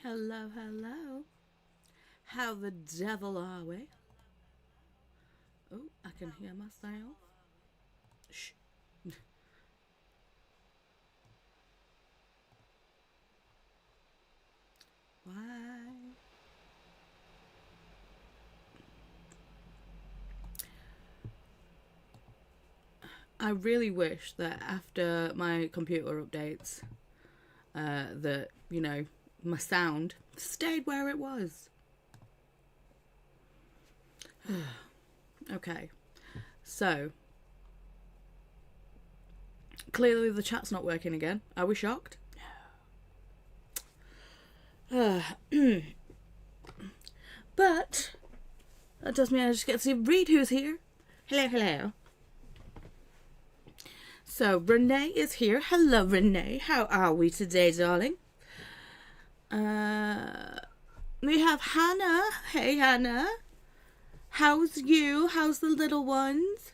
Hello, hello. How the devil are we? Oh, I can hear myself. Shh. Why? I really wish that after my computer updates, that, my sound stayed where it was. Okay, so clearly the chat's not working again. Are we shocked? But that does mean I just get to read who's here. Hello, hello. So Renee is here. Hello, Renee. How are we today, darling? We have Hannah. Hey, Hannah. How's you? How's the little ones?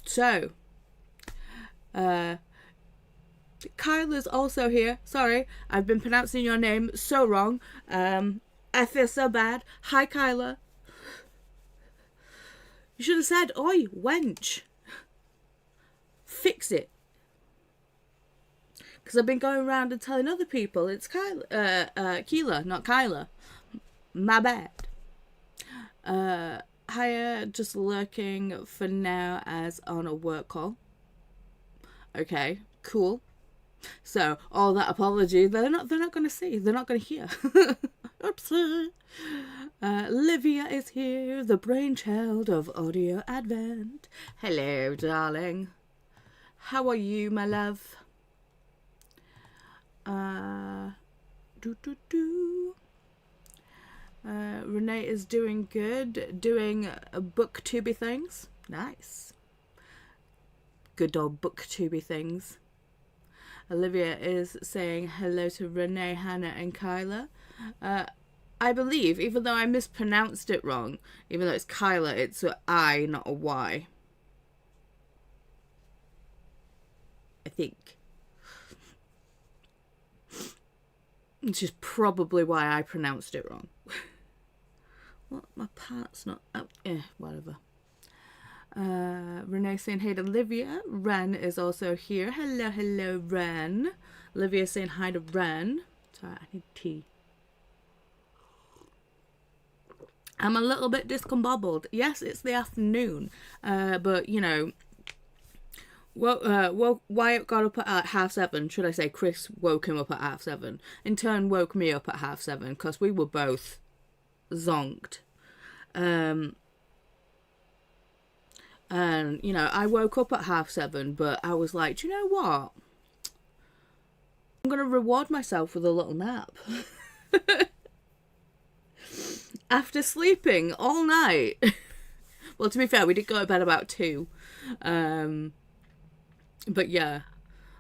So, Kyla's also here. Sorry, I've been pronouncing your name so wrong. I feel so bad. Hi, Kyla. You should have said, oi, wench. Fix it. Because I've been going around and telling other people it's Keela, not Kyla. My bad. Hiya, just lurking for now as on a work call. Okay, cool. So all that apology, they're not going to see. They're not going to hear. Oopsie. Livia is here, the brainchild of Audio Advent. Hello, darling. How are you, my love? Renee is doing good, doing booktuber things. Nice. Good old booktuber things. Olivia is saying hello to Renee, Hannah, and Kyla. I believe, even though I mispronounced it wrong, even though it's Kyla, it's an I, not a Y. I think. Which is probably why I pronounced it wrong. What? My part's not up. Whatever. Renee saying hey to Livia. Ren is also here. Hello, hello, Ren. Livia saying hi to Ren. Sorry, I need tea. I'm a little bit discombobbled. Yes, it's the afternoon. But, Wyatt got up at 7:30. Should I say Chris woke him up at 7:30. In turn, woke me up at 7:30 because we were both zonked. And, I woke up at 7:30, but I was like, do you know what? I'm going to reward myself with a little nap. After sleeping all night. Well, to be fair, we did go to bed about 2. But yeah,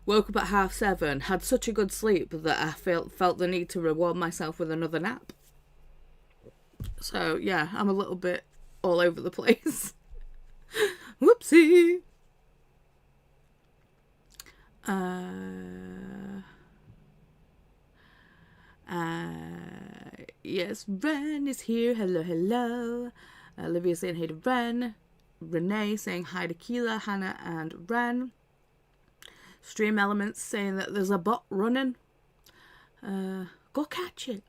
woke up at 7:30, had such a good sleep that I felt the need to reward myself with another nap. So yeah, I'm a little bit all over the place. Whoopsie. Yes, Ren is here. Hello, hello. Olivia saying hey to Ren. Renee saying hi to Keela, Hannah, and Ren. Stream Elements saying that there's a bot running. Go catch it.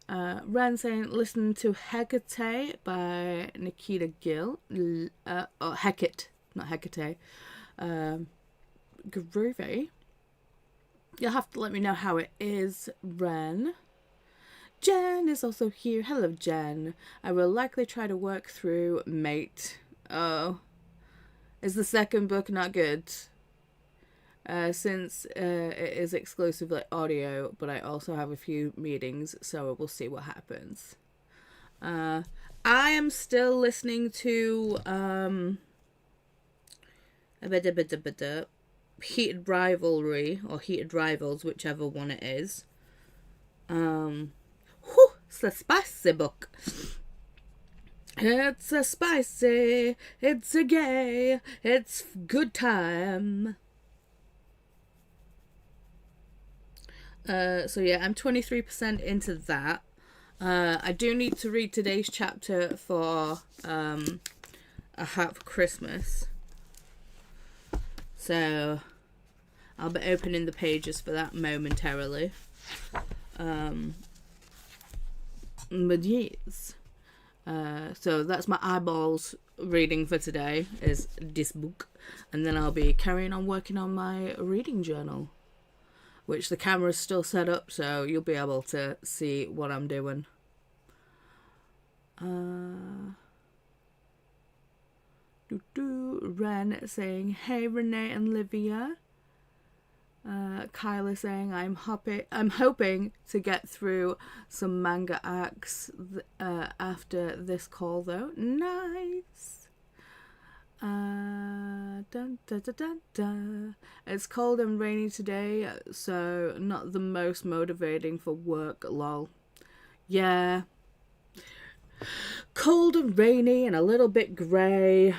Ren saying listen to Hecate by Nikita Gill. Hecate, not Hecate. Groovy. You'll have to let me know how it is, Ren. Jen is also here. Hello, Jen. I will likely try to work through Mate. Oh. Is the second book not good? Since it is exclusively audio, but I also have a few meetings, so we'll see what happens. I am still listening to Heated Rivalry or Heated Rivals, whichever one it is. It's a spicy book. It's a spicy, it's a gay, it's good time. So yeah, I'm 23% into that. I do need to read today's chapter for A Hat for Christmas. So I'll be opening the pages for that momentarily. But yes. So that's my eyeballs reading for today, is this book. And then I'll be carrying on working on my reading journal, which the camera's still set up, so you'll be able to see what I'm doing. Ren saying, hey Renee and Livia. Kyla saying, I'm hoping to get through some manga arcs after this call though. Nice. Dun, dun, dun, dun, dun. It's cold and rainy today, so not the most motivating for work, lol. Yeah. Cold and rainy and a little bit grey.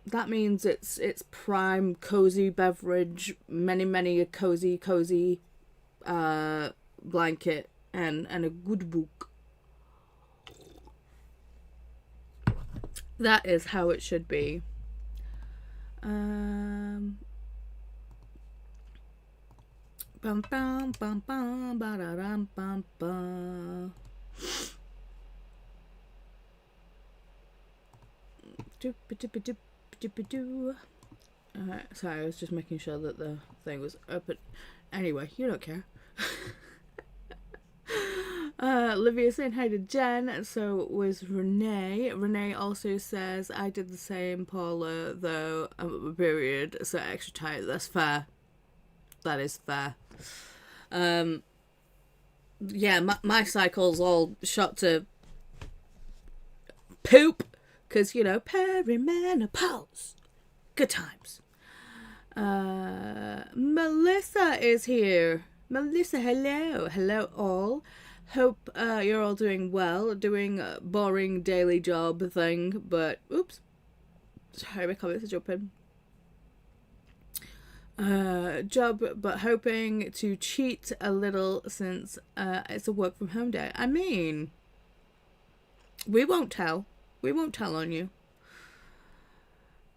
That means it's prime cozy beverage, many a cozy blanket and a good book. That is how it should be. Bum bum bum bum ba da dum bum bum. Sorry, I was just making sure that the thing was open. Anyway, you don't care. Livia saying hi to Jen, so was Renee. Renee also says, I did the same, Paula, though I'm at my period, so extra tight. That's fair. That is fair. Yeah, my cycle's all shot to poop, because, perimenopause. Good times. Melissa is here. Melissa, hello. Hello all. Hope you're all doing well. Doing a boring daily job thing, but oops. Sorry, my comments are jumping. Job, but hoping to cheat a little since it's a work from home day. I mean, we won't tell. We won't tell on you.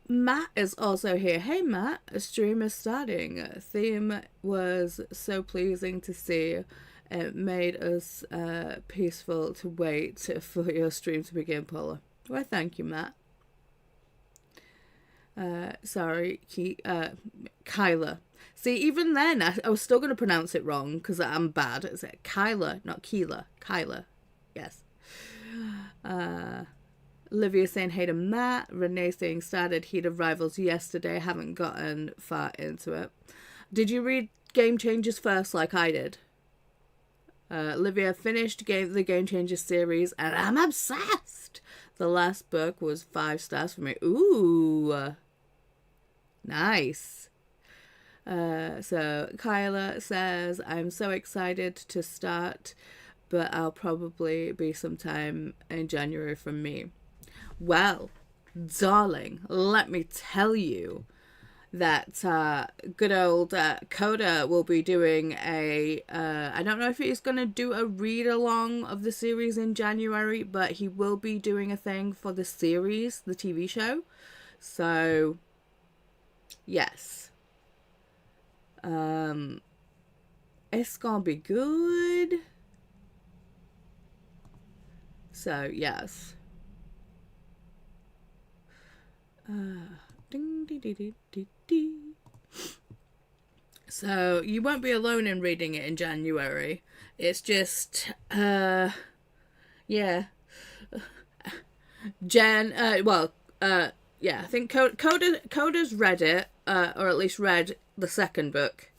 Matt is also here. Hey Matt, a stream is starting. Theme was so pleasing to see. It made us peaceful to wait for your stream to begin, Paula. Well, thank you, Matt. Sorry, Kyla. See, even then, I was still going to pronounce it wrong because I'm bad. It's Kyla, not Keela. Kyla. Yes. Livia saying hey to Matt. Renee saying started Heat of Rivals yesterday. Haven't gotten far into it. Did you read Game Changers first like I did? Livia finished the Game Changers series and I'm obsessed. The last book was 5 stars for me. Ooh. Nice. So Kyla says, I'm so excited to start, but I'll probably be sometime in January from me. Well, darling, let me tell you that good old Coda will be doing I don't know if he's going to do a read-along of the series in January, but he will be doing a thing for the series, the TV show. So, yes. It's going to be good. So, yes. Ding, dee, dee, dee, dee, dee. So you won't be alone in reading it in January. It's just yeah. Jen yeah, I think Coda's read it, or at least read the second book,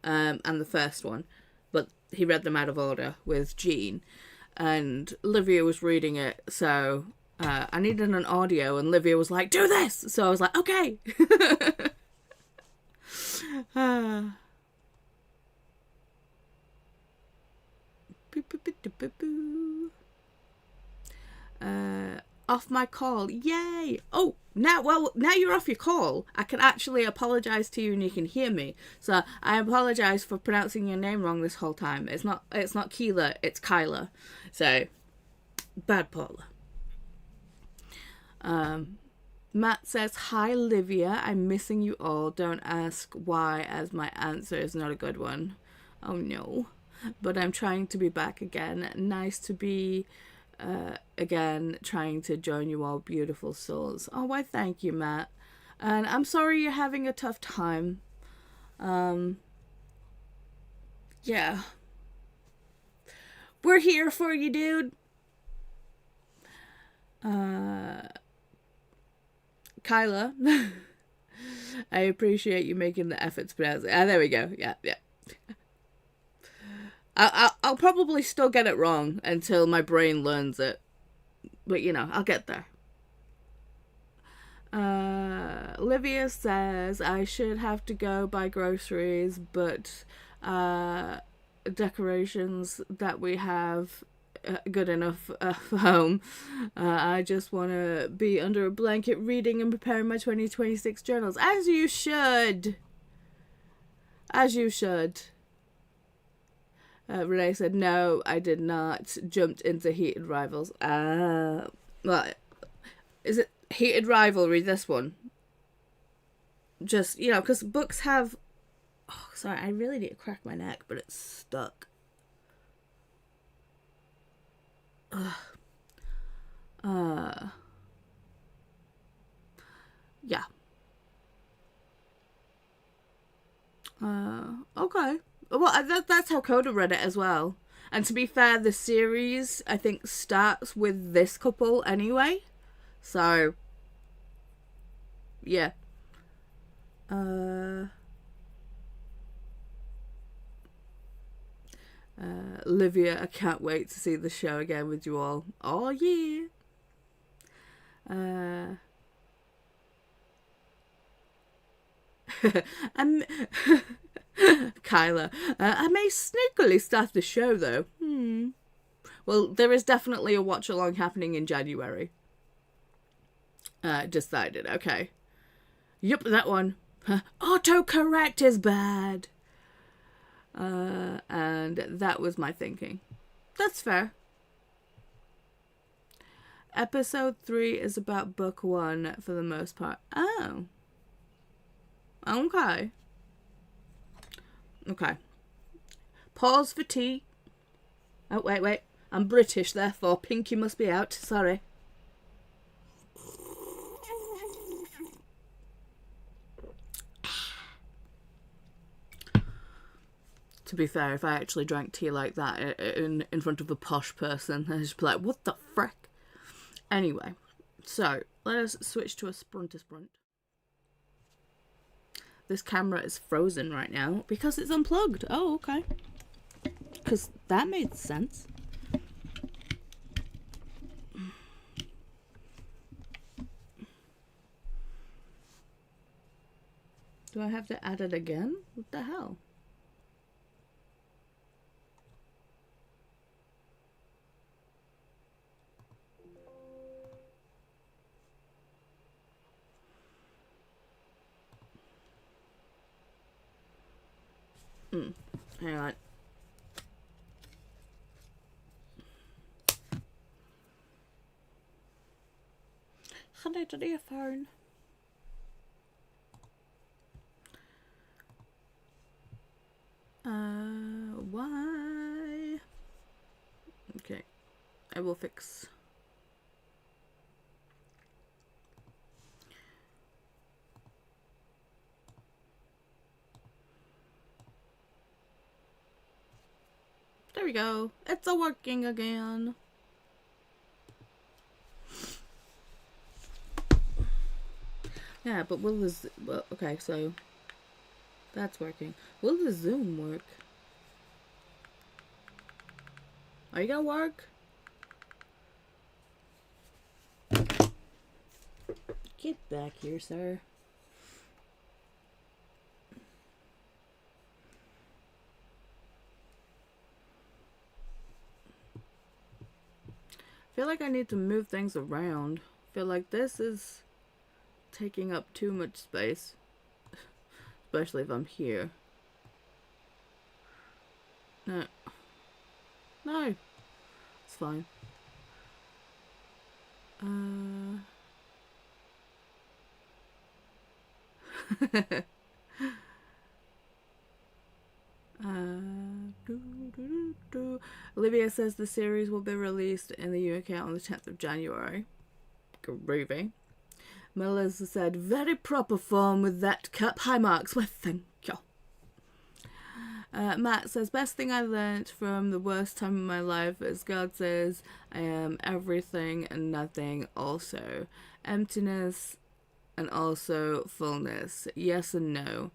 and the first one, but he read them out of order with Jean, and Livia was reading it, so I needed an audio, and Livia was like, do this! So I was like, okay! Off my call. Yay! Oh, Now you're off your call. I can actually apologize to you and you can hear me. So I apologize for pronouncing your name wrong this whole time. It's not Keela, it's Kyla. So bad Paula. Matt says, "Hi Livia, I'm missing you all. Don't ask why, as my answer is not a good one." Oh no. But I'm trying to be back again. Nice to be again, trying to join you all beautiful souls. Oh, why thank you, Matt. And I'm sorry you're having a tough time. Yeah. We're here for you, dude. Kyla, I appreciate you making the effort to pronounce it. There we go. Yeah. I'll probably still get it wrong until my brain learns it. But, I'll get there. Livia says, I should have to go buy groceries, but decorations that we have good enough for home. I just want to be under a blanket reading and preparing my 2026 journals. As you should. Renee said, no, I did not. Jumped into Heated Rivals. Well, is it Heated Rivalry, this one? Just, because books have... Oh, sorry, I really need to crack my neck, but it's stuck. Yeah. Okay. Well, that's how Coda read it as well. And to be fair, the series, I think, starts with this couple anyway. So, yeah. Livia, I can't wait to see the show again with you all. Oh, yeah. Kyla, I may sneakily start the show though. Well, there is definitely a watch along happening in January. Decided. Okay. Yep, that one. Autocorrect is bad. And that was my thinking. That's fair. Episode 3 is about book 1 for the most part. Oh. Okay. Pause for tea. Oh, wait. I'm British, therefore Pinky must be out. Sorry. To be fair, if I actually drank tea like that in front of a posh person, I'd just be like, what the frick? Anyway, so let us switch to a sprint. This camera is frozen right now because it's unplugged. Oh, okay. Because that made sense. Do I have to add it again? What the hell? Hang on. Connect to your phone. Why? Okay, I will fix. There we go. It's a working again. Yeah, but will this... Well, okay, so... That's working. Will the Zoom work? Are you gonna work? Get back here, sir. I feel like I need to move things around. I feel like this is taking up too much space, especially if I'm here. No. No. It's fine. Livia says the series will be released in the UK on the 10th of January. Groovy. Melissa said, very proper form with that cap. High marks. Well, thank you. Matt says, best thing I learnt from the worst time in my life is God says I am everything and nothing also. Emptiness and also fullness. Yes and no.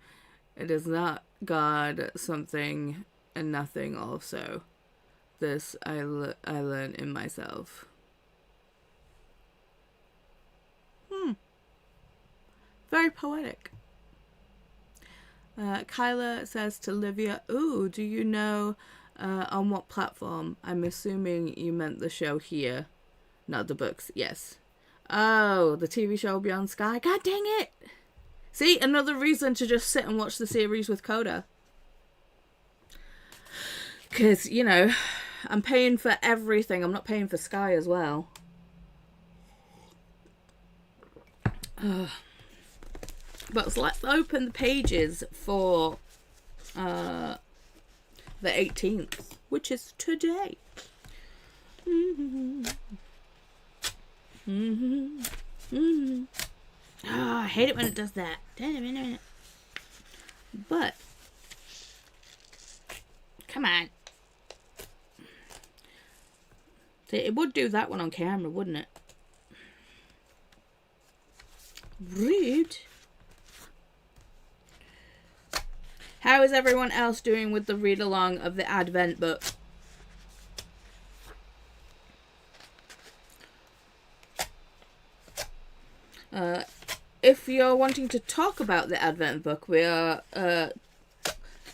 It is not God something and nothing also. This I learned in myself. Very poetic. Kyla says to Livia, ooh, do you know on what platform? I'm assuming you meant the show here, not the books. Yes. Oh, the TV show will be on Sky. God dang it. See, another reason to just sit and watch the series with Coda. Because, you know, I'm paying for everything. I'm not paying for Sky as well. But let's open the pages for the 18th, which is today. Oh, I hate it when it does that. But, come on. It would do that one on camera, wouldn't it? Rude. How is everyone else doing with the read-along of the Advent book? If you're wanting to talk about the Advent book, we are...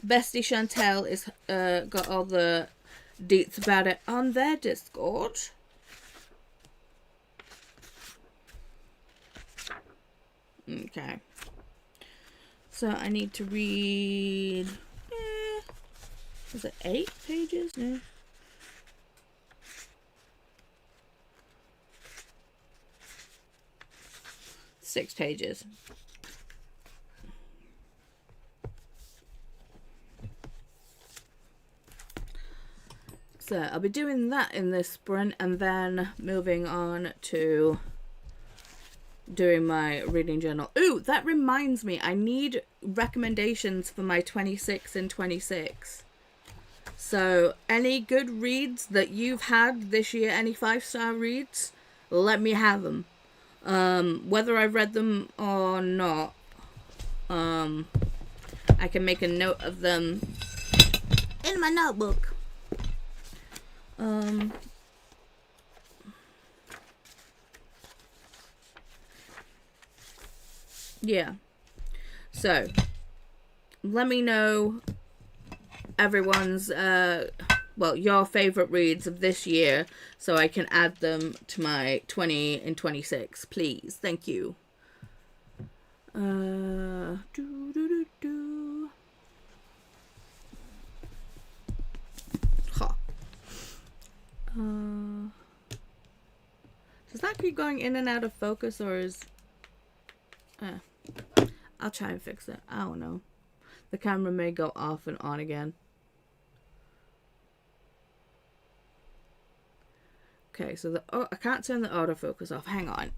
Bestie Shantel is got all the deets about it on their Discord. Okay. So I need to read... is it 8 pages? No. Six pages. So I'll be doing that in this sprint and then moving on to doing my reading journal. Ooh, that reminds me, I need recommendations for my 26 and 26. So any good reads that you've had this year, any 5-star reads, let me have them. Whether I've read them or not, I can make a note of them in my notebook. Yeah. So, let me know everyone's, your favorite reads of this year so I can add them to my 20 and 26, please. Thank you. Does that keep going in and out of focus, or is... I'll try and fix it. I don't know. The camera may go off and on again. Okay, so I can't turn the autofocus off. Hang on.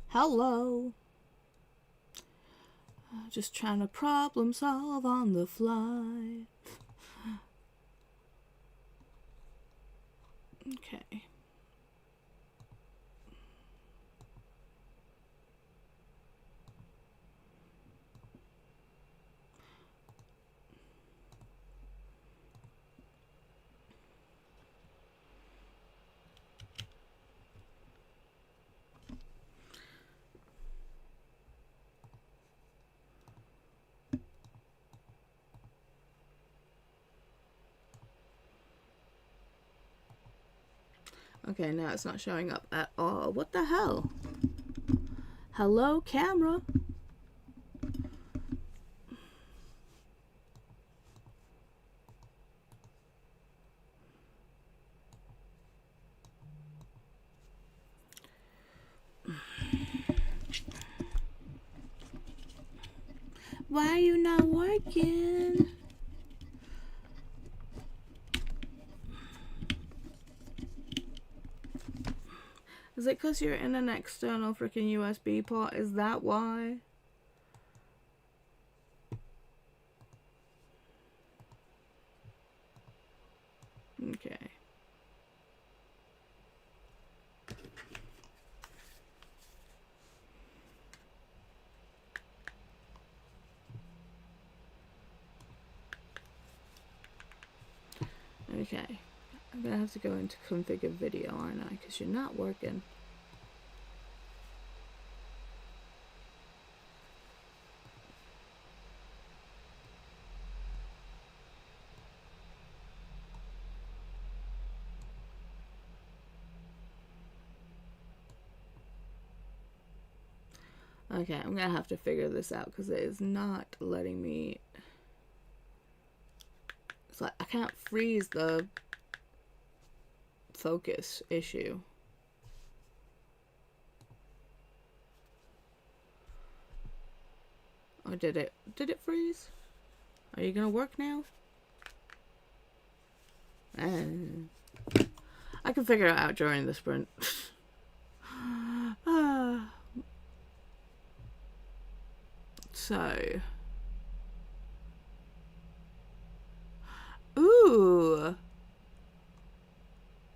Hello. Just trying to problem solve on the fly. Okay. Okay, now it's not showing up at all. What the hell? Hello, camera. Why are you not working? Is it because you're in an external freaking USB port? Is that why? Okay. Okay. I'm gonna have to go into configure video, aren't I? Because you're not working. Okay, I'm gonna have to figure this out because it is not letting me. It's like I can't freeze the focus issue. Or did it freeze? Are you gonna work now? I can figure it out during the sprint. So. Ooh.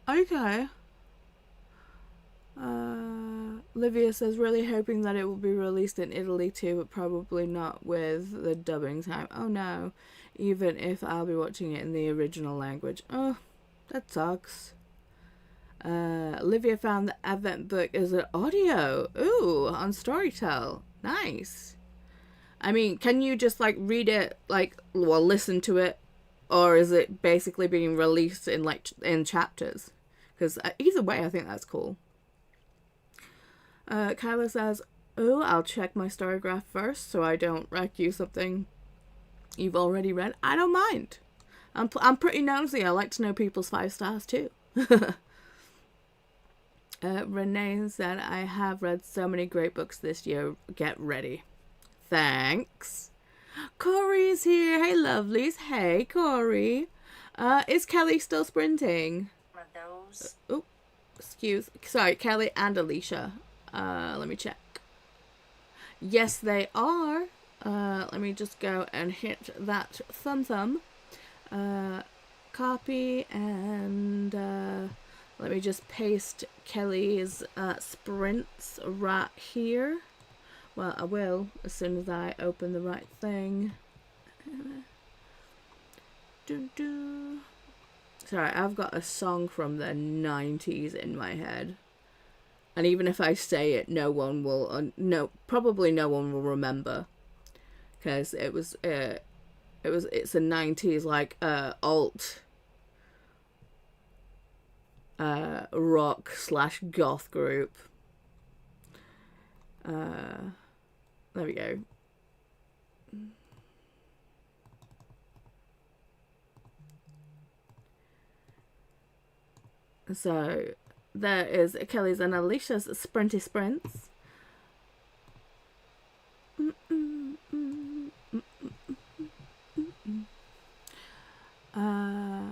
Okay. Livia says, really hoping that it will be released in Italy too, but probably not with the dubbing time. Oh no. Even if I'll be watching it in the original language. Oh, that sucks. Livia found the Advent book as an audio. Ooh, on Storytel. Nice. I mean, can you just like read it, like, well, listen to it, or is it basically being released in like in chapters? Because either way, I think that's cool. Kyla says, "Oh, I'll check my Storygraph first, so I don't wreck you something you've already read." I don't mind. I'm pretty nosy. I like to know people's 5 stars too. Renee said, "I have read so many great books this year. Get ready." Thanks. Corey's here. Hey, lovelies. Hey, Corey. Is Kelly still sprinting? Oh, sorry, Kelly and Alicia. Let me check. Yes, they are. Let me just go and hit that thumb. Copy and let me just paste Kelly's sprints right here. Well, I will as soon as I open the right thing. Sorry, I've got a song from the 90s in my head. And even if I say it, no one will, probably no one will remember. Because it's a 90s, like, alt rock / goth group. There we go. So there is Kelly's and Alicia's sprinty sprints.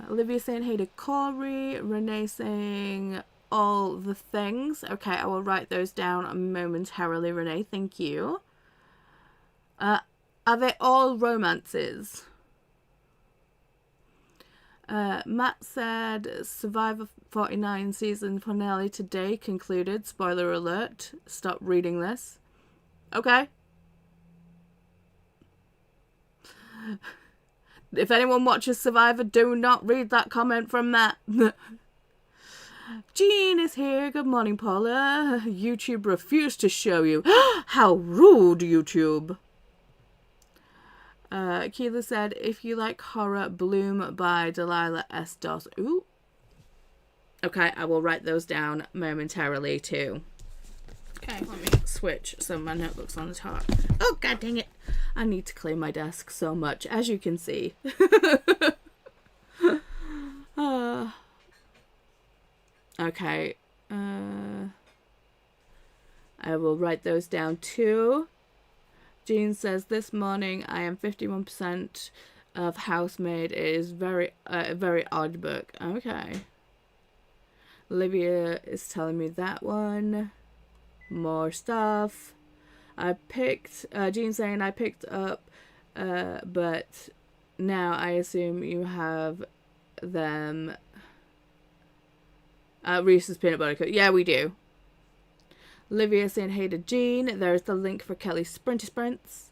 Livia saying hey to Corey. Renee saying all the things. Okay, I will write those down momentarily, Renee. Thank you. Are they all romances? Matt said Survivor 49 season finale today concluded. Spoiler alert. Stop reading this. Okay. If anyone watches Survivor, do not read that comment from Matt. Jean is here. Good morning, Paula. YouTube refused to show you. How rude, YouTube. Keela said, if you like horror, Bloom by Delilah S. Doss. Ooh. Okay, I will write those down momentarily too. Okay, let me switch some of my notebooks on the top. Oh, god dang it. I need to clean my desk so much, as you can see. Okay. I will write those down too. Jean says, this morning I am 51% of housemaid. It is very odd book. Okay. Livia is telling me that one. More stuff. Jean saying I picked up, but now I assume you have them. Reese's peanut butter cup. Yeah, we do. Livia saying, hey to Jean. There's the link for Kelly's Sprinty Sprints.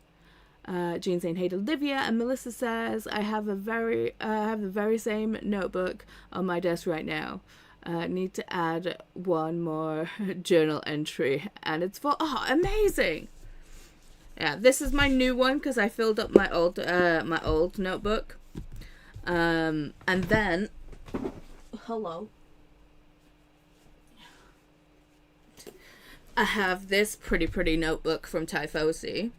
Jean saying, hey to Livia. And Melissa says, I have the very same notebook on my desk right now. Need to add one more journal entry. And it's for, amazing. Yeah, this is my new one because I filled up my old notebook. And then, hello. I have this pretty notebook from Typhosi,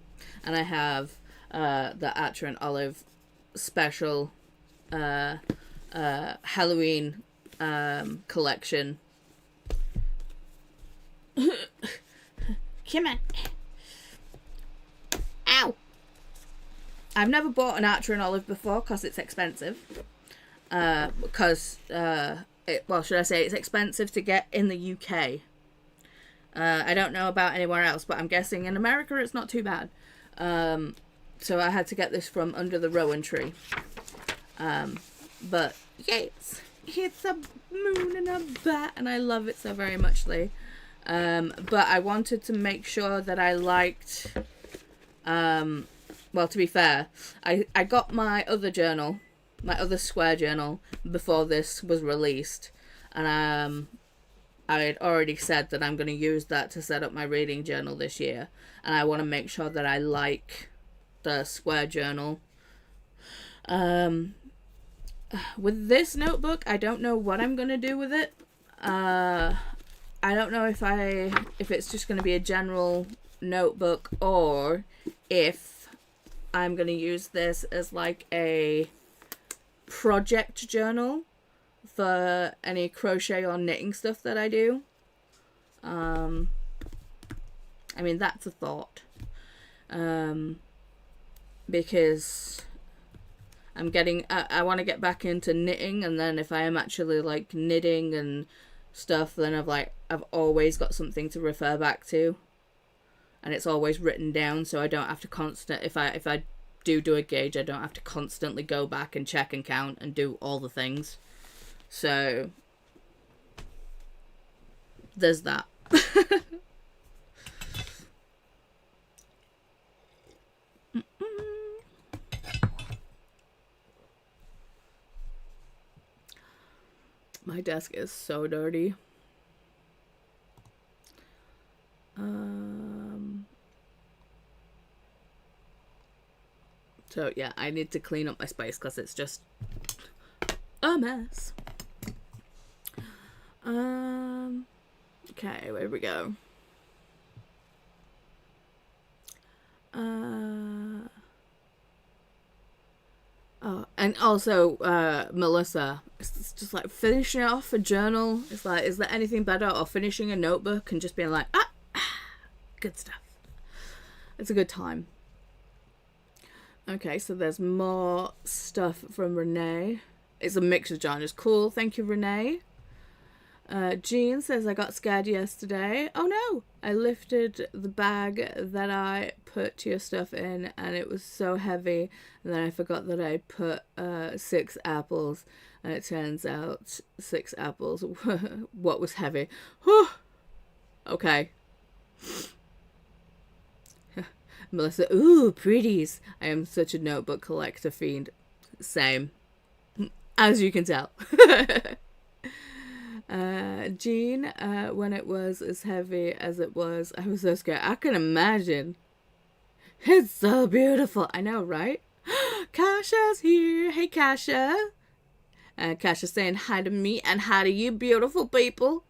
and I have the Atra and Olive special Halloween collection. Come on. Ow! I've never bought an Atra and Olive before because it's expensive. Should I say it's expensive to get in the UK. I don't know about anywhere else, but I'm guessing in America it's not too bad. So I had to get this from under the rowan tree. But yeah, it's a moon and a bat, and I love it so very muchly. But I wanted to make sure that I liked. Well, to be fair, I got my other journal, my other square journal, before this was released, and I had already said that I'm going to use that to set up my reading journal this year. And I want to make sure that I like the square journal. With this notebook, I don't know what I'm going to do with it. I don't know if it's just going to be a general notebook or if I'm going to use this as like a project journal for any crochet or knitting stuff that I do. I mean, that's a thought. Because I want to get back into knitting, and then if I am actually like knitting and stuff, then I've always got something to refer back to, and it's always written down, so I don't have to if I do a gauge, I don't have to constantly go back and check and count and do all the things. So there's that. My desk is so dirty. So yeah, I need to clean up my space because it's just a mess. Okay, where we go? And also, Melissa, it's just like finishing off a journal. It's like, is there anything better, or finishing a notebook and just being like, good stuff. It's a good time. Okay, so there's more stuff from Renee. It's a mix of genres. Cool, thank you, Renee. Jean says, I got scared yesterday. Oh no! I lifted the bag that I put your stuff in, and it was so heavy. And then I forgot that I put 6 apples, and it turns out 6 apples what was heavy. Whew. Okay. Melissa, ooh, pretties. I am such a notebook collector fiend. Same. As you can tell. Jean, when it was as heavy as it was, I was so scared. I can imagine. It's so beautiful. I know, right? Kasha's here. Hey, Kasha. Cash is saying hi to me and hi to you, beautiful people.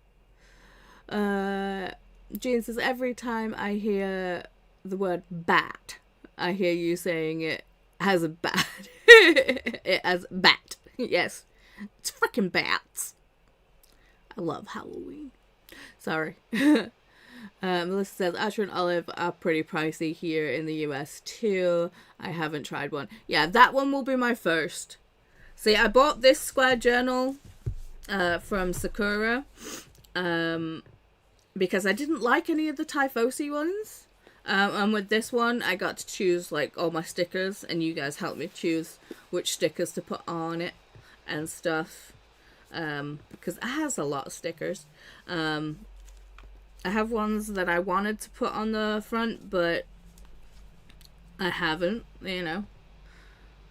Jean says, every time I hear the word bat, I hear you saying it as a bat. It as bat. Yes. It's freaking bats. I love Halloween. Sorry. Melissa says, Asher and Olive are pretty pricey here in the US too. I haven't tried one. Yeah, that one will be my first. See, I bought this square journal from Sakura because I didn't like any of the Typhosi ones. And with this one, I got to choose like all my stickers, and you guys helped me choose which stickers to put on it and stuff. Because it has a lot of stickers. I have ones that I wanted to put on the front, but I haven't, you know.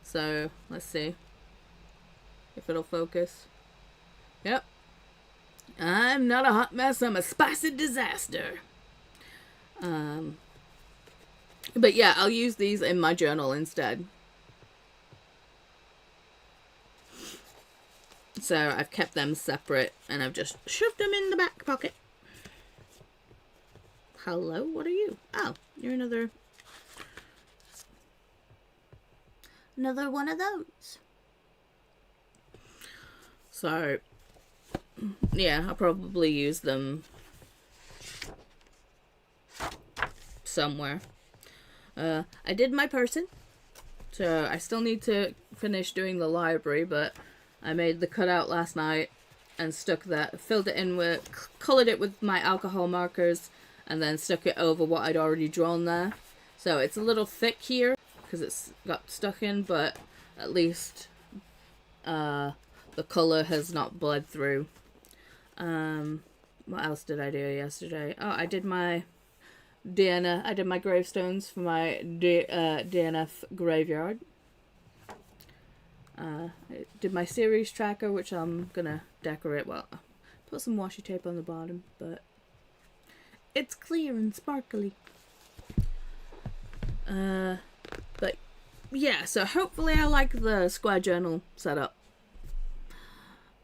So, let's see if it'll focus. Yep. I'm not a hot mess, I'm a spicy disaster. But yeah, I'll use these in my journal instead. So I've kept them separate and I've just shoved them in the back pocket. Hello, what are you? Oh, you're another one of those. So, yeah, I'll probably use them somewhere. I did my person, so I still need to finish doing the library, but I made the cutout last night and stuck that, filled it in with, colored it with my alcohol markers, and then stuck it over what I'd already drawn there. So it's a little thick here because it's got stuck in, but at least the color has not bled through. What else did I do yesterday? Oh, I did my Donna. I did my gravestones for my DNF graveyard. I did my series tracker, which I'm gonna decorate. Well, put some washi tape on the bottom, but it's clear and sparkly. But yeah, so hopefully I like the square journal setup.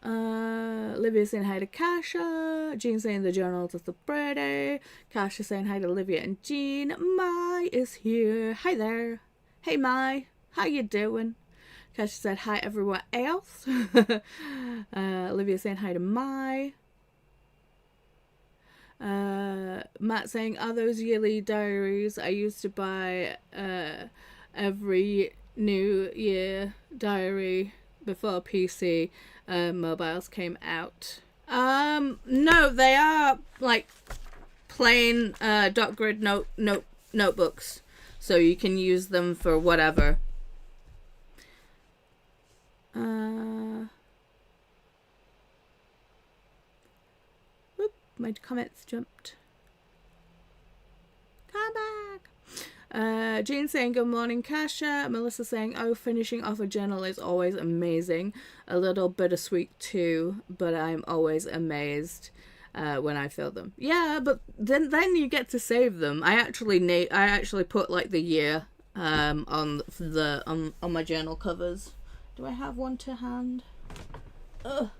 Livia saying hi to Kasha. Jean saying the journal is the pretty. Kasha saying hi to Livia and Jean. Mai is here. Hi there. Hey Mai, how you doing? Kasha said hi everyone else. Livia saying hi to Mai. Matt saying, are those yearly diaries I used to buy every New Year diary before PC mobiles came out? No, they are like plain dot grid notebooks, so you can use them for whatever. Whoop, my comments jumped. Come back. Jean saying good morning, Kasha. Melissa saying, oh, finishing off a journal is always amazing. A little bittersweet too, but I'm always amazed when I fill them. Yeah, but then you get to save them. I actually put like the year on my journal covers. Do I have one to hand? Ugh.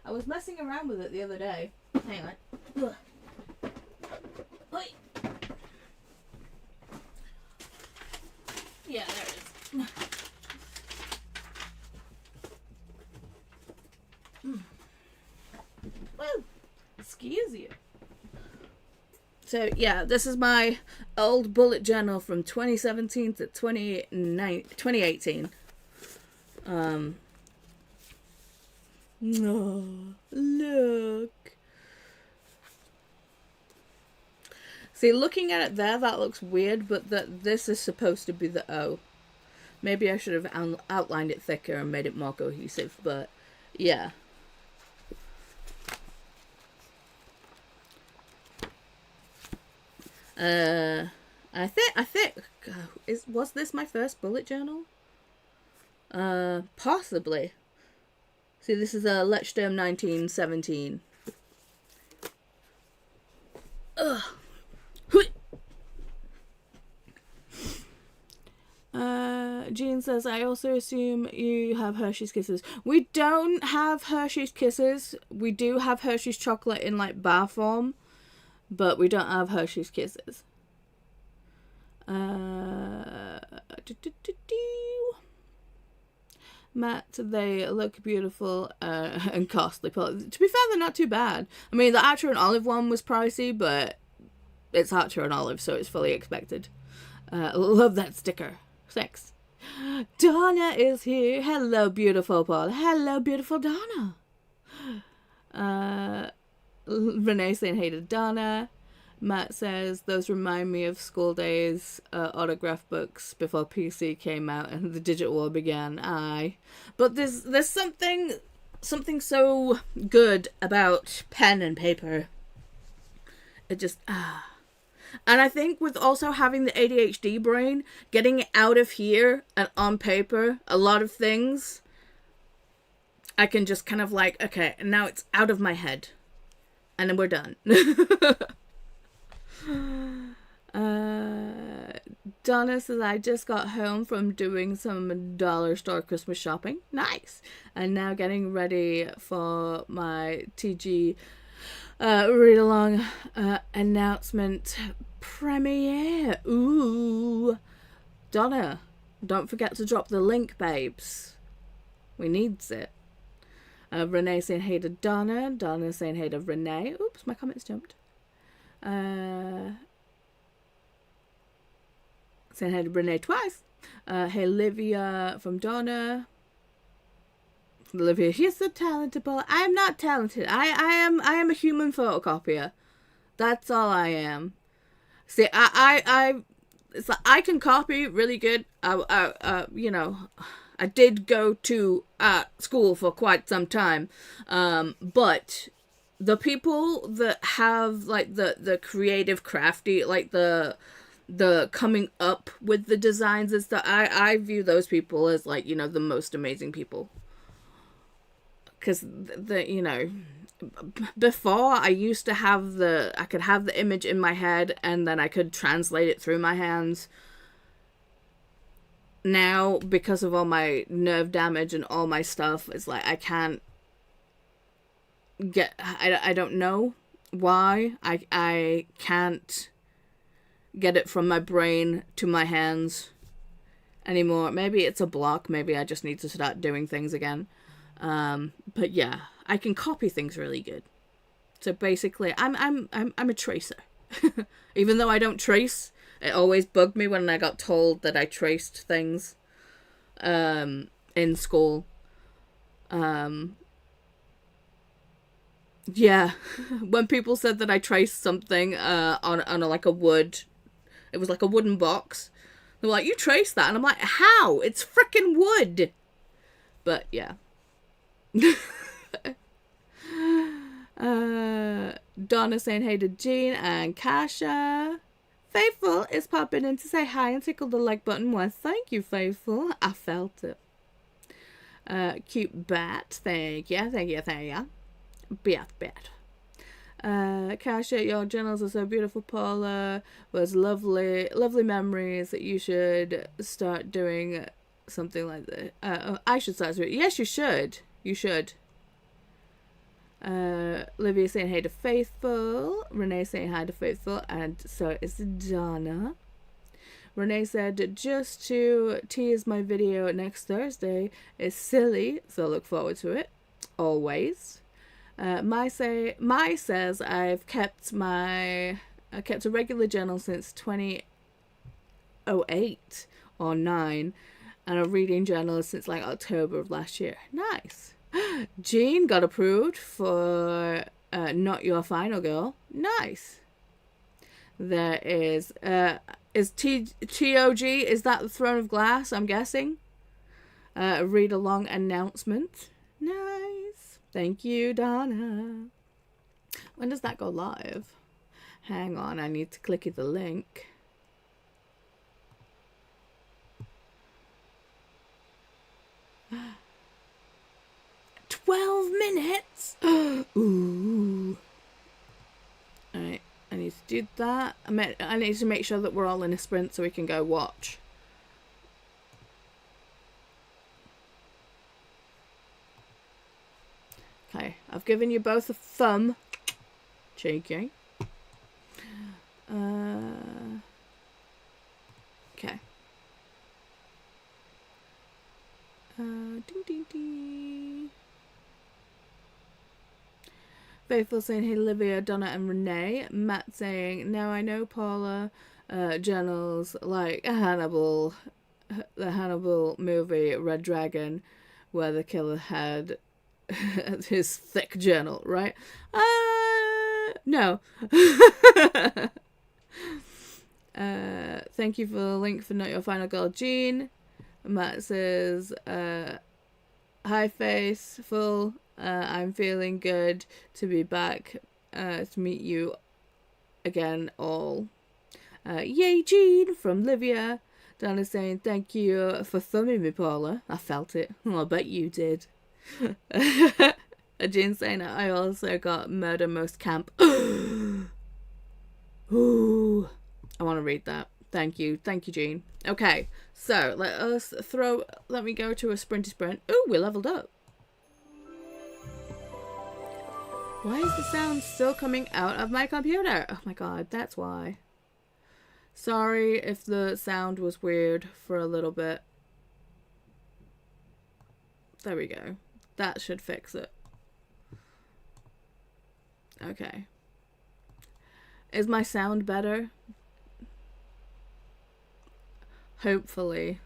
I was messing around with it the other day. Hang on. Ugh. Wait. Yeah, there it is. Woo! Excuse you. So, yeah, this is my old bullet journal from 2017 to 2018. No, look. See, looking at it there, that looks weird, but this is supposed to be the O. Maybe I should have outlined it thicker and made it more cohesive, but yeah. I think, was this my first bullet journal? Possibly. See, this is a Lechsturm 1917. Jean says, I also assume you have Hershey's Kisses. We don't have Hershey's Kisses. We do have Hershey's chocolate in like bar form, but we don't have Hershey's Kisses. Matt, they look beautiful and costly. To be fair, they're not too bad. I mean, the Archer and Olive one was pricey, but it's Archer and Olive, so it's fully expected. Love that sticker. Thanks. Donna is here. Hello, beautiful Paul. Hello, beautiful Donna. Renee saying hey to Donna. Matt says, those remind me of school days, autograph books before PC came out and the digital war began. Aye. But there's something so good about pen and paper. It just, And I think with also having the ADHD brain, getting it out of here and on paper, a lot of things, I can just kind of like, okay, and now it's out of my head. And then we're done. Donna says, I just got home from doing some dollar store Christmas shopping. Nice. And now getting ready for my TG read along announcement premiere. Ooh. Donna, don't forget to drop the link, babes. We needs it. Renee saying hey to Donna. Donna saying hey to Renee. Oops, my comments jumped. Saying hey to Renee twice. Hey, Livia from Donna. Livia, you're so talented, Paul. I am not talented. I am a human photocopier. That's all I am. See, it's like I can copy really good. You know, I did go to school for quite some time, but the people that have like the creative, crafty, like the coming up with the designs is that I view those people as like, you know, the most amazing people. Because you know, before I used to have I could have the image in my head and then I could translate it through my hands. Now, because of all my nerve damage and all my stuff, it's like I can't get, I don't know why I can't get it from my brain to my hands anymore. Maybe it's a block. Maybe I just need to start doing things again. But yeah, I can copy things really good. So basically, I'm a tracer. Even though I don't trace, it always bugged me when I got told that I traced things in school. Yeah, when people said that I traced something on like a wood, it was like a wooden box. They were like, "You traced that?" And I'm like, "How? It's freaking wood." But yeah. Donna saying hey to Jean and Kasha. Faithful is popping in to say hi and tickle the like button once. Thank you, Faithful. I felt it. Cute bat. Thank you. Bat. Kasha, your journals are so beautiful, Paula. Was lovely memories that you should start doing something like that. I should start doing it. Yes, you should. You should. Livia saying hey to Faithful. Renee saying hi to Faithful. And so is Donna. Renee said, just to tease my video next Thursday is silly, so look forward to it. Always. My says I've kept a regular journal since 2008 or 9, and a reading journal since like October of last year. Nice. Jean got approved for Not Your Final Girl. Nice. There is TOG, is that the Throne of Glass, I'm guessing? Read along announcement. Nice. Thank you, Donna. When does that go live? Hang on, I need to click the link. $12 minutes. Ooh. Alright, I need to do that. I need to make sure that we're all in a sprint so we can go watch. Okay, I've given you both a thumb. Cheeky. Okay. Ding, ding, ding. Faithful saying, hey, Livia, Donna, and Renee. Matt saying, now I know Paula journals like Hannibal, the Hannibal movie, Red Dragon, where the killer had his thick journal, right? No. Thank you for the link for Not Your Final Girl, Jean. Matt says, hi, Faithful. I'm feeling good to be back to meet you again, all. Yay, Jean from Livia. Donna saying, thank you for thumbing me, Paula. I felt it. I bet you did. Jean saying, I also got Murder Most Camp. Ooh. I want to read that. Thank you, Jean. Okay, so let me go to a sprinty sprint. Ooh, we leveled up. Why is the sound still coming out of my computer? Oh my god, that's why. Sorry if the sound was weird for a little bit. There we go. That should fix it. Okay. Is my sound better? Hopefully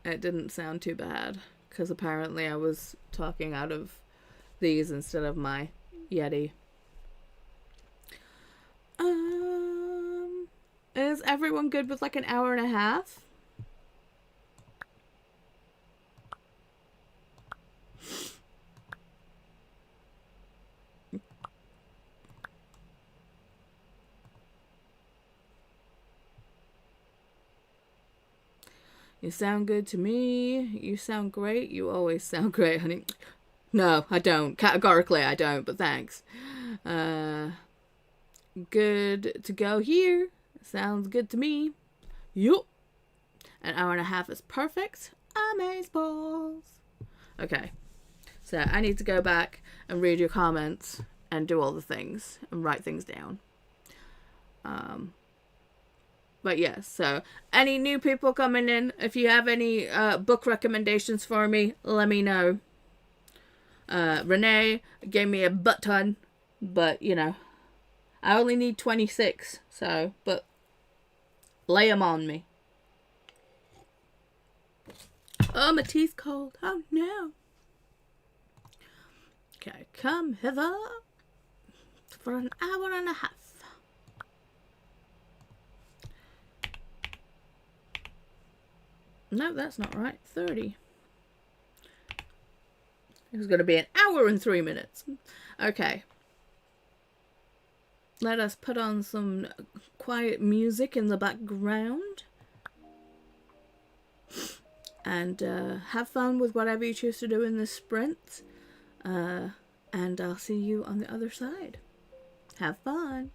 it didn't sound too bad, because apparently I was talking out of these instead of my Yeti. Is everyone good with like an hour and a half? You sound good to me. You sound great. You always sound great, honey. No, I don't. Categorically, I don't, but thanks. Good to go here. Sounds good to me. Yup. An hour and a half is perfect. Amazeballs. Okay. So I need to go back and read your comments and do all the things and write things down. But yes, so any new people coming in, if you have any book recommendations for me, let me know. Renee gave me a butt ton, but you know, I only need 26, so, but lay them on me. Oh, my teeth's cold. Oh no. Okay, come hither for an hour and a half. No, that's not right. 30. It's going to be an hour and 3 minutes. Okay. Let us put on some quiet music in the background. And have fun with whatever you choose to do in this sprint. And I'll see you on the other side. Have fun.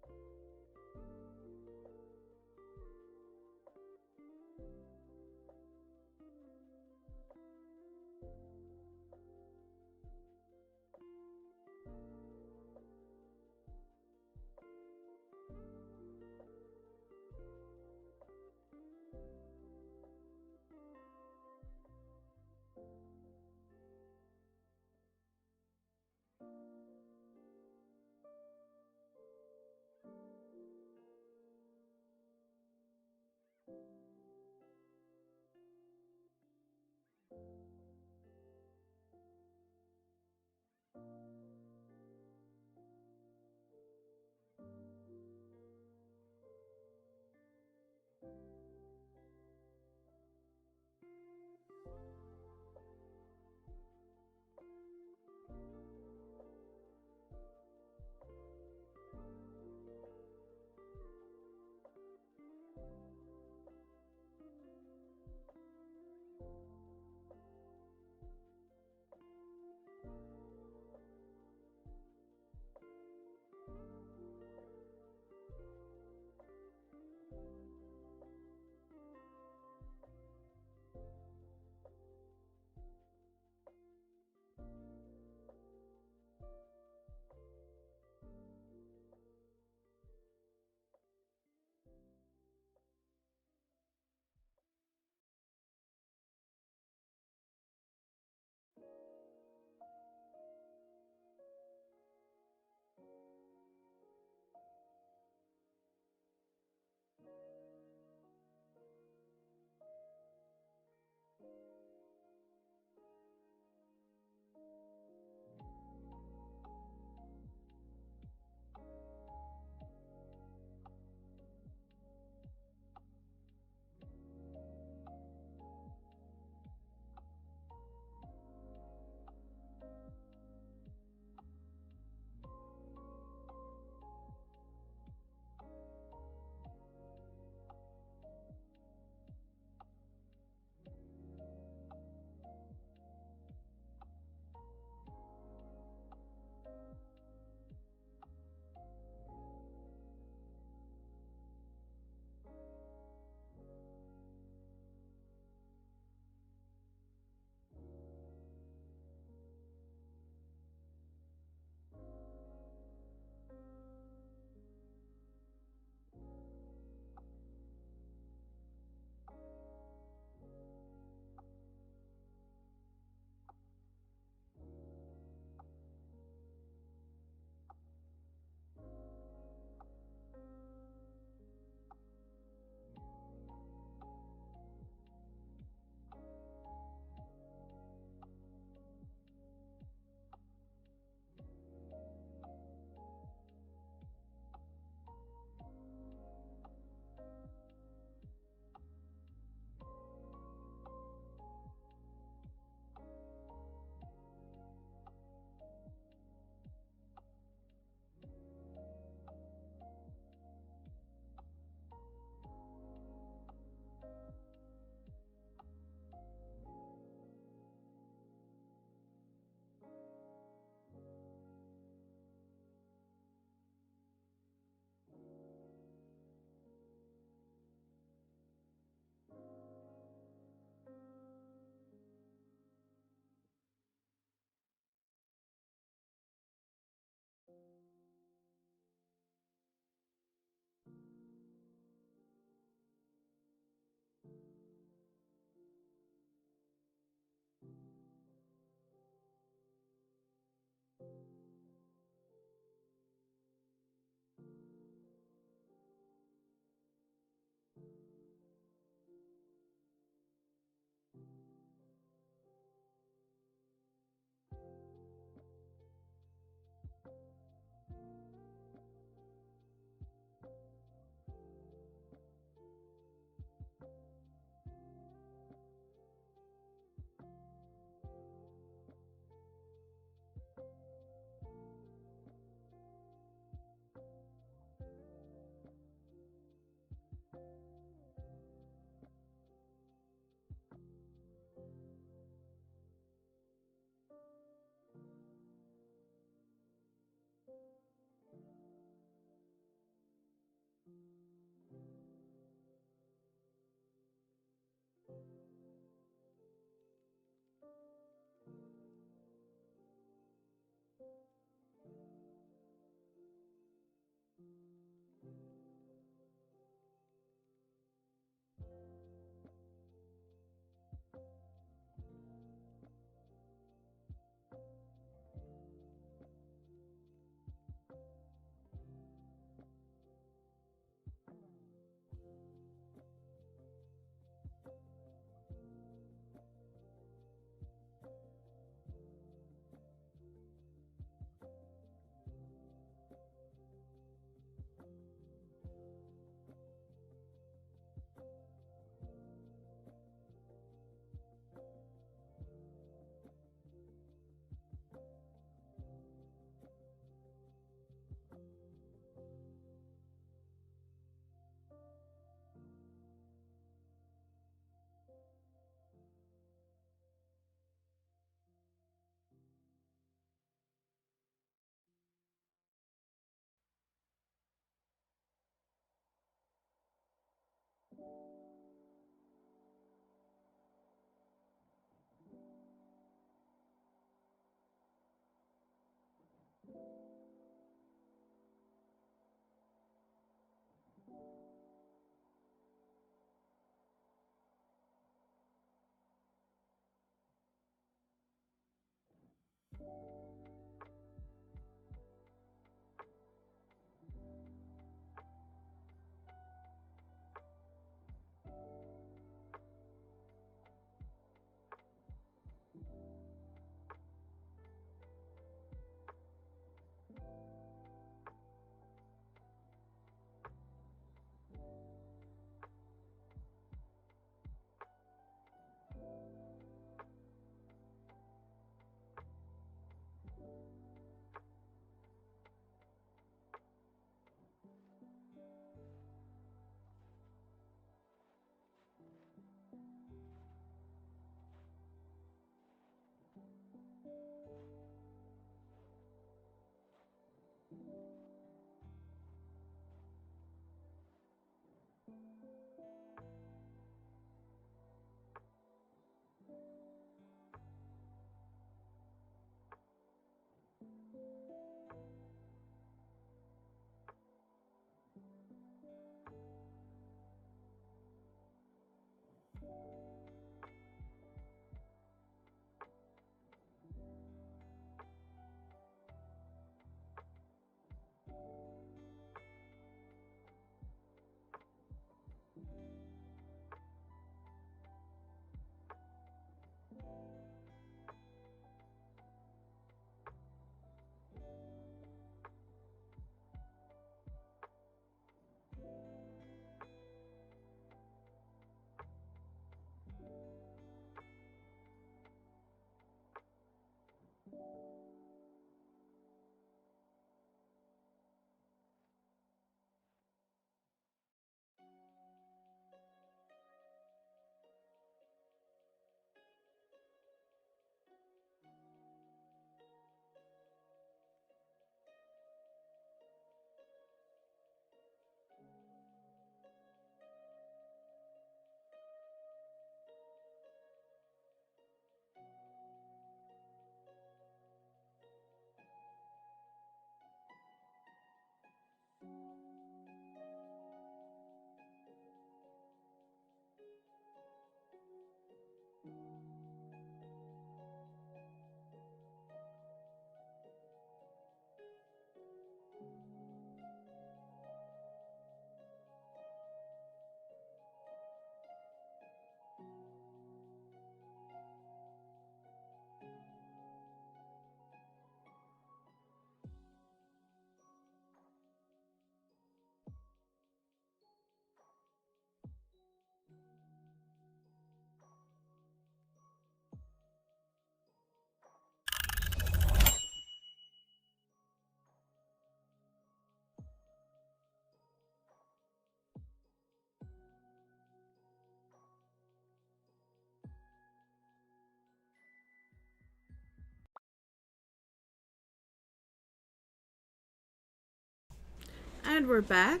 And we're back.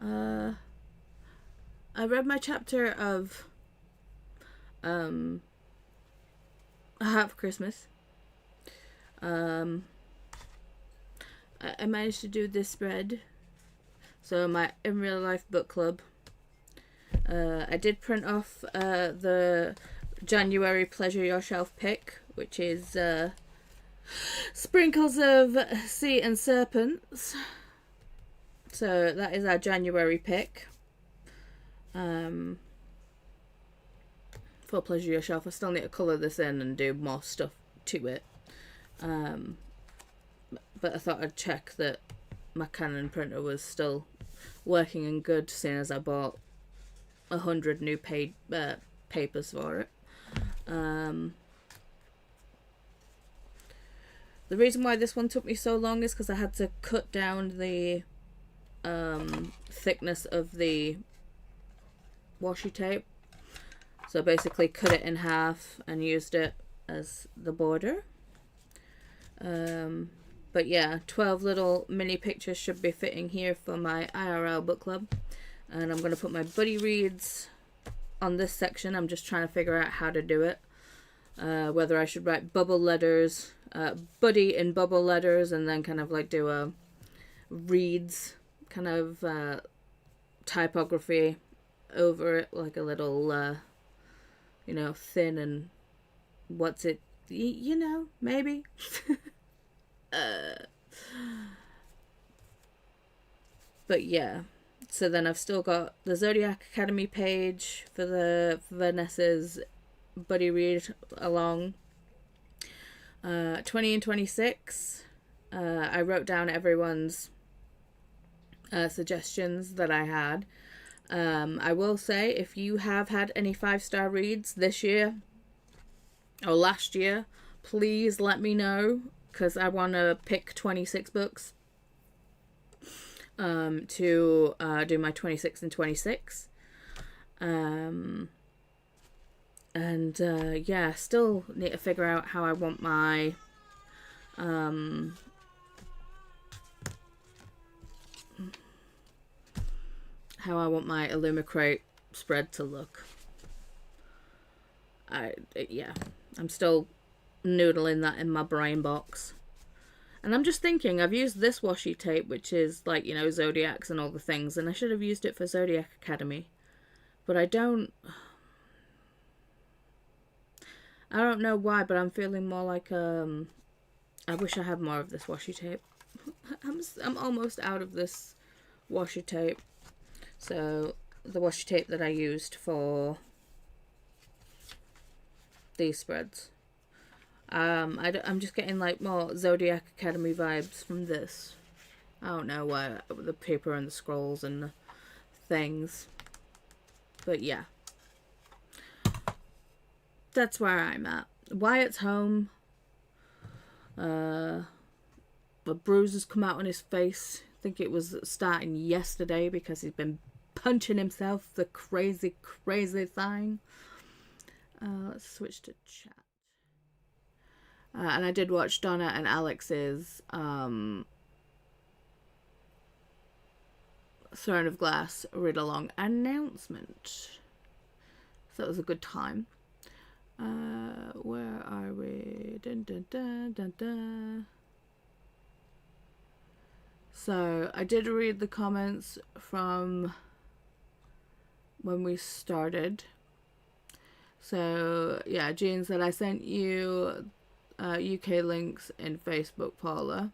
I read my chapter of A Heart for Christmas. I managed to do this spread. So my in real life book club. I did print off the January Pleasure Yourself pick, which is Sprinkles of Sea and Serpents. So that is our January pick. For Pleasure Yourself. I still need to colour this in and do more stuff to it. But I thought I'd check that my Canon printer was still working and good, seeing as I bought 100 new papers for it. The reason why this one took me so long is because I had to cut down the thickness of the washi tape. So basically cut it in half and used it as the border. But yeah, 12 little mini pictures should be fitting here for my IRL book club. And I'm going to put my buddy reads on this section. I'm just trying to figure out how to do it. Whether I should write bubble letters, buddy in bubble letters, and then kind of like do a reads kind of typography over it, like a little, you know, thin and what's it, you know, maybe. But yeah, so then I've still got the Zodiac Academy page for the Vanessa's buddy read along. 20 and 26, I wrote down everyone's suggestions that I had. I will say, if you have had any 5-star reads this year or last year, please let me know, because I want to pick 26 books to do my 26 and 26. Yeah, still need to figure out how I want my Illumicrate spread to look. Yeah, I'm still noodling that in my brain box. And I'm just thinking, I've used this washi tape, which is like, you know, Zodiacs and all the things, and I should have used it for Zodiac Academy. But I don't know why, but I'm feeling more like, I wish I had more of this washi tape. I'm almost out of this washi tape. So, the washi tape that I used for these spreads. I'm just getting like more Zodiac Academy vibes from this. I don't know why, the paper and the scrolls and the things. But yeah. That's where I'm at. Wyatt's home. The bruises come out on his face. I think it was starting yesterday because he's been punching himself, the crazy thing. Let's switch to chat. And I did watch Donna and Alex's Throne of Glass read-along announcement. So that was a good time. Where are we? Dun, dun, dun, dun, dun. So I did read the comments from when we started. So yeah, Jean said, I sent you UK links in Facebook, Paula.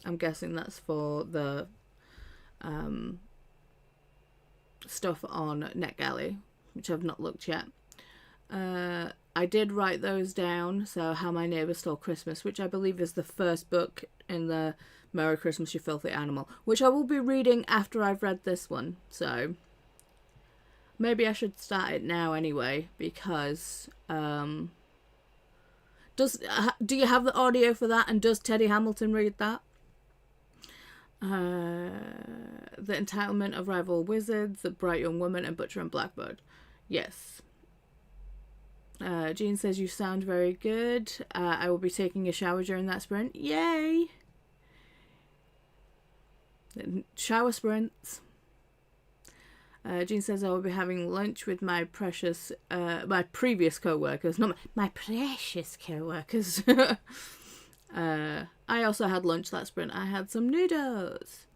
I'm guessing that's for the stuff on NetGalley, which I've not looked yet. I did write those down. So How My Neighbour Stole Christmas, which I believe is the first book in the Merry Christmas You Filthy Animal, which I will be reading after I've read this one. So maybe I should start it now anyway, because do you have the audio for that, and does Teddy Hamilton read that? The Entitlement of Rival Wizards, The Bright Young Woman, and Butcher and Blackbird. Yes. Jean says, you sound very good. I will be taking a shower during that sprint. Yay! Shower sprints. Jean says I will be having lunch with my previous co-workers, not my precious co-workers. I also had lunch that sprint. I had some noodles.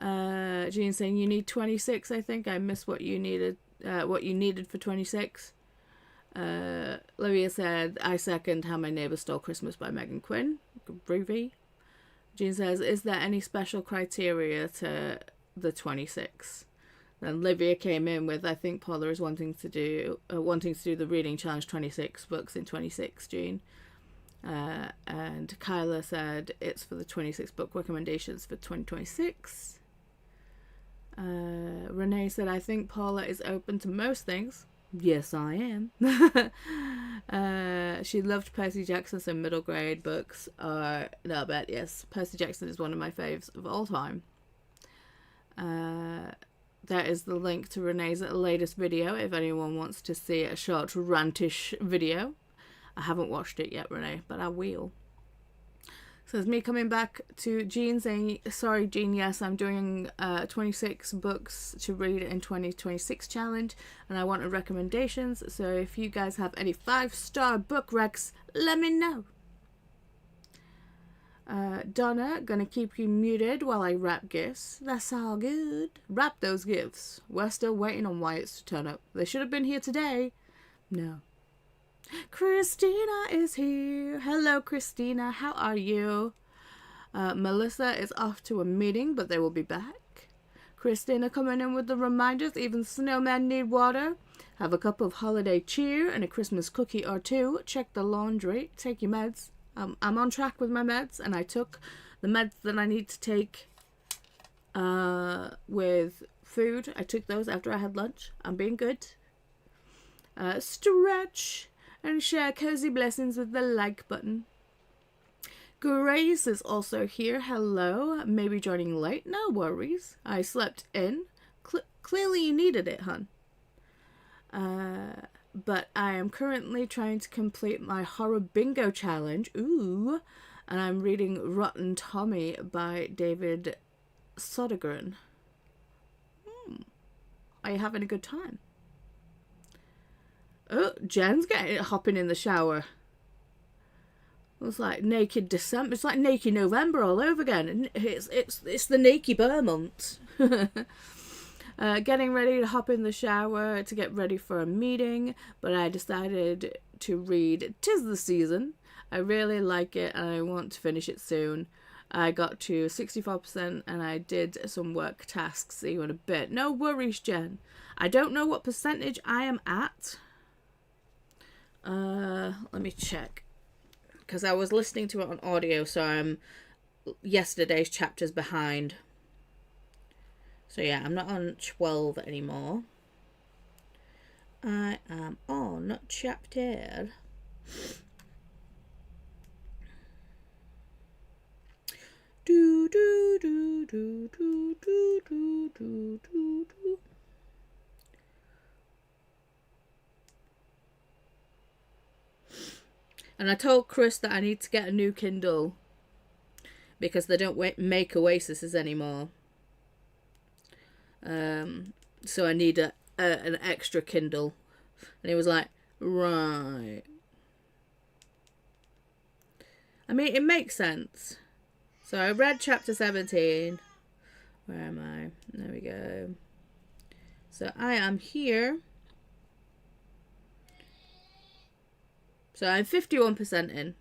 Jean saying you need 26. I think I missed what you needed. What you needed for 26. Livia said I second How My Neighbor Stole Christmas by Megan Quinn. Groovy. Jean says, is there any special criteria to the 26? Then Livia came in with, I think Paula is wanting to do the reading challenge 26 books in 26, Jean. And Kyla said it's for the 26 book recommendations for 2026. Renee said, I think Paula is open to most things. Yes, I am. She loved Percy Jackson, so middle grade books are no bet. Yes, Percy Jackson is one of my faves of all time. There is the link to Renee's latest video if anyone wants to see a short rantish video. I haven't watched it yet, Renee, but I will. So it's me coming back to Jean saying, sorry, Jean, yes, I'm doing 26 books to read in 2026 challenge, and I wanted recommendations. So if you guys have any 5-star book recs, let me know. Donna, gonna keep you muted while I wrap gifts. That's all good. Wrap those gifts. We're still waiting on Wyatt's to turn up. They should have been here today. No. Christina is here. Hello, Christina. How are you? Melissa is off to a meeting, but they will be back. Christina coming in with the reminders. Even snowmen need water. Have a cup of holiday cheer and a Christmas cookie or two. Check the laundry. Take your meds. I'm on track with my meds, and I took the meds that I need to take with food. I took those after I had lunch. I'm being good. Stretch and share cozy blessings with the like button. Grace is also here. Hello. Maybe joining late. No worries. I slept in. Clearly you needed it, hun. But I am currently trying to complete my horror bingo challenge. Ooh. And I'm reading Rotten Tommy by David Sodergren. Are you having a good time? Oh, Jen's hopping in the shower. It's like naked December. It's like naked November all over again. It's the naked bear month. Getting ready to hop in the shower to get ready for a meeting, but I decided to read 'Tis the Season. I really like it and I want to finish it soon. I got to 64% and I did some work tasks. See you in a bit. No worries, Jen. I don't know what percentage I am at. Let me check. Because I was listening to it on audio, so I'm yesterday's chapters behind. So yeah, I'm not on 12 anymore. I am on chapter... Do do do do do do do do do do. And I told Chris that I need to get a new Kindle because they don't make Oases anymore. So I need an extra Kindle. And he was like, right. I mean, it makes sense. So I read chapter 17. Where am I? There we go. So I am here. So I'm 51% in.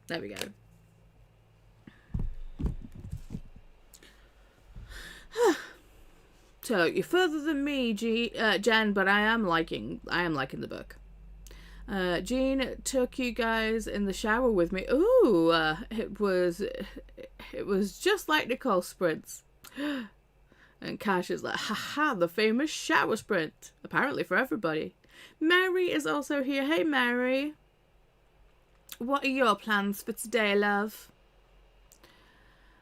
There we go. So you're further than me, Jen, but I am liking the book. Jean took you guys in the shower with me. Ooh, it was just like Nicole sprints. And Cash is like, haha, the famous shower sprint. Apparently for everybody. Mary is also here. Hey, Mary. What are your plans for today, love?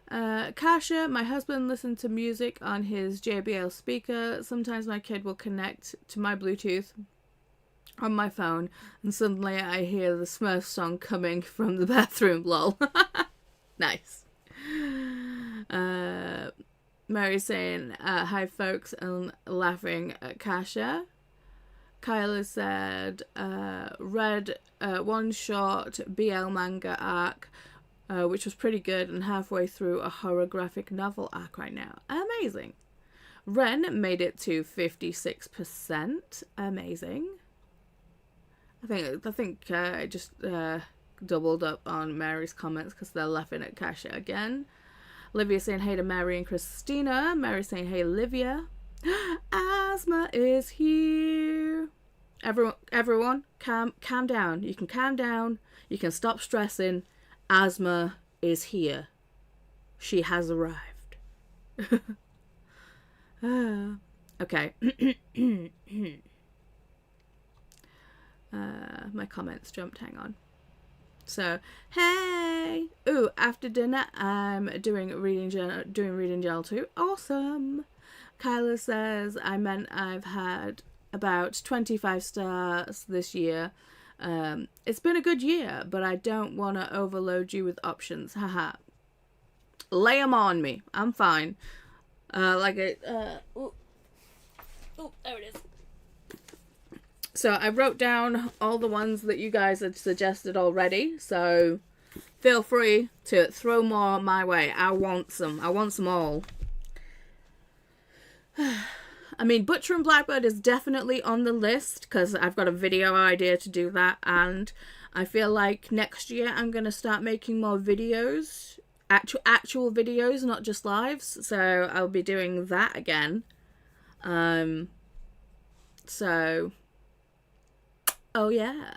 Kasha, my husband listened to music on his JBL speaker. Sometimes my kid will connect to my Bluetooth on my phone and suddenly I hear the Smurf song coming from the bathroom. Lol. Nice. Mary's saying hi folks and laughing at Kasha. Kyla said read one short BL manga arc which was pretty good and halfway through a horror graphic novel arc right now. Amazing. Ren made it to 56%. Amazing. I think I just doubled up on Mary's comments because they're laughing at Kasha again. Livia saying hey to Mary and Christina. Mary saying hey Livia. Asthma is here. Everyone, calm down. You can calm down. You can stop stressing. Asthma is here. She has arrived. Okay. My comments jumped. Hang on. So, hey! Ooh, after dinner, I'm doing reading journal too. Awesome! Kyla says, I meant I've had about 25 stars this year. It's been a good year, but I don't want to overload you with options. Haha. Lay them on me. I'm fine. There it is. So I wrote down all the ones that you guys had suggested already. So feel free to throw more my way. I want some. I want some all. I mean, Butcher and Blackbird is definitely on the list because I've got a video idea to do that. And I feel like next year I'm going to start making more videos. Actual videos, not just lives. So I'll be doing that again. So... Oh, yeah.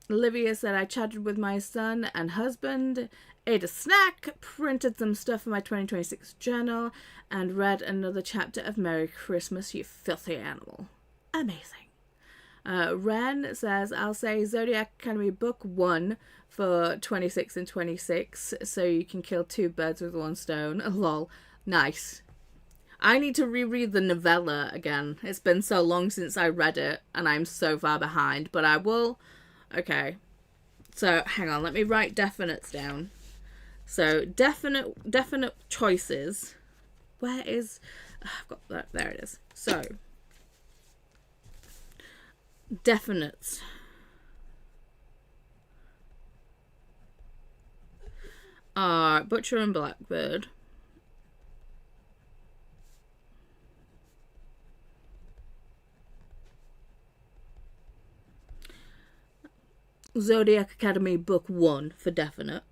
Livia said, I chatted with my son and husband, ate a snack, printed some stuff for my 2026 journal, and read another chapter of Merry Christmas, You Filthy Animal. Amazing. Ren says, I'll say Zodiac Academy Book 1 for 26 and 26, so you can kill two birds with one stone. Lol. Nice. I need to reread the novella again. It's been so long since I read it, and I'm so far behind. But I will... Okay. So, hang on. Let me write definites down. So, definite choices. Where is... I've got that. There it is. So, definites. Are Butcher and Blackbird. Zodiac Academy Book 1 for definite.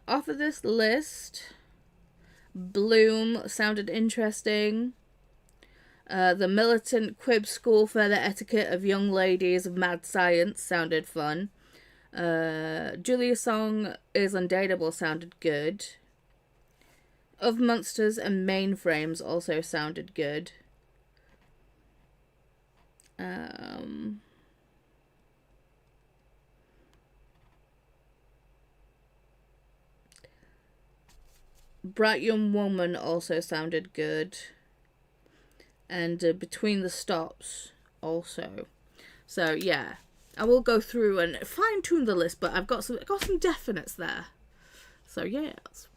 Off of this list, Bloom sounded interesting. The Militant Quib School for the Etiquette of Young Ladies of Mad Science sounded fun. Julia's Song is Undateable sounded good. Of Monsters and Mainframes also sounded good. Bright Young Woman also sounded good. And Between the Stops also. So yeah. I will go through and fine-tune the list, but I've got some definites there. So, yes.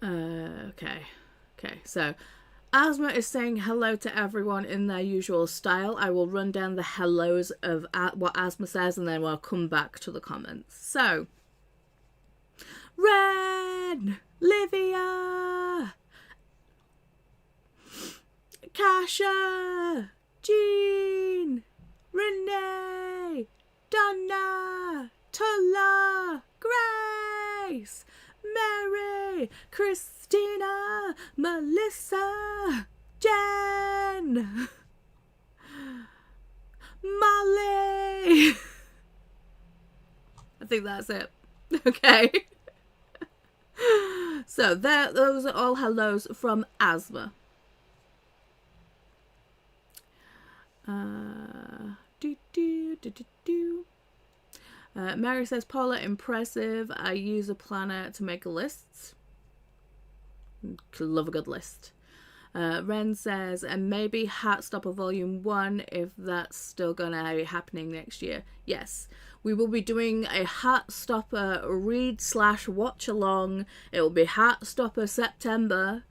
Okay. So, Asma is saying hello to everyone in their usual style. I will run down the hellos of what Asma says, and then we'll come back to the comments. So, Red! Livia! Kasha! Jean! Renee, Donna, Tulla, Grace, Mary, Christina, Melissa, Jen, Molly. I think that's it. Okay. So those are all hellos from Asthma. Mary says, Paula, impressive. I use a planner to make lists. Love a good list. Ren says, and maybe Heartstopper Volume 1 if that's still gonna be happening next year. Yes, we will be doing a Heartstopper read/watch along. It will be Heartstopper September.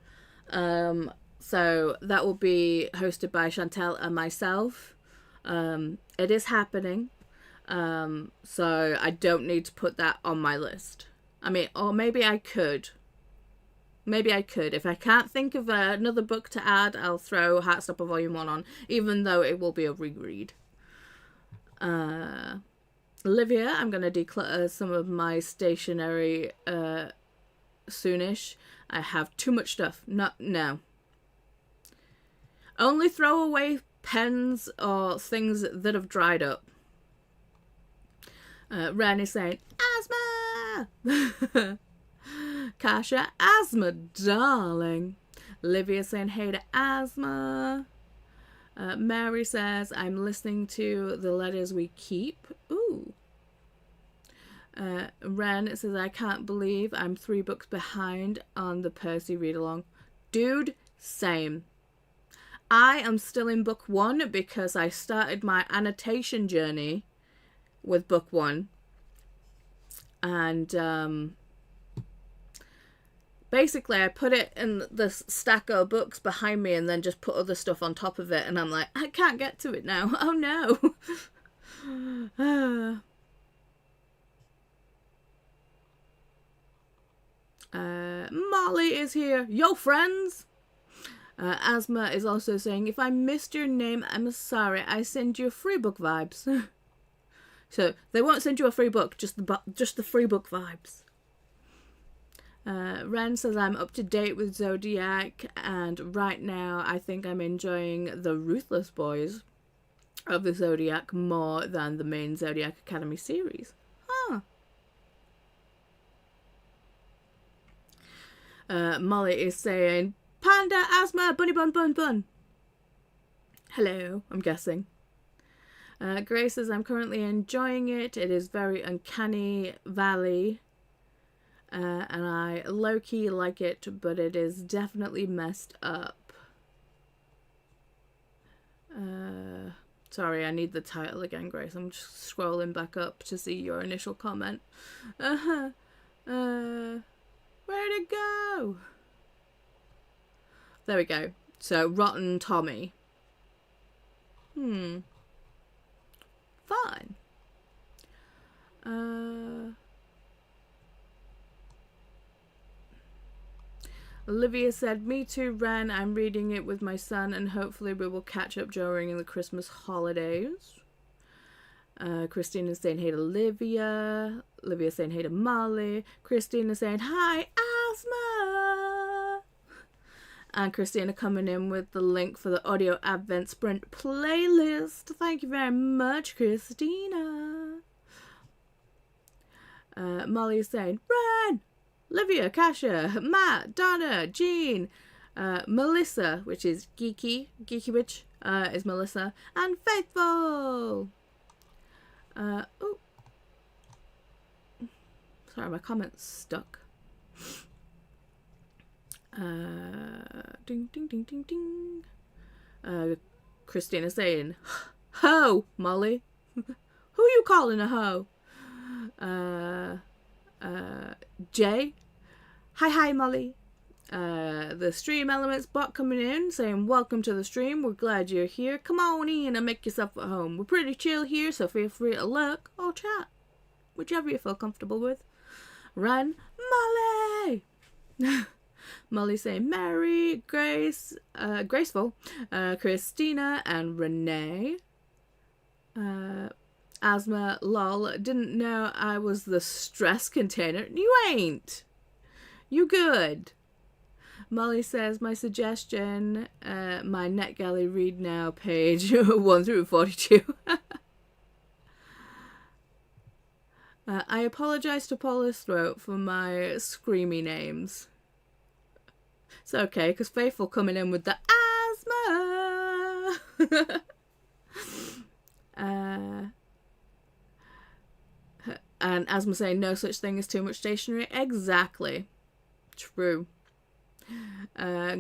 So that will be hosted by Shantel and myself. It is happening. So I don't need to put that on my list. I mean, or maybe I could. If I can't think of another book to add, I'll throw Heartstopper Volume 1 on, even though it will be a reread. Livia, I'm going to declutter some of my stationery soonish. I have too much stuff. No. Only throw away pens or things that have dried up. Ren is saying, asthma! Kasha, asthma, darling. Livia saying, hey to asthma. Mary says, I'm listening to The Letters We Keep. Ooh. Ren says, I can't believe I'm 3 books behind on the Percy read-along. Dude, same. I am still in book 1 because I started my annotation journey with book 1. And, basically, I put it in the stack of books behind me and then just put other stuff on top of it. And I'm like, I can't get to it now. Oh, no. Molly is here. Yo, friends. Asma is also saying, if I missed your name, I'm sorry. I send you free book vibes. So they won't send you a free book, just the free book vibes. Ren says, I'm up to date with Zodiac, and right now I think I'm enjoying the Ruthless Boys of the Zodiac more than the main Zodiac Academy series. Huh. Molly is saying, Panda, asthma, bunny bun, bun, bun. Hello, I'm guessing. Grace says, I'm currently enjoying it. It is very uncanny valley. And I low-key like it, but it is definitely messed up. Sorry, I need the title again, Grace. I'm just scrolling back up to see your initial comment. Where'd it go? There we go. So, Rotten Tommy. Fine. Olivia said, me too, Ren. I'm reading it with my son and hopefully we will catch up during the Christmas holidays. Christina saying hey to Livia. Livia saying hey to Molly. Christina saying hi, Asthma. And Christina coming in with the link for the audio Advent Sprint playlist. Thank you very much, Christina. Molly is saying, Ren! Livia, Kasha, Matt, Donna, Jean, Melissa, which is Geeky Witch, is Melissa, and Faithful. Oh, sorry, my comment's stuck. Ding, ding, ding, ding, ding. Christina saying, ho, Molly. Who you calling a hoe? Jay. Hi, Molly. The Stream Elements bot coming in saying, welcome to the stream. We're glad you're here. Come on in and make yourself at home. We're pretty chill here, so feel free to lurk or chat. Whichever you feel comfortable with. Run, Molly! Molly saying, Mary, Grace, Graceful, Christina, and Renee. Asthma, lol, didn't know I was the stress container. You ain't. You good. Molly says, my suggestion, my NetGalley Read Now page 1 through 42. I apologise to Paula's throat for my screamy names. It's okay, because Faithful coming in with the asthma. And Asthma saying no such thing as too much stationery. Exactly. True.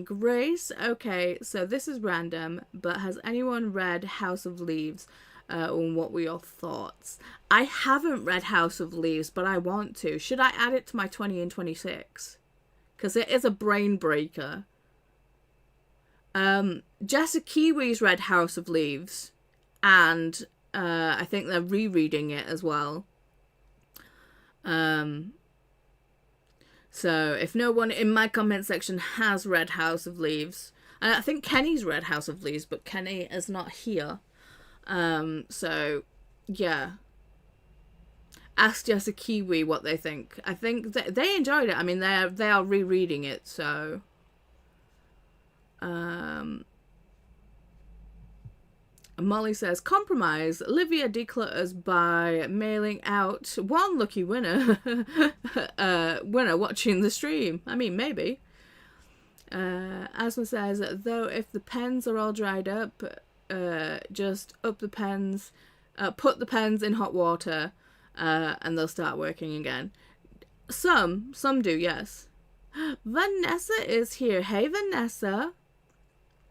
Grace, okay, so this is random, but has anyone read House of Leaves? And what were your thoughts? I haven't read House of Leaves, but I want to. Should I add it to my 20 and 26? Because it is a brain breaker. Jessa Kiwi's read House of Leaves, and I think they're rereading it as well. So if no one in my comment section has read House of Leaves, I think Kenny's read House of Leaves, but Kenny is not here. So yeah, ask Jessa Kiwi what they think. I think they enjoyed it. I mean, they are rereading it, so Molly says, compromise. Livia declutters by mailing out one lucky winner watching the stream. I mean, maybe. Asma says, though if the pens are all dried up, just up the pens, put the pens in hot water, and they'll start working again. Some do, yes. Vanessa is here. Hey, Vanessa.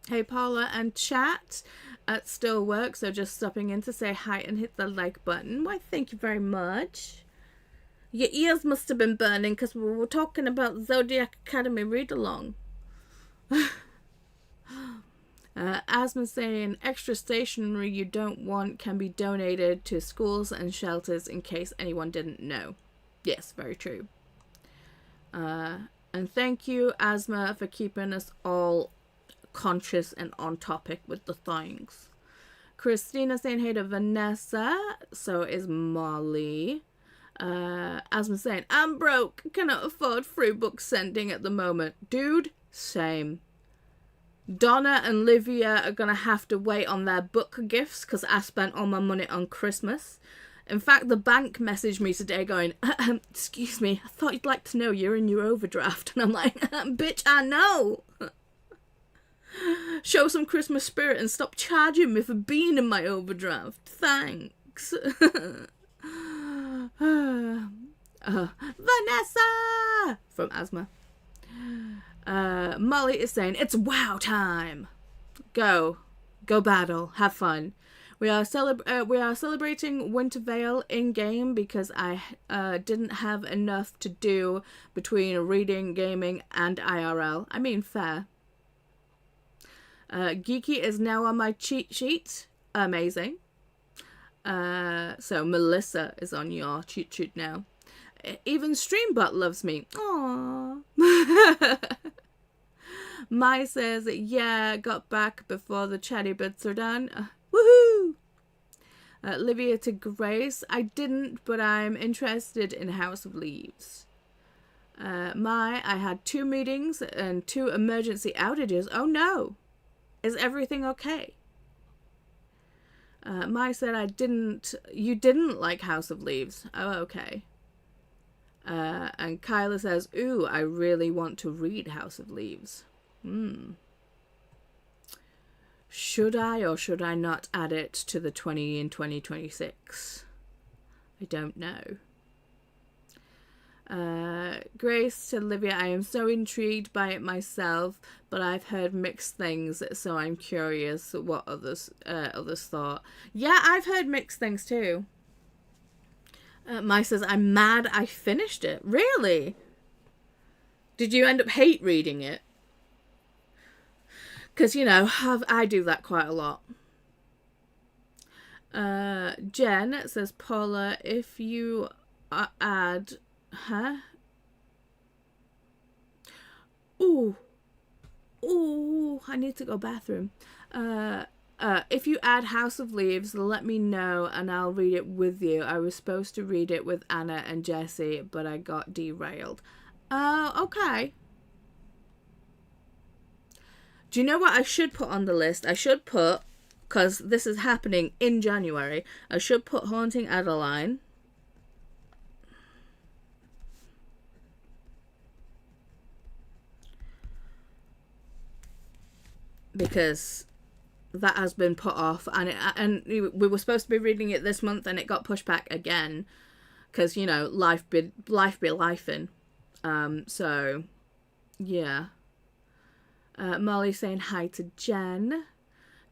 Hey, Paula and chat. It still works, so just stopping in to say hi and hit the like button. Why, thank you very much. Your ears must have been burning because we were talking about Zodiac Academy read-along. Asma saying, extra stationery you don't want can be donated to schools and shelters in case anyone didn't know. Yes, very true. And thank you, Asma, for keeping us all conscious and on topic with the things. Christina saying hey to Vanessa. So is Molly. Asma saying, I'm broke, cannot afford free book sending at the moment. Dude, same. Donna and Livia are gonna have to wait on their book gifts because I spent all my money on Christmas. In fact, the bank messaged me today going, excuse me, I thought you'd like to know you're in your overdraft. And I'm like, bitch, I know. Show some Christmas spirit and stop charging me for being in my overdraft. Thanks. Vanessa! From Asma. Molly is saying, it's wow time. Go battle. Have fun. We are celebrating Winter Veil in-game because I didn't have enough to do between reading, gaming, and IRL. I mean, fair. Geeky is now on my cheat sheet. Amazing. So Melissa is on your cheat sheet now. Even Streambot loves me. Aww. Mai says, yeah, got back before the chatty bits are done. Woohoo! Livia to Grace, I didn't, but I'm interested in House of Leaves. I had 2 meetings and 2 emergency outages. Oh no! Is everything okay? Mai said, you didn't like House of Leaves. Oh, okay. And Kyla says, ooh, I really want to read House of Leaves. Should I or should I not add it to the 20 in 2026? I don't know. Grace to Livia, I am so intrigued by it myself, but I've heard mixed things, so I'm curious what others thought. Yeah, I've heard mixed things too. Mai says, I'm mad I finished it. Really? Did you end up hate reading it? Because, you know, I do that quite a lot. Jen says, Paula, if you add... Huh? Ooh, I need to go bathroom. If you add House of Leaves, let me know and I'll read it with you. I was supposed to read it with Anna and Jessie, but I got derailed. Okay. Do you know what I should put on the list? I should put, because this is happening in January, I should put Haunting Adeline. because that has been put off, and we were supposed to be reading it this month, and it got pushed back again because, you know, life be lifing. So yeah. Molly saying hi to Jen.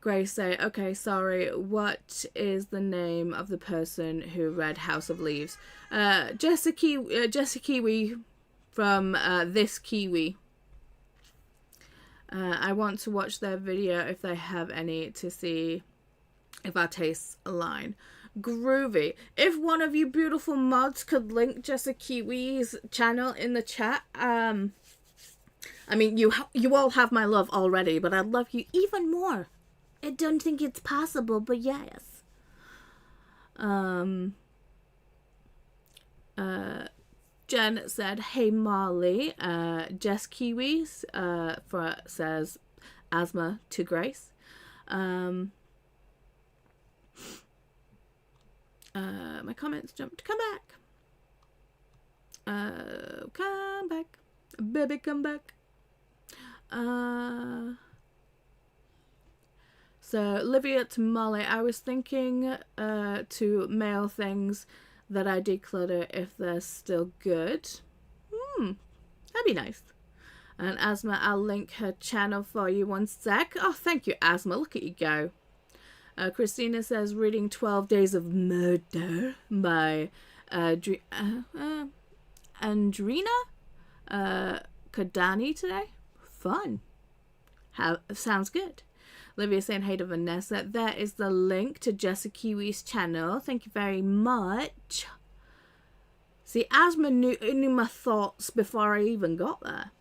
Grace say, okay, sorry, what is the name of the person who read House of Leaves? Jessica Kiwi from This Kiwi. I want to watch their video if they have any to see if our tastes align. Groovy. If one of you beautiful mods could link Jessica Kiwi's channel in the chat, I mean, you all have my love already, but I'd love you even more. I don't think it's possible, but yes. Jen said, hey Molly. Jess Kiwis says asthma to Grace. My comments jumped. Come back. Come back. Baby, come back. So, Livia to Molly, I was thinking to mail things that I declutter if they're still good. That'd be nice. And Asma, I'll link her channel for you one sec. Oh, thank you, Asma. Look at you go. Christina says, reading 12 Days of Murder by Andrina Kadani today. Fun. Sounds good. Livia saying, hey to Vanessa. There is the link to Jessica Kiwi's channel. Thank you very much. See, Asma knew my thoughts before I even got there.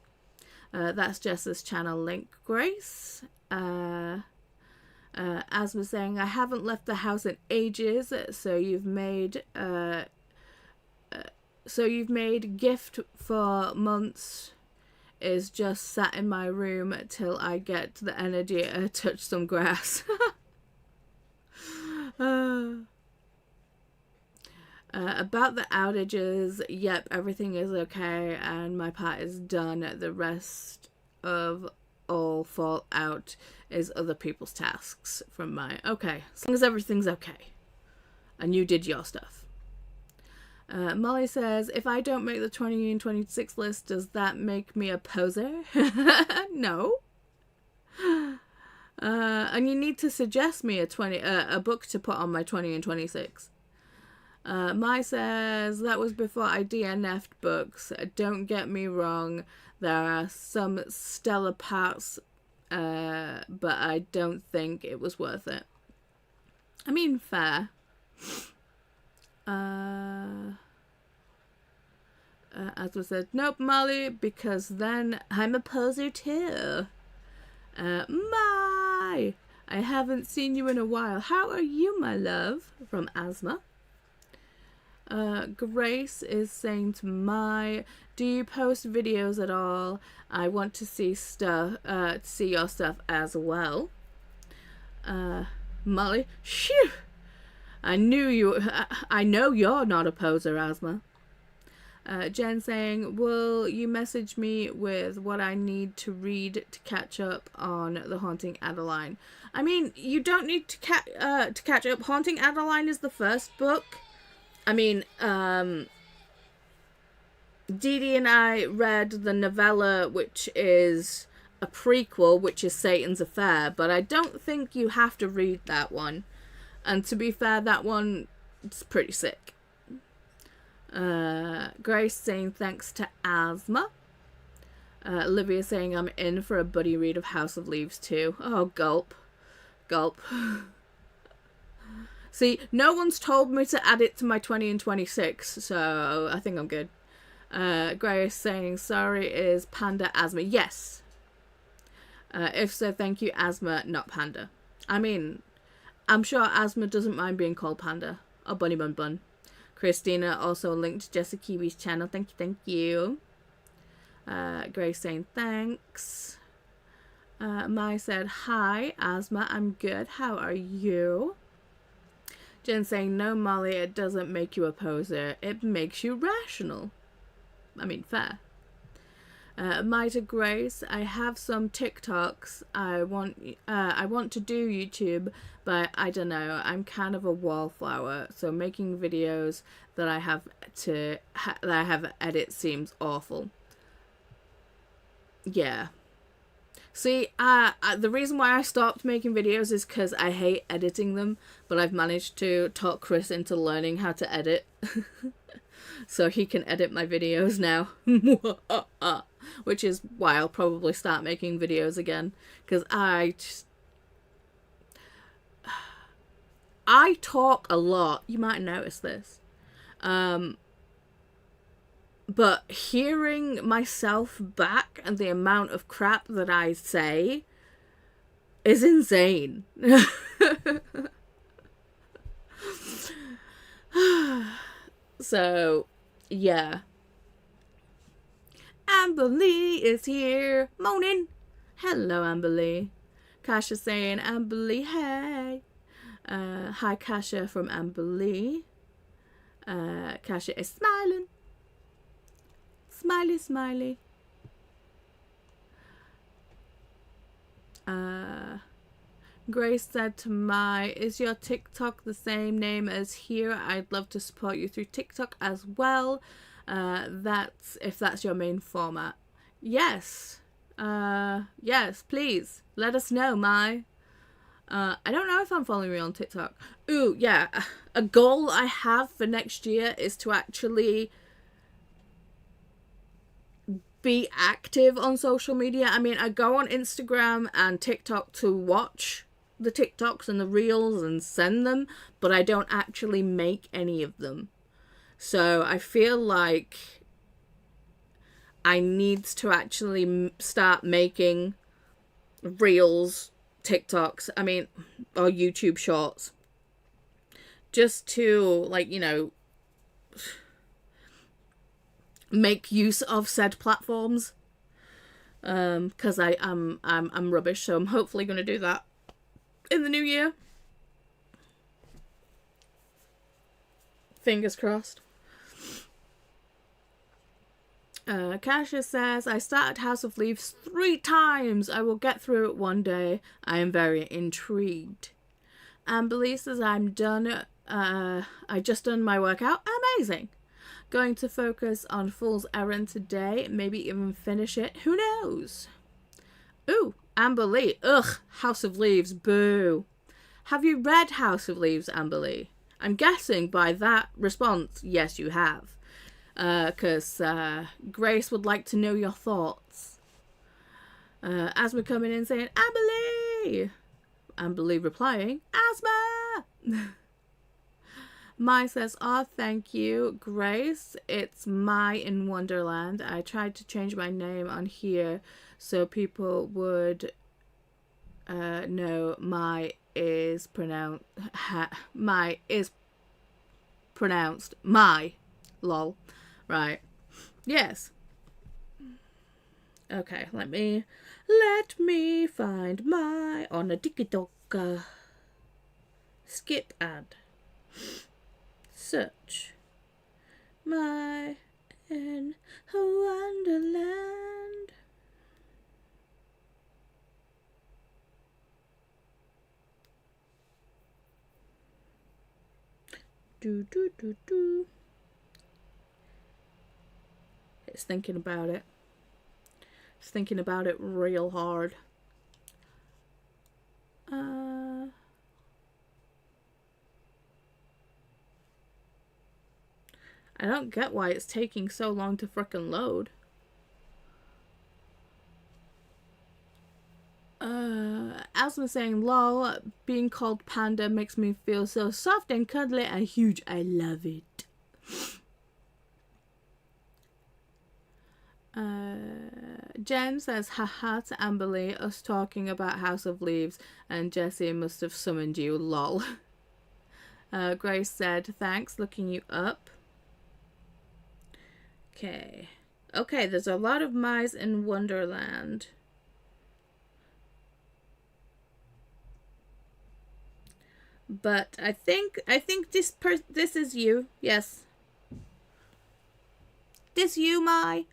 That's Jess's channel link, Grace. Asma saying, I haven't left the house in ages, so you've made gift for months is just sat in my room till I get the energy to touch some grass. About the outages, yep, everything is okay and my part is done. The rest of all fallout is other people's tasks from my... Okay, as long as everything's okay and you did your stuff. Molly says, if I don't make the 2026 list, does that make me a poser? No. And you need to suggest me a book to put on my 20 and 26. Mai says, that was before I DNF'd books. Don't get me wrong, there are some stellar parts, but I don't think it was worth it. I mean, fair. Asma said, nope, Molly, because then I'm a poser too. Mai, I haven't seen you in a while. How are you, my love? From Asma. Grace is saying to Mai, do you post videos at all? I want to see see your stuff as well. Molly, phew! I know you're not a poser, Asma. Jen saying, will you message me with what I need to read to catch up on The Haunting Adeline? I mean, you don't need to catch up. Haunting Adeline is the first book. I mean, Didi and I read the novella, which is a prequel, which is Satan's Affair, but I don't think you have to read that one. And to be fair, that one is pretty sick. Grace saying thanks to Asma. Livia saying I'm in for a buddy read of House of Leaves too. Oh, gulp. Gulp. See, no one's told me to add it to my 20 and 26, so I think I'm good. Grace saying, sorry, is Panda Asma? Yes. If so, thank you, Asma, not Panda. I mean, I'm sure Asma doesn't mind being called Panda. Or Bunny Bun Bun. Christina also linked Jessica Kiwi's channel. Thank you. Grace saying thanks. Mai said, hi, Asma, I'm good. How are you? Jen saying, no, Molly, it doesn't make you a poser. It makes you rational. I mean, fair. Mighty Grace, I have some TikToks. I want to do YouTube, but I don't know. I'm kind of a wallflower, so making videos that I have to edit seems awful. Yeah. See, the reason why I stopped making videos is because I hate editing them, but I've managed to talk Chris into learning how to edit. So he can edit my videos now. Which is why I'll probably start making videos again. Because I talk a lot. You might notice this. But hearing myself back and the amount of crap that I say is insane. So, yeah. Amber Lee is here. Moaning. Hello, Amber Lee. Kasha saying, Amber Lee, hey. Hi, Kasha from Amber Lee. Kasha is smiling. Smiley, smiley. Grace said to Mai, is your TikTok the same name as here? I'd love to support you through TikTok as well. If that's your main format. Yes. Yes, please. Let us know, Mai. I don't know if I'm following you on TikTok. Ooh, yeah. A goal I have for next year is to actually be active on social media. I mean, I go on Instagram and TikTok to watch the TikToks and the reels and send them, but I don't actually make any of them. So I feel like I need to actually start making reels, TikToks, or YouTube shorts, just to, like, you know, make use of said platforms. Because I'm rubbish, so I'm hopefully going to do that in the new year. Fingers crossed. Kasia says, I started House of Leaves 3 times. I will get through it one day. I am very intrigued. Amberly says, I'm done. I just done my workout. Amazing. Going to focus on Fool's Errand today. Maybe even finish it. Who knows? Ooh, Amber Lee. Ugh, House of Leaves. Boo. Have you read House of Leaves, Amber Lee? I'm guessing by that response, yes, you have. Because Grace would like to know your thoughts. Asma coming in saying, Amber Lee! Amber Lee replying, Asma! Mai says, oh, thank you, Grace. It's Mai in Wonderland. I tried to change my name on here so people would know Mai is pronounced Mai. Lol. Right. Yes. Okay, let me find my on a TikTok. Skip ad. Search. My in Wonderland. Do. It's thinking about it. It's thinking about it real hard. I don't get why it's taking so long to frickin' load. Asma saying, lol, being called Panda makes me feel so soft and cuddly and huge. I love it. Jen says, haha to Amberly, us talking about House of Leaves, and Jessie must have summoned you, lol. Grace said, thanks, looking you up. Okay, there's a lot of mice in Wonderland. But I think this is you. Yes. This you, Mai.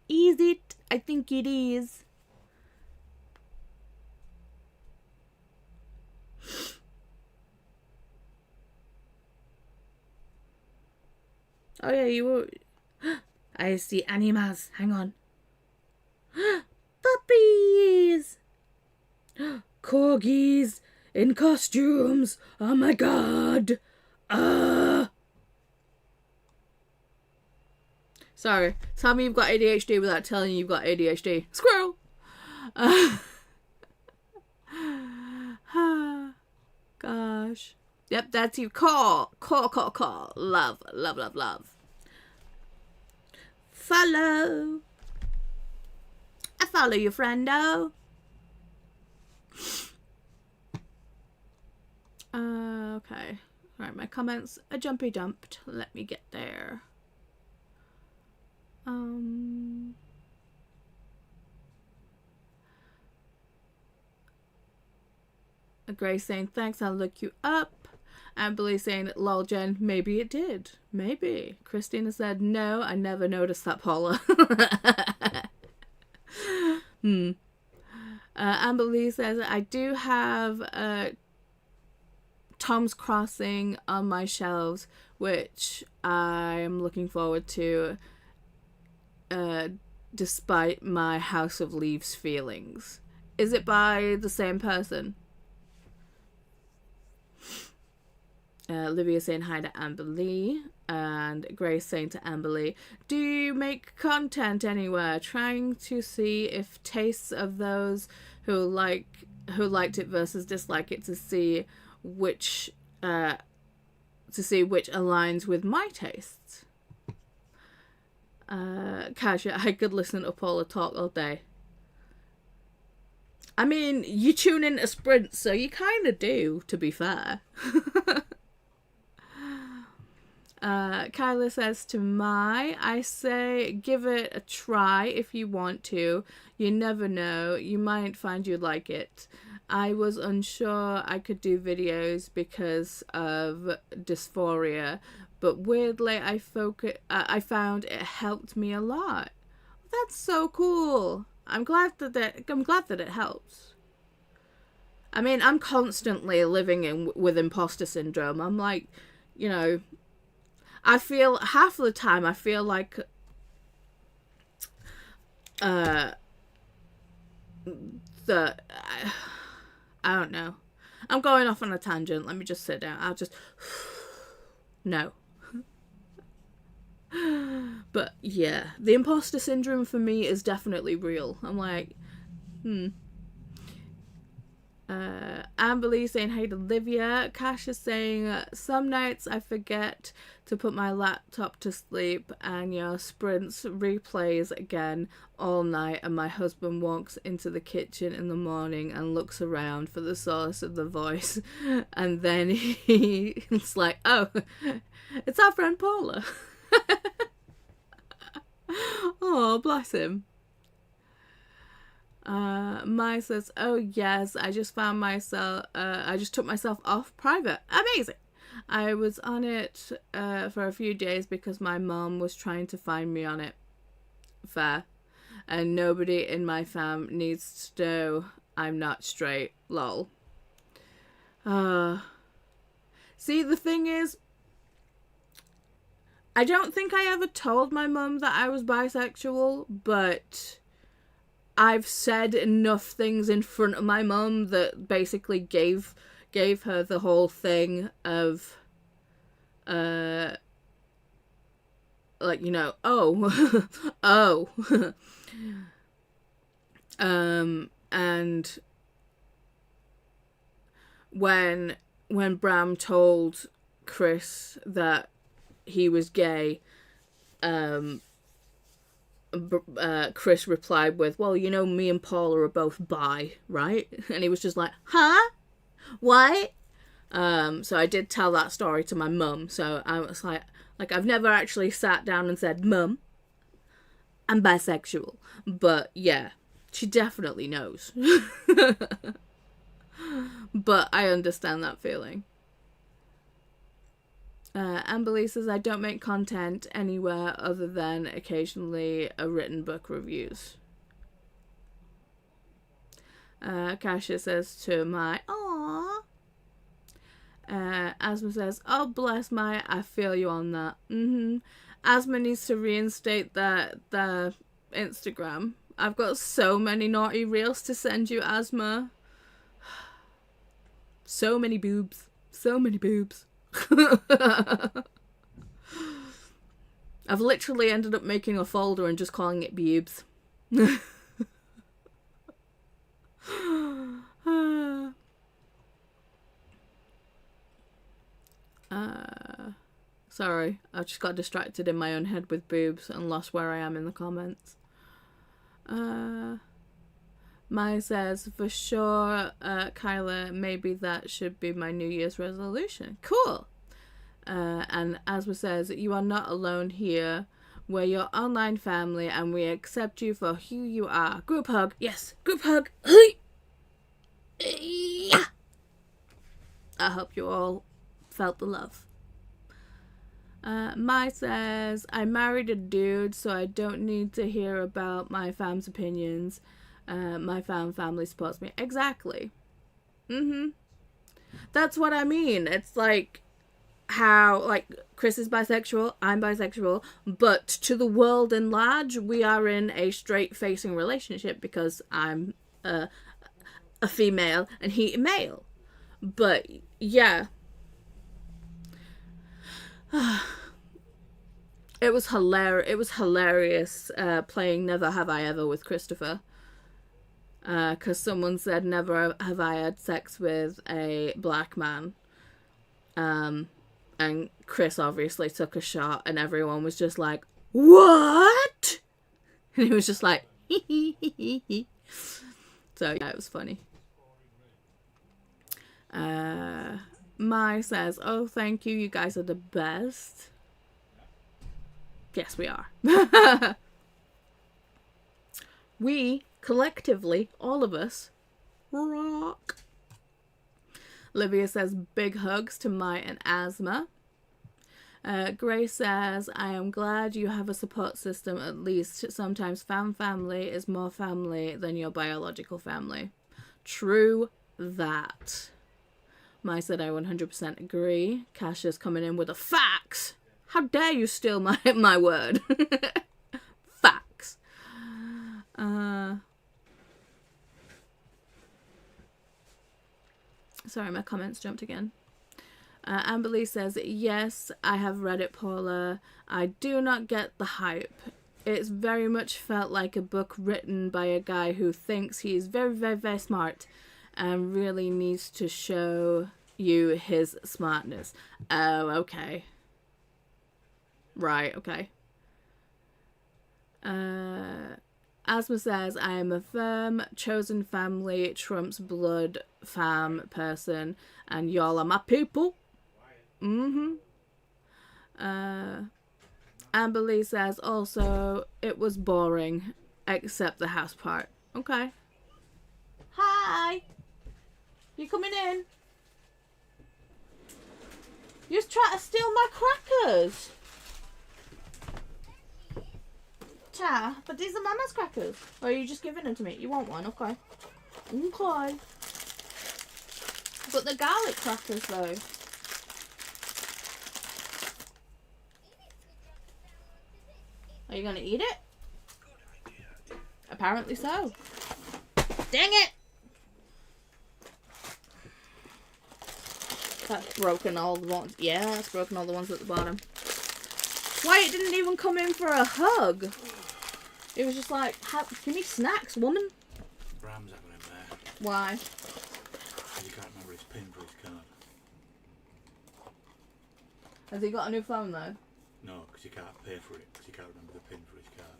Is it? I think it is. Oh yeah, you were... I see animals. Hang on. Puppies! Corgis in costumes. Oh my god. Sorry. Tell me you've got ADHD without telling you you've got ADHD. Squirrel! Gosh. Yep, that's you. Call. Love. Follow. I follow you, friendo. Okay. Alright, my comments are jumpy jumped. Let me get there. Grace saying, thanks, I'll look you up. Amberly saying, lol, Jen, maybe it did. Maybe. Christina said, no, I never noticed that, Paula. Amberly says, I do have Tom's Crossing on my shelves, which I'm looking forward to, despite my House of Leaves feelings. Is it by the same person? Livia saying hi to Amber Lee, and Grace saying to Amber Lee, do you make content anywhere? Trying to see if tastes of those who liked it versus dislike it to see which aligns with my tastes. Kasia, I could listen to Paula talk all day. I mean, you tune in to Sprint, so you kind of do, to be fair. Kyla says to I say give it a try if you want to. You never know. You might find you like it. I was unsure I could do videos because of dysphoria, but weirdly I found it helped me a lot. That's so cool. I'm glad that it helps. I mean, I'm constantly living with imposter syndrome. I'm like, you know, I feel half of the time I feel like I don't know. I'm going off on a tangent. Let me just sit down. I'll just no. But yeah, the imposter syndrome for me is definitely real. I'm like, Amberly saying hey to Livia. Cash is saying some nights I forget to put my laptop to sleep and your Sprints replays again all night, and my husband walks into the kitchen in the morning and looks around for the source of the voice, and then he's like, oh, it's our friend Paula. Oh, bless him. Mai says, oh yes, I just took myself off private. Amazing. I was on it for a few days because my mom was trying to find me on it. Fair. And nobody in my fam needs to know I'm not straight. Lol. See, the thing is, I don't think I ever told my mum that I was bisexual, but I've said enough things in front of my mum that basically gave her the whole thing of, like, you know, oh, oh, and when Bram told Chris that he was gay, Chris replied with, well, you know, me and Paula are both bi, right? And he was just like, huh? What? So I did tell that story to my mum. So I was like I've never actually sat down and said, Mum, I'm bisexual. But yeah, she definitely knows. But I understand that feeling. Amberly says, I don't make content anywhere other than occasionally a written book reviews. Kasia says to Mai, aww. Asma says, oh bless Mai, I feel you on that. Asma needs to reinstate the Instagram. I've got so many naughty reels to send you, Asma. So many boobs. So many boobs. I've literally ended up making a folder and just calling it boobs. Sorry, I just got distracted in my own head with boobs and lost where I am in the comments. Maya says, for sure, Kyla, maybe that should be my New Year's resolution. Cool. And Asma says, you are not alone here. We're your online family and we accept you for who you are. Group hug. Yes, group hug. I hope you all felt the love. Mai says, I married a dude, so I don't need to hear about my fam's opinions. My family supports me. Exactly. That's what I mean. It's like how, like, Chris is bisexual, I'm bisexual, but to the world in large, we are in a straight-facing relationship because I'm a female and he a male. But, yeah. It was hilarious playing Never Have I Ever with Christopher. Because someone said, never have I had sex with a black man. And Chris obviously took a shot and everyone was just like, what? And he was just like, So, yeah, it was funny. Mai says, oh, thank you. You guys are the best. Yes, we are. We, collectively, all of us, rock. Livia says, big hugs to Mai and Asma. Grace says, I am glad you have a support system at least. Sometimes family is more family than your biological family. True that. Mai said, I 100% agree. Kasia's coming in with a facts. How dare you steal my word? Facts. Sorry, my comments jumped again. Amberly says, yes, I have read it, Paula. I do not get the hype. It's very much felt like a book written by a guy who thinks he is very, very, very smart and really needs to show you his smartness. Oh, okay. Right, okay. Asma says, I am a firm, chosen family, Trump's blood, fam person, and y'all are my people. Amberly says, also, it was boring, except the house part. Okay. Hi! You coming in? You're trying to steal my crackers. But these are Mama's crackers. Or are you just giving them to me? You want one? Okay. Okay. But the garlic crackers, though. Are you going to eat it? Apparently so. Dang it! That's broken all the ones. Yeah, that's broken all the ones at the bottom. Why, it didn't even come in for a hug. It was just like, give me snacks, woman. Bram's having him there. Why? You can't remember his pin for his card. Has he got a new phone, though? No, because you can't pay for it, because you can't remember the pin for his card.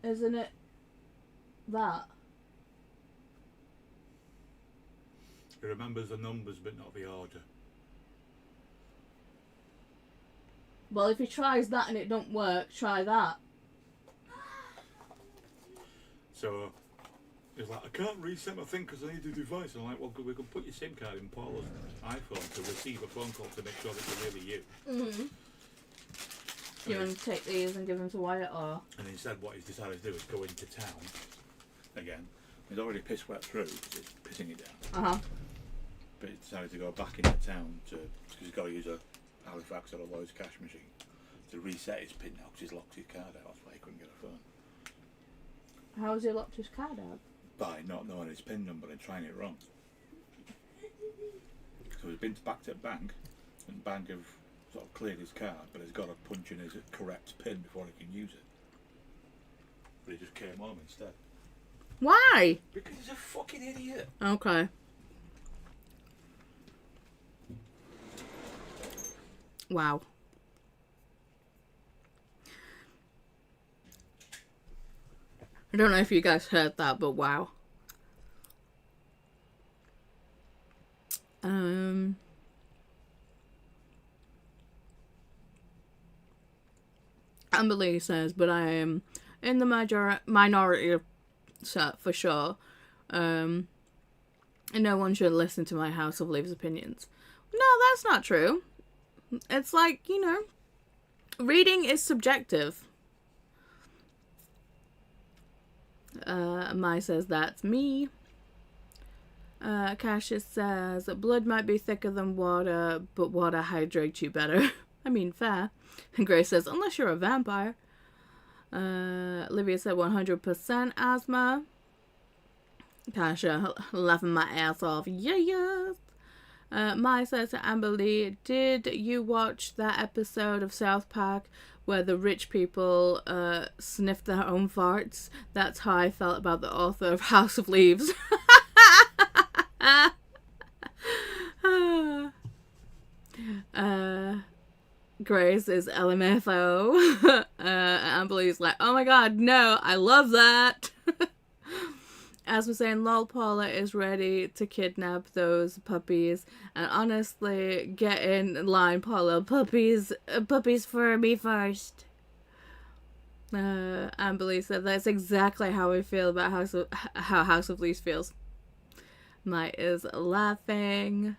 Isn't it that? He remembers the numbers, but not the order. Well, if he tries that and it don't work, try that. So, He's like, I can't reset my thing because I need a device. I'm like, well, we can put your SIM card in Paula's iPhone to receive a phone call to make sure that it's really you. Mm-hmm. Do you want to take these and give them to Wyatt, or? And instead, what he's decided to do is go into town again. He's already piss wet through because it's pissing it down. But he decided to go back into town because he's got to use a Halifax or a Lloyd's cash machine to reset his PIN now because he's locked his card out. That's why he couldn't get a phone. How has he locked his card out? By not knowing his PIN number and trying it wrong. So he's been back to the bank, and the bank have sort of cleared his card, but he's got to punch in his correct PIN before he can use it. But he just came home instead. Why? Because he's a fucking idiot. Okay. Wow. I don't know if you guys heard that, but wow. Amberly says, but I am in the minority set for sure. And no one should listen to my House of Leaves opinions. No, that's not true. It's like, you know, reading is subjective. Mai says, that's me. Cassius says, blood might be thicker than water, but water hydrates you better. I mean, fair. And Grace says, unless you're a vampire. Livia said 100% asthma. Kasha laughing my ass off. Yes. Mai says to Amber Lee, did you watch that episode of South Park where the rich people sniffed their own farts? That's how I felt about the author of House of Leaves. Grace is LMFO. Amber Lee's like, oh my god, no, I love that. As we're saying, lol, Paula is ready to kidnap those puppies. And honestly, get in line, Paula. Puppies for me first. Amber Lee said that's exactly how we feel about how House of Leaves feels. Mai is laughing.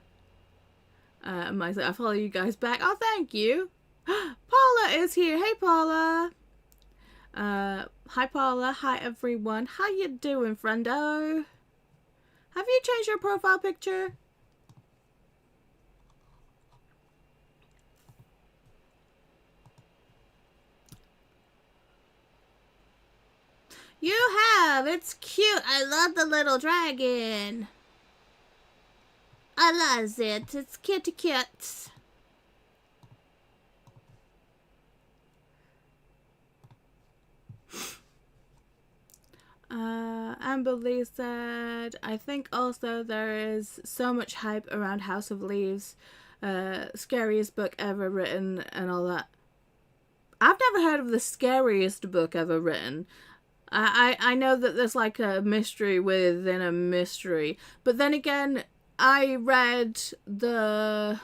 Mai said, I follow you guys back. Oh, thank you. Paula is here. Hey, Paula. Hi Paula, hi everyone. How you doing, friendo? Have you changed your profile picture? You have. It's cute. I love the little dragon. I love it. It's kitty cute. Amber Lee said, I think also there is so much hype around House of Leaves, scariest book ever written and all that. I've never heard of the scariest book ever written. I know that there's like a mystery within a mystery, but then again, I read the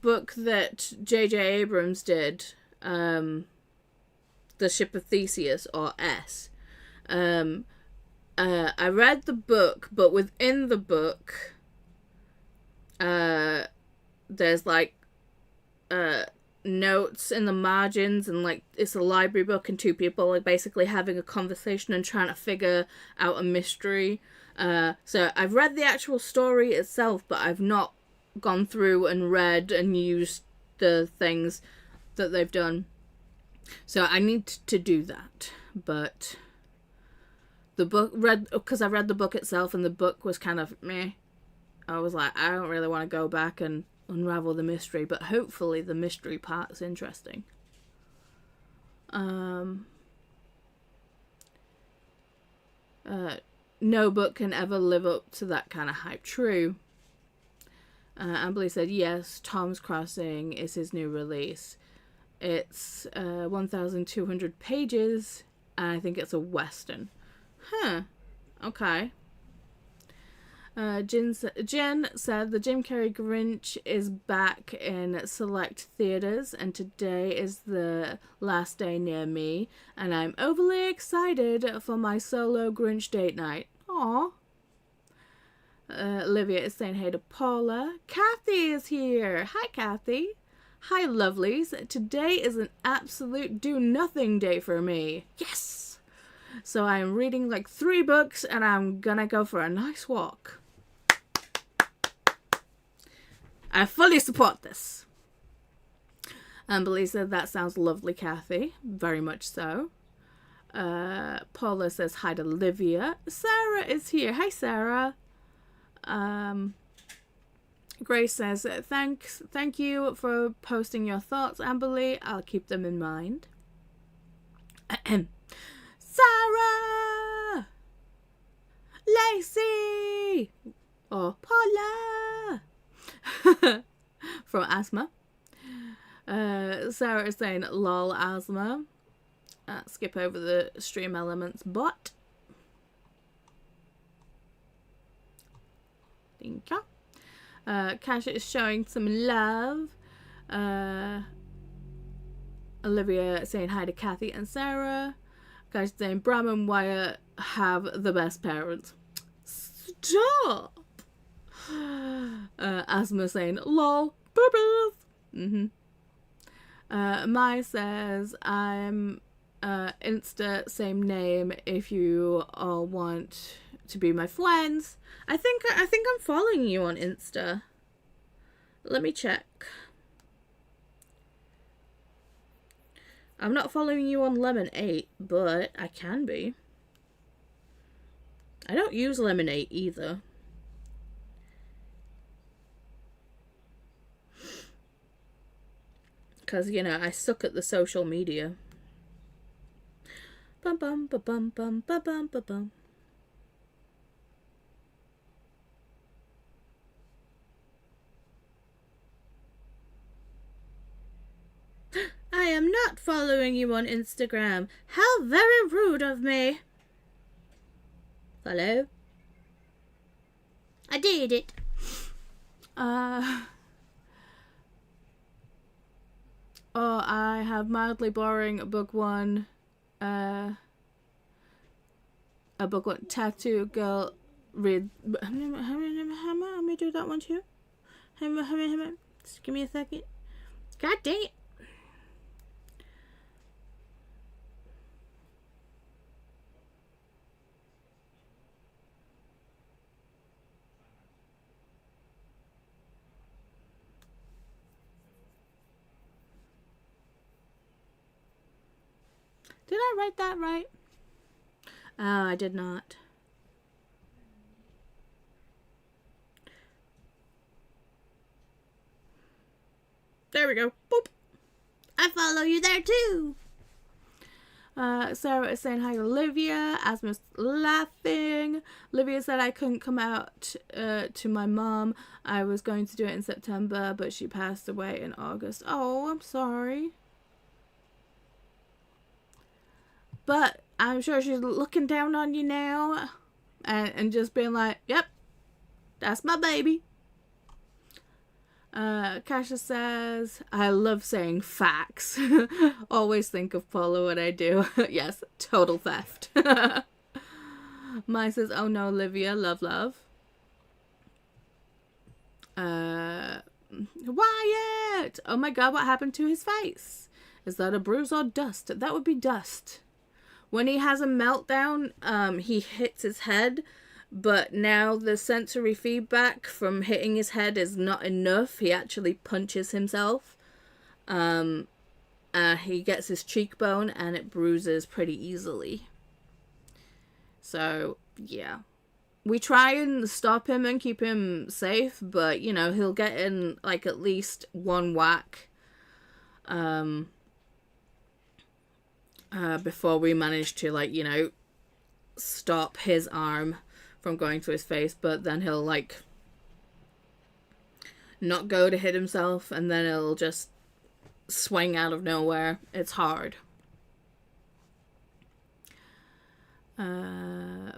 book that J.J. Abrams did, The Ship of Theseus, or S. I read the book, but within the book, there's like notes in the margins, and like it's a library book, and two people are basically having a conversation and trying to figure out a mystery. So I've read the actual story itself, but I've not gone through and read and used the things that they've done. So I need to do that, but the book because I read the book itself and the book was kind of meh. I was like, I don't really want to go back and unravel the mystery, but hopefully the mystery part's interesting. No book can ever live up to that kind of hype. True. Amberly said yes, Tom's Crossing is his new release. It's 1,200 pages, and I think it's a Western. Huh. Okay. Jen said the Jim Carrey Grinch is back in select theaters, and today is the last day near me, and I'm overly excited for my solo Grinch date night. Aww. Livia is saying hey to Paula. Kathy is here. Hi, Kathy. Hi, lovelies. Today is an absolute do-nothing day for me. Yes! So I'm reading like 3 books, and I'm gonna go for a nice walk. I fully support this. Amberly said, that sounds lovely, Kathy. Very much so. Paula says hi to Livia. Sarah is here. Hi, Sarah. Grace says, thank you for posting your thoughts, Amberly. I'll keep them in mind. Sarah! Lacey! Or Paula! From Asthma. Sarah is saying lol asthma. Skip over the stream elements bot. Thank you. Kasia is showing some love. Olivia saying hi to Kathy and Sarah. Kasia saying Bram and Wyatt have the best parents. Stop! Asma saying lol boobies. Mai says I'm Insta same name if you all want to be my friends. I think I'm following you on Insta. Let me check. I'm not following you on Lemon 8, but I can be. I don't use Lemon 8 either. Because, you know, I suck at the social media. Bum bum ba bum bum ba bum ba bum. I am not following you on Instagram. How very rude of me. Hello? I did it. Oh, I have mildly boring book 1. A book 1 tattoo girl read. Let me do that one too. Just give me a second. God dang it. Did I write that right? Oh, I did not. There we go. Boop. I follow you there too. Sarah is saying hi to Livia. Asma's laughing. Livia said I couldn't come out to my mom. I was going to do it in September, but she passed away in August. Oh, I'm sorry. But I'm sure she's looking down on you now and just being like, yep, that's my baby. Kasia says, I love saying facts. Always think of Paula when I do. Yes, total theft. Mai says, oh no, Livia, love, love. Wyatt! Oh my god, what happened to his face? Is that a bruise or dust? That would be dust. When he has a meltdown, he hits his head, but now the sensory feedback from hitting his head is not enough. He actually punches himself. He gets his cheekbone and it bruises pretty easily. So, yeah. We try and stop him and keep him safe, but, you know, he'll get in, like, at least one whack. Before we manage to, like, you know, stop his arm from going to his face, but then he'll, like, not go to hit himself, and then it'll just swing out of nowhere. It's hard.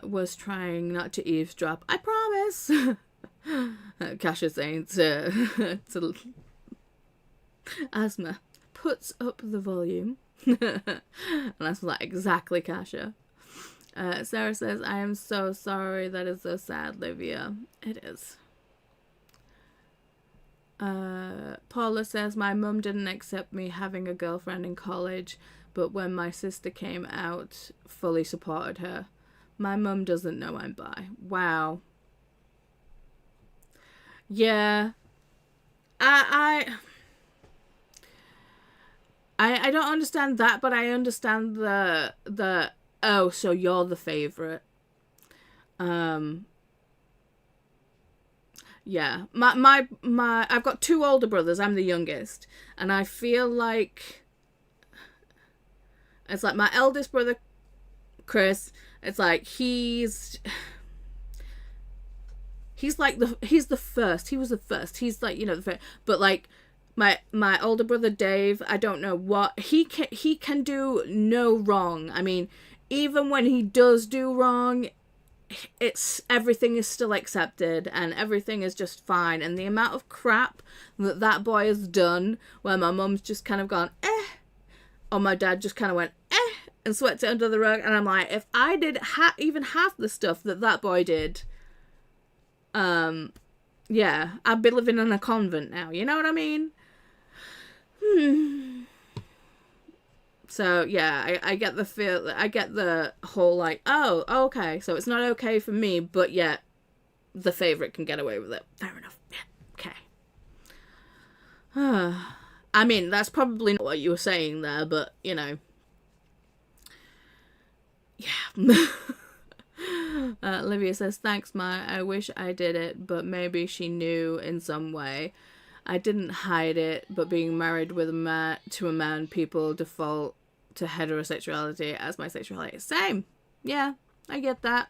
was trying not to eavesdrop. I promise. Kasha saying to Asma, puts up the volume. And that's like exactly Kasha. Sarah says, I am so sorry. That is so sad, Livia. It is. Paula says, my mum didn't accept me having a girlfriend in college, but when my sister came out, fully supported her. My mum doesn't know I'm bi. Wow. Yeah. I don't understand that, but I understand the oh, so you're the favorite. Yeah. My I've got 2 older brothers. I'm the youngest, and I feel like it's like my eldest brother Chris, it's like he's like he's the first. He was the first. He's like, the first. But like my older brother Dave, I don't know what he can do no wrong. I mean, even when he does do wrong, it's everything is still accepted and everything is just fine. And the amount of crap that boy has done, where my mum's just kind of gone or my dad just kind of went and swept it under the rug, and I'm like, if I did even half the stuff that boy did, yeah, I'd be living in a convent now. You know what I mean? So yeah, I get the feel. I get the whole like, oh, okay, so it's not okay for me, but yet the favorite can get away with it. Fair enough. Yeah, okay. I mean, that's probably not what you were saying there, but yeah. Livia says, thanks, Ma. I wish I did it, but maybe she knew in some way. I didn't hide it, but being married with to a man, people default to heterosexuality as my sexuality. Same. Yeah, I get that.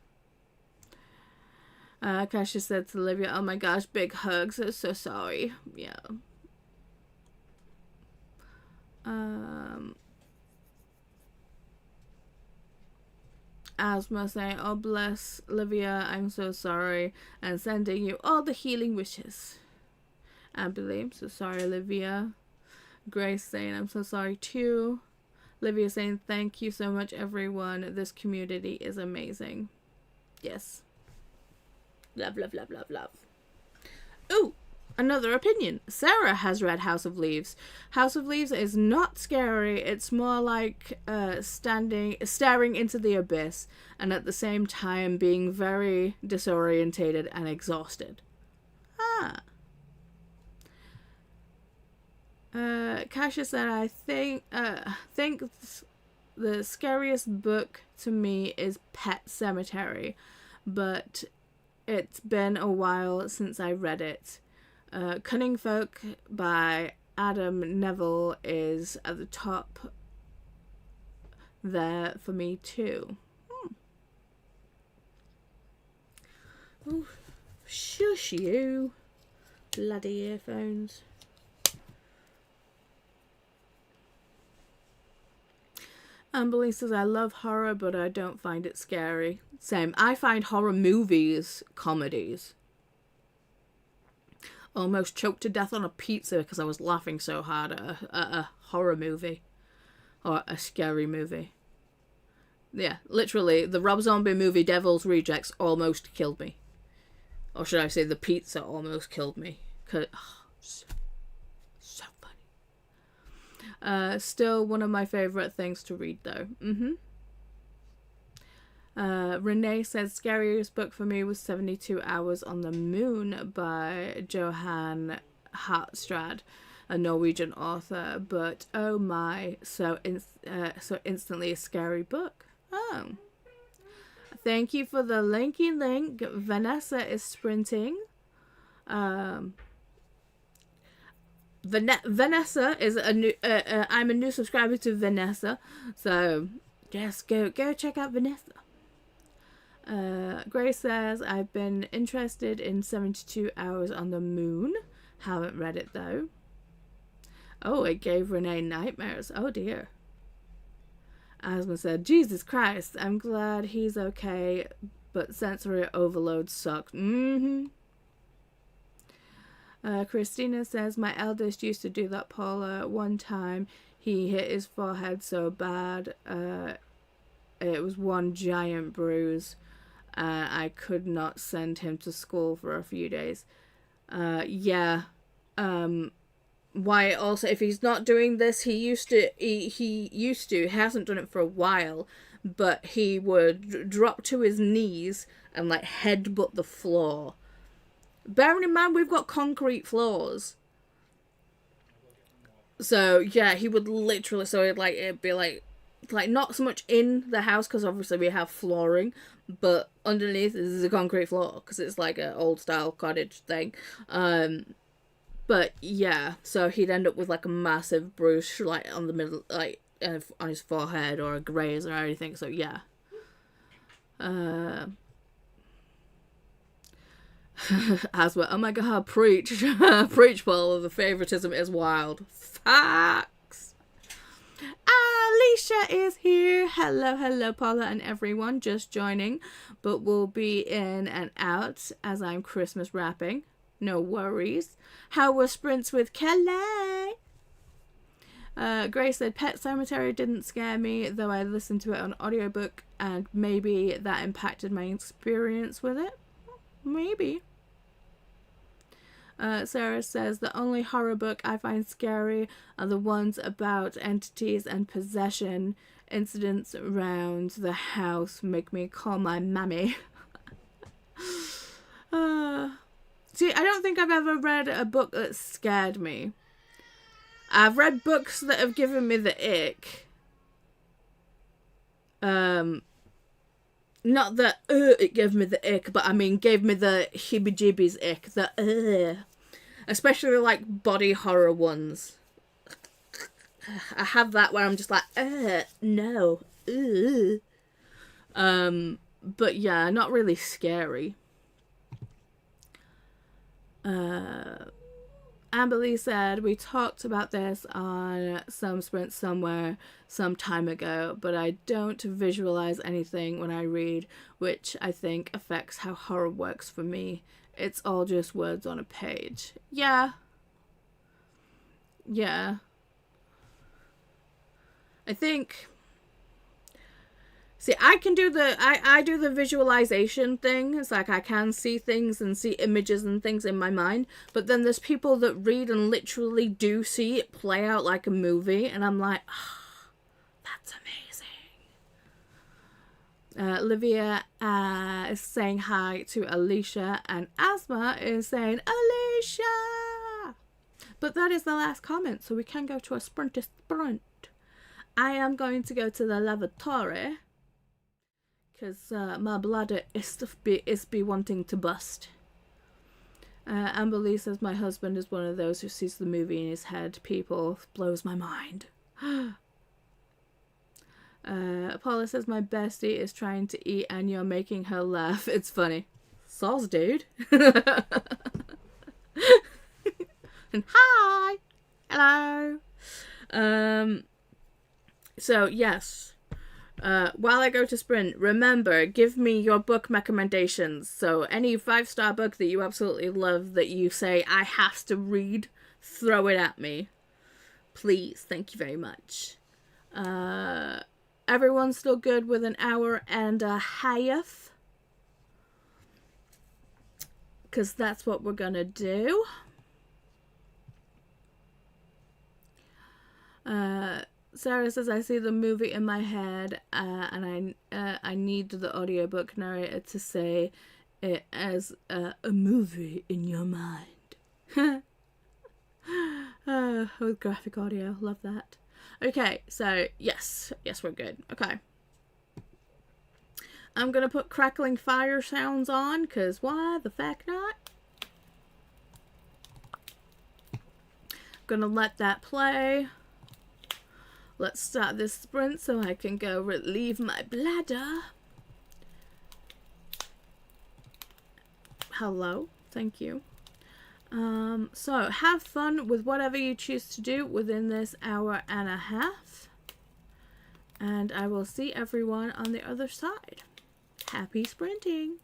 Kasha said to Livia, oh my gosh, big hugs. I'm so sorry. Yeah. Asma saying, oh bless Livia, I'm so sorry, and sending you all the healing wishes. Abilene, so sorry, Livia. Grace saying, I'm so sorry too. Livia saying, thank you so much, everyone. This community is amazing. Yes. Love, love, love, love, love. Ooh, another opinion. Sarah has read House of Leaves. House of Leaves is not scary. It's more like staring into the abyss, and at the same time being very disorientated and exhausted. Kasha said, I think the scariest book to me is Pet Cemetery, but it's been a while since I read it. Cunning Folk by Adam Neville is at the top there for me too. Oh, shush you, bloody earphones. Amberly says, I love horror, but I don't find it scary. Same. I find horror movies comedies. Almost choked to death on a pizza because I was laughing so hard at a horror movie. Or a scary movie. Yeah, literally, the Rob Zombie movie Devil's Rejects almost killed me. Or should I say the pizza almost killed me. So funny. Still one of my favourite things to read though. Renee says, scariest book for me was 72 Hours on the Moon by Johan Hartstrad, a Norwegian author, but oh my, so instantly a scary book. Oh. Thank you for the linky link. Vanessa is sprinting. Vanessa is a new. I'm a new subscriber to Vanessa, so just go check out Vanessa. Grace says, I've been interested in 72 Hours on the Moon. Haven't read it though. Oh, it gave Renee nightmares. Oh dear. Asma said, Jesus Christ, I'm glad he's okay, but sensory overload sucks. Christina says, my eldest used to do that, Paula. One time he hit his forehead so bad, it was one giant bruise, and I could not send him to school for a few days. Yeah. Why also, if he's not doing this, he hasn't done it for a while, but he would drop to his knees and like headbutt the floor. Bearing in mind, we've got concrete floors. So, yeah, he would literally, so it'd be like not so much in the house, because obviously we have flooring, but underneath is a concrete floor, because it's like an old style cottage thing. But, yeah, so he'd end up with like a massive bruise, like on the middle, like on his forehead, or a graze or anything, so yeah. As well, oh my god, preach. Preach, Paula, the favoritism is wild. Facts. Alicia is here. Hello, Paula and everyone just joining, but we'll be in and out as I'm Christmas wrapping. No worries. How were sprints with Kelly? Grace said, Pet Cemetery didn't scare me, though I listened to it on audiobook, and maybe that impacted my experience with it. Maybe. Sarah says, the only horror book I find scary are the ones about entities and possession. Incidents around the house make me call my mammy. See, I don't think I've ever read a book that scared me. I've read books that have given me the ick. Not that it gave me the ick, but I mean gave me the heebie-jeebies ick. The especially like body horror ones. I have that where I'm just like, no. But yeah, not really scary. Amber Lee said, we talked about this on some sprint somewhere some time ago, but I don't visualize anything when I read, which I think affects how horror works for me. It's all just words on a page. Yeah. I think... See, I can do I do the visualization thing. It's like I can see things and see images and things in my mind. But then there's people that read and literally do see it play out like a movie. And I'm like, oh, that's amazing. Livia is saying hi to Alicia. And Asma is saying, Alicia! But that is the last comment. So we can go to a sprint. I am going to go to the lavatory. Because my bladder is be wanting to bust. Amber Lee says, my husband is one of those who sees the movie in his head. People, blows my mind. Paula says, my bestie is trying to eat and you're making her laugh. It's funny. Soz, dude. And hi. Hello. So, yes. While I go to sprint, remember, give me your book recommendations. So any 5-star book that you absolutely love that you say I have to read, throw it at me. Please. Thank you very much. Everyone's still good with an hour and a half. Because that's what we're gonna do. Sarah says, I see the movie in my head, and I need the audiobook narrator to say it as a movie in your mind. With graphic audio, love that. Okay, so yes, we're good. Okay. I'm gonna put crackling fire sounds on, because why the fuck not? Gonna let that play. Let's start this sprint so I can go relieve my bladder. Hello, thank you. So have fun with whatever you choose to do within this hour and a half. And I will see everyone on the other side. Happy sprinting!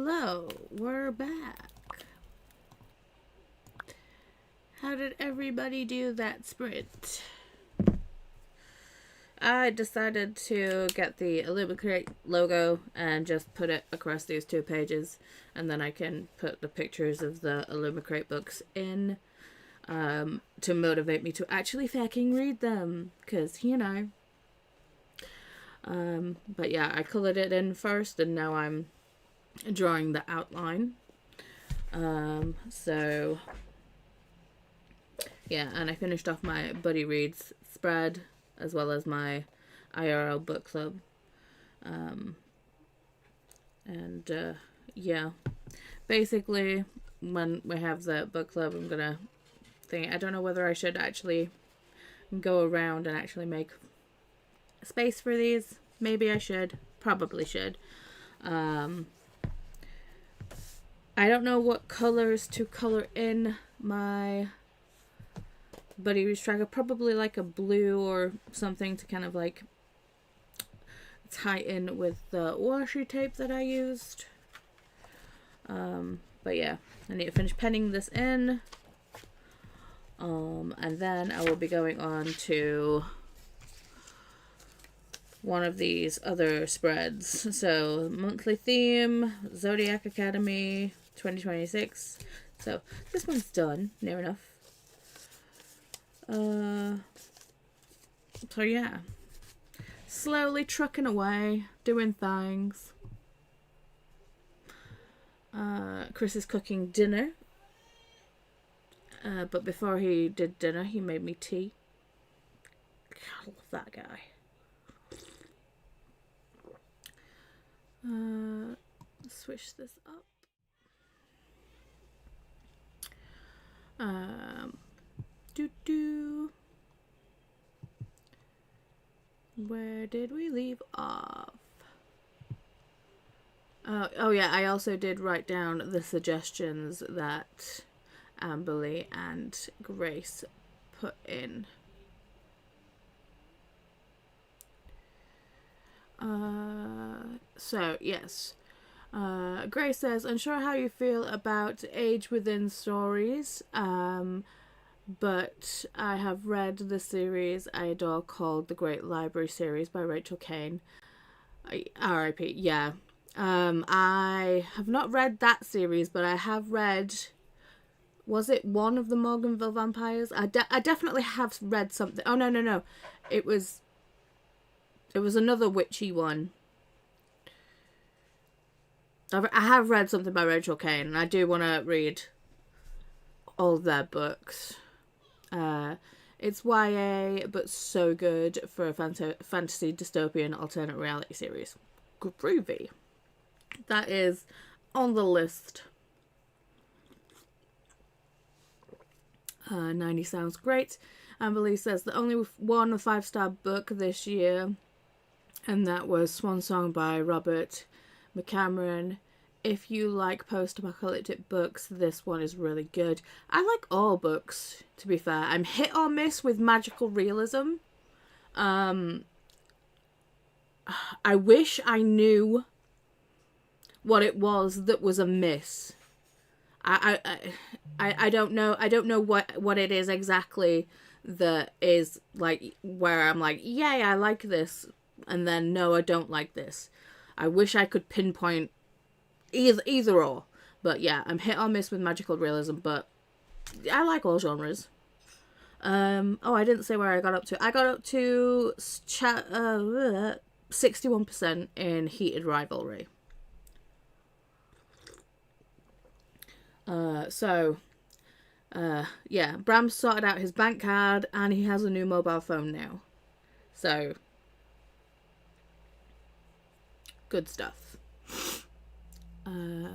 hello, we're back. How did everybody do that sprint? I decided to get the Illumicrate logo and just put it across these 2 pages, and then I can put the pictures of the Illumicrate books in to motivate me to actually fucking read them, because, you know. But yeah, I colored it in first, and now I'm drawing the outline. So yeah, and I finished off my Buddy Reads spread, as well as my IRL book club. Yeah, basically, when we have the book club, I'm gonna think, I don't know whether I should actually go around and actually make space for these. Maybe I should. Probably should. I don't know what colors to color in my Buddy Reads tracker. Probably like a blue or something to kind of like tie in with the washi tape that I used. But yeah, I need to finish penning this in. And then I will be going on to one of these other spreads. So, monthly theme, Zodiac Academy 2026. So, this one's done, near enough. So yeah, slowly trucking away, doing things. Chris is cooking dinner. But before he did dinner, he made me tea. I love that guy. Switch this up. Where did we leave off? Oh yeah, I also did write down the suggestions that Amberly and Grace put in. So yes, Grace says, unsure how you feel about age within stories, but I have read the series I adore called The Great Library Series by Rachel Caine. R.I.P. Yeah. I have not read that series, but I have read, was it one of the Morganville vampires? I definitely have read something. Oh, no. It was another witchy one. I have read something by Rachel Caine, and I do want to read all of their books. It's YA, but so good for a fantasy dystopian alternate reality series. Groovy. That is on the list. 90 sounds great. Amberly says the only one 5-star book this year, and that was Swan Song by Robert McCameron. If you like post-apocalyptic books, this one is really good. I like all books, to be fair. I'm hit or miss with magical realism. I wish I knew what it was that was amiss. I don't know. I don't know what it is exactly that is like where I'm like, yay, I like this, and then no, I don't like this. I wish I could pinpoint either or, but yeah, I'm hit or miss with magical realism, but I like all genres. I didn't say where I got up to. I got up to 61% in Heated Rivalry. Yeah, Bram sorted out his bank card and he has a new mobile phone now. So, good stuff. And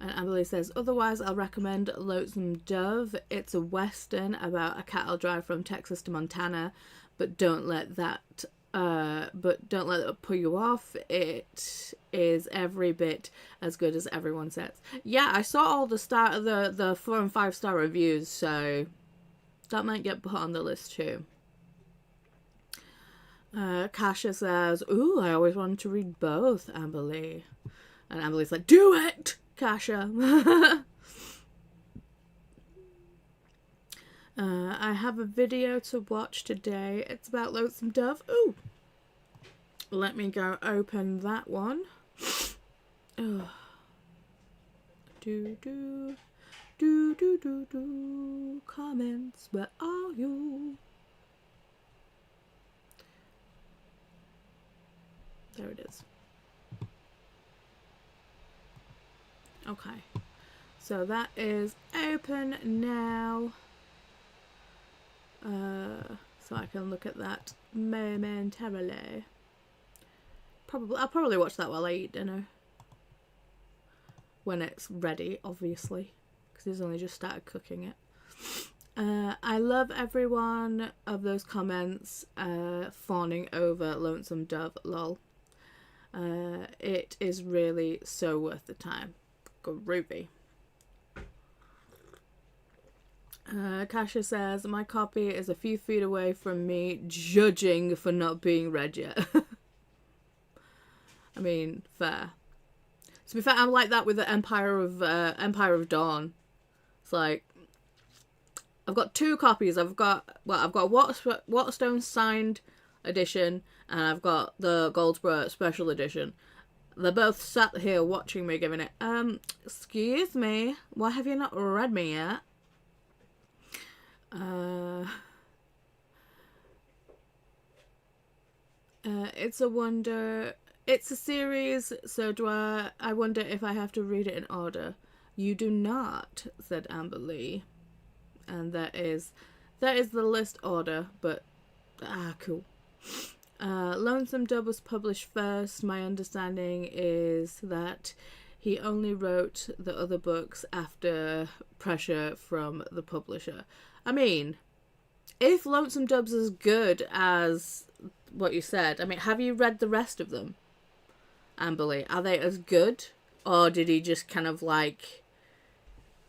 Emily says, otherwise I'll recommend Lonesome Dove. It's a western about a cattle drive from Texas to Montana, but don't let that pull you off. It is every bit as good as everyone says. Yeah, I saw all the 4 and 5 star reviews, so that might get put on the list too. Kasha says, ooh, I always wanted to read both, Amberly. And Emily's like, do it, Kasha. I have a video to watch today. It's about Lonesome Dove. Ooh. Let me go open that one. Oh. Do. Comments, where are you? There it is. Okay. So that is open now. So I can look at that momentarily. I'll probably watch that while I eat dinner. When it's ready, obviously. Because he's only just started cooking it. I love every one of those comments fawning over Lonesome Dove, lol. It is really so worth the time. Groovy. Kasha says, my copy is a few feet away from me, judging for not being read yet. I mean, fair. To be fair, I'm like that with the Empire of Dawn. It's like, I've got 2 copies. I've got Waterstone signed edition, and I've got the Goldsboro special edition. They're both sat here watching me giving it, excuse me, why have you not read me yet? It's a wonder. It's a series, so I wonder if I have to read it in order. You do not, said Amber Lee. And that is the list order, but cool. Lonesome Dove was published first. My understanding is that he only wrote the other books after pressure from the publisher. I mean, if Lonesome Dove's as good as what you said, I mean, have you read the rest of them, Amber Lee? Are they as good? Or did he just kind of like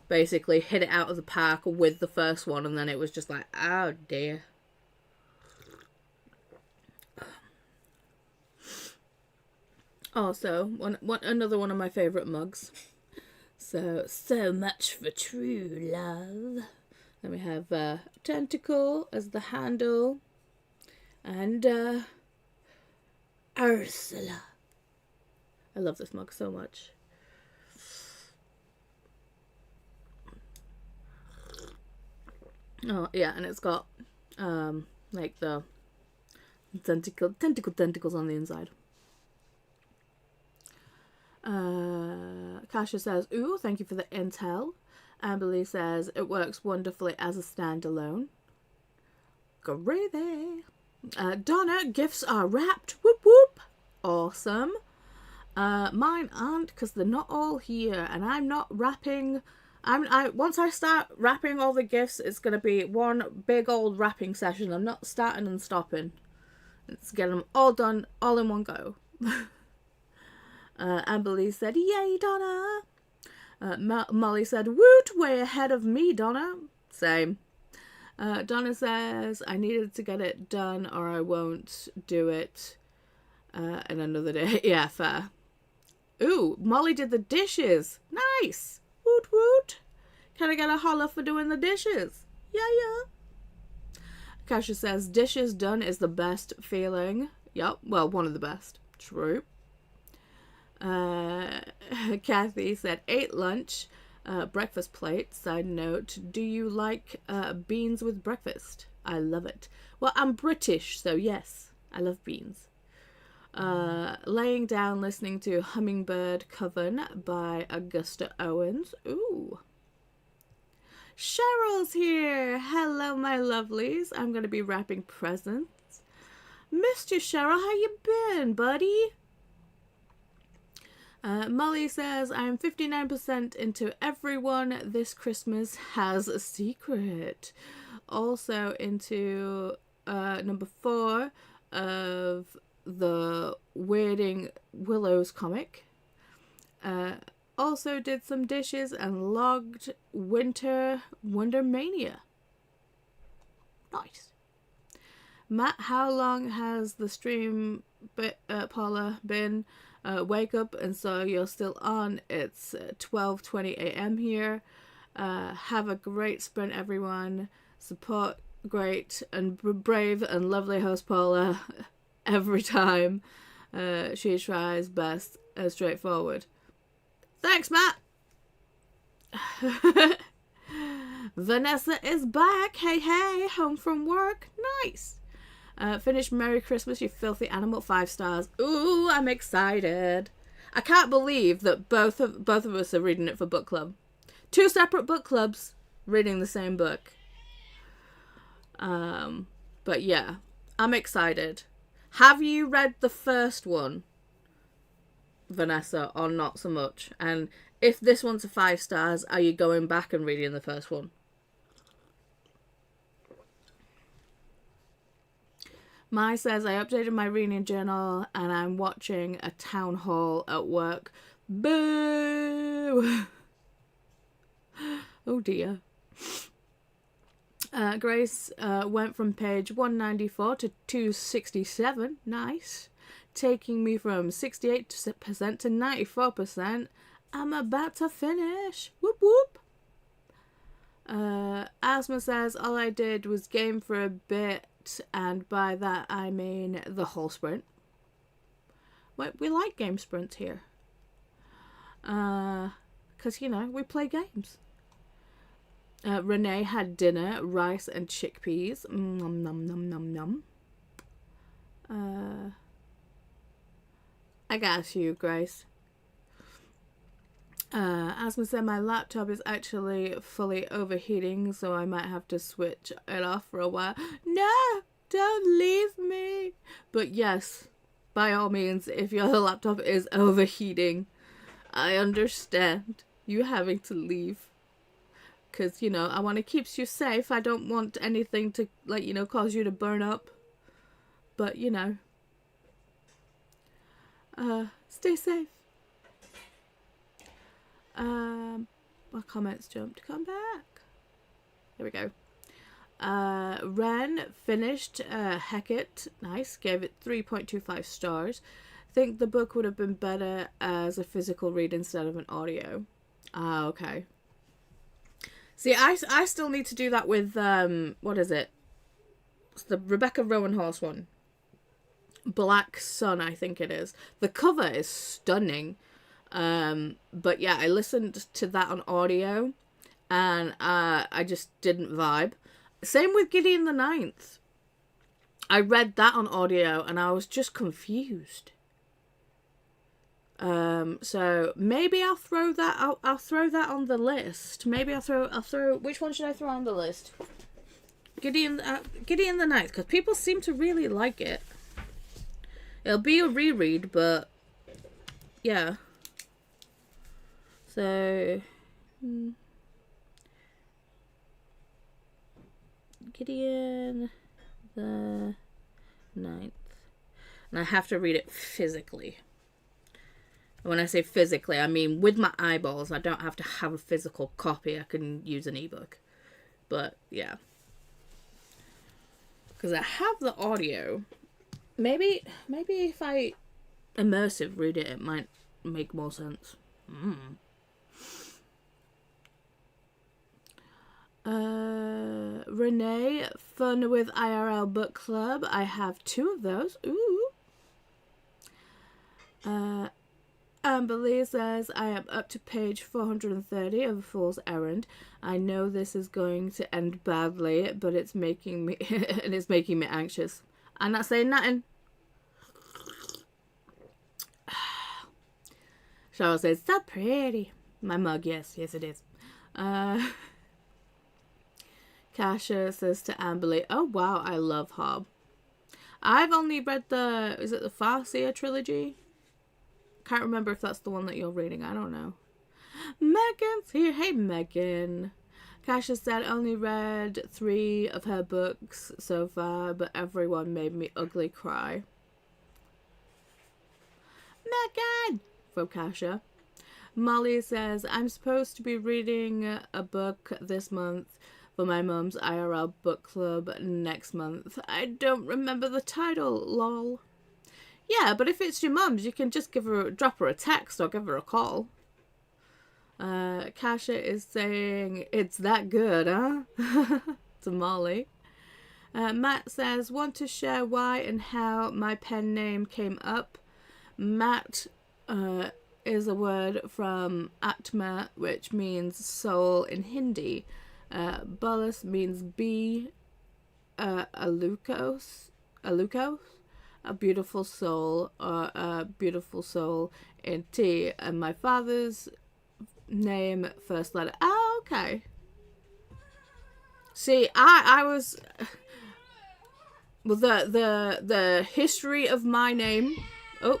basically hit it out of the park with the first one and then it was just like, oh dear. Also, another one of my favourite mugs. So much for true love. Then we have Tentacle as the handle. And Ursula. I love this mug so much. Oh, yeah, and it's got like the tentacles on the inside. Kasha says, ooh, thank you for the intel. Amberly says, it works wonderfully as a standalone. Gravy. Donna, gifts are wrapped. Whoop whoop. Awesome. Mine aren't, because they're not all here, and I'm not wrapping. Once I start wrapping all the gifts, it's going to be one big old wrapping session. I'm not starting and stopping. Let's get them all done, all in one go. Amberly said, yay, Donna. Molly said, woot, way ahead of me, Donna. Same. Donna says, I needed to get it done or I won't do it in another day. Yeah, fair. Ooh, Molly did the dishes. Nice. Woot woot. Can I get a holler for doing the dishes? Yeah. Kasha says, dishes done is the best feeling. Yup, well, one of the best. True. Kathy said, ate lunch, breakfast plate. Side note, do you like beans with breakfast? I love it. Well, I'm British, so yes, I love beans. Laying down, listening to Hummingbird Coven by Augusta Owens. Ooh. Cheryl's here. Hello, my lovelies. I'm going to be wrapping presents. Missed you, Cheryl. How you been, buddy? Molly says, I'm 59% into everyone this Christmas has a secret. Also into number 4 of the Weirding Willows comic. Also did some dishes and logged Winter Wondermania. Nice. Matt, how long has the stream, Paula, been? wake up and so you're still on. It's 12:20 a.m. here. Have a great sprint, everyone. Support great and brave and lovely host Paula every time she tries best and straightforward. Thanks, Matt. Vanessa is back. Hey, home from work. Nice. Finished Merry Christmas, you filthy animal. 5 stars. Ooh, I'm excited. I can't believe that both of us are reading it for book club. 2 separate book clubs reading the same book. But yeah, I'm excited. Have you read the first one, Vanessa, or not so much? And if this one's a 5 stars, are you going back and reading the first one? Mai says, I updated my reading journal and I'm watching a town hall at work. Boo! Oh dear. Grace went from page 194 to 267. Nice. Taking me from 68% to 94%. I'm about to finish. Whoop whoop. Asma says, all I did was game for a bit, and by that I mean the whole sprint. We like game sprints here. Because, you know, we play games. Renee had dinner, rice and chickpeas. Nom nom nom nom nom. I got you, Grace. Asma said my laptop is actually fully overheating, so I might have to switch it off for a while. No, don't leave me. But yes, by all means, if your laptop is overheating, I understand you having to leave. Because, you know, I want to keep you safe. I don't want anything to, like, you know, cause you to burn up. But, you know, stay safe. My comments jumped. Come back. There we go. Ren finished Hecate. Nice. Gave it 3.25 stars. Think the book would have been better as a physical read instead of an audio. Ah, okay. See, I still need to do that with, what is it? It's the Rebecca Rowanhorse one. Black Sun, I think it is. The cover is stunning. But yeah, I listened to that on audio and I just didn't vibe. Same with Gideon the Ninth. I read that on audio and I was just confused. So maybe I'll throw that. I'll throw that on the list. Maybe I'll throw. Which one should I throw on the list? Gideon the Ninth, because people seem to really like it. It'll be a reread, but yeah. So Gideon the Ninth, and I have to read it physically. When I say physically, I mean with my eyeballs. I don't have to have a physical copy. I can use an ebook. But, yeah. Because I have the audio. Maybe if I immersive read it, it might make more sense. Renee, fun with IRL book club. I have 2 of those. Ooh. Amberly says, I am up to page 430 of A Fool's Errand. I know this is going to end badly, but it's making me anxious. I'm not saying nothing. Shauna says, so pretty. My mug, yes it is. Kasha says to Amberly, oh wow, I love Hob. I've only read is it the Farseer trilogy? Can't remember if that's the one that you're reading. I don't know. Megan's here. Hey, Megan. Kasha said only read 3 of her books so far, but everyone made me ugly cry. Megan! From Kasha. Molly says, I'm supposed to be reading a book this month for my mum's IRL book club next month. I don't remember the title, lol. Yeah, but if it's your mum's, you can just drop her a text or give her a call. Kasha is saying, it's that good, huh? To Molly. Matt says, want to share why and how my pen name came up. Matt is a word from Atma, which means soul in Hindi. Bolus means bee, alukos, a beautiful soul, or a beautiful soul in tea. And my father's name, first letter. Oh, okay. See, I was... Well, the history of my name... Oh.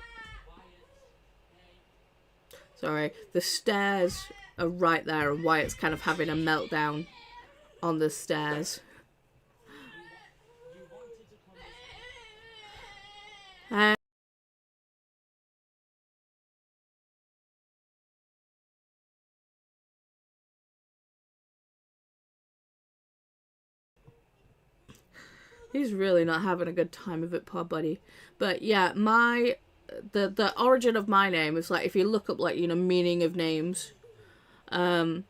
Sorry. The stairs are right there, and Wyatt's kind of having a meltdown on the stairs. He's really not having a good time of it, poor buddy. But yeah, the origin of my name is like, if you look up like, meaning of names, apparently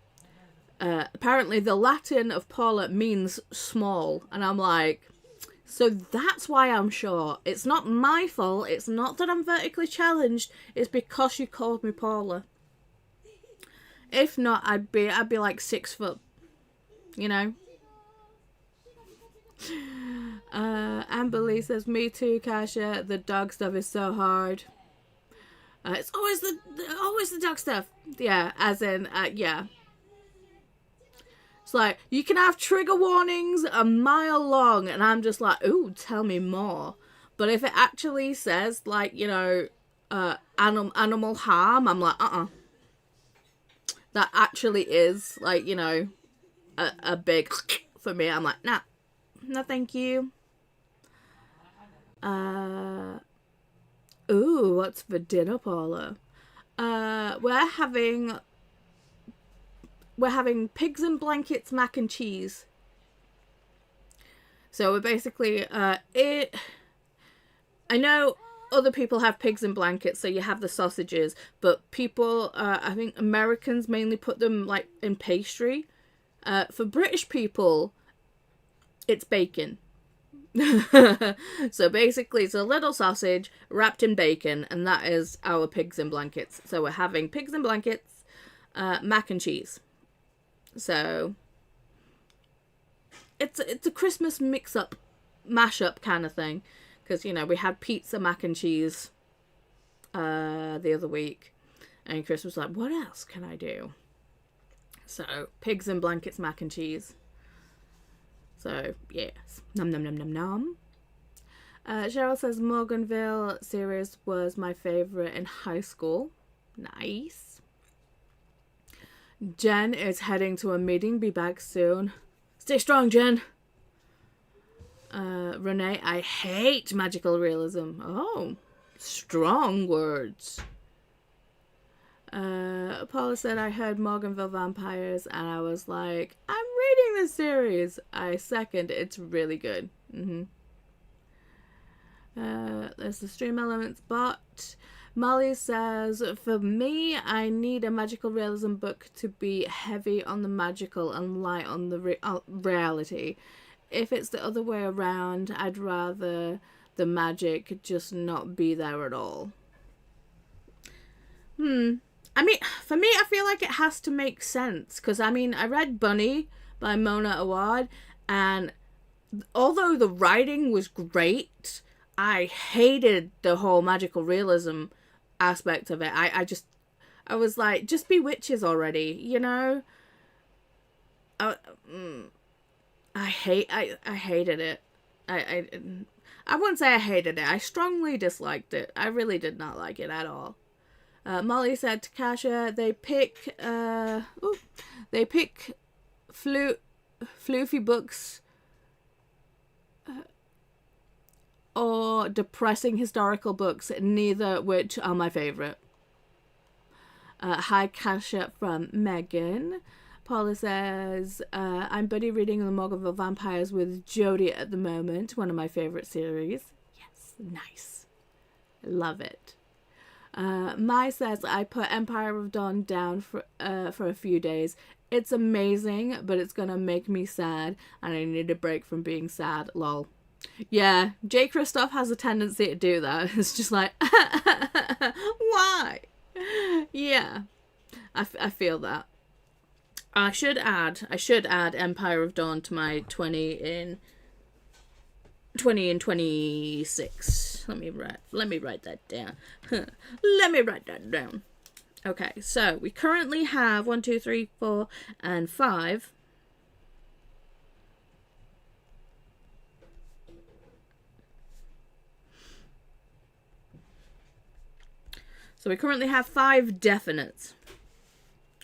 the Latin of Paula means small, and I'm like, so that's why I'm short. It's not my fault. It's not that I'm vertically challenged. It's because you called me Paula. If not, I'd be like 6 foot, Amber Lee says, me too, Kasha. The dog stuff is so hard. It's always the dog stuff. Yeah, as in, yeah. It's like, you can have trigger warnings a mile long, and I'm just like, ooh, tell me more. But if it actually says, like, animal harm, I'm like, That actually is, like, a big for me. I'm like, nah. No, thank you. Ooh, what's for dinner, Paula? We're having pigs and blankets mac and cheese. So we're basically I know other people have pigs and blankets, so you have the sausages, but people, I think Americans mainly put them like in pastry. For British people, it's bacon. So basically it's a little sausage wrapped in bacon, and that is our pigs and blankets. So we're having pigs and blankets, mac and cheese. So it's a Christmas mix-up, mash-up kind of thing, because we had pizza mac and cheese the other week, and Chris was like, what else can I do? So pigs and blankets mac and cheese. So, yes. Nom nom nom nom nom. Cheryl says, Morganville series was my favourite in high school. Nice. Jen is heading to a meeting. Be back soon. Stay strong, Jen. Renee, I hate magical realism. Oh, strong words. Paula said, I heard Morganville Vampires, and I was like, I'm reading this series. I second, it's really good. There's the Stream Elements bot. Molly says, for me, I need a magical realism book to be heavy on the magical and light on the reality. If it's the other way around, I'd rather the magic just not be there at all. I mean, for me, I feel like it has to make sense. Because, I mean, I read Bunny by Mona Awad, and although the writing was great, I hated the whole magical realism aspect of it. I was like, just be witches already, I hated it. I wouldn't say I hated it. I strongly disliked it. I really did not like it at all. Molly said to Kasha, they pick floofy books or depressing historical books, neither which are my favourite. Hi, Kasha from Megan. Paula says, I'm buddy reading The Morganville Vampires with Jodie at the moment, one of my favourite series. Yes, nice. Love it. Mai says, I put Empire of Dawn down for a few days. It's amazing, but it's gonna make me sad, and I need a break from being sad. Lol. Yeah, J. Kristoff has a tendency to do that. It's just like, why? Yeah, I feel that. I should add Empire of Dawn to my 20 and 26. Let me write that down. Let me write that down. Okay, so we currently have 1, 2, 3, 4, and 5. So we currently have 5 definites.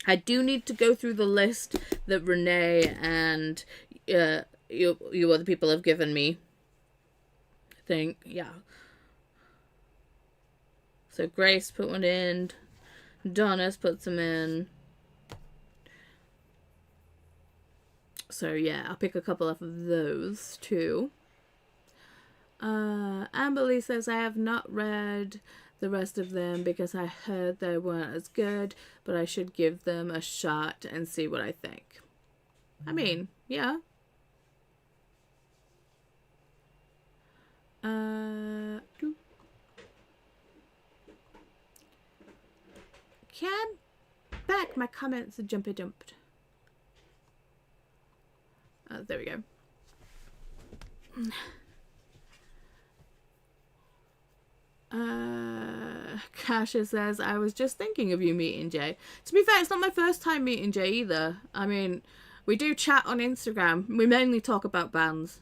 I do need to go through the list that Renee and you other people have given me. I think, yeah. So Grace put one in. Donna's put some in. So yeah, I'll pick a couple of those too. Amberly says, I have not read the rest of them because I heard they weren't as good, but I should give them a shot and see what I think. I mean, yeah. Can back my comments and jumpy jumped. There we go. Kasha says, I was just thinking of you meeting Jay. To be fair, it's not my first time meeting Jay either. I mean, we do chat on Instagram. We mainly talk about bands.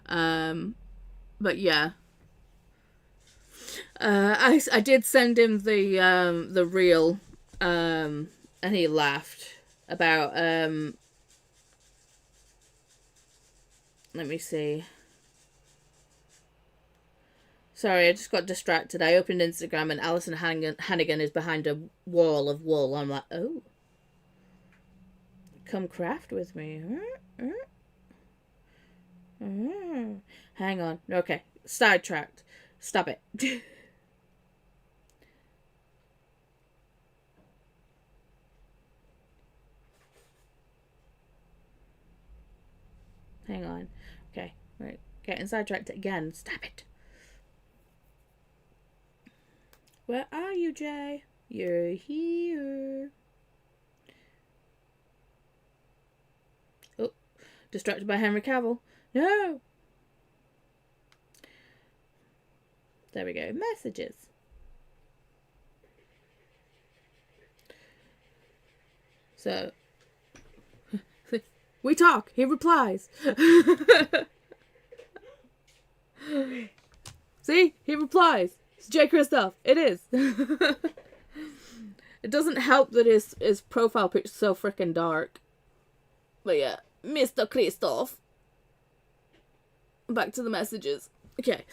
But yeah. I did send him the reel, and he laughed about, let me see. Sorry, I just got distracted. I opened Instagram and Alison Hannigan is behind a wall of wool. I'm like, oh. Come craft with me. Hang on. Okay. Sidetracked. Stop it. Hang on. Okay. Right. Getting sidetracked again. Stop it. Where are you, Jay? You're here. Oh, distracted by Henry Cavill. No. There we go. Messages. So, we talk. He replies. See? He replies. It's J. Kristoff. It is. It doesn't help that his profile picture is so freaking dark. But yeah, Mr. Kristoff. Back to the messages. Okay.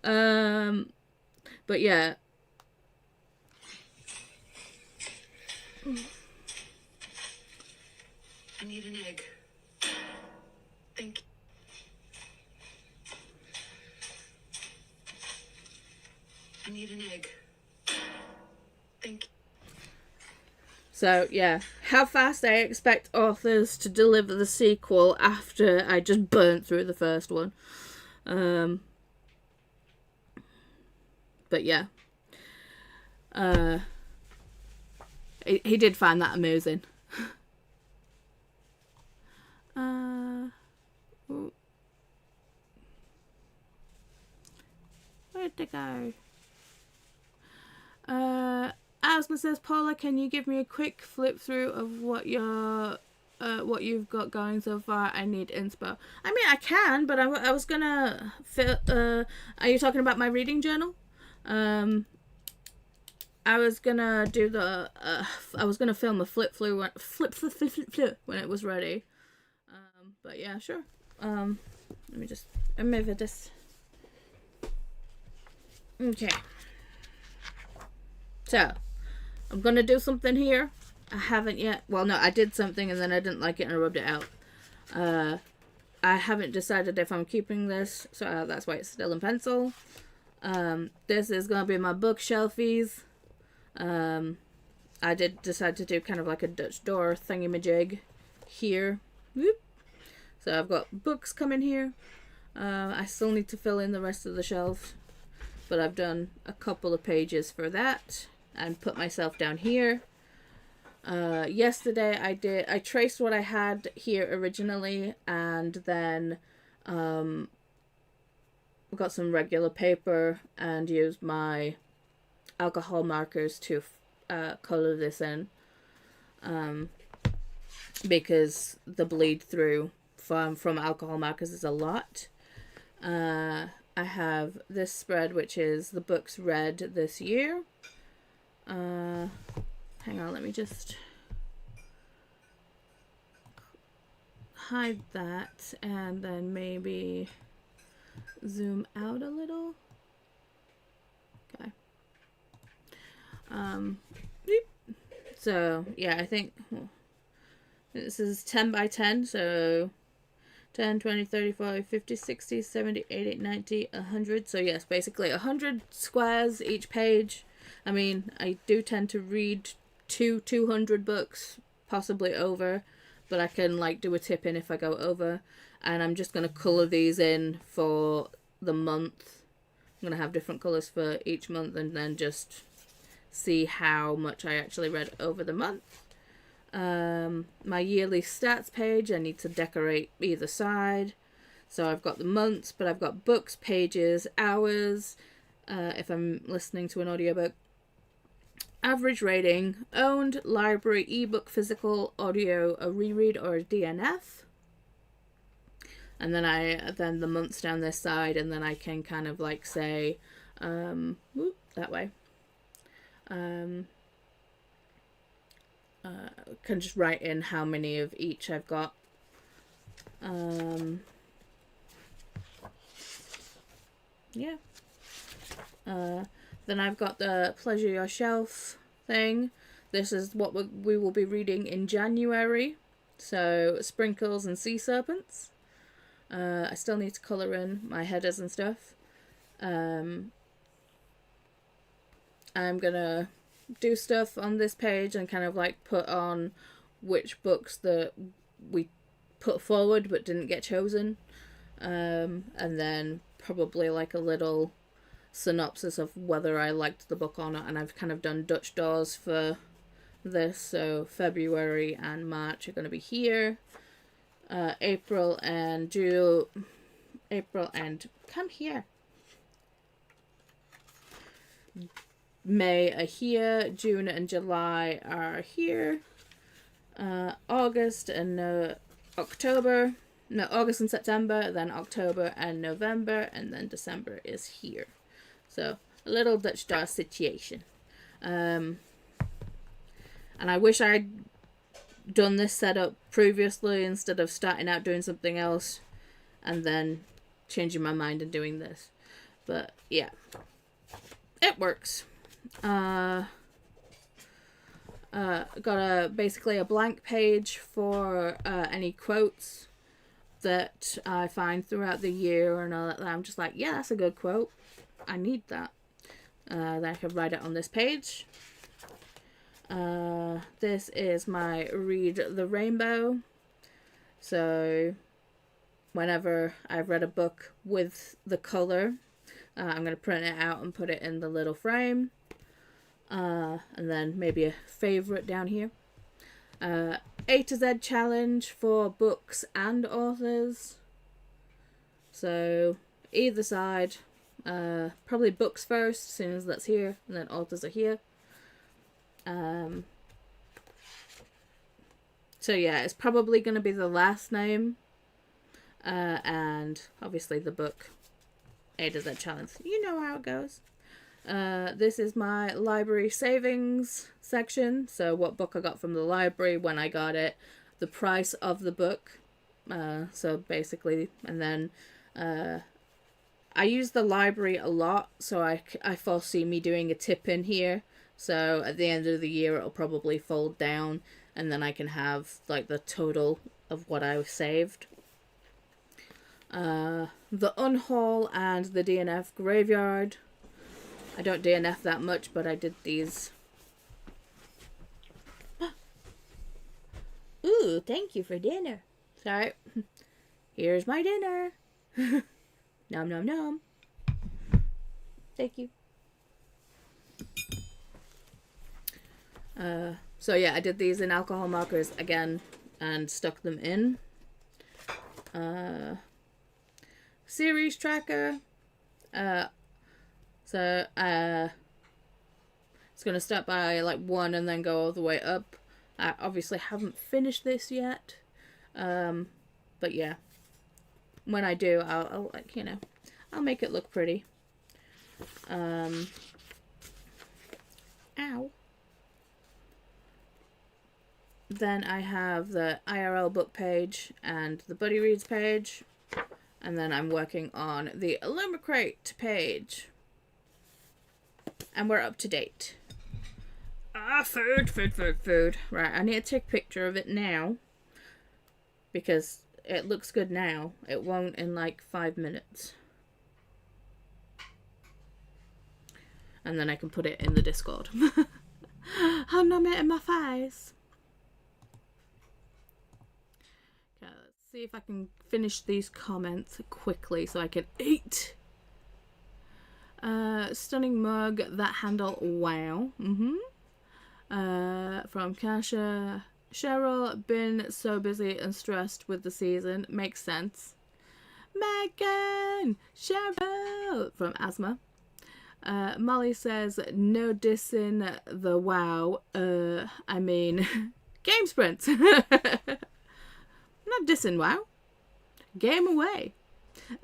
But yeah. I need an egg. Thank you. I need an egg. Thank you. So, yeah. How fast I expect authors to deliver the sequel after I just burnt through the first one. But, yeah. He did find that amusing. Where'd they go? Asma says, Paula, can you give me a quick flip through of what you've got going so far? I need inspo. I mean, I can, but I was gonna are you talking about my reading journal? I was gonna do the I was gonna film a flip through when it was ready. But yeah, sure. Let me just remove this. Okay. So, I'm gonna do something here. I haven't yet. Well, no, I did something and then I didn't like it and I rubbed it out. I haven't decided if I'm keeping this, so that's why it's still in pencil. This is going to be my bookshelfies. I did decide to do kind of like a Dutch door thingy-majig here. Whoop. So I've got books coming here. I still need to fill in the rest of the shelves, but I've done a couple of pages for that and put myself down here. Yesterday I traced what I had here originally, and then got some regular paper and used my alcohol markers to color this in, because the bleed through from alcohol markers is a lot. I have this spread, which is the books read this year. Hang on, let me just hide that and then maybe zoom out a little. Okay. So yeah, I think this is 10 by 10, so 10, 20, 35, 50, 60, 70, 80, 90, 100. So yes, basically 100 squares each page. I mean, I do tend to read 200 books, possibly over, but I can like do a tip in if I go over. And I'm just going to colour these in for the month. I'm going to have different colours for each month and then just see how much I actually read over the month. My yearly stats page, I need to decorate either side. So I've got the months, but I've got books, pages, hours, if I'm listening to an audiobook. Average rating, owned, library, ebook, physical, audio, a reread, or a DNF. And then the months down this side, and then I can kind of like say, that way. Can just write in how many of each I've got. Yeah. Then I've got the Pleasure Your Shelf thing. This is what we will be reading in January. So, Sprinkles and Sea Serpents. I still need to colour in my headers and stuff. I'm gonna do stuff on this page and kind of like put on which books that we put forward but didn't get chosen. And then probably like a little synopsis of whether I liked the book or not. And I've kind of done Dutch doors for this, so February and March are going to be here. April and come here. May are here. June and July are here. August and October. No, August and September, then October and November, and then December is here. So, a little Dutch door situation. And I wish I'd done this setup previously instead of starting out doing something else and then changing my mind and doing this. But, yeah. It works. Got basically a blank page for any quotes that I find throughout the year and all that. I'm just like, yeah, that's a good quote. I need that. Then I can write it on this page. This is my Read the Rainbow. So whenever I've read a book with the colour, I'm going to print it out and put it in the little frame. And then maybe a favourite down here. A to Z challenge for books and authors. So either side. Probably books first, as soon as that's here, and then authors are here. So yeah, it's probably going to be the last name. And obviously the book. A to Z challenge. You know how it goes. This is my library savings section. So what book I got from the library, when I got it, the price of the book. So basically, and then I use the library a lot, so I foresee me doing a tip in here. So at the end of the year, it'll probably fold down, and then I can have like the total of what I saved. The Unhaul and the DNF Graveyard. I don't DNF that much, but I did these. Ooh, thank you for dinner. Sorry. Here's my dinner. Nom nom nom. Thank you. So yeah, I did these in alcohol markers again and stuck them in. Series tracker. So it's gonna start by like 1 and then go all the way up. I obviously haven't finished this yet, but yeah, when I do, I'll like, you know, I'll make it look pretty. Ow. Then I have the IRL book page and the Buddy Reads page. And then I'm working on the Illumicrate page. And we're up to date. Food. Right, I need to take a picture of it now. Because it looks good now. It won't in like 5 minutes. And then I can put it in the Discord. I'm not in my face. Okay, let's see if I can finish these comments quickly so I can eat. Stunning mug, that handle, wow. From Kasha. Cheryl, been so busy and stressed with the season. Makes sense. Megan! Cheryl! From Asthma. Molly says, no dissing the wow. I mean, game sprints. Not dissing wow. Game away.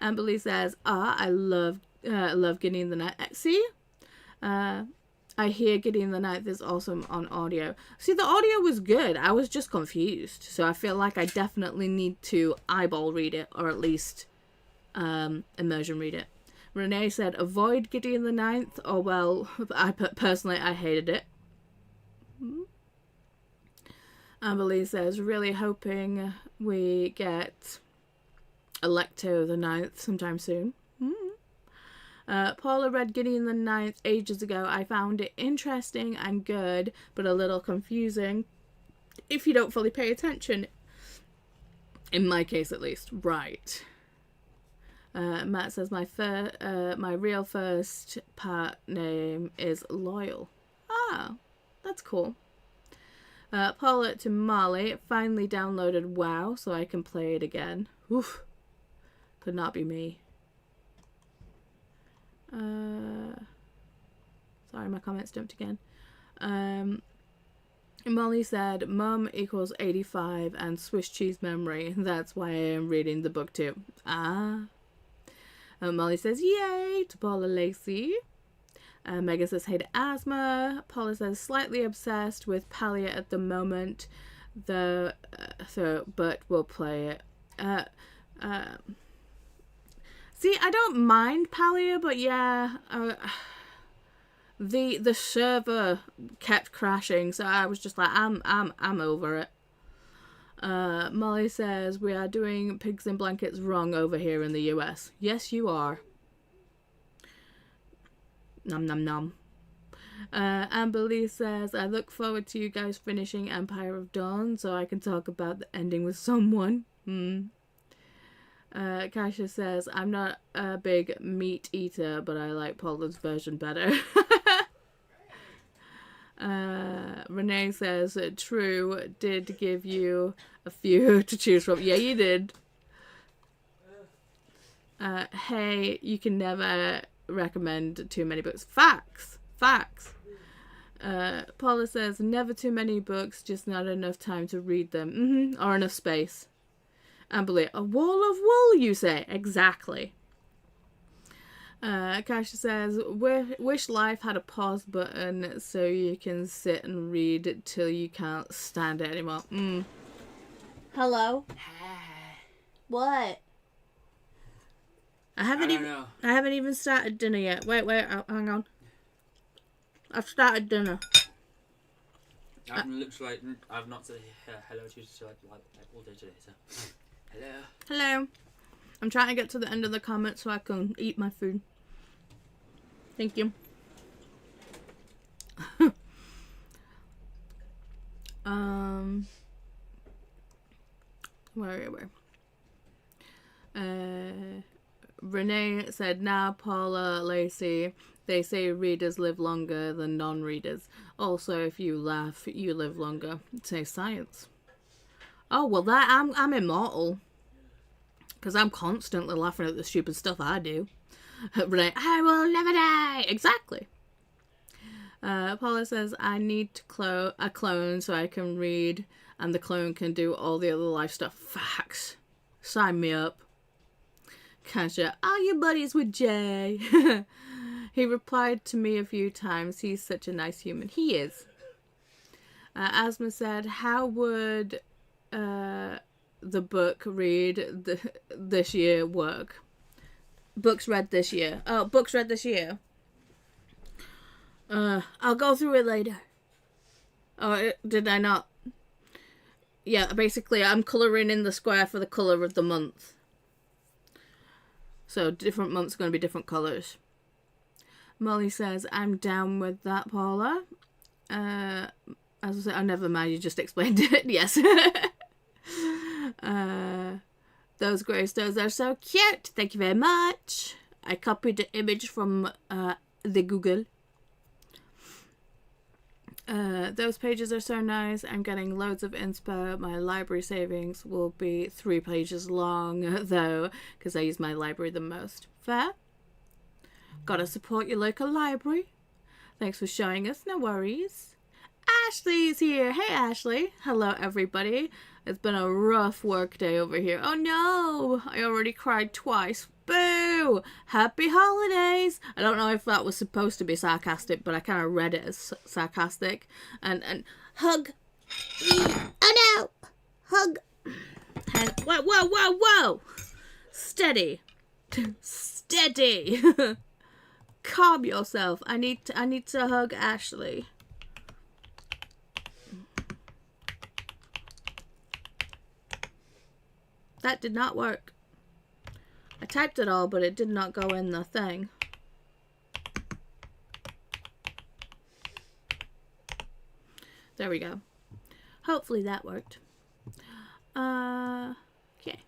Amberly says, I love Gideon the Night. See? I hear Gideon the Ninth is awesome on audio. See, the audio was good. I was just confused. So I feel like I definitely need to eyeball read it, or at least immersion read it. Renee said, avoid Gideon the Ninth. Oh, well, personally, I hated it. Amberly says, really hoping we get Electo the Ninth sometime soon. Paula read Gideon the Ninth ages ago. I found it interesting and good, but a little confusing if you don't fully pay attention. In my case, at least. Right. Matt says, my real first part name is Loyal. Ah, that's cool. Paula to Molly, finally downloaded WoW so I can play it again. Oof. Could not be me. Sorry, my comments jumped again. Molly said, Mum equals 85 and Swiss cheese memory. That's why I am reading the book too. Ah. Molly says, yay to Paula Lacey. Megan says, hey to asthma. Paula says, slightly obsessed with Palia at the moment, though, but we'll play it. See, I don't mind Palia, but yeah, the server kept crashing, so I was just like, I'm over it. Molly says, we are doing pigs in blankets wrong over here in the US. Yes, you are. Nom nom nom. Amber Lee says, I look forward to you guys finishing Empire of Dawn so I can talk about the ending with someone. Kasha says, I'm not a big meat eater, but I like Paula's version better. Renee says, true, did give you a few to choose from. Yeah, you did. Hey, you can never recommend too many books. Facts. Paula says, never too many books, just not enough time to read them. Or enough space. Amberly, a wall of wool, you say? Exactly. Kasha says, wish life had a pause button so you can sit and read till you can't stand it anymore. Hello? What? I haven't even started dinner yet. Wait, hang on. I've started dinner. I've not said hello to you like all day today, so. Hello. I'm trying to get to the end of the comments so I can eat my food. Thank you. Where? Renee said, "Nah, Paula, Lacey. They say readers live longer than non-readers. Also, if you laugh, you live longer. Say science." Oh well, that I'm immortal because I'm constantly laughing at the stupid stuff I do. Renee, I will never die. Exactly. Paula says, "I need to a clone so I can read, and the clone can do all the other life stuff." Facts. Sign me up. Kasha, are you buddies with Jay? He replied to me a few times. He's such a nice human. He is. Asma said, "How would the book read this year work?" Books read this year. Oh, books read this year. I'll go through it later. Oh, did I not? Yeah, basically I'm colouring in the square for the colour of the month. So different months are going to be different colours. Molly says, "I'm down with that, Paula." As I said, oh, never mind, you just explained it. Yes. Those gravestones are so cute. Thank you very much. I copied the image from the Google. Those pages are so nice. I'm getting loads of inspo. My library savings will be 3 pages long, though, because I use my library the most. Fair? Gotta support your local library. Thanks for showing us. No worries. Ashley's here. Hey, Ashley. Hello, everybody. It's been a rough work day over here. Oh, no. I already cried twice. Boo! Happy holidays! I don't know if that was supposed to be sarcastic, but I kind of read it as sarcastic. And hug. Oh no! Hug. And whoa! Steady. Steady. Calm yourself. I need to hug Ashley. That did not work. I typed it all, but it did not go in the thing. There we go. Hopefully that worked. Okay.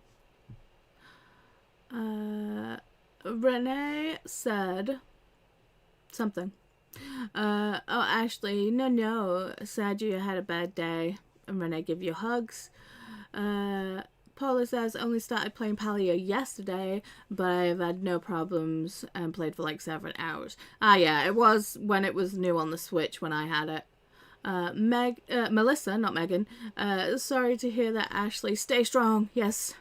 Renee said something. Oh, Ashley, no. Sad you had a bad day. And Renee give you hugs. Paula says, only started playing Paleo yesterday, but I've had no problems and played for like 7 hours. Yeah, it was when it was new on the Switch when I had it. Melissa, not Megan, sorry to hear that, Ashley. Stay strong, yes.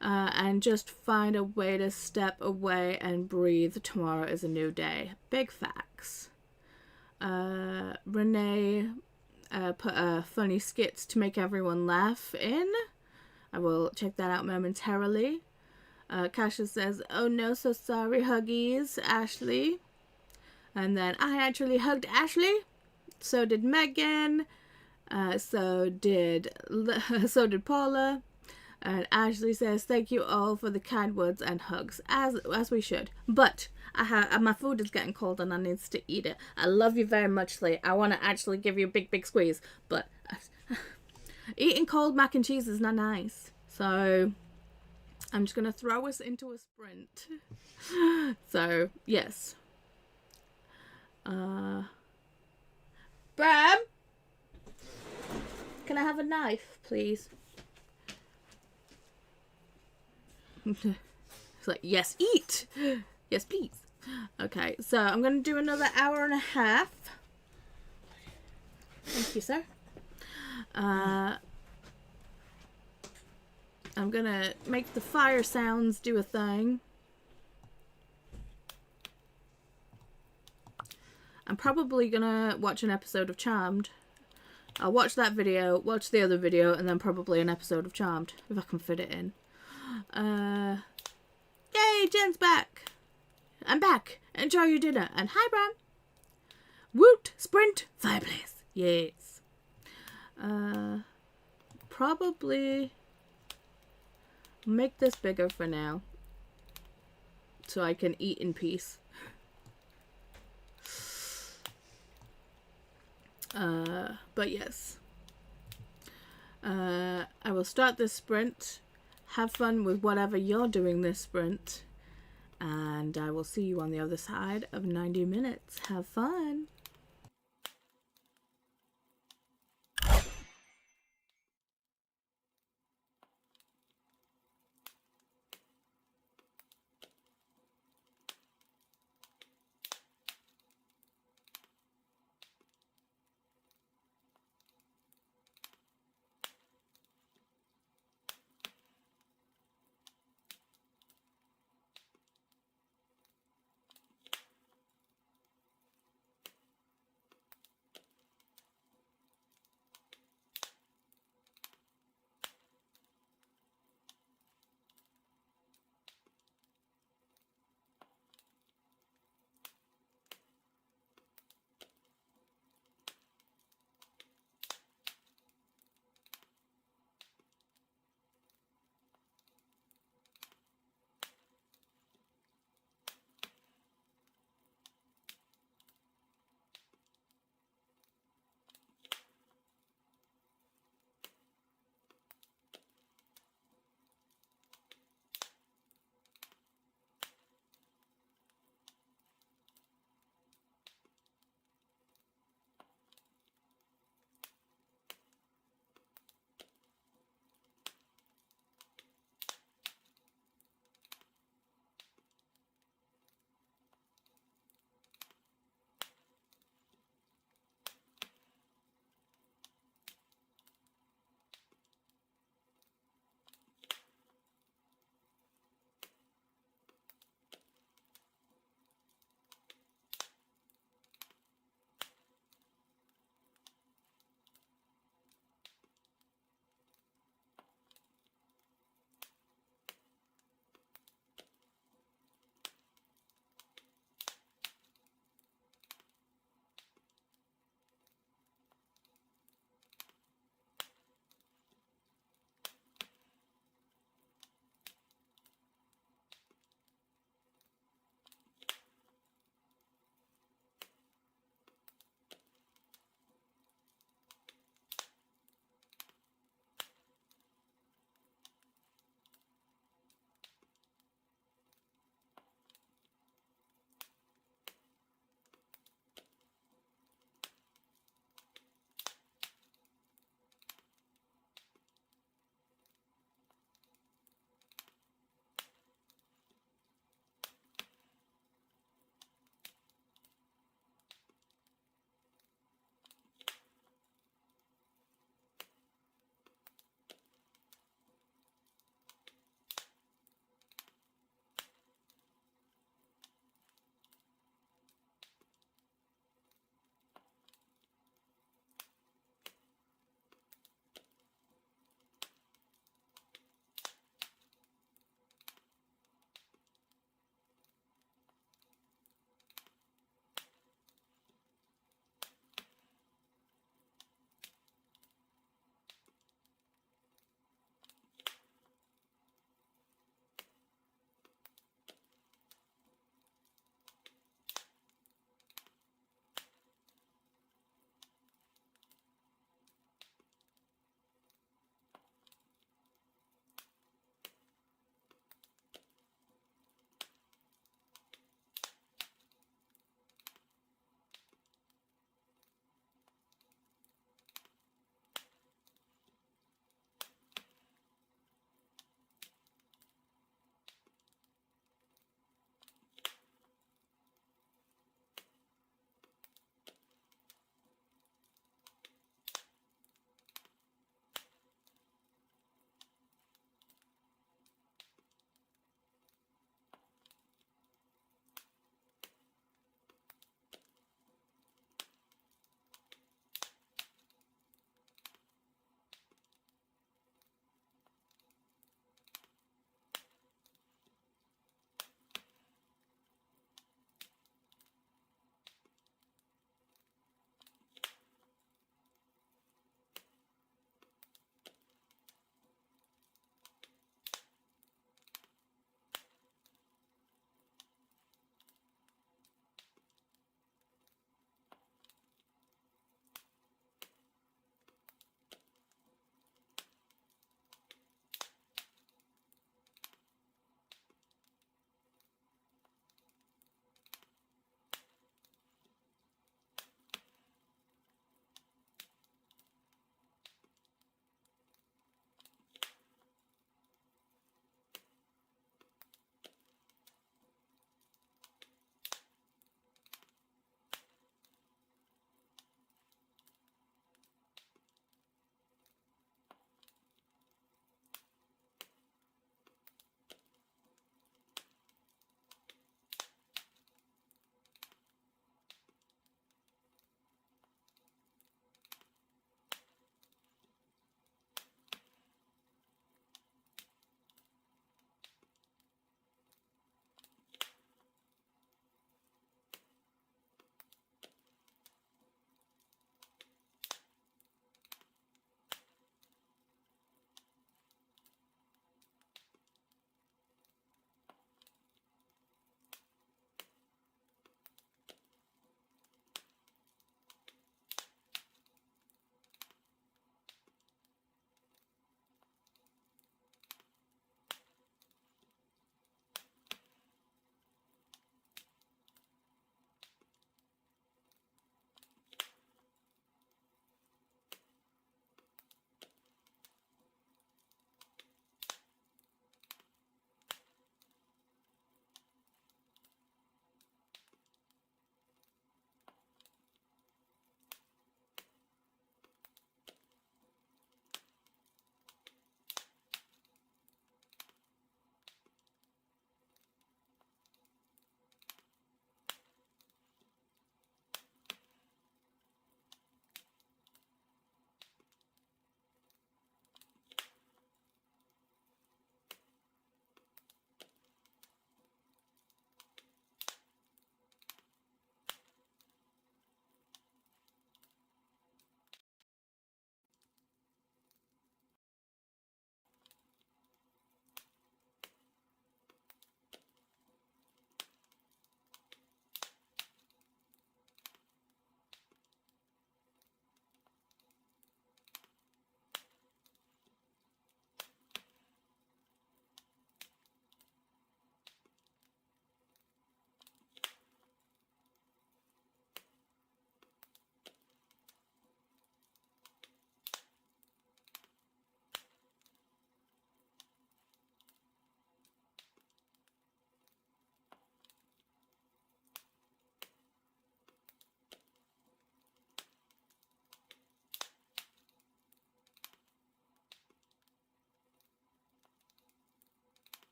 And just find a way to step away and breathe. Tomorrow is a new day. Big facts. Renee put funny skits to make everyone laugh in. I will check that out momentarily. Kasha says, oh no, so sorry, huggies, Ashley. And then I actually hugged Ashley. So did Megan. So did Paula. And Ashley says, thank you all for the kind words and hugs, as we should. But my food is getting cold and I need to eat it. I love you very much, Lee. I want to actually give you a big squeeze, but eating cold mac and cheese is not nice. So I'm just going to throw us into a sprint. So, yes. Bram? Can I have a knife, please? It's like, yes, eat. Yes, please. Okay, so I'm going to do another 1.5 hours. Thank you, sir. I'm going to make the fire sounds do a thing. I'm probably going to watch an episode of Charmed. I'll watch that video, watch the other video, and then probably an episode of Charmed, if I can fit it in. Yay, Jen's back. I'm back. Enjoy your dinner. And hi, Bram. Woot, sprint, fireplace. Yes. Probably make this bigger for now, so I can eat in peace. But yes. I will start this sprint. Have fun with whatever you're doing this sprint. And I will see you on the other side of 90 minutes. Have fun.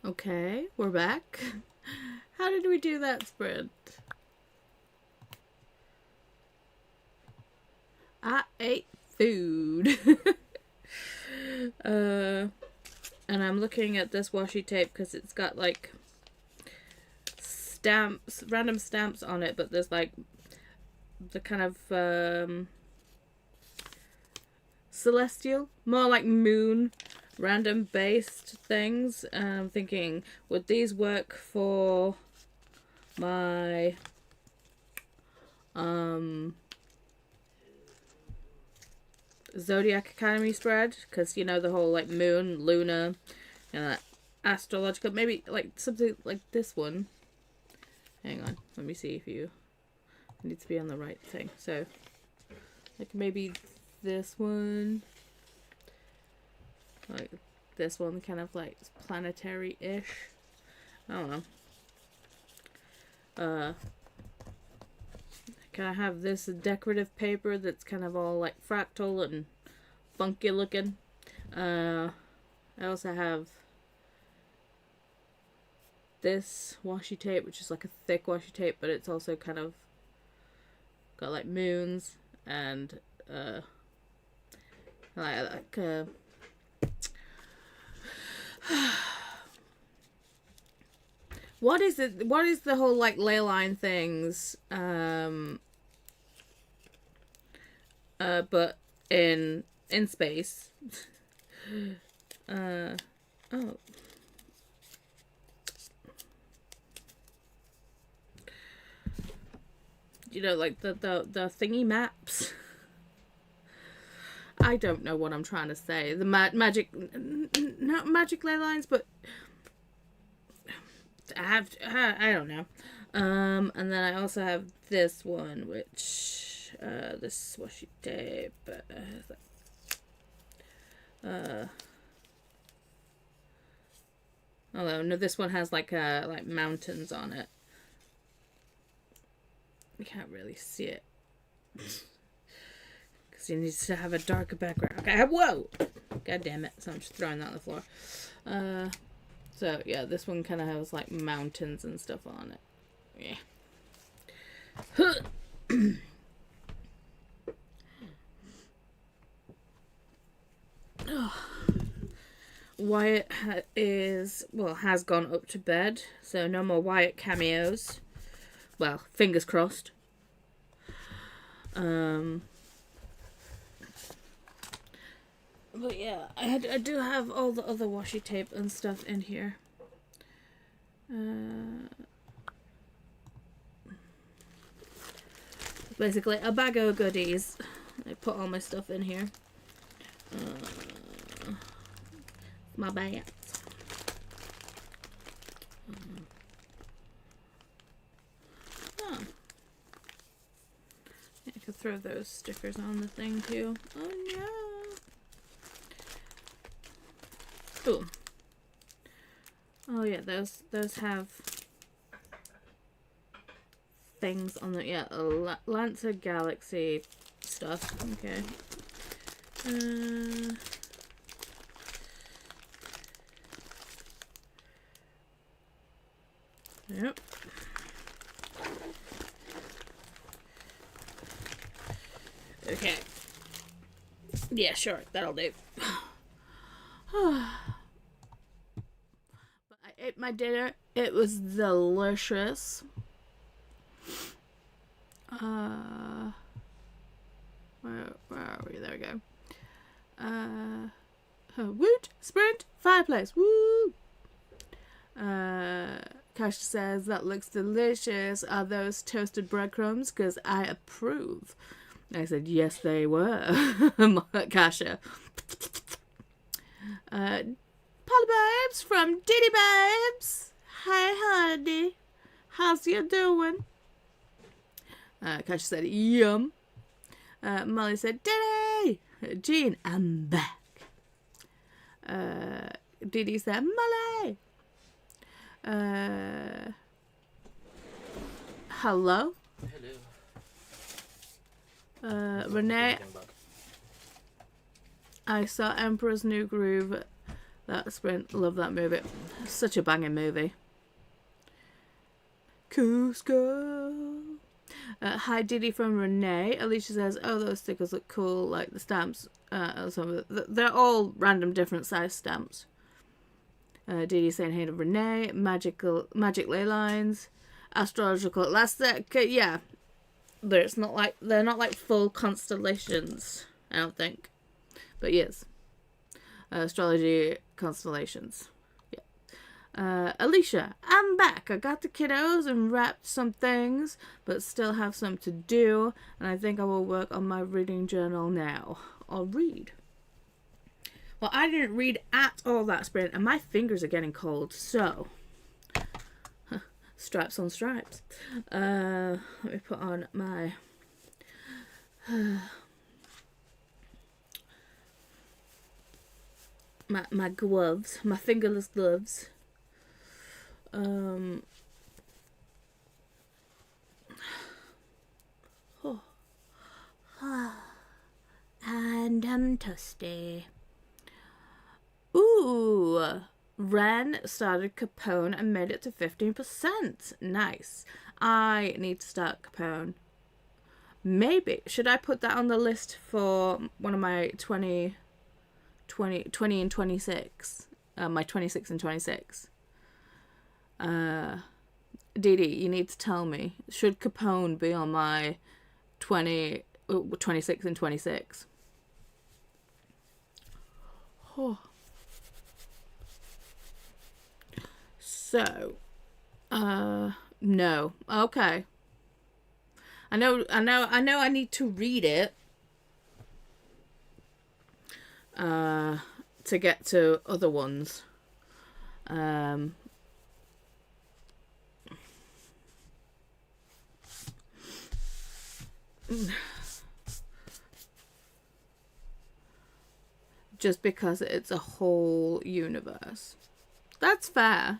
Okay, we're back. How did we do that sprint? I ate food. And I'm looking at this washi tape because it's got like stamps, random stamps on it, but there's like the kind of celestial, more like moon, random based things. I'm thinking, would these work for my Zodiac Academy spread? Because you know the whole like moon, lunar, you know, astrological. Maybe like something like this one. Hang on, let me see if you need to be on the right thing. So like maybe this one, like this one, kind of like planetary-ish. I don't know. Can I have this decorative paper that's kind of all like fractal and funky looking? I also have this washi tape, which is like a thick washi tape, but it's also kind of got like moons and what is it? What is the whole like ley line things? But in space. Oh. You know, like the thingy maps. I don't know what I'm trying to say. The magic, not magic ley lines, but I don't know. And then I also have this one, which this washi tape. Although no, this one has like mountains on it. You can't really see it because it needs to have a darker background. Okay, whoa! God damn it! So I'm just throwing that on the floor. So yeah, this one kind of has like mountains and stuff on it. Yeah. Wyatt has gone up to bed, so no more Wyatt cameos. Well, fingers crossed. But yeah, I do have all the other washi tape and stuff in here. Basically, a bag of goodies. I put all my stuff in here. My bag. I could throw those stickers on the thing too. Oh no! Ooh. Oh yeah, those have things on the Lancer Galaxy stuff. Okay. Yep. Okay. Yeah, sure. That'll do. But I ate my dinner. It was delicious. Where are we? There we go. Woot! Sprint! Fireplace! Woo! Kash says, that looks delicious. Are those toasted breadcrumbs? Because I approve. I said, yes, they were. Kasha. Polly Babes from Didi Babes. Hi, honey. How's you doing? Kasha said, yum. Molly said, Didi. Jean, I'm back. Didi said, Molly. Hello. Renee, I saw Emperor's New Groove That sprint. Love that movie. Such a banging movie. Cusco. Hi Didi from Renee. Alicia says, oh, those stickers look cool, like the stamps. They're all random different size stamps. Didi saying hey to Renee. Magic ley lines. Astrological. That's the, yeah. They're not like full constellations, I don't think. But yes. Astrology constellations. Alicia, I'm back. I got the kiddos and wrapped some things, but still have some to do. And I think I will work on my reading journal now. I'll read. Well, I didn't read at all that sprint, and my fingers are getting cold, so... stripes on stripes. Let me put on my... my gloves. My fingerless gloves. And I'm toasty. Ooh, Ren started Capone and made it to 15%. Nice. I need to start Capone. Maybe. Should I put that on the list for one of my 20 and 26? My 26 and 26. Didi, you need to tell me. Should Capone be on my 26 and 26? Oh. So, no. Okay. I know I need to read it to get to other ones. Just because it's a whole universe. That's fair.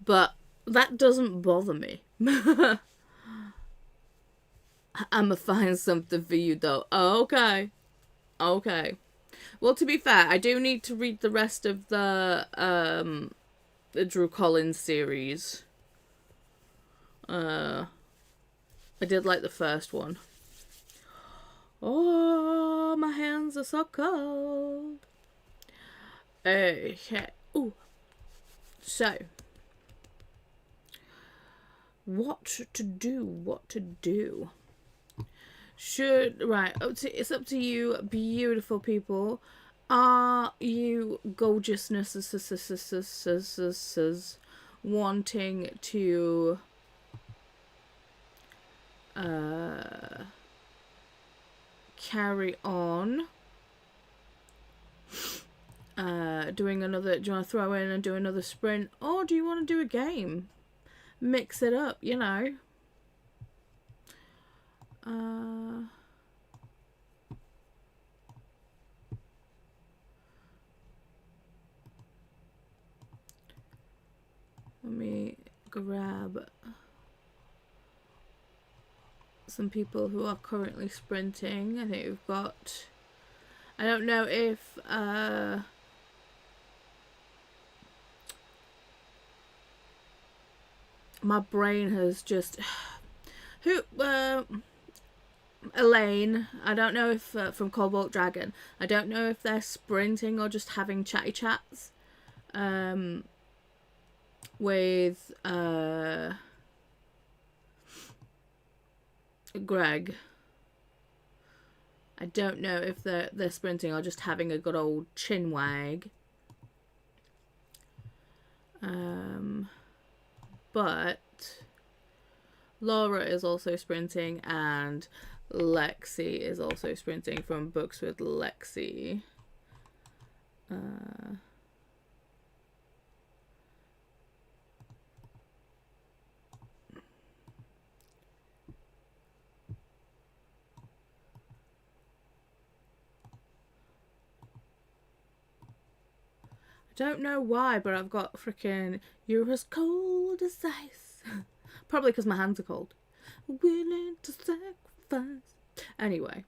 But that doesn't bother me. I'ma find something for you though. Okay. Okay. Well, to be fair, I do need to read the rest of the Drew Collins series. I did like the first one. Oh, my hands are so cold. Okay. Ooh. So. What to do? It's up to you, beautiful people. Are you gorgeousnesses wanting to carry on doing another? Do you want to throw in and do another sprint, or do you want to do a game? Mix it up, you know. Let me grab some people who are currently sprinting. I think we've got... I don't know if... my brain has just... Who... Elaine, I don't know if from Cobalt Dragon, I don't know if they're sprinting or just having chatty chats with Greg. I don't know if they're sprinting or just having a good old chin wag. But Laura is also sprinting, and Lexi is also sprinting from Books with Lexi. I don't know why, but I've got freaking "You're as cold as ice." Probably because my hands are cold. Willing to sacrifice. Anyway.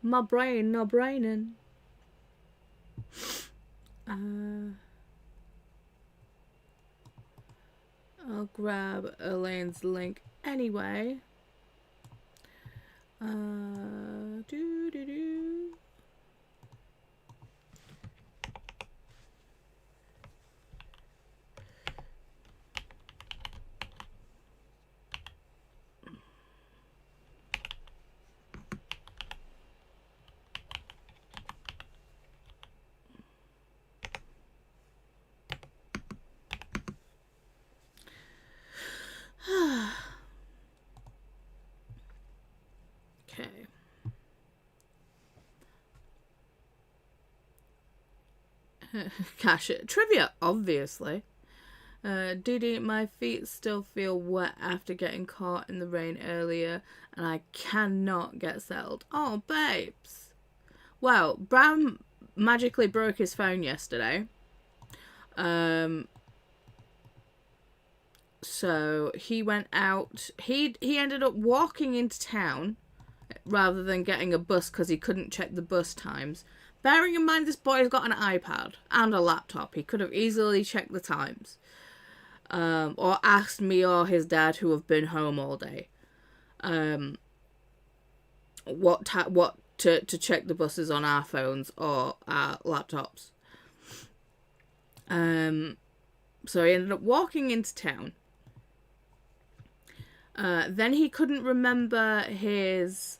My brain, no braining. I'll grab Elaine's link anyway. Do do do. Okay. Cash it. Trivia, obviously. Didi, my feet still feel wet after getting caught in the rain earlier, and I cannot get settled. Oh, babes. Well, Bram magically broke his phone yesterday. So he went out. He ended up walking into town rather than getting a bus because he couldn't check the bus times. Bearing in mind this boy's got an iPad and a laptop, he could have easily checked the times. Or asked me or his dad, who have been home all day, what to check the buses on our phones or our laptops. So he ended up walking into town. Then he couldn't remember his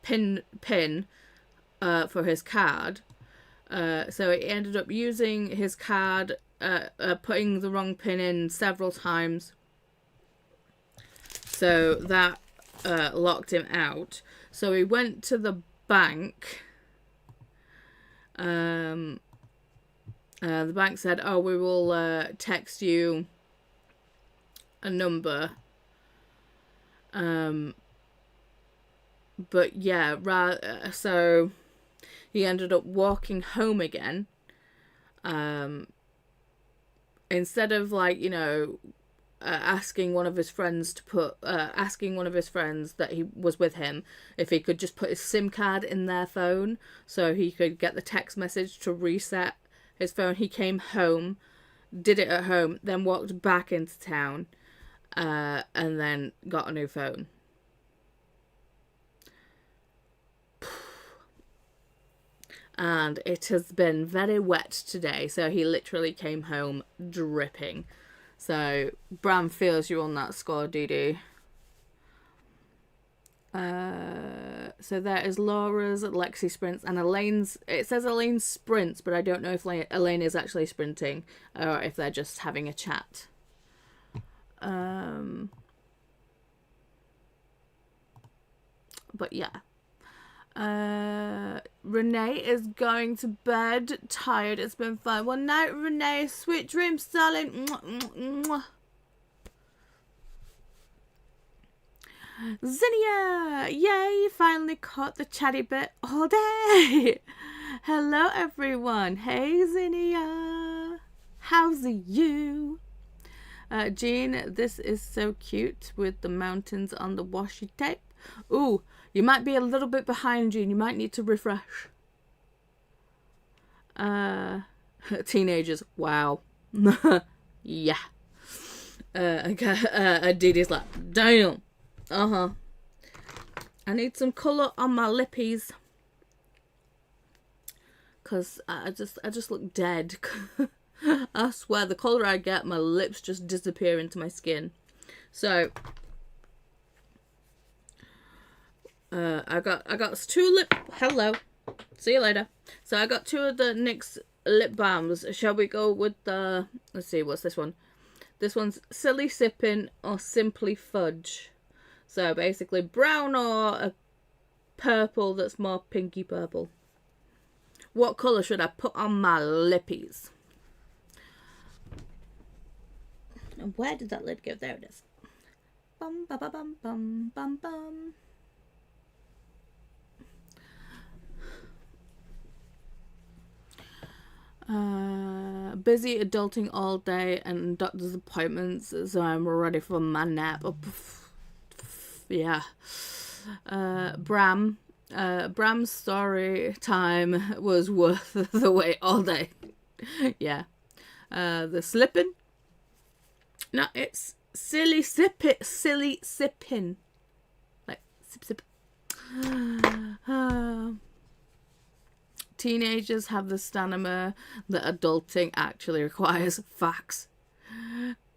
pin for his card. So he ended up using his card, putting the wrong pin in several times. So that locked him out. So he went to the bank. The bank said, "Oh, we will text you a number." But yeah, so he ended up walking home again. Instead of, like, you know, asking one of his friends that he was with him if he could just put his SIM card in their phone so he could get the text message to reset his phone. He came home, did it at home, then walked back into town, and then got a new phone. And it has been very wet today, so he literally came home dripping. So Bram feels you on that score, Didi. So there is Laura's, Lexi sprints, and Elaine's. It says Elaine sprints, but I don't know if Elaine is actually sprinting or if they're just having a chat. But yeah. Renee is going to bed, tired. It's been fun. Well, night, Renee. Sweet dreams, darling. Zinnia! Yay! Finally caught the chatty bit all day. Hello, everyone. Hey, Zinnia. How's you? Jean, this is so cute with the mountains on the washi tape. Ooh, you might be a little bit behind, Jean. You might need to refresh. Teenagers. Wow. Yeah. Didi's like, damn. I need some colour on my lippies. Because I just look dead. I swear, the colour I get, my lips just disappear into my skin. So I got 2 lip. Hello. See you later. So I got 2 of the NYX lip balms. Shall we go with the? Let's see. What's this one? This one's Silly Sippin' or Simply Fudge. So basically brown or a purple that's more pinky purple. What colour should I put on my lippies? And where did that lid go? There it is. Bum ba ba bum bum bum bum. Busy adulting all day and doctor's appointments, so I'm ready for my nap. Oh, yeah. Bram Bram's story time was worth the wait all day. Yeah. The slipping. No, it's silly sipping. Like, sip. Teenagers have the stamina that adulting actually requires. Facts.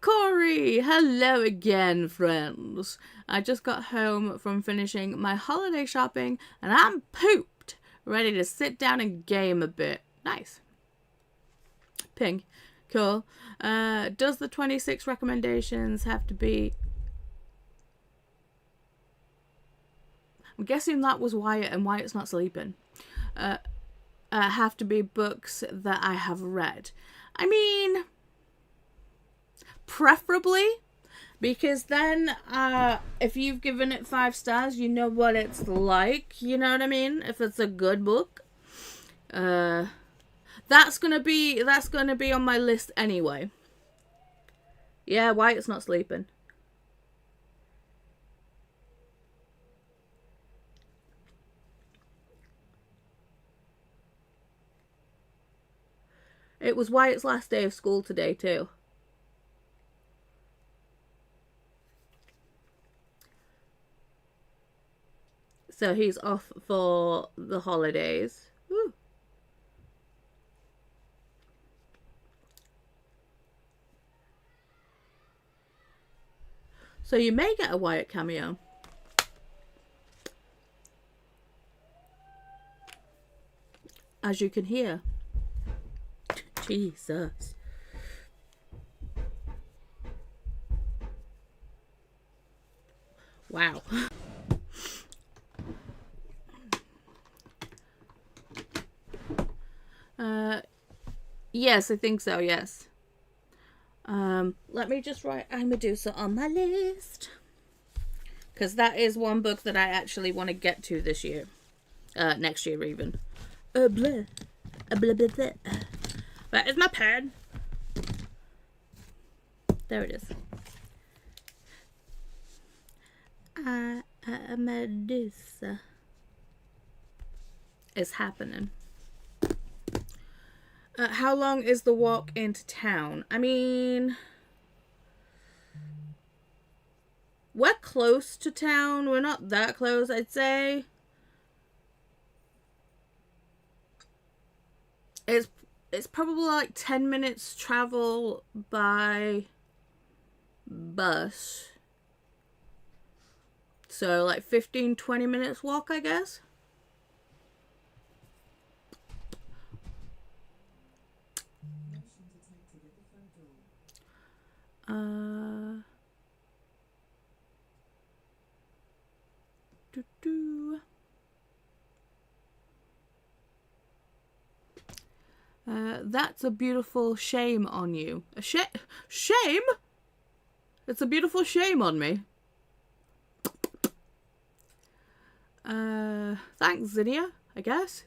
Corey, hello again, friends. I just got home from finishing my holiday shopping and I'm pooped, ready to sit down and game a bit. Nice. Ping. Cool. Does the 26 recommendations have to be... I'm guessing that was Wyatt and Wyatt's not sleeping. Have to be books that I have read. I mean, preferably, because then if you've given it 5 stars, you know what it's like. You know what I mean? If it's a good book, that's gonna be on my list anyway. Yeah, Wyatt's not sleeping. It was Wyatt's last day of school today too. So he's off for the holidays. Woo. So you may get a Wyatt cameo. As you can hear. Jesus. Wow. Yes, I think so, yes. Let me just write I Medusa on my list. Because that is one book that I actually want to get to this year. Next year even. Blah. Blah, blah, blah. Where is my pen? There it is. Medusa is happening. How long is the walk into town? I mean, we're close to town. We're not that close, I'd say. It's probably like 10 minutes travel by bus. So like 15-20 minutes walk, I guess. That's a beautiful shame on you. A shame? It's a beautiful shame on me. Thanks, Zinnia, I guess.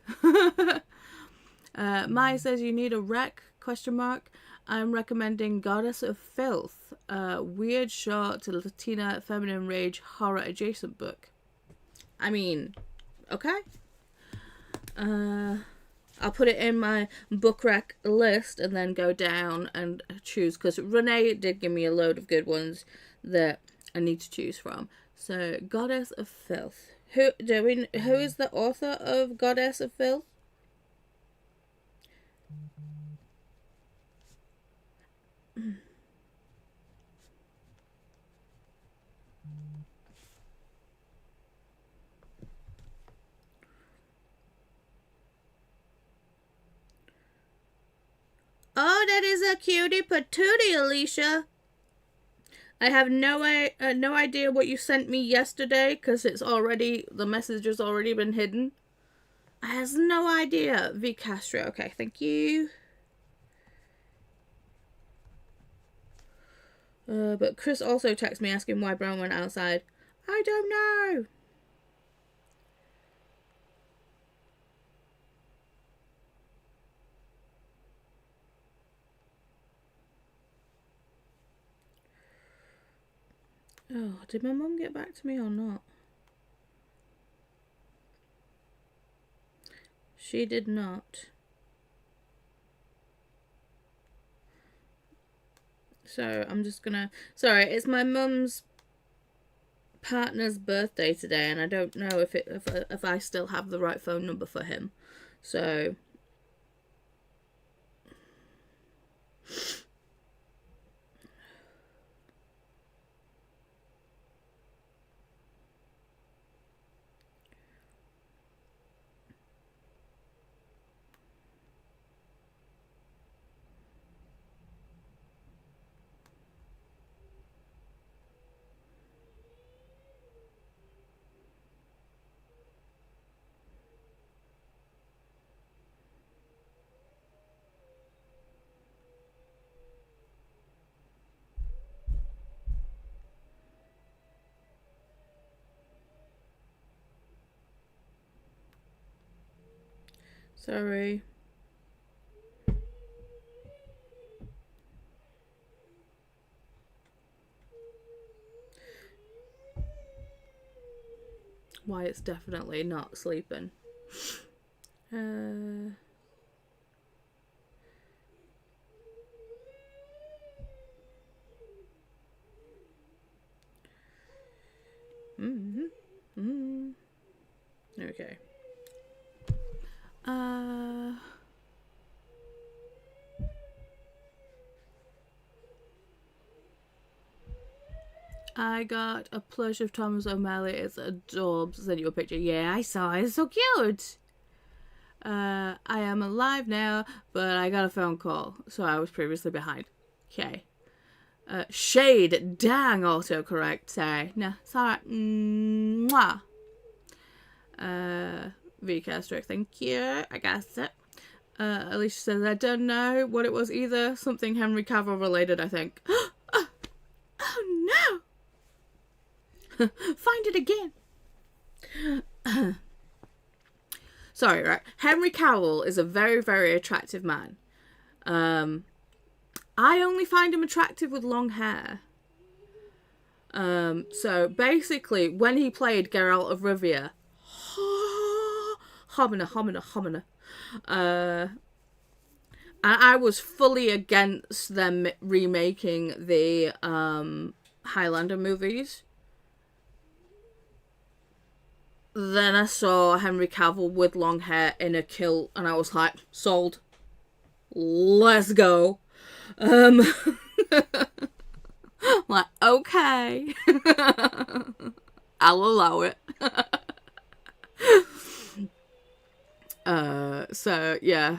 Mai says you need a rec, ? I'm recommending Goddess of Filth, a weird short to Latina feminine rage horror adjacent book. I mean, okay. I'll put it in my book rec list and then go down and choose, because Renee did give me a load of good ones that I need to choose from. So, Goddess of Filth. Who is the author of Goddess of Filth? Oh, that is a cutie patootie, Alicia. I have no idea what you sent me yesterday, because the message has already been hidden. I have no idea. V. Castro. Okay, thank you. But Chris also texted me asking why Brown went outside. I don't know. Oh, did my mum get back to me or not? She did not. So I'm just gonna... Sorry, it's my mum's partner's birthday today, and I don't know if I still have the right phone number for him. So... Sorry. Wyatt's definitely not sleeping. Okay. I got a plush of Thomas O'Malley. It's adorable. Send you a picture. Yeah, I saw it. It's so cute. I am alive now, but I got a phone call, so I was previously behind. Okay. Shade. Dang, autocorrect. Sorry. No, it's alright. Mwah. VCast, thank you. I guess it. Alicia says, I don't know what it was either. Something Henry Cavill related, I think. Oh no! Find it again. Sorry, right? Henry Cavill is a very, very attractive man. I only find him attractive with long hair. So basically, when he played Geralt of Rivia, homina. And I was fully against them remaking the Highlander movies. Then I saw Henry Cavill with long hair in a kilt, and I was like, sold. Let's go. Like, okay. I'll allow it. So, yeah.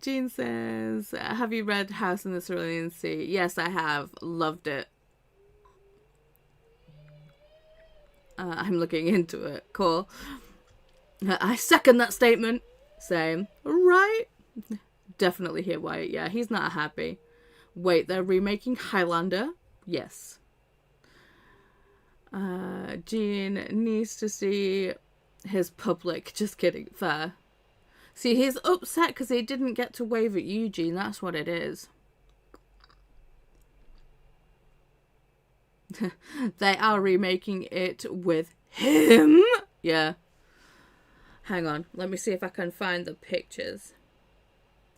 Jean says, have you read House in the Cerulean Sea? Yes, I have. Loved it. I'm looking into it. Cool. I second that statement. Same. Right. Definitely hear why. Yeah, he's not happy. Wait, they're remaking Highlander? Yes. Jean needs to see his public. Just kidding. Fair. See, he's upset because he didn't get to wave at you, Jean. That's what it is. They are remaking it with him. Yeah. Hang on. Let me see if I can find the pictures.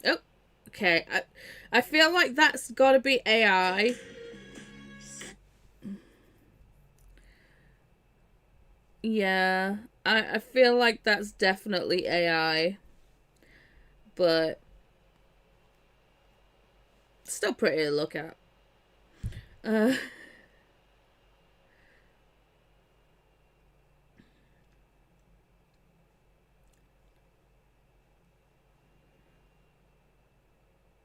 Oh, okay. I feel like that's got to be AI. Yeah. I feel like that's definitely AI. But still pretty to look at.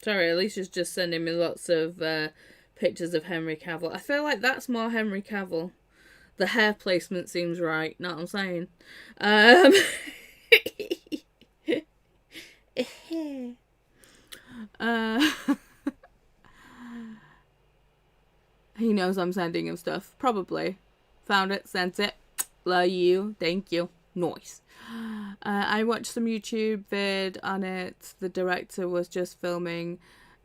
Sorry, Alicia's just sending me lots of pictures of Henry Cavill. I feel like that's more Henry Cavill. The hair placement seems right. Know what I'm saying? He knows I'm sending him stuff. Probably. Found it, sent it. Love you. Thank you. Nice. I watched some YouTube vid on it. The director was just filming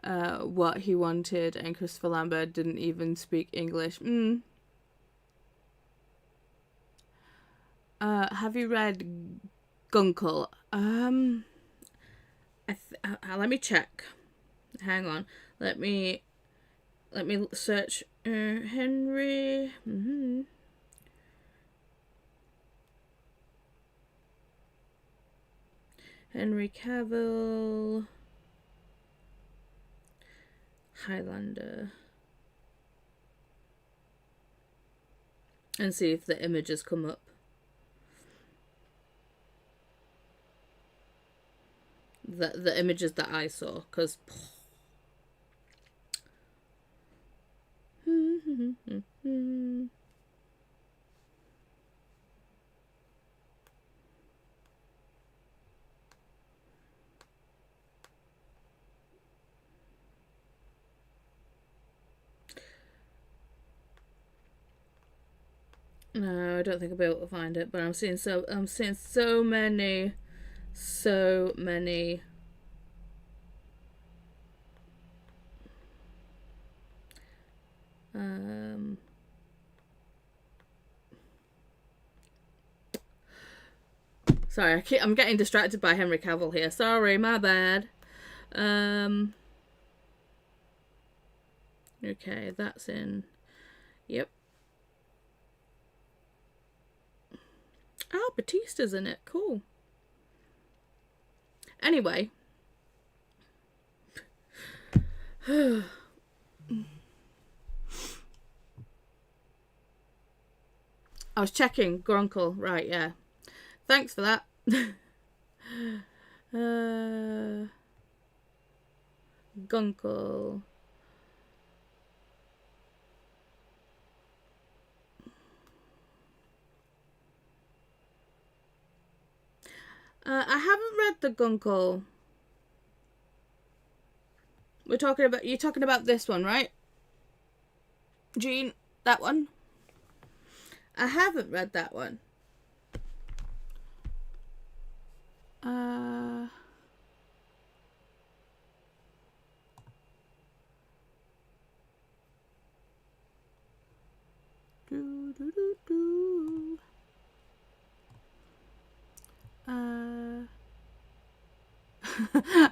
what he wanted, and Christopher Lambert didn't even speak English. have you read Guncle? Let me check. Hang on. Let me search Henry. Henry Cavill. Highlander. And see if the images come up. The images that I saw, because no, I don't think I'll be able to find it, but I'm seeing so many sorry, I'm getting distracted by Henry Cavill here. Sorry, my bad. Okay, that's in. Yep. Oh, Batista's in it. Cool. Anyway. I was checking Grunkle. Right, yeah. Thanks for that. Gunkle. I haven't read the Gunkle. You're talking about this one, right? Jean, that one? I haven't read that one.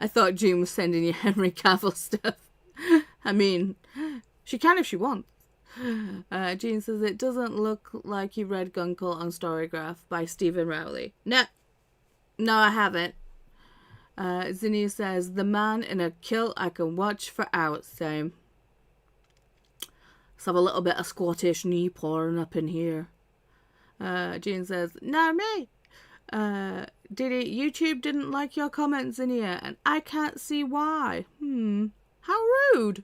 I thought Jean was sending you Henry Cavill stuff. I mean, she can if she wants. Jean says it doesn't look like you read Guncle on Storygraph by Stephen Rowley. No, I haven't. Zinnia says the man in a kilt I can watch for hours. Same. Let's have a little bit of Scottish knee porn up in here. Jean says, no, me. Didi, YouTube didn't like your comments, Zinnia, and I can't see why. How rude.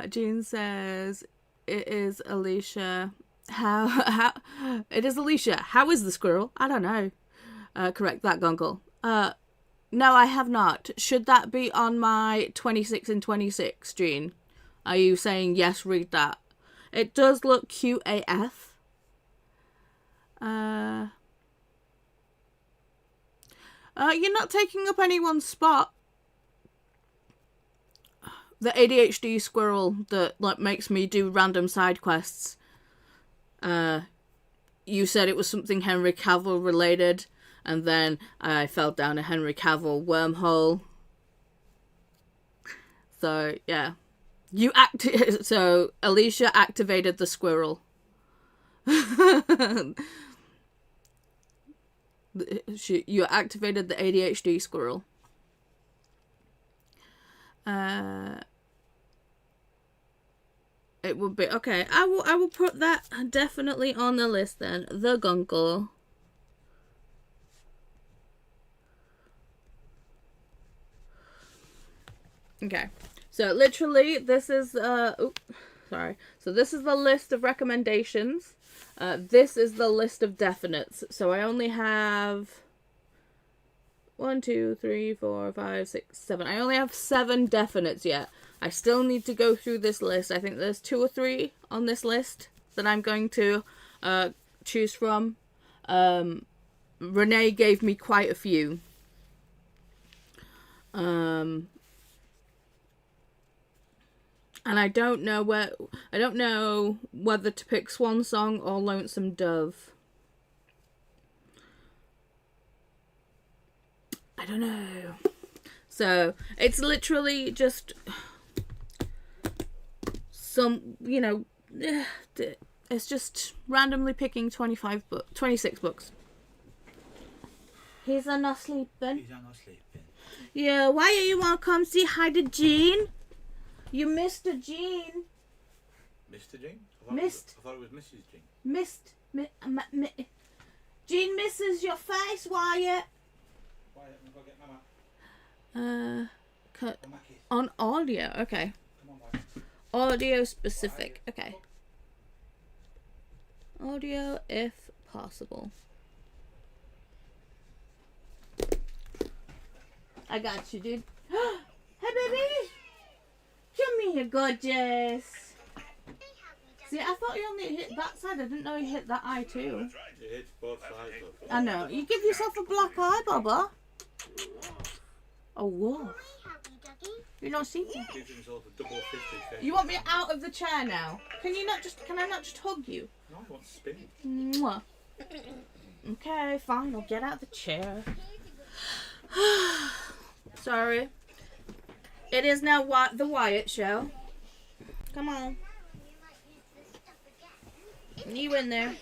Jean says, it is Alicia. How it is Alicia. How is the squirrel? I don't know. Correct that, Gungle. No, I have not. Should that be on my 26 and 26, Jean? Are you saying yes, read that? It does look cute AF. You're not taking up anyone's spot. The ADHD squirrel that makes me do random side quests. You said it was something Henry Cavill related, and then I fell down a Henry Cavill wormhole. So yeah, so Alicia activated the squirrel. You activated the ADHD squirrel. It would be okay. I will put that definitely on the list then. The Guncle. Okay. So literally this is sorry. So this is the list of recommendations. This is the list of definites. So I only have 1, 2, 3, 4, 5, 6, 7. I only have 7 definites yet. I still need to go through this list. I think there's 2 or 3 on this list that I'm going to choose from. Renee gave me quite a few. And I don't know whether to pick Swan Song or Lonesome Dove. I don't know. So it's literally just some, it's just randomly picking 26 books. He's not sleeping. Yeah, why you want to come say hi to Jean? You missed a Jean. Mr. Jean? I thought it was Mrs. Jean. Jean misses your face, Wyatt. Wyatt, I'm going to get Mama. On audio, okay. Come on, Wyatt. Audio specific, okay. Audio if possible. I got you, dude. Hey, baby! Come here, gorgeous. See, I thought you only hit that side. I didn't know you hit that eye, too. It hits both sides, though. I know. You give yourself a black eye, Baba. A wolf. You're not seeing me. Gives himself a double-fisted face. You want me out of the chair now? Can I not just hug you? No, I want to spin. Mwah. Okay, fine. I'll get out of the chair. Sorry. It is now the Wyatt show. Come on. You in there.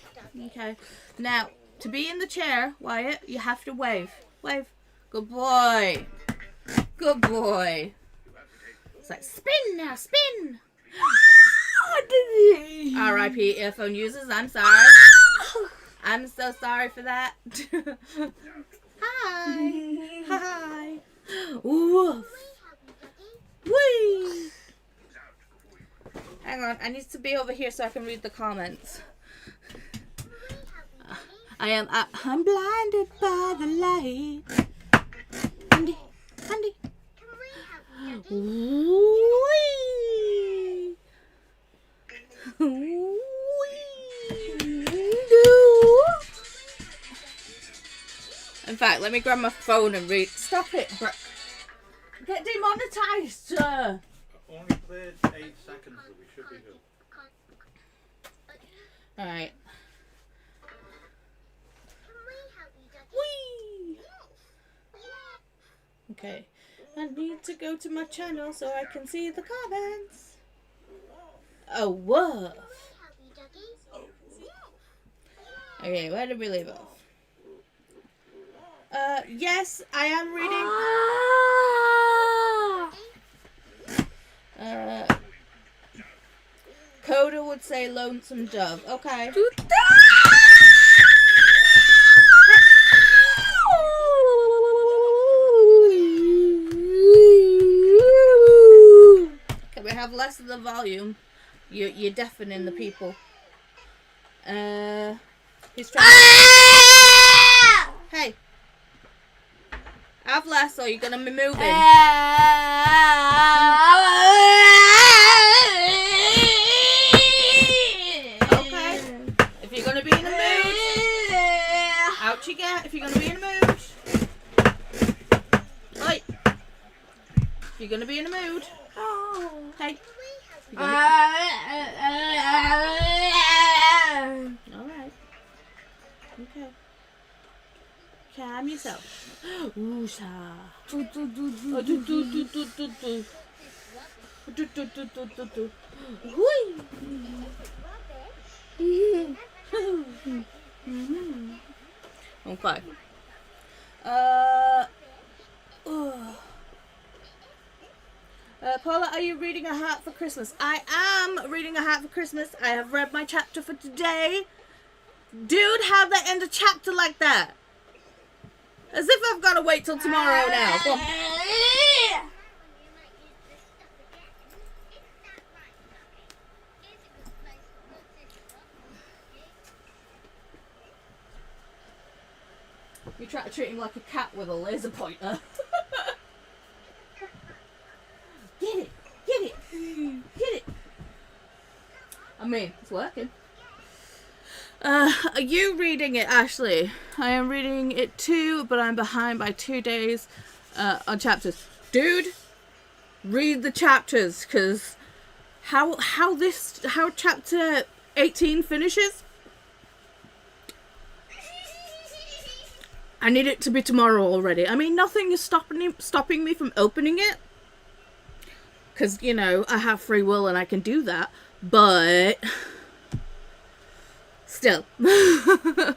Okay. Now, to be in the chair, Wyatt, you have to wave. Wave. Good boy. Good boy. It's like, spin now, spin. R.I.P. earphone users, I'm sorry. I'm so sorry for that. Hi. Hi. Woof. Whee. Hang on, I need to be over here so I can read the comments. I'm blinded by the light. Andy. Whee. In fact, let me grab my phone and read. Stop it, get demonetized, sir. Only played 8 seconds, so we should be good. Alright. Whee! Okay. I need to go to my channel so I can see the comments. Oh, woof. Okay, where did we leave off? Yes, I am reading. Coda would say Lonesome Dove. Okay. Can we have less of the volume? You're deafening the people. He's trying. Hey. Have less or you're gonna be moving. Okay. If you're gonna be in a mood, out you get. If you're gonna be in a mood. Oi. If you're gonna be in a mood. Hey. Alright. Okay. Calm yourself. Woosha. Okay. Paula, are you reading A Heart for Christmas? I am reading A Heart for Christmas. I have read my chapter for today. Dude, how they end a chapter like that? As if I've got to wait till tomorrow now. Go on. You try to treat him like a cat with a laser pointer. Get it! Get it! Get it! I mean, it's working. Are you reading it, Ashley? I am reading it too, but I'm behind by 2 days on chapters. Dude, read the chapters, because how chapter 18 finishes? I need it to be tomorrow already. I mean, nothing is stopping me from opening it. Because, you know, I have free will and I can do that. But still. There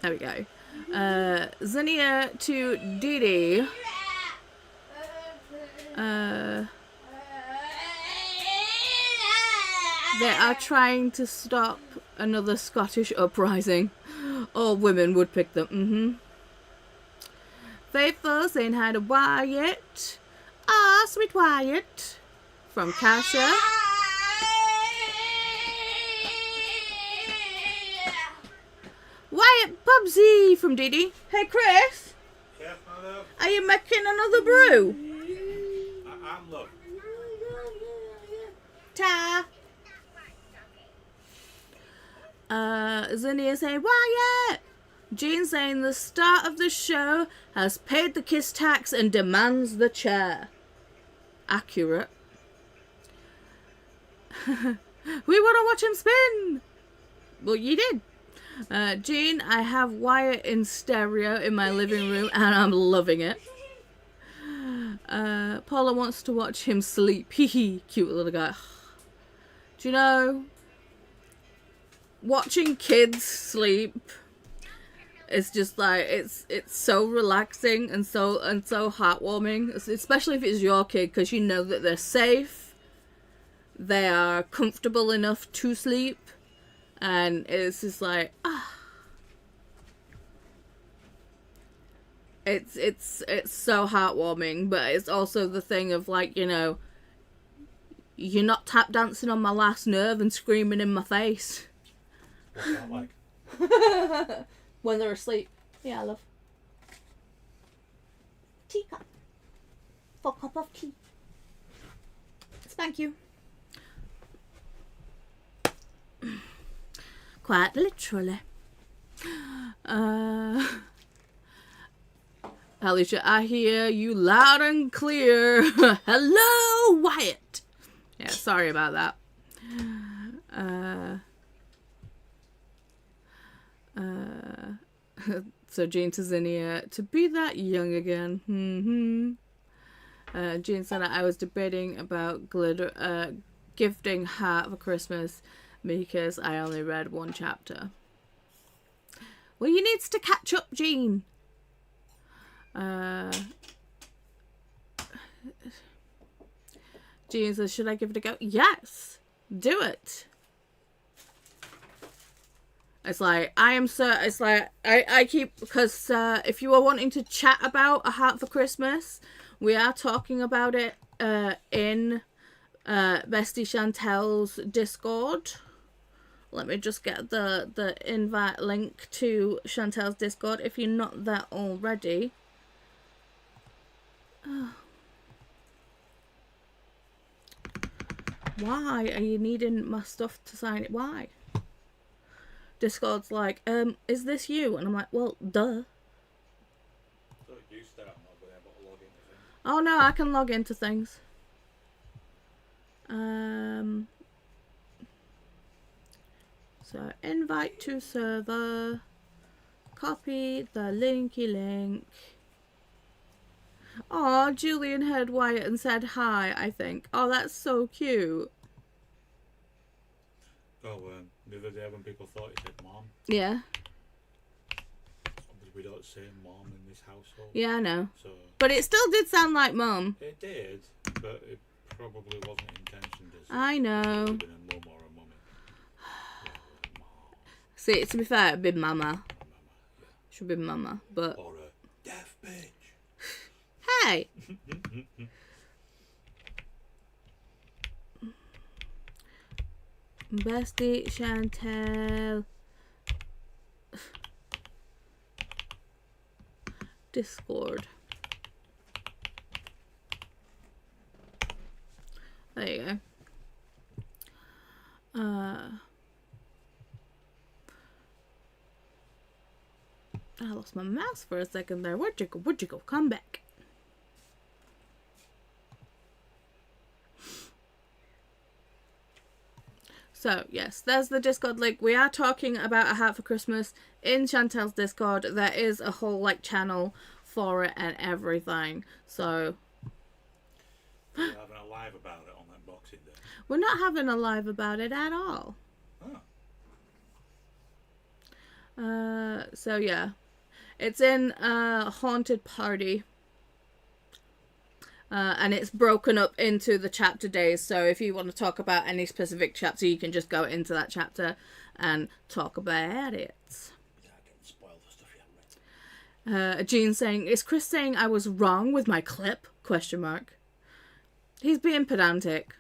we go. Zinnia to Didi. They are trying to stop another Scottish uprising. All women would pick them. Faithful saying hi to Wyatt. Ah, sweet Wyatt. From Kasha. Wyatt Bubsy from Didi. Hey Chris. Yeah, hello. Are you making another brew? I'm love. Ta. Zinnia saying Wyatt. Jean saying the start of the show has paid the kiss tax and demands the chair. Accurate. We want to watch him spin. Well, you did. Jean, I have Wyatt in stereo in my living room and I'm loving it. Paula wants to watch him sleep. Hee hee, cute little guy. Do you know, watching kids sleep is just like, it's so relaxing and so heartwarming, especially if it's your kid, because you know that they're safe, they are comfortable enough to sleep, and it's just like, it's so heartwarming. But it's also the thing of like, you know, you're not tap dancing on my last nerve and screaming in my face. What's that like? When they're asleep. Yeah, love. Teacup. For a cup of tea. Thank you. Quite literally. Alicia, I hear you loud and clear. Hello, Wyatt. Yeah, sorry about that. So Jean to Zinnia, to be that young again. Jean said I was debating about gifting Heart for Christmas because I only read one chapter. Well, you needs to catch up, Jean. Jean says, should I give it a go? Yes, do it. It's like, I keep, because if you are wanting to chat about A Heart for Christmas, we are talking about it in Bestie Shantel's Discord. Let me just get the invite link to Shantel's Discord if you're not there already. Why are you needing my stuff to sign it? Why? Discord's like, is this you? And I'm like, well, duh. So you start not being able to log into things. Oh no, I can log into things. So invite to server. Copy the linky link. Oh, Julian heard Wyatt and said hi, I think. Oh, that's so cute. Oh, the other day when people thought he said mom. Yeah. We don't say mom in this household. Yeah, I know. So But it still did sound like mum. it did, but it probably wasn't intentioned as I know. it would have been a mum or a mummy. Mom. See, to be fair, it'd be mama. Mama, yeah. Should be mama, but... Or a deaf bitch. Hey! Bestie Shantel. Discord. There you go. I lost my mouse for a second there. Where'd you go? Where'd you go? Come back. So, yes, there's the Discord link. We are talking about A Hat for Christmas in Shantel's Discord. There is a whole, like, channel for it and everything. So... We're having a live about it on that Boxing Day. We're not having a live about it at all. Oh. So, yeah. It's in a haunted party. And it's broken up into the chapter days, so if you want to talk about any specific chapter, you can just go into that chapter and talk about it. Yeah, getting spoiled for stuff you haven't read. Jean saying, is Chris saying I was wrong with my clip? ? He's being pedantic.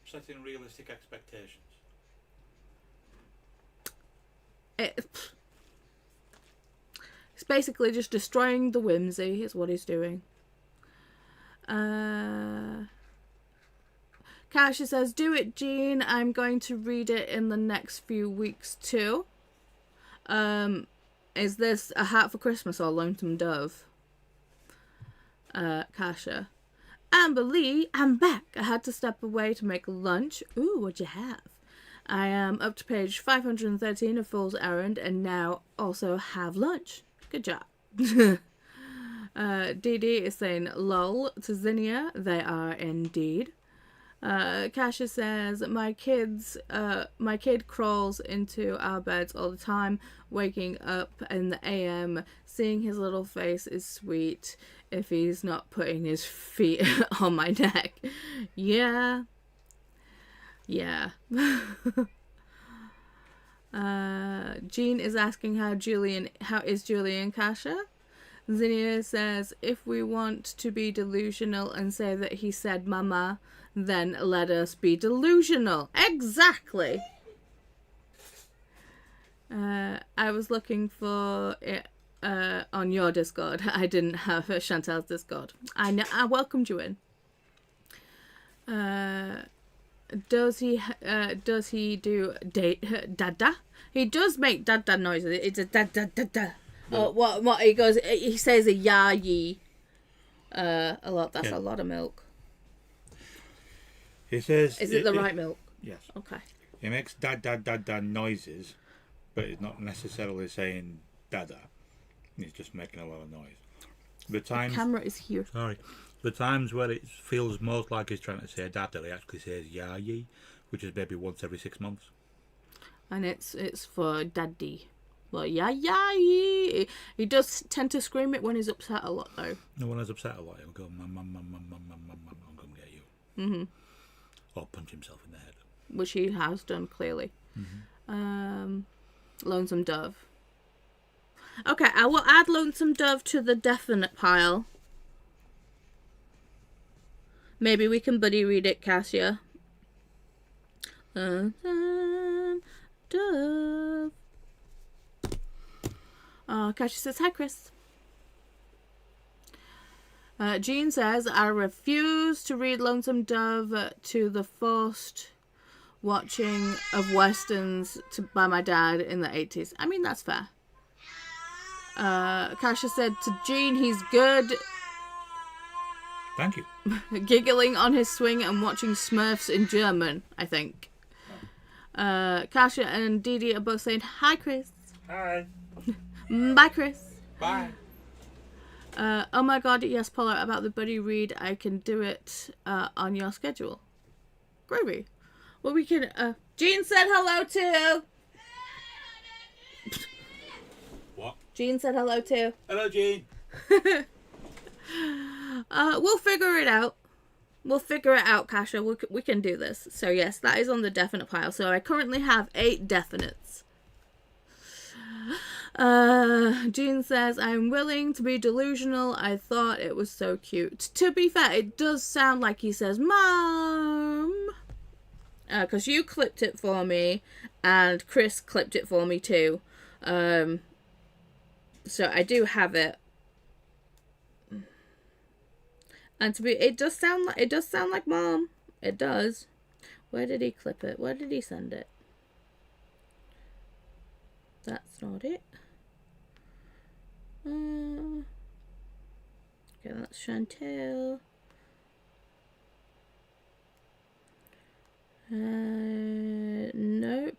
Setting realistic expectations. It's basically just destroying the whimsy, is what he's doing. Kasia says, do it, Jean. I'm going to read it in the next few weeks too. Is this A Hat for Christmas or Lonesome Dove? Kasia. Amber Lee, I'm back. I had to step away to make lunch. Ooh, what'd you have? I am up to page 513 of Fool's Errand and now also have lunch. Good job. Didi is saying lol to Zinnia. They are indeed. Kasia says, my kid crawls into our beds all the time, waking up in the AM. Seeing his little face is sweet if he's not putting his feet on my neck. Yeah. Yeah. Jean is asking how is Julian, Kasia? Zinnia says, if we want to be delusional and say that he said mama, then let us be delusional. Exactly. I was looking for it on your Discord. I didn't have Chantel's Discord. I welcomed you in. Does he do dada? He does make dada noises. It's a dada dada. Oh, what he goes? He says a ya ye. A lot. That's a lot of milk. He says. Is it the right milk? Yes. Okay. He makes da da da da noises, but he's not necessarily saying dada. He's just making a lot of noise. The camera is here. Sorry. The times where it feels most like he's trying to say dada, he actually says ya ye, which is maybe once every 6 months. And it's for daddy. Well, yeah. He does tend to scream it when he's upset a lot, though. No, when he's upset a lot, he'll go, mum, mum, mum, mum, mum, mum, mum, mum, I'm going to get you. Mm-hmm. Or punch himself in the head. Which he has done, clearly. Mm-hmm. Lonesome Dove. Okay, I will add Lonesome Dove to the definite pile. Maybe we can buddy read it, Kasia. Lonesome Dove. Kasia says, hi, Chris. Jean says, I refuse to read Lonesome Dove to the forced watching of westerns by my dad in the 80s. I mean, that's fair. Kasia said to Jean, he's good. Thank you. Giggling on his swing and watching Smurfs in German, I think. Kasia and Didi are both saying, hi, Chris. Hi. Bye, Chris. Bye. Oh my god, yes, Paula, about the buddy read, I can do it on your schedule. Groovy. Well, we can, Jean said hello too. What? Jean said hello too. Hello, Jean. We'll figure it out. We'll figure it out, Kasia. We can do this. So yes, that is on the definite pile. So I currently have 8 definites. Jean says, I'm willing to be delusional. I thought it was so cute. To be fair, it does sound like he says, Mom. Because you clipped it for me, and Chris clipped it for me too. So I do have it. And it does sound like Mom. It does. Where did he clip it? Where did he send it? That's not it. Okay, that's Shantel. Nope.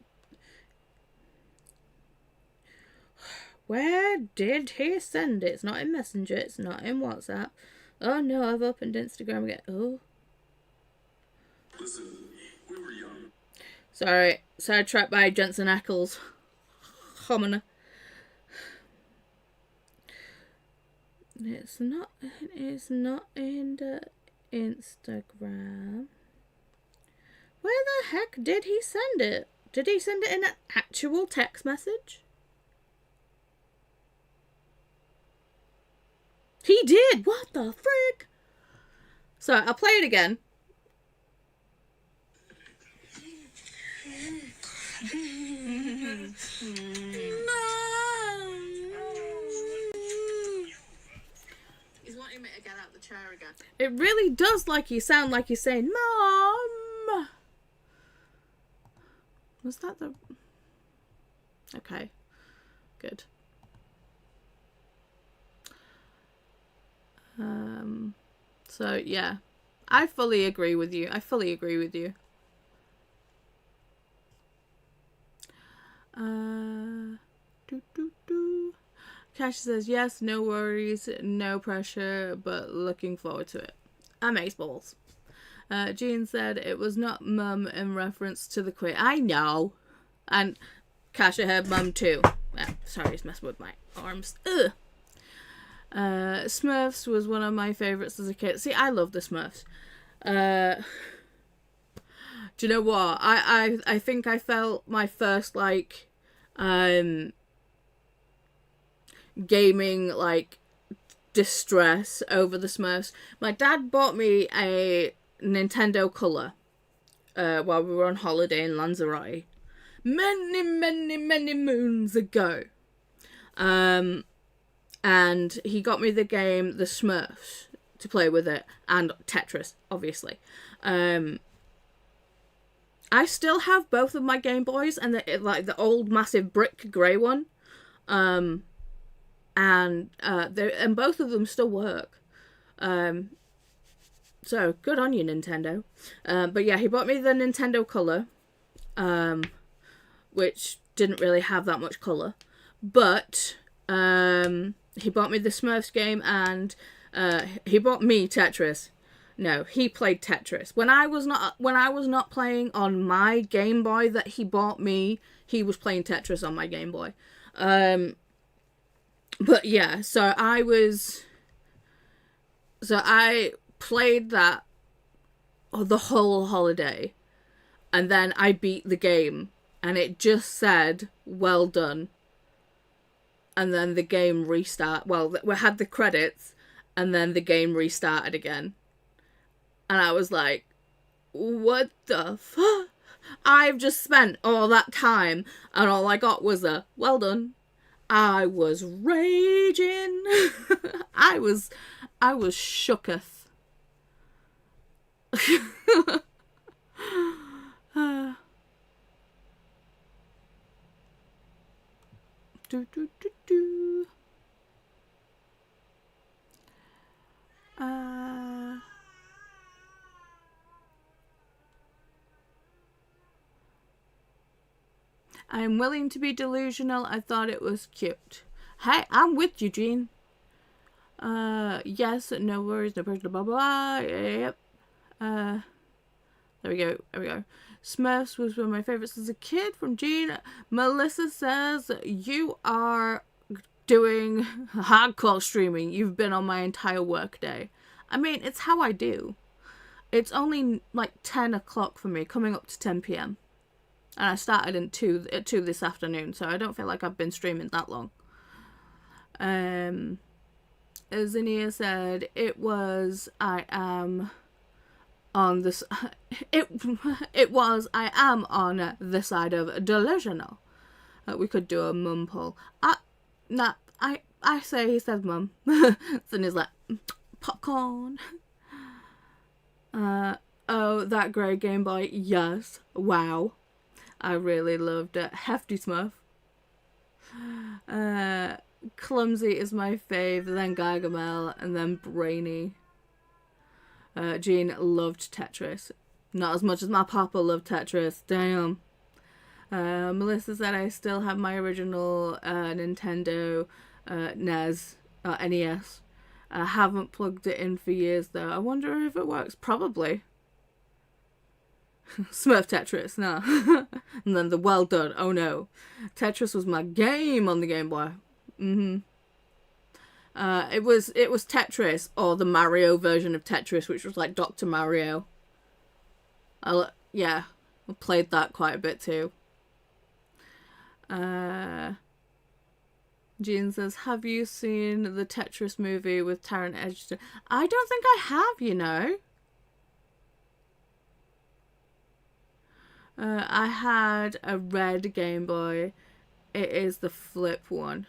Where did he send it? It's not in Messenger. It's not in WhatsApp. Oh no, I've opened Instagram again. Oh. Listen, we were young. Sorry. Sidetracked by Jensen Ackles. Homina. It's not in the Instagram. Where the heck did he send it? Did he send it in an actual text message? He did! What the frick? So, I'll play it again. He's wanting me to get out the chair again. It really does sound like he's saying, Mom! Was that the... Okay. Good. So, yeah. I fully agree with you. Cash says, yes, no worries, no pressure, but looking forward to it. Amazeballs. Jean said it was not mum in reference to the quiz. I know. And Kasha heard mum too. Sorry, it's messing with my arms. Ugh. Smurfs was one of my favourites as a kid. See, I love the Smurfs. Do you know what? I think I felt my first, like, gaming, like, distress over the Smurfs. My dad bought me a Nintendo Color while we were on holiday in Lanzarote. Many moons ago. And he got me the game The Smurfs to play with it, and Tetris, obviously. I still have both of my Game Boys, and the old massive brick grey one. And both of them still work. So good on you, Nintendo. But yeah, he bought me the Nintendo Color, which didn't really have that much colour, but he bought me the Smurfs game, and he bought me Tetris. No, he played Tetris. When I was not playing on my Game Boy that he bought me, he was playing Tetris on my Game Boy. But yeah, so I played that the whole holiday, and then I beat the game, and it just said, well done. And then the game restart. Well, we had the credits, and then the game restarted again. And I was like, what the fuck? I've just spent all that time, and all I got was a, well done. I was raging. I was shooketh. I'm willing to be delusional. I thought it was cute. Hey, I'm with you, Jean. Yes, no worries, no pressure, blah, blah, yep. There we go. Smurfs was one of my favorites as a kid from Jean. Melissa says, you are doing hardcore streaming. You've been on my entire work day. I mean, it's how I do. It's only like 10 o'clock for me, coming up to 10 p.m. And I started at 2 this afternoon, so I don't feel like I've been streaming that long. Zinnia said, it was, I am on this, it was, I am on the side of delusional. We could do a mum poll. I say he says mum. Zinnia's like, popcorn. Oh, that grey Game Boy, yes, wow. I really loved it. Hefty Smurf. Clumsy is my fave, then Gargamel, and then Brainy. Jean loved Tetris. Not as much as my papa loved Tetris. Damn. Melissa said I still have my original Nintendo NES, NES. I haven't plugged it in for years though. I wonder if it works. Probably. Smurf Tetris, no. And then the well done. Oh no. Tetris was my game on the Game Boy. It was Tetris or the Mario version of Tetris, which was like Dr. Mario. I played that quite a bit too. Jean says, have you seen the Tetris movie with Taron Egerton? I don't think I have, you know. I had a red Game Boy. It is the flip one.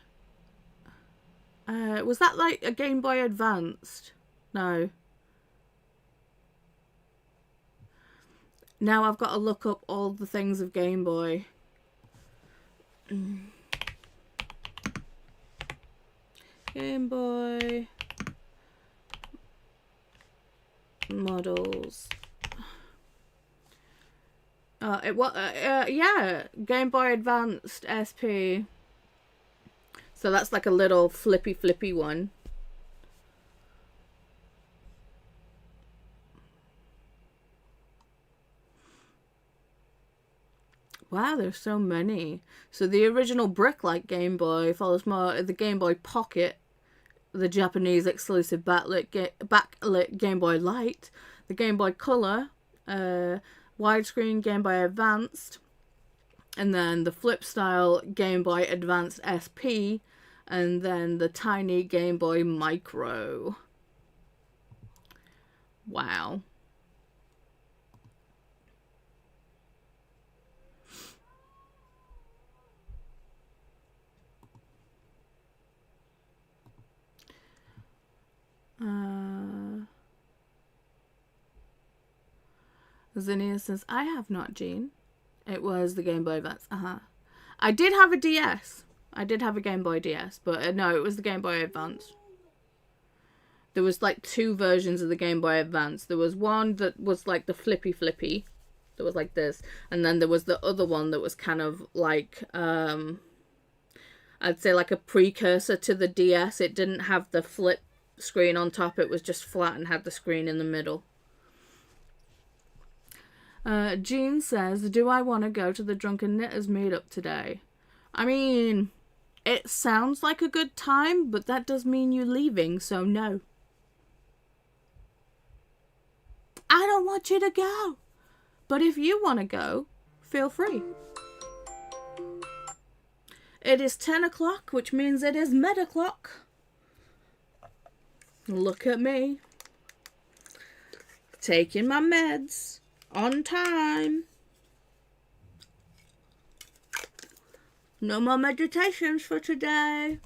Was that like a Game Boy Advanced? No. Now I've got to look up all the things of Game Boy. Game Boy models. Game Boy Advanced SP. So that's like a little flippy one. Wow, there's so many. So the original brick-like Game Boy follows more the Game Boy Pocket, the Japanese exclusive backlit Game Boy Light, the Game Boy Color, widescreen Game Boy Advanced, and then the flip style Game Boy Advanced SP, and then the tiny Game Boy Micro. Wow. Zinnia says, I have not, Jean. It was the Game Boy Advance. I did have a DS. I did have a Game Boy DS, but no, it was the Game Boy Advance. There was like two versions of the Game Boy Advance. There was one that was like the flippy, that was like this, and then there was the other one that was kind of like, I'd say like a precursor to the DS. It didn't have the flip screen on top. It was just flat and had the screen in the middle. Jean says, do I want to go to the Drunken Knitters meetup today? I mean, it sounds like a good time, but that does mean you're leaving, so no. I don't want you to go. But if you want to go, feel free. It is 10 o'clock, which means it is med-o'clock. Look at me. Taking my meds. On time. No more meditations for today.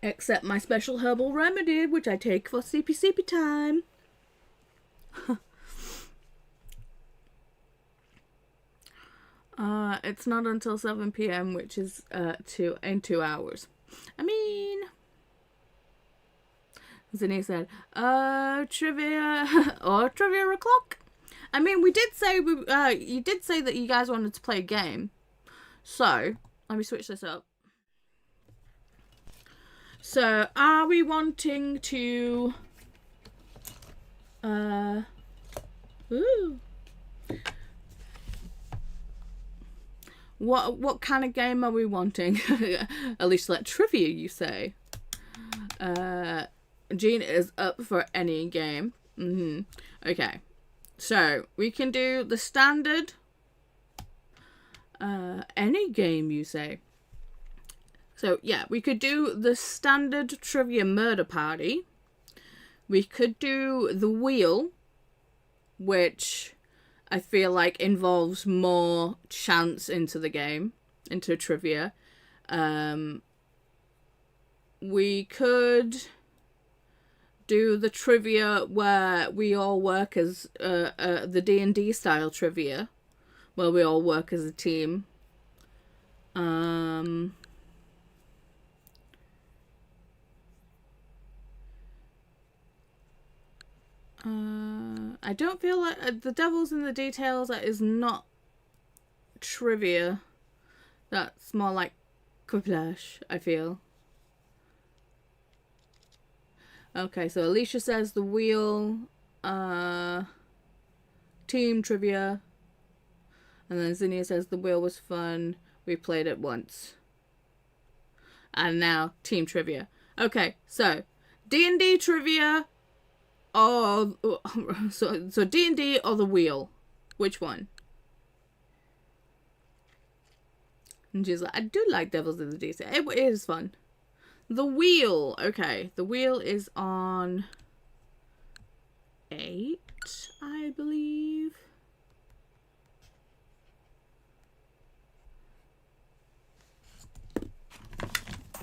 Except my special herbal remedy, which I take for CP time. It's not until 7 p.m, which is in 2 hours. I mean... Zinni said, trivia or trivia o'clock. I mean, we did say you did say that you guys wanted to play a game. So, let me switch this up. So, are we wanting to What kind of game are we wanting? At least like trivia, you say. Jean is up for any game. Okay. So, we can do the standard. Any game, you say. So, yeah, we could do the standard trivia murder party. We could do the wheel, which I feel like involves more chance into the game, into trivia. We could do the trivia where we all work as the D&D style trivia, where we all work as a team. I don't feel like the devil's in the details. That is not trivia. That's more like quiplash, I feel. Okay, so Alicia says the wheel, team trivia. And then Zinnia says the wheel was fun. We played it once. And now team trivia. Okay, so D&D trivia or so D&D or the wheel. Which one? And she's like, I do like Devils in the Detail. It is fun. The wheel. Okay, the wheel is on 8, I believe.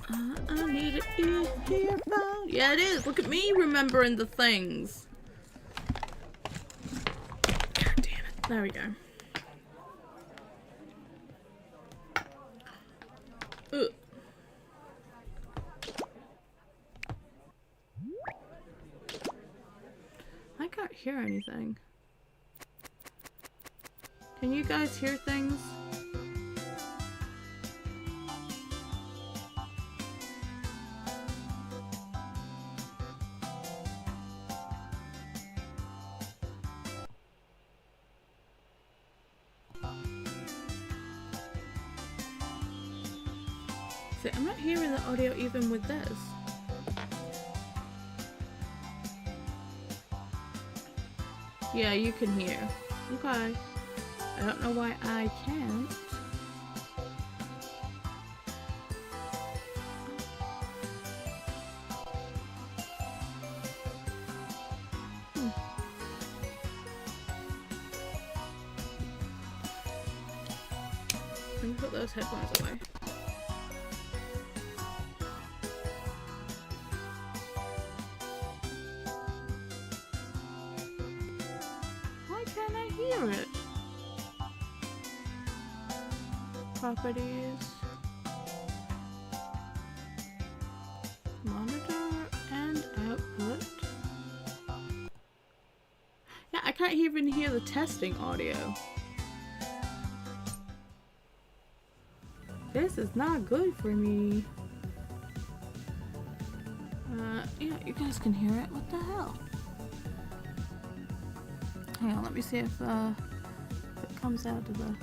I need it here. Yeah, it is. Look at me remembering the things. God damn it. There we go. Ugh. I can't hear anything. Can you guys hear things? See, I'm not hearing the audio even with this. Yeah, you can hear. Okay. I don't know why I can't. Let me put those headphones away. Why can't I hear it? Properties. Monitor and output. Yeah, I can't even hear the testing audio. This is not good for me. Yeah, you guys can hear it. What the hell? Hang on, let me see if it comes out of the...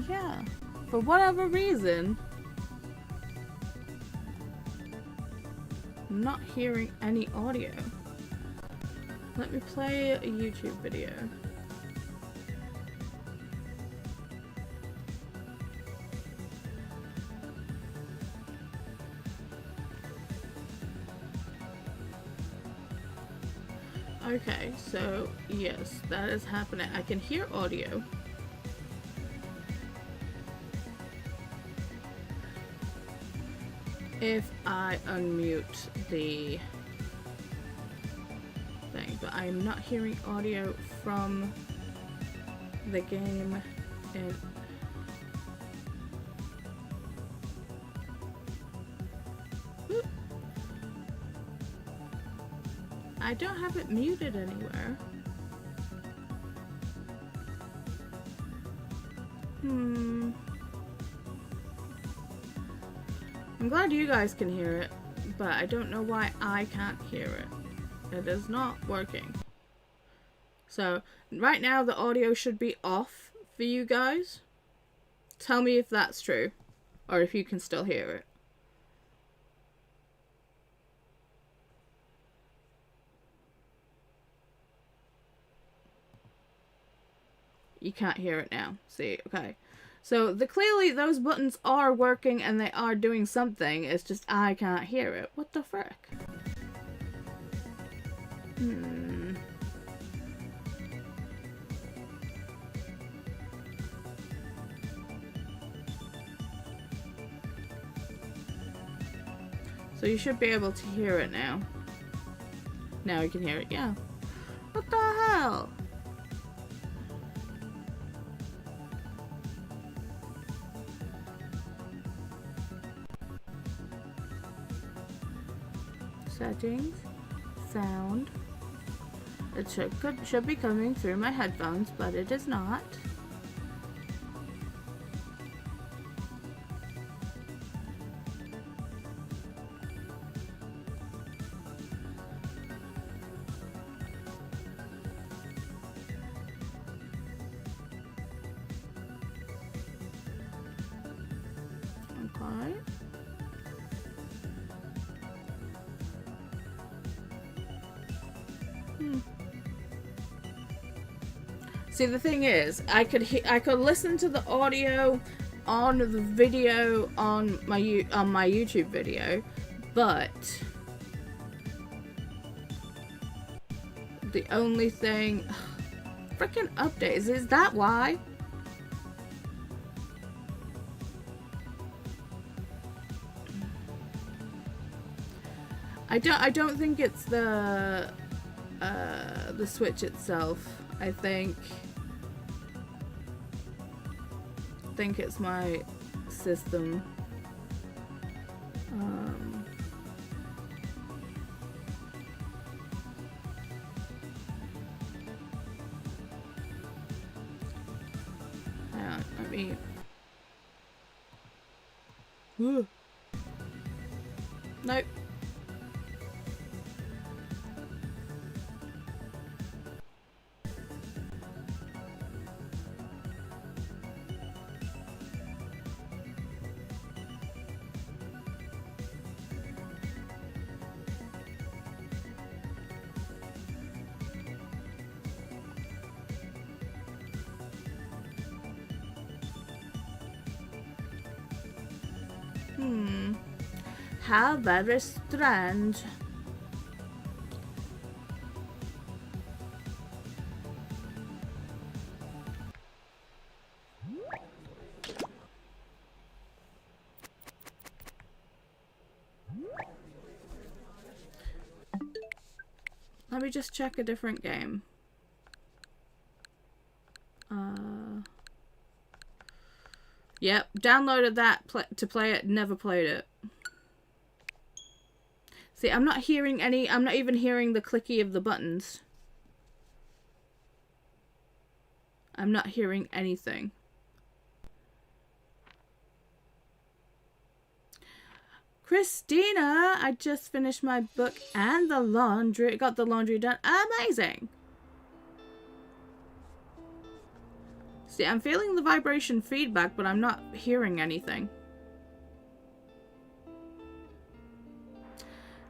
Yeah, for whatever reason, I'm not hearing any audio. Let me play a YouTube video. Okay, so yes, that is happening. I can hear audio. If I unmute the thing, but I am not hearing audio from the game. And I don't have it muted anywhere. I'm glad you guys can hear it, but I don't know why I can't hear it. It is not working. So, right now the audio should be off for you guys. Tell me if that's true, or if you can still hear it. You can't hear it now. See, okay. So, clearly those buttons are working and they are doing something. It's just I can't hear it. What the frick? So you should be able to hear it now. Now you can hear it, yeah. What the hell? Settings. Sound. It should be coming through my headphones, but it is not. Okay. See, the thing is, I could listen to the audio on the video on my YouTube video, but the only thing, freaking updates, is that why? I don't think it's the Switch itself. I think it's my system. Hang on, let me. Nope. How very strange. Let me just check a different game. Yep, downloaded that to play it, never played it. See, I'm not even hearing the clicky of the buttons. I'm not hearing anything. Christina, I just finished my book and the laundry. Got the laundry done. Amazing. See, I'm feeling the vibration feedback, but I'm not hearing anything.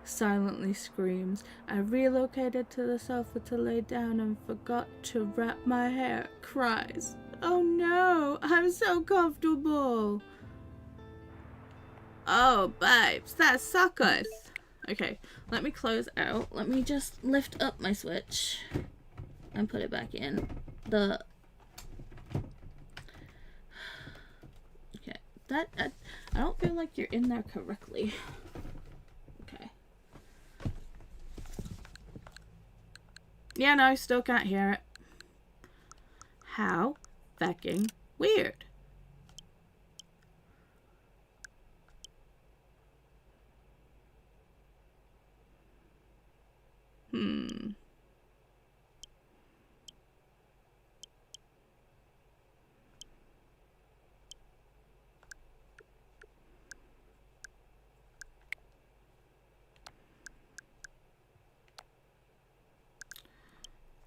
Silently screams. I relocated to the sofa to lay down and forgot to wrap my hair. Cries. Oh no, I'm so comfortable. Oh, babes, that suckers. Okay, let me close out. Let me just lift up my Switch and put it back in. Okay, I don't feel like you're in there correctly. Okay. Yeah, no, I still can't hear it. How fucking weird.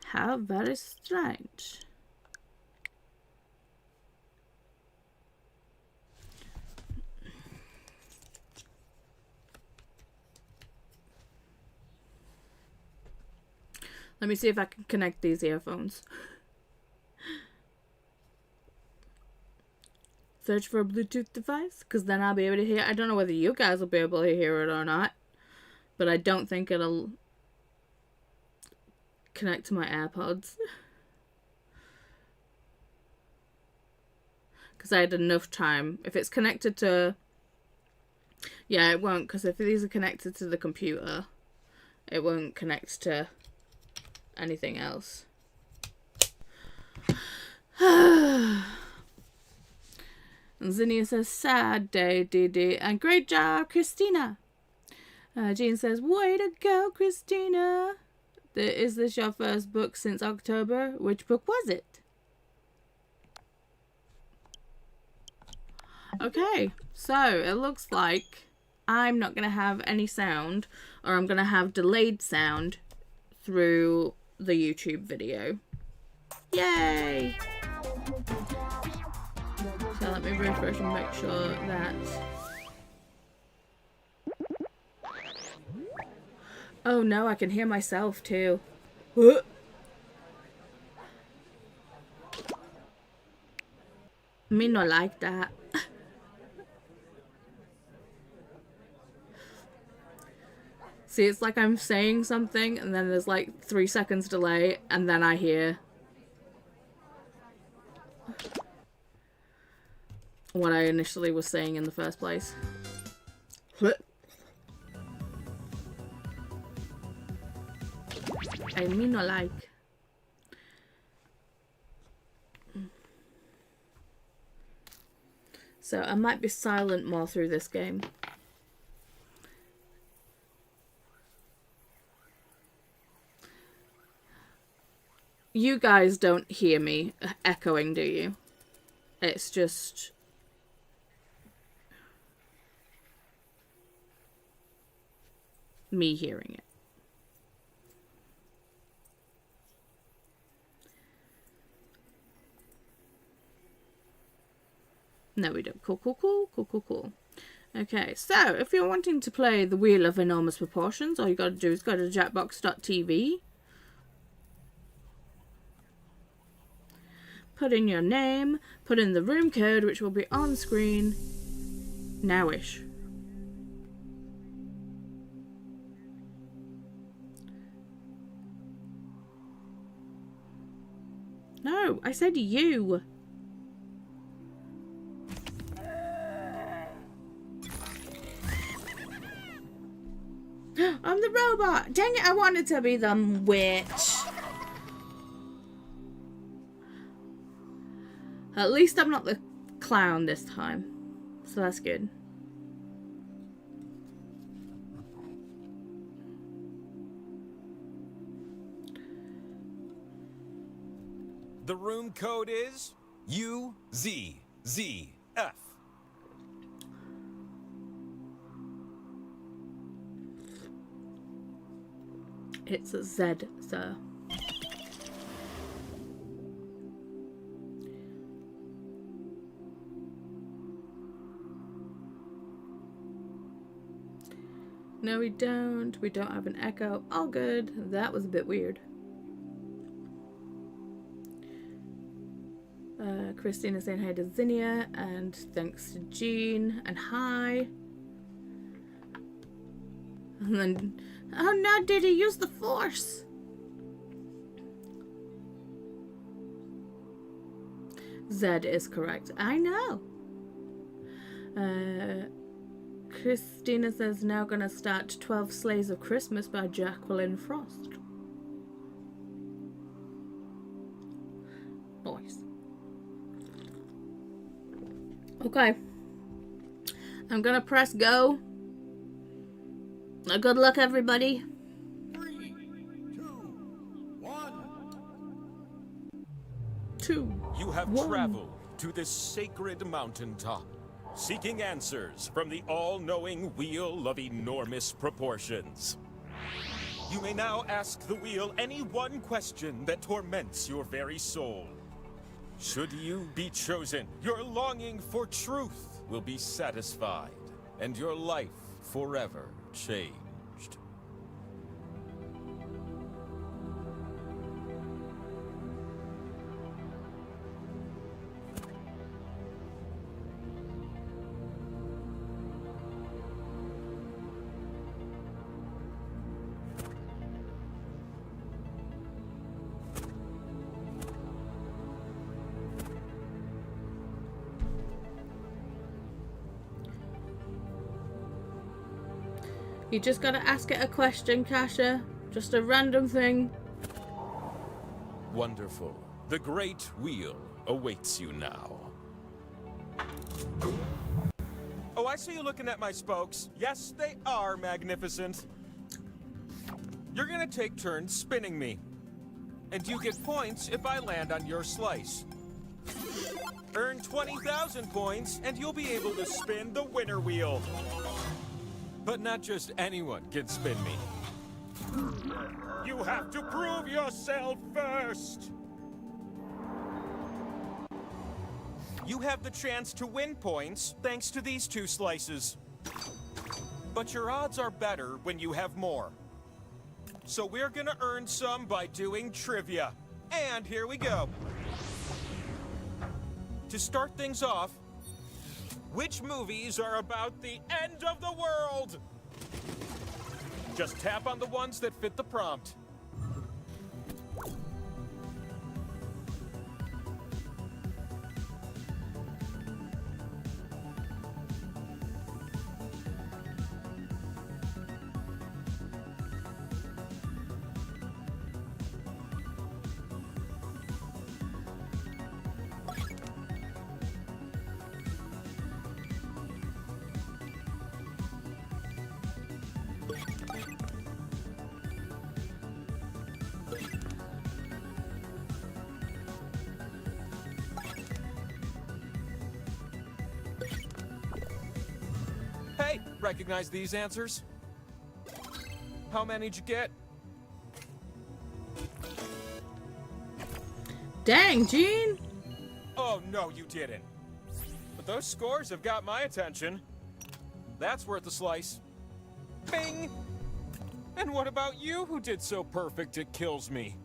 How very strange. Let me see if I can connect these earphones. Search for a Bluetooth device, because then I'll be able to hear. I don't know whether you guys will be able to hear it or not, but I don't think it'll connect to my AirPods. Because I had enough time. If it's connected to... Yeah, it won't, because if these are connected to the computer, it won't connect to anything else. And Zinnia says, sad day, Didi, and great job, Christina. Jean says, way to go, Christina. Is this your first book since October? Which book was it? Okay, so it looks like I'm not going to have any sound, or I'm going to have delayed sound through the YouTube video. Yay! So let me refresh and make sure that... Oh no, I can hear myself too. Me not like that. See, it's like I'm saying something and then there's like 3 seconds delay and then I hear what I initially was saying in the first place. I mean not like. So I might be silent more through this game. You guys don't hear me echoing, do you? It's just... me hearing it. No, we don't. Cool. Okay, so if you're wanting to play The Wheel of Enormous Proportions, all you gotta do is go to jackbox.tv. Put in your name, put in the room code, which will be on screen nowish. No, I said you. I'm the robot. Dang it, I wanted to be the witch. At least I'm not the clown this time. So that's good. The room code is UZZF. It's a Z, sir. No, we don't. We don't have an echo. All good. That was a bit weird. Christina saying hi to Zinnia, and thanks to Jean, and hi. And then, oh no, Didi, use the force. Z is correct. I know. Christina says now gonna start 12 Slaves of Christmas by Jacqueline Frost. Nice. Okay. I'm gonna press go. Good luck, everybody. 3, 2, 1. 2. You have 1. traveled to this sacred mountaintop, seeking answers from the all-knowing wheel of enormous proportions. You may now ask the wheel any one question that torments your very soul. Should you be chosen, your longing for truth will be satisfied, and your life forever changed. You just gotta ask it a question, Kasha. Just a random thing. Wonderful. The great wheel awaits you now. Oh, I see you looking at my spokes. Yes, they are magnificent. You're gonna take turns spinning me. And you get points if I land on your slice. Earn 20,000 points, and you'll be able to spin the winner wheel. But not just anyone can spin me. You have to prove yourself first. You have the chance to win points thanks to these 2 slices. But your odds are better when you have more. So we're gonna earn some by doing trivia. And here we go. To start things off, which movies are about the end of the world? Just tap on the ones that fit the prompt. Hey, recognize these answers? How many did you get? Dang, Gene! Oh, no, you didn't. But those scores have got my attention. That's worth a slice. Bing! And what about you who did so perfect it kills me?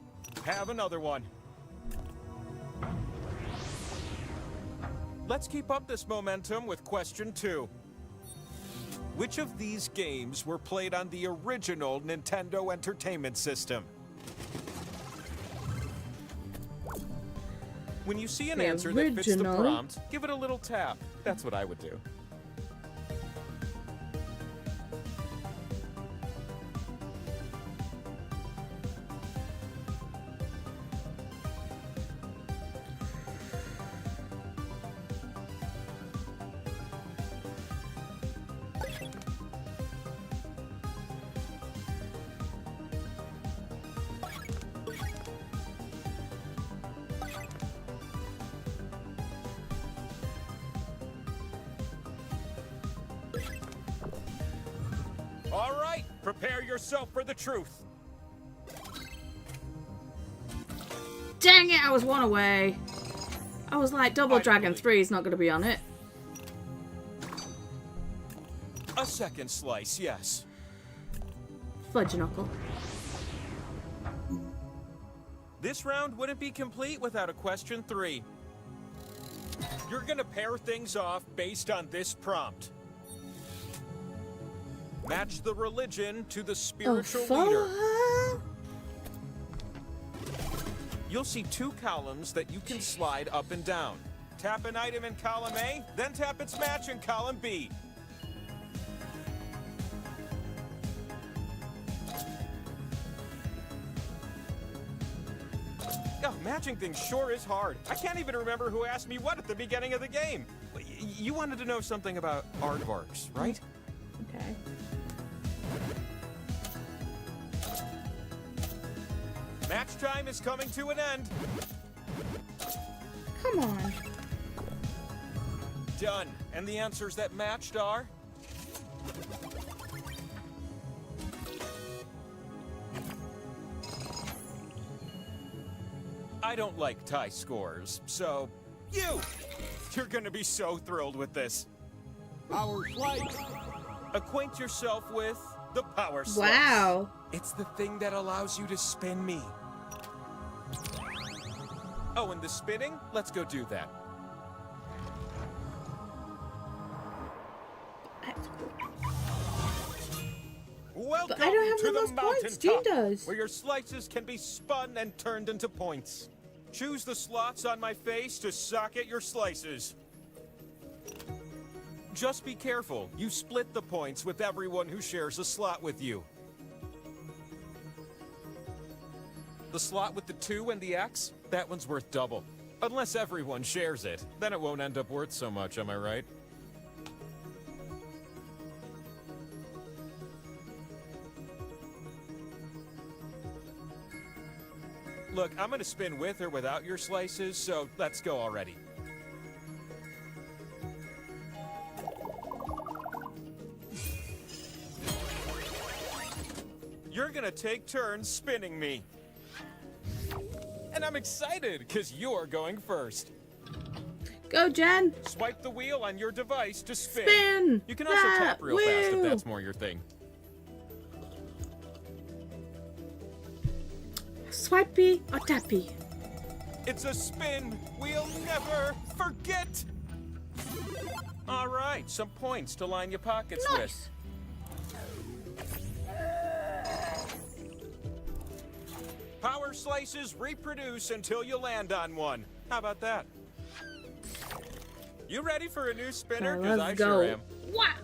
Have another one. Let's keep up this momentum with question 2. Which of these games were played on the original Nintendo Entertainment System? When you see an answer that fits the prompt, give it a little tap. That's what I would do. All right, prepare yourself for the truth. Dang it, I was 1 away. I was like, Double Dragon 3 is not going to be on it. A second slice, yes. Fudge knuckle. This round wouldn't be complete without a question 3. You're gonna pair things off based on this prompt. Match the religion to the spiritual leader. You'll see 2 columns that you can slide up and down. Tap an item in column A, then tap its match in column B. Oh, matching things sure is hard. I can't even remember who asked me what at the beginning of the game. You wanted to know something about aardvarks, right? Okay. Match time is coming to an end. Come on. Done. And the answers that matched are... I don't like tie scores, so... You're gonna be so thrilled with this. Our flight! Acquaint yourself with the power slice. Wow. It's the thing that allows you to spin me. Oh, and the spinning? Let's go do that. Welcome But I don't have to those the points. Gene mountaintop, does. where your slices can be spun and turned into points. Choose the slots on my face to socket your slices. Just be careful. You split the points with everyone who shares a slot with you. The slot with the 2 and the X? That one's worth double. Unless everyone shares it. Then it won't end up worth so much, am I right? Look, I'm gonna spin with or without your slices, so let's go already. You're gonna take turns spinning me. And I'm excited, because you're going first. Go, Jen. Swipe the wheel on your device to spin. Spin You can also that tap real fast if wheel. that's more your thing. Swipey or tappy? It's a spin we'll never forget. All right, some points to line your pockets Nice. with. Power slices reproduce until you land on one. How about that? You ready for a new spinner? Okay, 'Cause let's I go. sure am. Wow.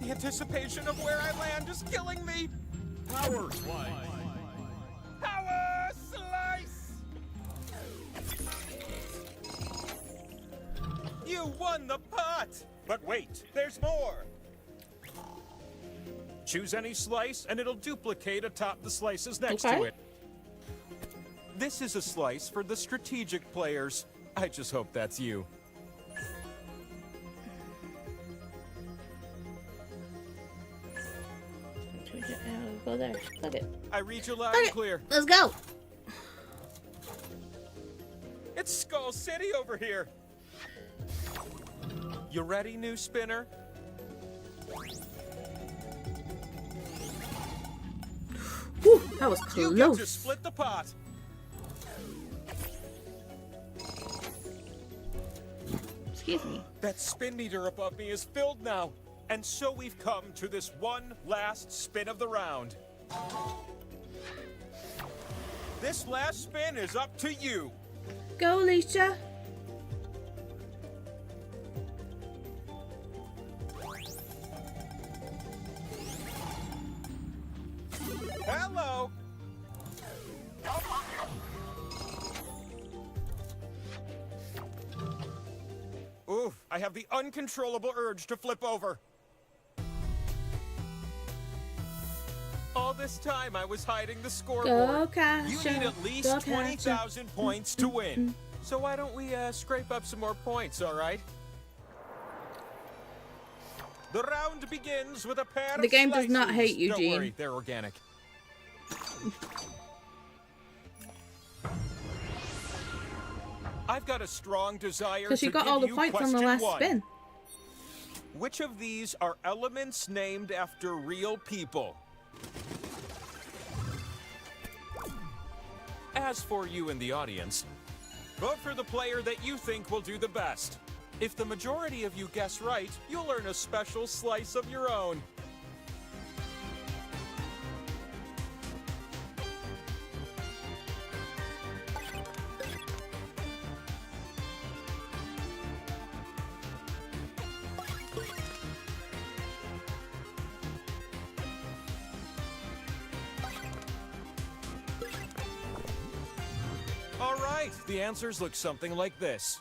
The anticipation of where I land is killing me. Power slice. Power slice! You won the pot! But wait, there's more! Choose any slice and it'll duplicate atop the slices next Okay. to it. This is a slice for the strategic players. I just hope that's you. Go there. Look it. I read you loud Okay. and clear. Let's go. It's Skull City over here. You ready, new spinner? Whew, that was You get to close. split the pot. Excuse me. That spin meter above me is filled now. And so we've come to this one last spin of the round. This last spin is up to you. Go, Alicia. Hello. Oof, I have the uncontrollable urge to flip over. All this time I was hiding the scoreboard. Go, Kasha. You need at least Go, Kasha. 20,000 points to win. So why don't we scrape up some more points, all right? The round begins with a pair The of game does not slices. hate you, Don't Gene. worry, they're organic. I've got a strong desire Because to you got give all the you points on the question last one. spin. Which of these are elements named after real people? As for you in the audience, vote for the player that you think will do the best. If the majority of you guess right, you'll earn a special slice of your own. All right, the answers look something like this.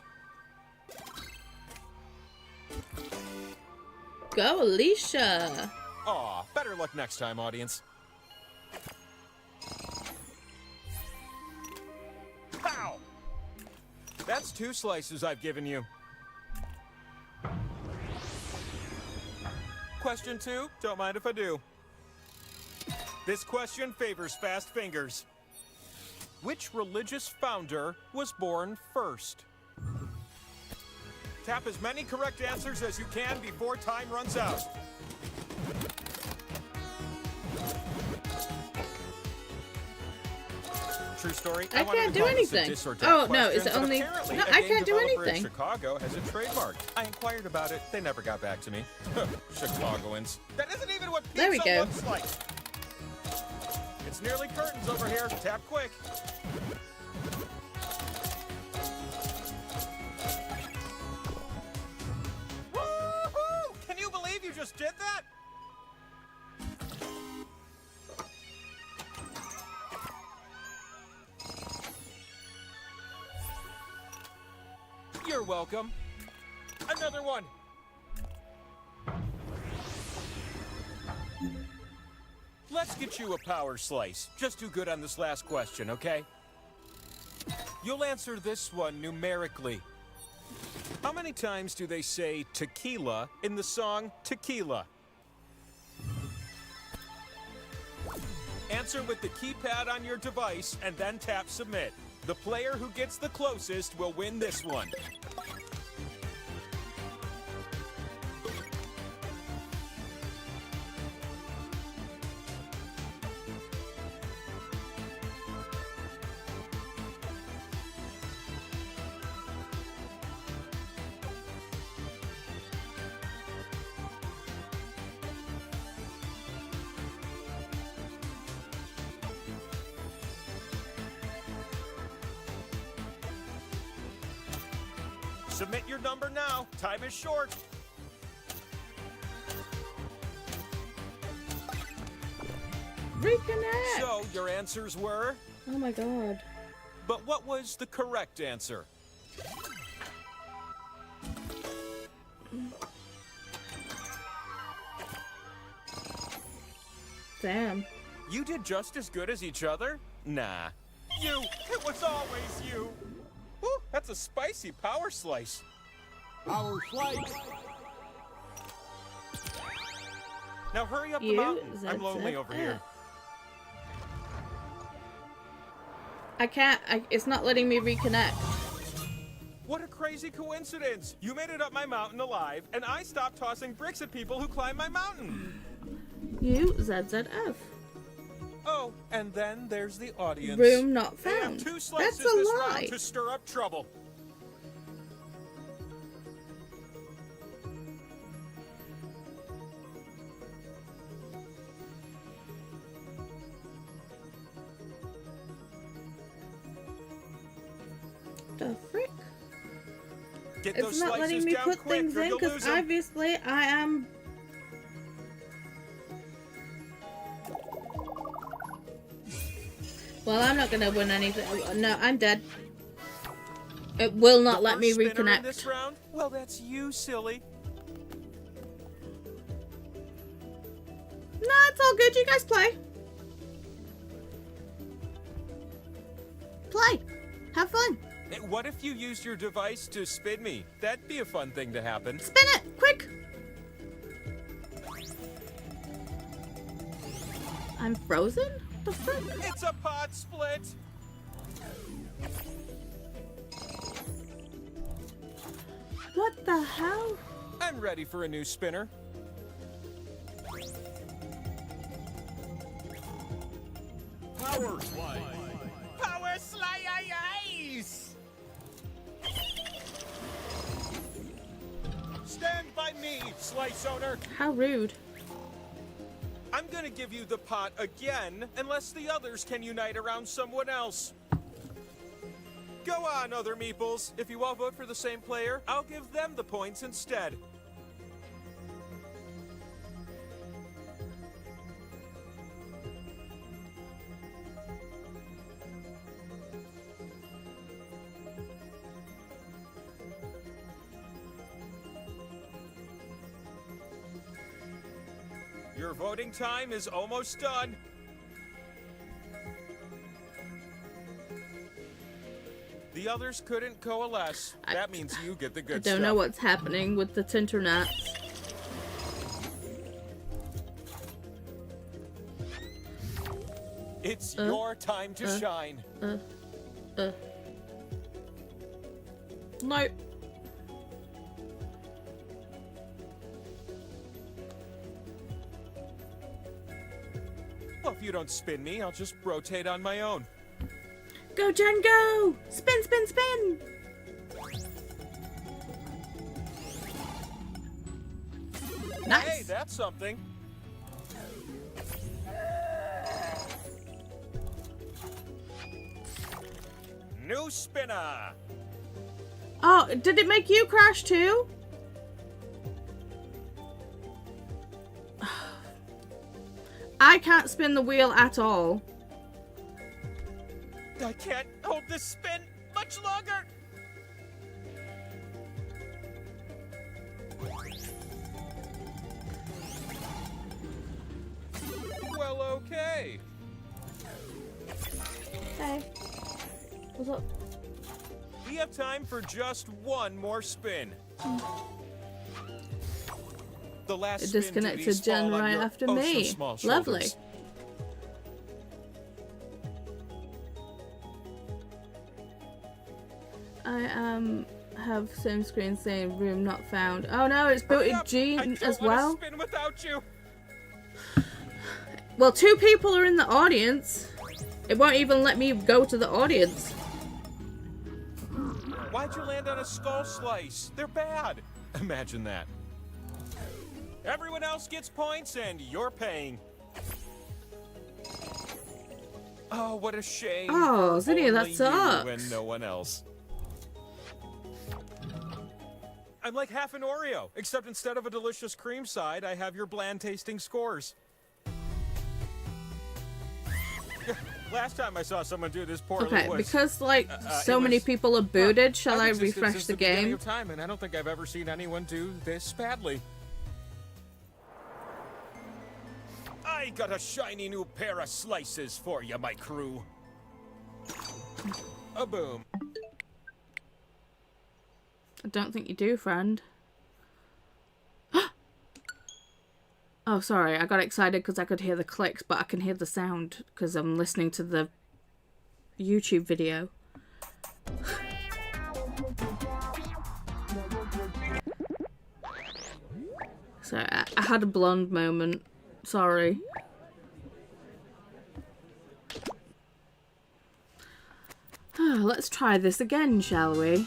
Go, Alicia. Aw, better luck next time, audience. Pow! That's 2 slices I've given you. Question 2, don't mind if I do. This question favors fast fingers. Which religious founder was born first? Tap as many correct answers as you can before time runs out. True story. I wanted can't to do call this a anything. dis or dat Oh, no, question, is it but only- apparently no, a I game can't do developer in anything. Chicago has a trademark. I inquired about it. They never got back to me. Chicagoans. That isn't even what pizza There we go. looks like. It's nearly curtains over here. Tap quick. Woo-hoo! Can you believe you just did that? You're welcome. Another one. Let's get you a power slice. Just do good on this last question, okay? You'll answer this one numerically. How many times do they say tequila in the song Tequila? Answer with the keypad on your device and then tap submit. The player who gets the closest will win this one. Submit your number now. Time is short. Reconnect! So, your answers were? Oh my god. But what was the correct answer? Damn. You did just as good as each other? Nah. You! It was always you! Woo, that's a spicy power slice. Power slice. Now hurry up the You, mountain. I'm ZZF. lonely over here. I can't. It's not letting me reconnect. What a crazy coincidence! You made it up my mountain alive, and I stopped tossing bricks at people who climb my mountain. You, ZZF. Oh, and then there's the audience. Room not They have found. 2 slices That's a this lie. round to stir up trouble. The frick? Get those It's not letting slices me down put quick, things or in you'll because lose 'em. obviously I am. Well, I'm not gonna win anything. No, I'm dead. It will not The let me first spinner in reconnect. this round? Well, that's you, silly. No, it's all good. You guys play. Play. Have fun. Hey, what if you used your device to spin me? That'd be a fun thing to happen. Spin it, quick. I'm frozen? The frick? It's a pod split. What the hell? I'm ready for a new spinner. Power slice. Power slice! Stand by me, slice owner. How rude. I'm gonna give you the pot again, unless the others can unite around someone else. Go on, other meeples. If you all vote for the same player, I'll give them the points instead. Your voting time is almost done. The others couldn't coalesce. That means you get the I good don't stuff. know what's happening with the Tinternets. It's your time to shine. Nope. Well, if you don't spin me, I'll just rotate on my own. Go, Jen, go! Spin, spin, spin! Nice. Hey, that's something. New spinner. Oh, did it make you crash too? I can't spin the wheel at all. I can't hold this spin much longer. Well, What's up? We have time for just one more spin. The last It spin disconnected duties Jen fall on right your after oh so me. small Lovely. shoulders. I have same screen saying room not found. Oh no, it's Hurry booted up. I Jean don't as wanna well. spin without you. Well, 2 people are in the audience. It won't even let me go to the audience. Why'd you land on a skull slice? They're bad. Imagine that. Everyone else gets points and you're paying. Oh, what a shame. Oh, for Zinnia, that only you sucks. and no one else. I'm like half an Oreo, except instead of a delicious cream side, I have your bland tasting scores. Last time I saw someone do this poorly Okay, was... because like so it many was- people are booted, shall I I've existed refresh since the beginning game? of time, and I don't think I've ever seen anyone do this badly. I got a shiny new pair of slices for you, my crew. A boom. I don't think you do, friend. Oh, sorry, I got excited because I could hear the clicks, but I can hear the sound because I'm listening to the YouTube video. So I had a blonde moment. Sorry. Let's try this again, shall we?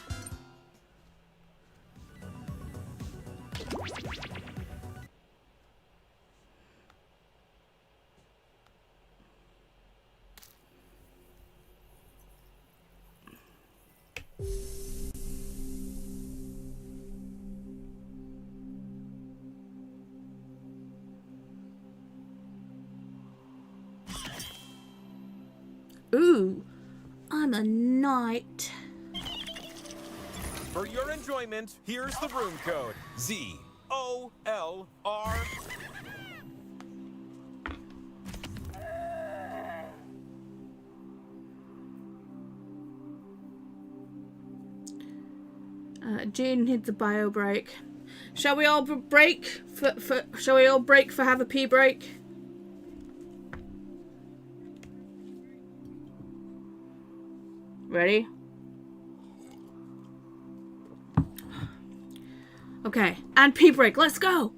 Ooh, I'm a knight. For your enjoyment, here's the room code. Z-O-L-R. Jean needs a bio break. Shall we all break shall we all break for have a pee break? Ready? Okay, and pee break. Let's go.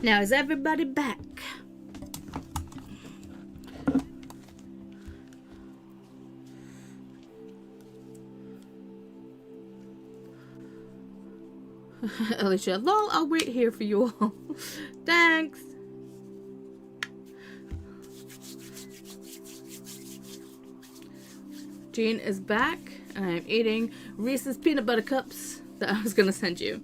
Now is everybody back? Alicia, lol, I'll wait here for you all. Thanks. Jean is back, and I'm eating Reese's peanut butter cups that I was gonna send you.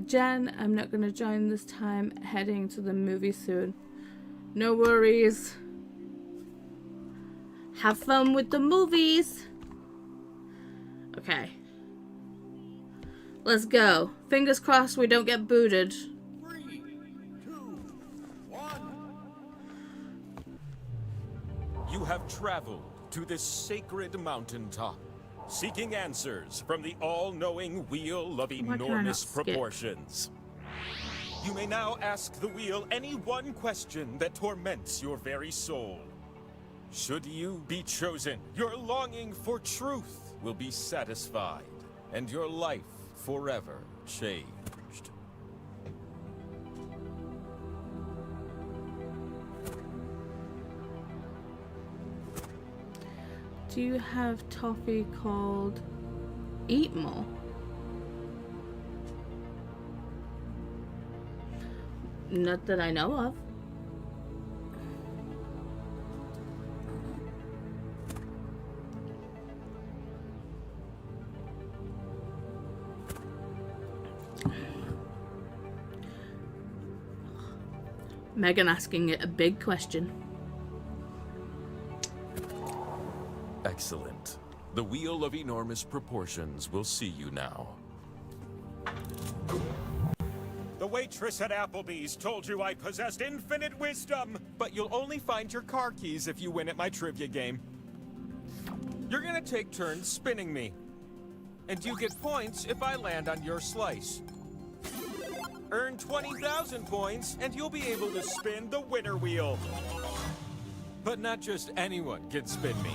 Jen, I'm not gonna join this time, heading to the movie soon. No worries. Have fun with the movies. Okay. Let's go. Fingers crossed we don't get booted. 3, 2, 1. You have traveled to this sacred mountaintop, seeking answers from the all-knowing wheel of Why can I not enormous skip? proportions. You may now ask the wheel any one question that torments your very soul. Should you be chosen, your longing for truth will be satisfied, and your life forever changed. Do you have toffee called Eat More? Not that I know of. Megan asking it a big question. Excellent. The wheel of enormous proportions will see you now. The waitress at Applebee's told you I possessed infinite wisdom, but you'll only find your car keys if you win at my trivia game. You're gonna take turns spinning me, and you get points if I land on your slice. Earn 20,000 points, and you'll be able to spin the winner wheel. But not just anyone can spin me.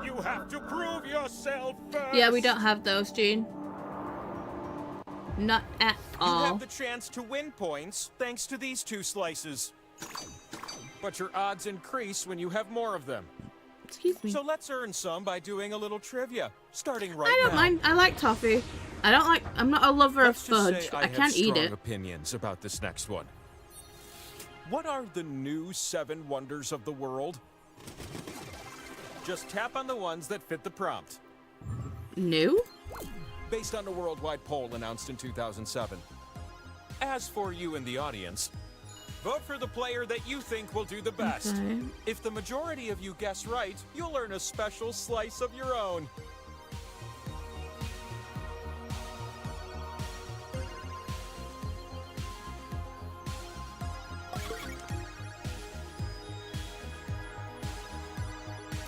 You have to prove yourself first. Yeah, we don't have those, Gene. Not at You all. have the chance to win points thanks to these 2 slices. But your odds increase when you have more of them. Excuse me. So let's earn some by doing a little trivia, starting right I don't now. mind. I like toffee. I'm not a lover Let's of just fudge. say I have can't eat strong it. opinions about this next one. What are the new 7 wonders of the world? Just tap on the ones that fit the prompt. New? Based on a worldwide poll announced in 2007. As for you in the audience, vote for the player that you think will do the best. Okay. If the majority of you guess right, you'll earn a special slice of your own.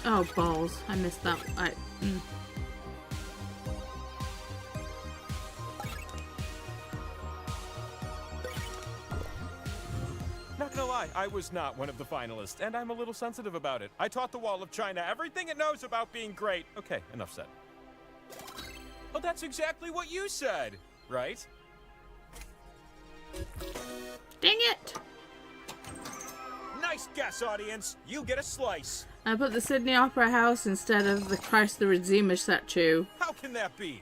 Oh, balls. I missed that. Not gonna lie, I was not one of the finalists, and I'm a little sensitive about it. I taught the Wall of China everything it knows about being great. Okay, enough said. Well, that's exactly what you said, right? Dang it! Nice guess, audience. You get a slice. I put the Sydney Opera House instead of the Christ the Redeemer statue. How can that be?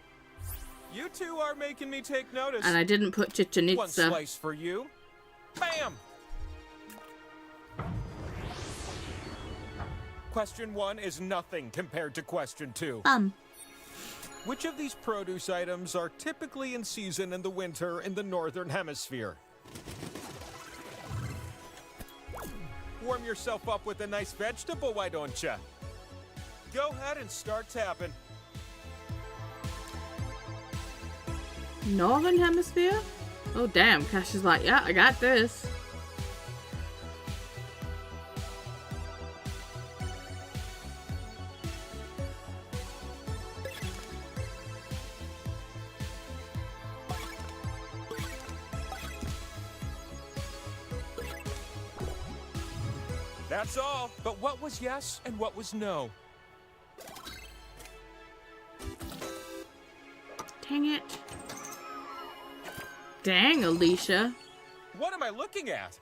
You two are making me take notice. And I didn't put Chichen One Itza. slice for you. Bam! Question 1 is nothing compared to question 2. Which of these produce items are typically in season in the winter in the northern hemisphere? Warm yourself up with a nice vegetable, why don't ya? Go ahead and start tapping. Northern Hemisphere? Oh damn, Cash is like, yeah, I got this. That's all. But what was yes and what was no? Dang it. Dang, Alicia. What am I looking at?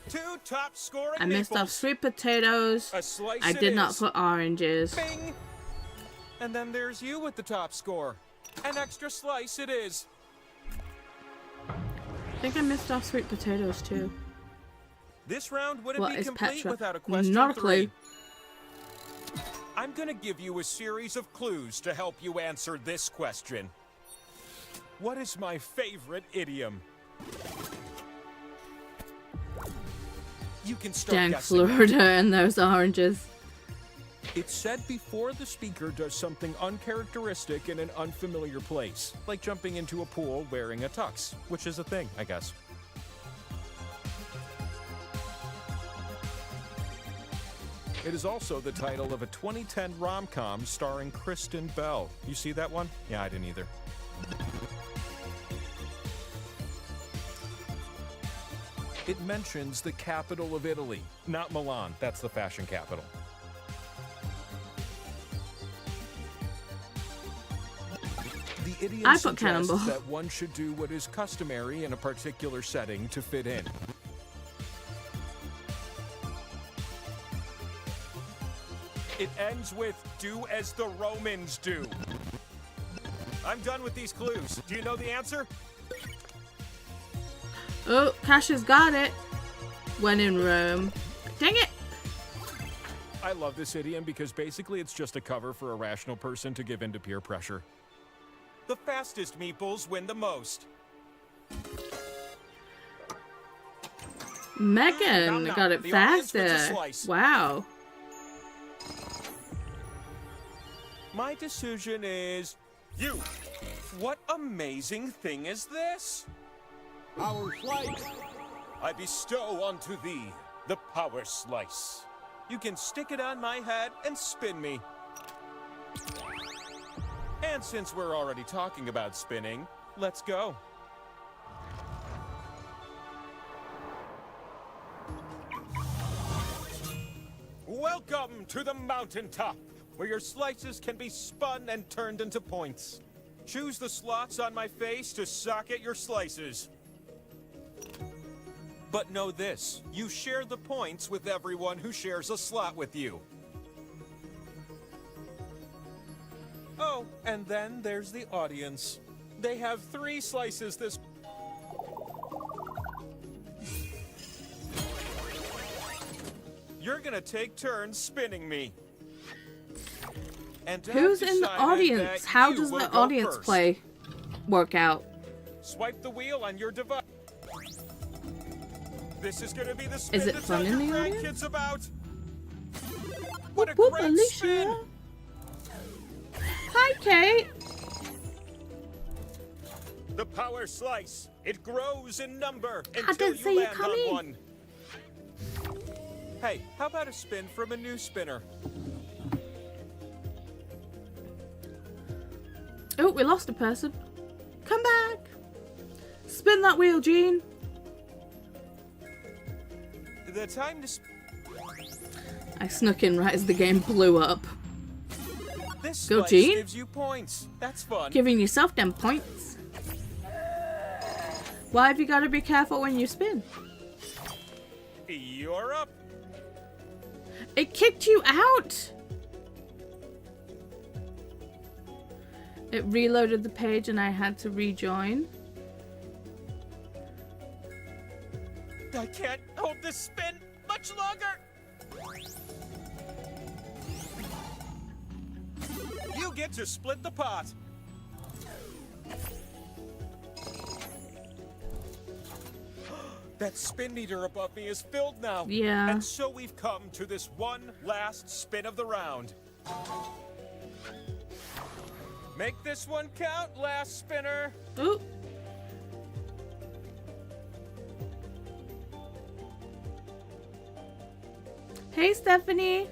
2 top scoring I missed off meeples. sweet potatoes. A slice I it did not is. put oranges. Bing! And then there's you with the top score. An extra slice it is. I think I missed off sweet potatoes too. This round wouldn't What be is complete Petra? without a question Not a 3. clue. I'm gonna give you a series of clues to help you answer this question. What is my favorite idiom? You can start Dang guessing now. Florida and those oranges. It's said before the speaker does something uncharacteristic in an unfamiliar place, like jumping into a pool wearing a tux, which is a thing, I guess. It is also the title of a 2010 rom-com starring Kristen Bell. You see that one? Yeah, I didn't either. It mentions the capital of Italy, not Milan. That's the fashion capital. The idiom I put suggests cannonball. that one should do what is customary in a particular setting to fit in. It ends with, do as the Romans do. I'm done with these clues. Do you know the answer? Oh, Cash's got it. When in Rome. Dang it! I love this idiom because basically it's just a cover for a rational person to give in to peer pressure. The fastest meeples win the most. Megan Nom, got it the audience gets a faster. slice. Wow. My decision is you. What amazing thing is this? Our slice. I bestow unto thee the power slice. You can stick it on my head and spin me. And since we're already talking about spinning, let's go. Welcome to the mountaintop, where your slices can be spun and turned into points. Choose the slots on my face to socket your slices. But know this, you share the points with everyone who shares a slot with you. Oh, and then there's the audience. They have 3 slices this... You're gonna take turns spinning me. And Who's in the audience? How does the audience play work out? Swipe the wheel on your device. This is gonna be the spin Is it to fun tell in your the audience? grandkids about. What a Whoop, great Alicia. spin! Hi, Kate. The power slice. It grows in number I until didn't see you you land coming. on one. Hey, how about a spin from a new spinner? Oh, we lost a person. Come back. Spin that wheel, Jean. The time to I snuck in right as the game blew up. this Go, slice Jean. gives you points. That's fun. Giving yourself them points. Why have you got to be careful when you spin? You're up. It kicked you out. It reloaded the page and I had to rejoin. I can't hold this spin much longer. You get to split the pot. That spin meter above me is filled now. Yeah. And so we've come to this one last spin of the round. Make this one count, last spinner. Ooh. Hey, Stephanie.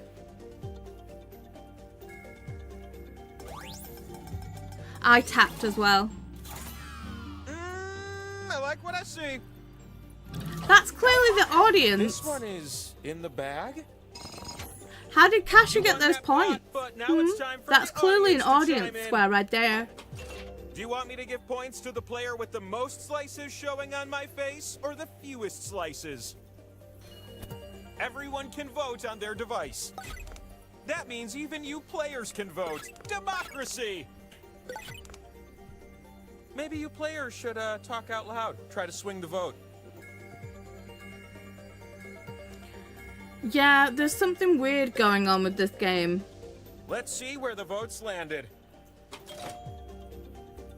I tapped as well. I like what I see. That's clearly the audience. This one is in the bag. How did Kasha You get won those that pot, points? but now it's time for That's the clearly an audience to chime audience in. square right there. Do you want me to give points to the player with the most slices showing on my face, or the fewest slices? Everyone can vote on their device. That means even you players can vote. Democracy! Maybe you players should talk out loud. Try to swing the vote. Yeah, there's something weird going on with this game. Let's see where the votes landed.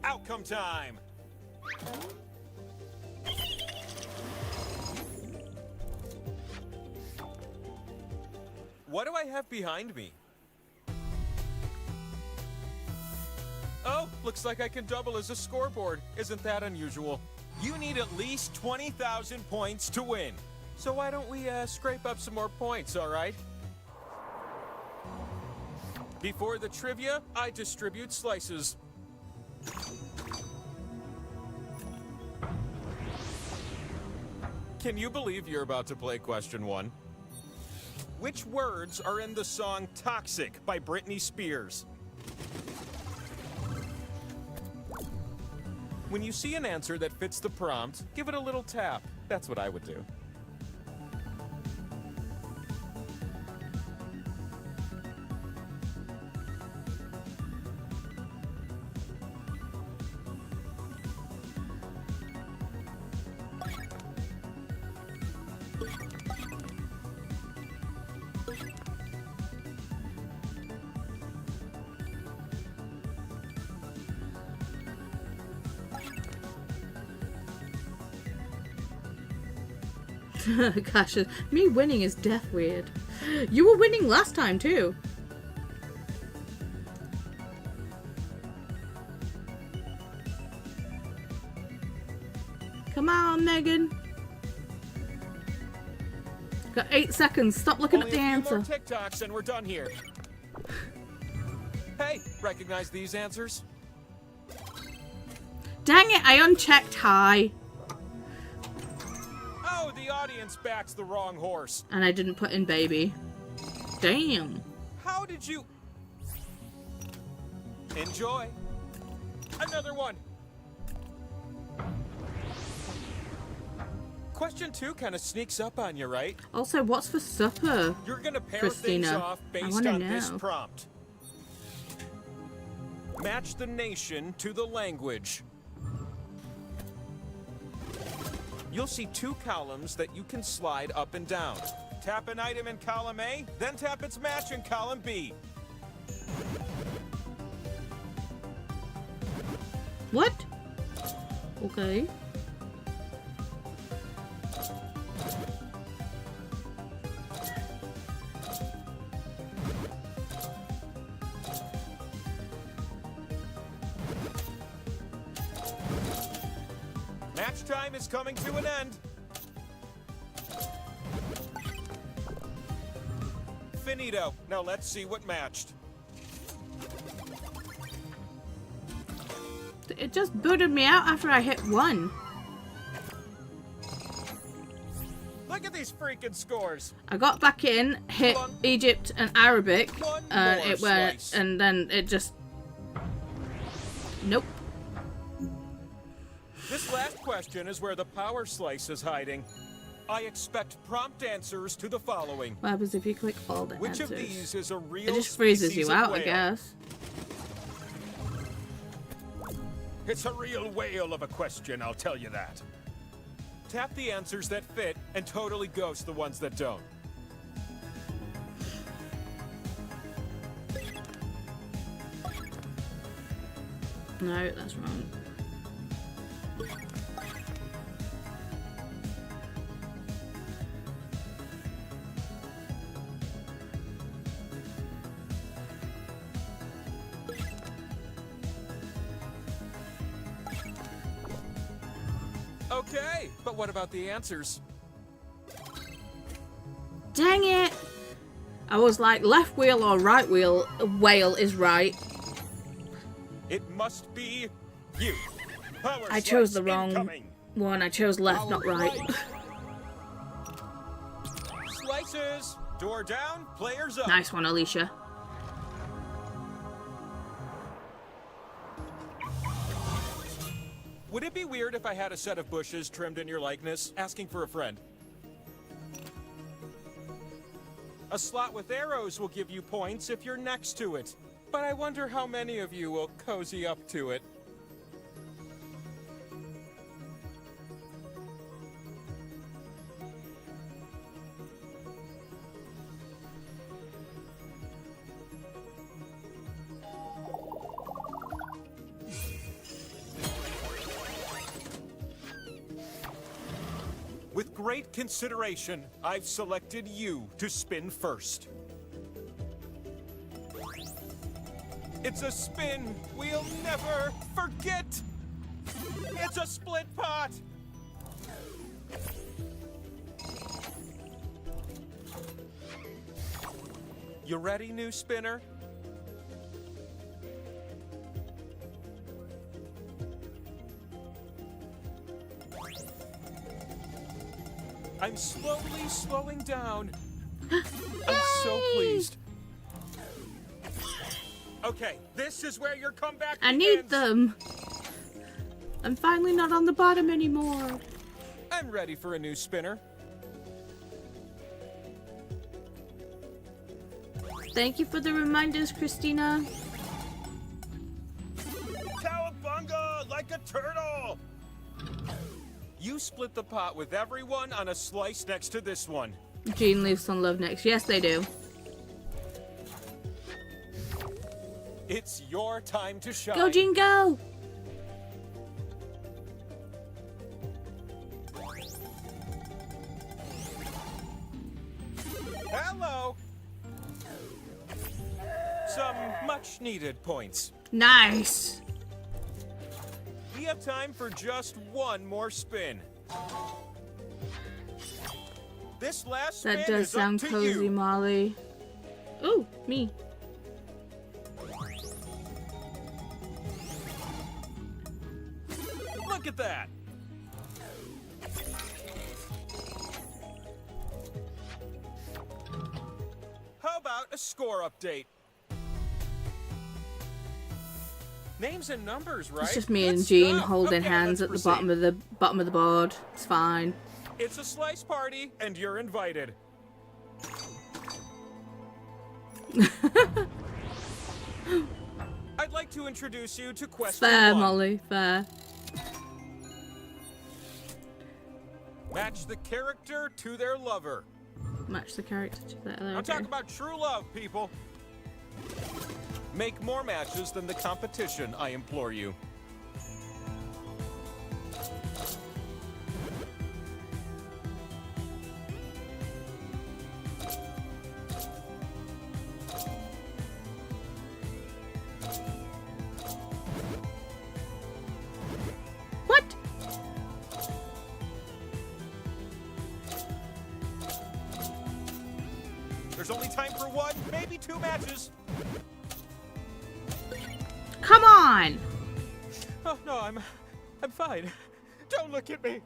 Outcome time! What do I have behind me? Oh, looks like I can double as a scoreboard. Isn't that unusual? You need at least 20,000 points to win. So why don't we scrape up some more points, all right? Before the trivia, I distribute slices. Can you believe you're about to play question 1? Which words are in the song Toxic by Britney Spears? When you see an answer that fits the prompt, give it a little tap. That's what I would do. Gosh, me winning is death weird. You were winning last time too. Come on, Megan. Got 8 seconds. Stop looking Only at the answer. a few more TikToks and we're done here. Hey, recognize these answers? Dang it, I unchecked high. Oh, the audience backs the wrong horse. And I didn't put in baby. Damn. How did you... Enjoy. Another one. Question 2 kind of sneaks up on you, right? Also, what's for supper? You're gonna pair Christina, things off I based wanna on this know. prompt. Match the nation to the language. You'll see 2 columns that you can slide up and down. Tap an item in column A, then tap its match in column B. What? Okay. Match time is coming to an end. Finito. Now let's see what matched. It just booted me out after I hit 1. Look at these freaking scores. I got back in, hit Egypt and Arabic, One and more it went, slice. and then it just... Nope. This last question is where the power slice is hiding. I expect prompt answers to the following. What happens if you click all the Which answers? of these is a real It just freezes species you of out, I whale? guess. It's a real whale of a question, I'll tell you that. Tap the answers that fit and totally ghost the ones that don't. No, that's wrong. Okay, but what about the answers? Dang it! I was like, left wheel or right wheel, whale is right. It must be you. Power I chose slice the wrong incoming. one. I chose left, not right. Slices. Door down, players up. Nice one, Alicia. Would it be weird if I had a set of bushes trimmed in your likeness, asking for a friend? A slot with arrows will give you points if you're next to it. But I wonder how many of you will cozy up to it. With great consideration, I've selected you to spin first. It's a spin we'll never forget! It's a split pot! You ready, new spinner? I'm slowly slowing down. I'm so pleased. Okay, this is where your comeback I begins. need them. I'm finally not on the bottom anymore. I'm ready for a new spinner. Thank you for the reminders, Christina. Cowabunga, like a turtle! You split the pot with everyone on a slice next to this one. Jean leaves some love next. Yes, they do. It's your time to shine. Go, Jean, go! Hello! Some much-needed points. Nice. We have time for just one more spin. This last spin That does is sound up to cozy, you. Molly. Ooh, me. Look at that. How about a score update? Names and numbers, right? It's just me and Good Jean stuff. holding Okay, hands at let's the proceed. bottom of the board. It's fine. It's a slice party, and you're invited. I'd like to introduce you to question Fair, 1. Molly, fair. Match the character to their lover. Match the character to that. I'm talking about true love, people. Make more matches than the competition, I implore you. What? There's only time for 1, maybe 2 matches. Come on! Oh, no, I'm fine. Don't look at me.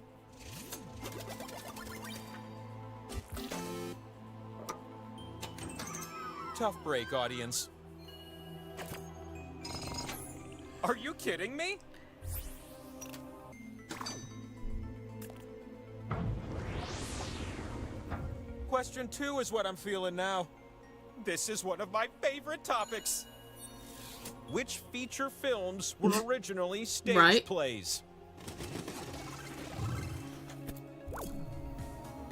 Tough break, audience. Are you kidding me? Question 2 is what I'm feeling now. This is one of my favorite topics. Which feature films were originally stage Right. plays?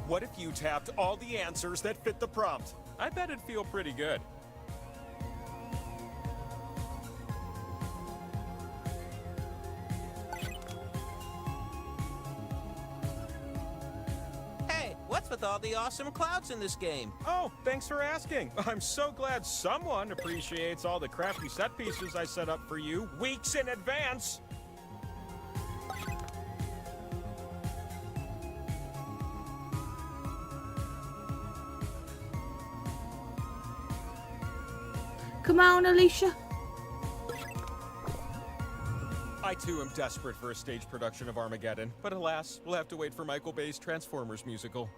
What if you tapped all the answers that fit the prompt? I bet it'd feel pretty good. Hey, what's with all the awesome clouds in this game? Oh, thanks for asking. I'm so glad someone appreciates all the crafty set pieces I set up for you weeks in advance. Come on, Alicia. I too am desperate for a stage production of Armageddon, but alas, we'll have to wait for Michael Bay's Transformers musical.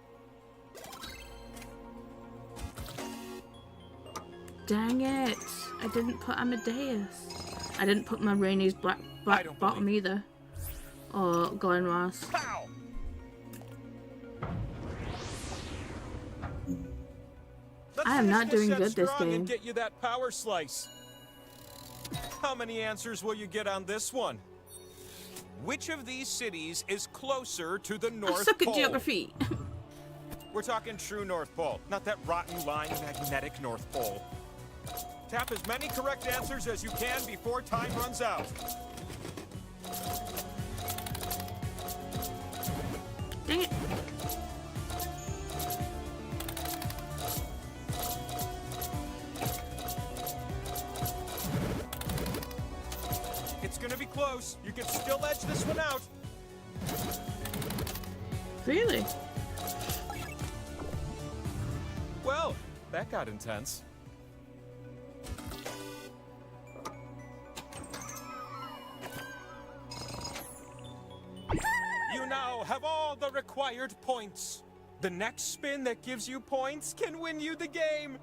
Dang it. I didn't put Amadeus. I didn't put my Rainey's black bottom either. Or Glen Ross. Pow! Let's I am not finish doing set good this strong game. and get you that power slice. How many answers will you get on this one? Which of these cities is closer to the I North suck Pole? at geography. We're talking true North Pole, not that rotten line magnetic North Pole. Tap as many correct answers as you can before time runs out. Dang it. It's gonna be close. You can still edge this one out. Really? Well, that got intense. You now have all the required points. The next spin that gives you points can win you the game.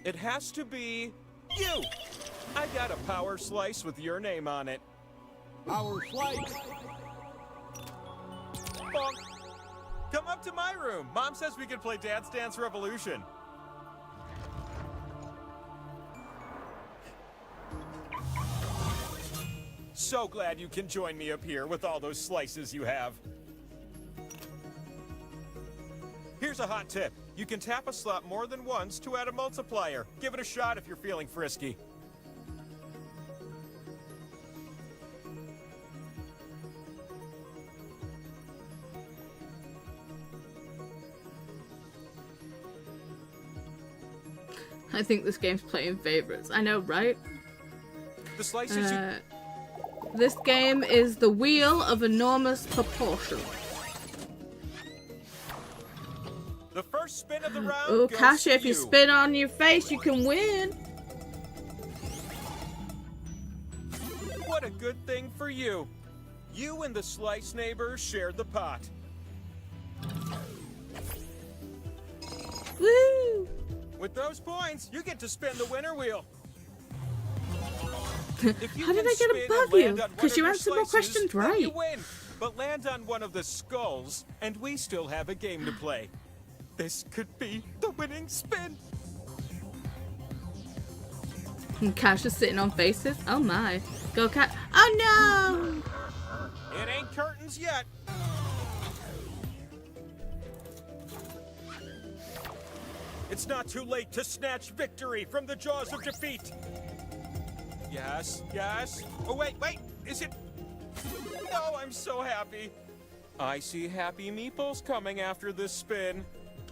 It has to be you. I got a power slice with your name on it. Power slice. Bonk. Come up to my room. Mom says we could play Dance Dance Revolution. So glad you can join me up here with all those slices you have. Here's a hot tip. You can tap a slot more than once to add a multiplier. Give it a shot if you're feeling frisky. I think this game's playing favorites. I know, right? The slices you... This game is the wheel of enormous proportions. The first spin of the round Oh, goes Kasha, to if you spin on your face, you can win. What a good thing for you. You and the slice neighbor shared the pot. Woo! With those points, you get to spin the winner wheel. How did I get above you? Because you answered more questions right. You win, but land on one of the skulls, and we still have a game to play. This could be the winning spin. And Kasha's sitting on faces. Oh my. Go cat. Oh no! It ain't curtains yet. It's not too late to snatch victory from the jaws of defeat. Yes, yes. Oh, wait. Is it? Oh, I'm so happy. I see happy meeples coming after this spin.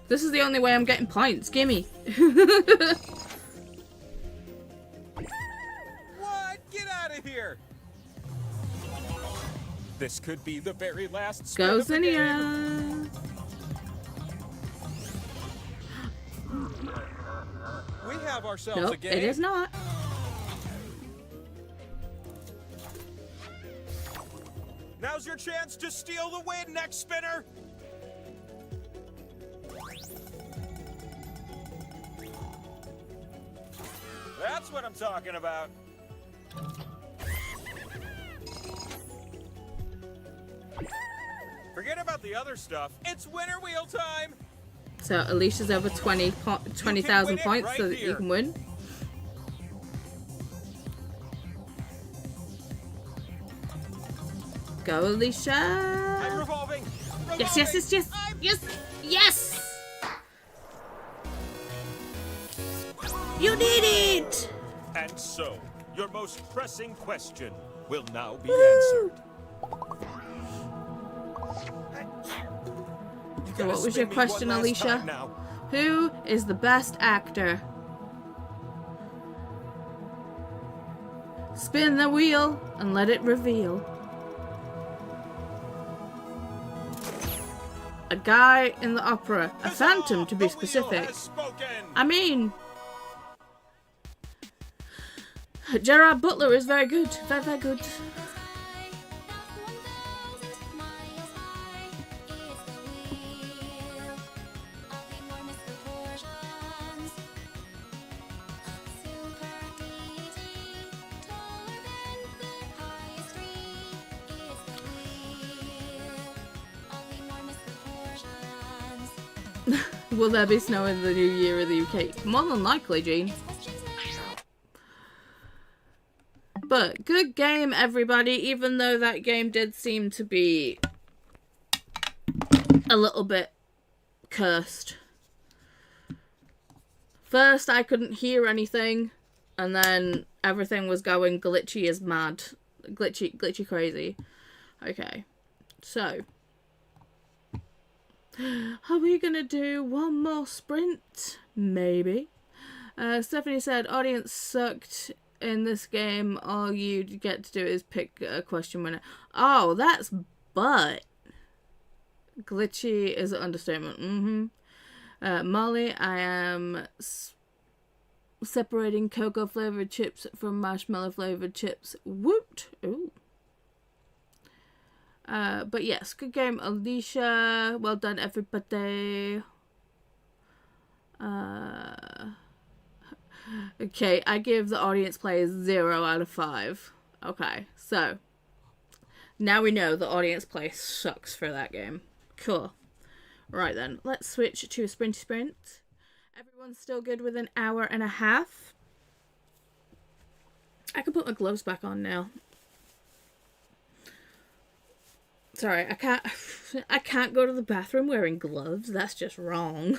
This is the only way I'm getting points. Gimme. What? Get out of here. This could be the very last spin Go of the game. Zinnia. We have ourselves Nope, a game. it is not. Now's your chance to steal the win, next spinner. That's what I'm talking about. Forget about the other stuff. It's winner wheel time. So Alicia's over 20,000 points right so that here. you can win. Go, Alicia. I'm revolving. Yes, yes, yes, yes, yes, yes! You did it! And so, your most pressing question will now be Woo! answered. So what was your question, Alicia? Who is the best actor? Spin the wheel and let it reveal. A guy in the opera. A phantom, to be specific. I mean... Gerard Butler is very good. Very, very good. Will there be snow in the new year in the UK? More than likely, Jean. But good game, everybody, even though that game did seem to be a little bit cursed. First, I couldn't hear anything, and then everything was going glitchy as mad. Glitchy crazy. Okay, so... Are we gonna do one more sprint? Maybe. Stephanie said, audience sucked in this game. All you get to do is pick a question winner. Oh, that's butt. Glitchy is an understatement. Molly, I am separating cocoa flavored chips from marshmallow flavored chips. Woot! Ooh. But yes, good game, Alicia. Well done, everybody. Okay, I give the audience play 0 out of 5. Okay, so now we know the audience play sucks for that game. Cool. Right then, let's switch to Sprinty Sprint. Everyone's still good with an hour and a half. I can put my gloves back on now. Sorry, I can't go to the bathroom wearing gloves. That's just wrong.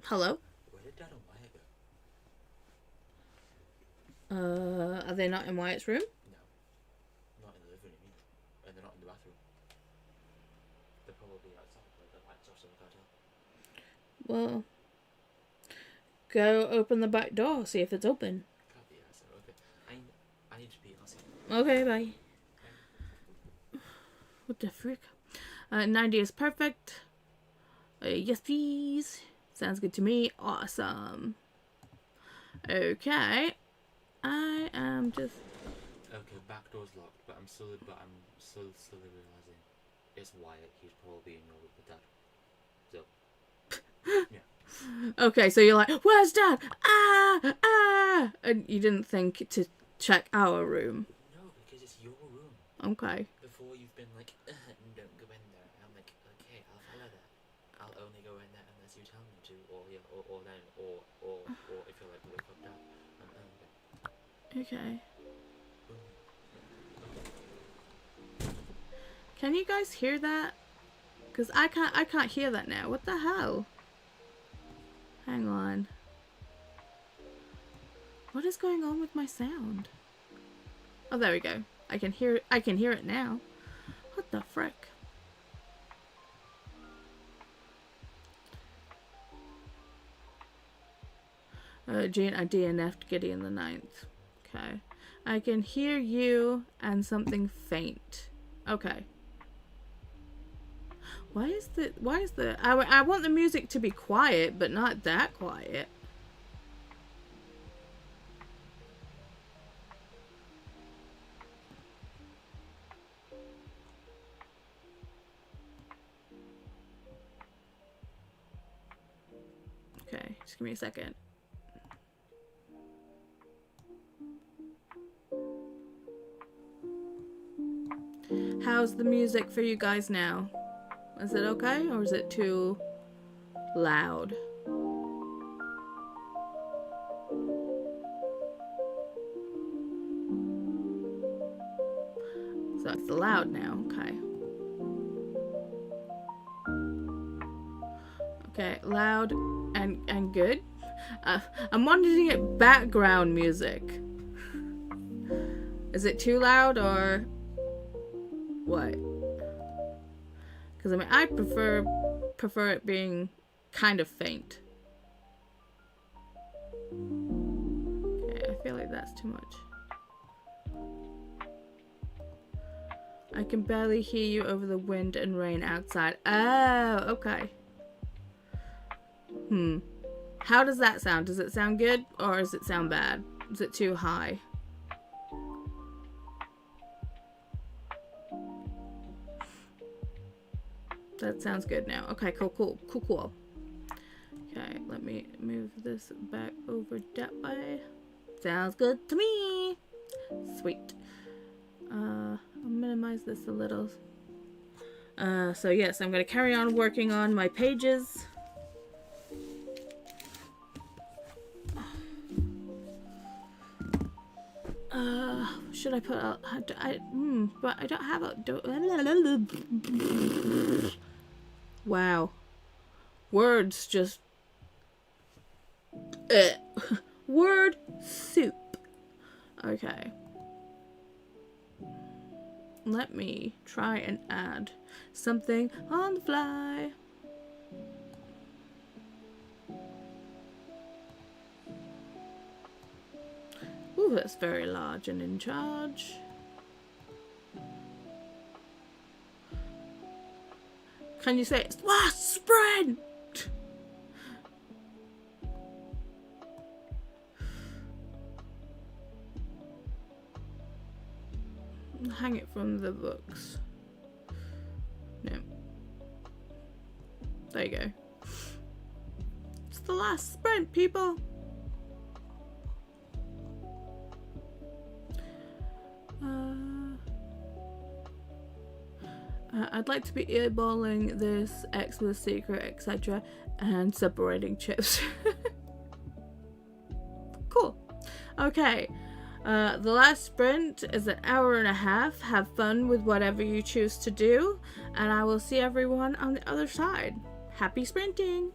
Hello? Where did Dad and Wyatt go? Are they not in Wyatt's room? No. Not in the living room either. And they're not in the bathroom. They're probably outside, but the lights off so I can't tell. Well, go open the back door, see if it's open. Can't be outside, okay. I need to pee, I'll see. Okay, bye. What the frick? 90 is perfect. Yes, please. Sounds good to me. Awesome. Okay. I am just... Okay, back door's locked, but I'm slowly realizing it's Wyatt. He's probably in your room with Dad. So, yeah. Okay, so you're like, where's Dad? Ah! And you didn't think to check our room. No, because it's your room. Okay. Before you've been like, don't go in there. I'm like, okay, I'll follow that. I'll only go in there unless you tell me to, or if you're like, wake up Dad. Okay. Can you guys hear that? Because I can't hear that now. What the hell? Hang on. What is going on with my sound? Oh, there we go. I can hear it now. What the frick? Jane, I DNF'd Gideon the 9th. Okay. I can hear you and something faint. Okay. Why is the I want the music to be quiet, but not that quiet. Okay, just give me a second. How's the music for you guys now? Is it okay, or is it too loud? So it's loud now, okay. Okay, loud and good. I'm wanting it background music. Is it too loud or what? Because I mean, I prefer it being kind of faint. Okay, I feel like that's too much. I can barely hear you over the wind and rain outside. Oh, okay. How does that sound? Does it sound good or does it sound bad? Is it too high? That sounds good now. Okay, cool. Okay, let me move this back over that way. Sounds good to me. Sweet. I'll minimize this a little. So yes, I'm gonna carry on working on my pages. Should I put out? But I don't have a. Wow. Words just. Word soup. Okay. Let me try and add something on the fly. Ooh, that's very large and in charge. Can you say sprint? hang it from the books. No. There you go. It's the last sprint, people. I'd like to be earballing this X with a secret, etc. and separating chips. Cool. Okay. The last sprint is an hour and a half. Have fun with whatever you choose to do, and I will see everyone on the other side. Happy sprinting!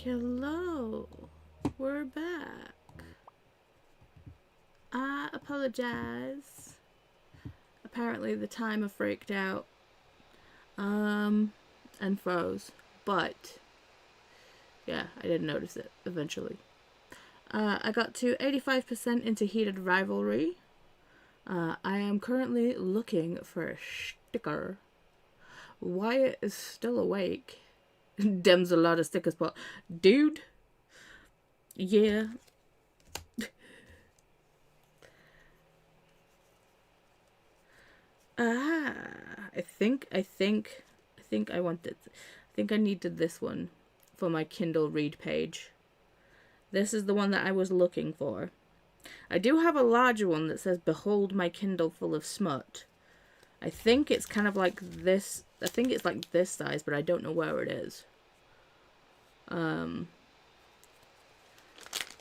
Hello, we're back. I apologize. Apparently the timer freaked out and froze, but yeah, I didn't notice it eventually. I got to 85% into Heated Rivalry. I am currently looking for a sticker. Wyatt is still awake. Dem's a lot of stickers, but dude, yeah. I think I wanted. I think I needed this one for my Kindle read page. This is the one that I was looking for. I do have a larger one that says "Behold my Kindle full of smut." I think it's kind of like this. I think it's like this size, but I don't know where it is.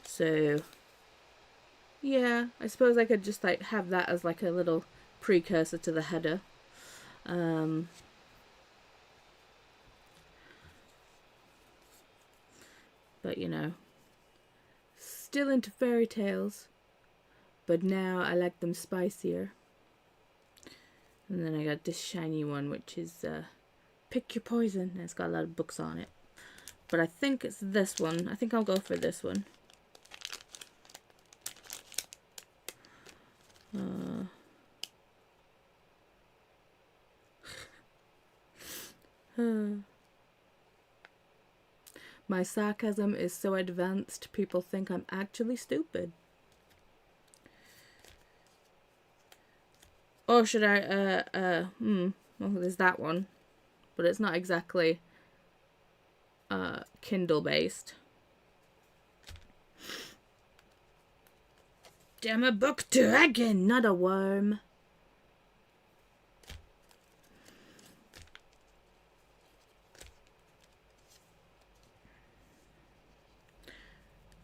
So yeah, I suppose I could just like have that as like a little precursor to the header. But you know, still into fairy tales, but now I like them spicier. And then I got this shiny one, which is Pick Your Poison. It's got a lot of books on it. But I think it's this one. I think I'll go for this one. My sarcasm is so advanced, people think I'm actually stupid. Or should I, well, there's that one. But it's not exactly, Kindle based. I'm a book dragon, not a worm.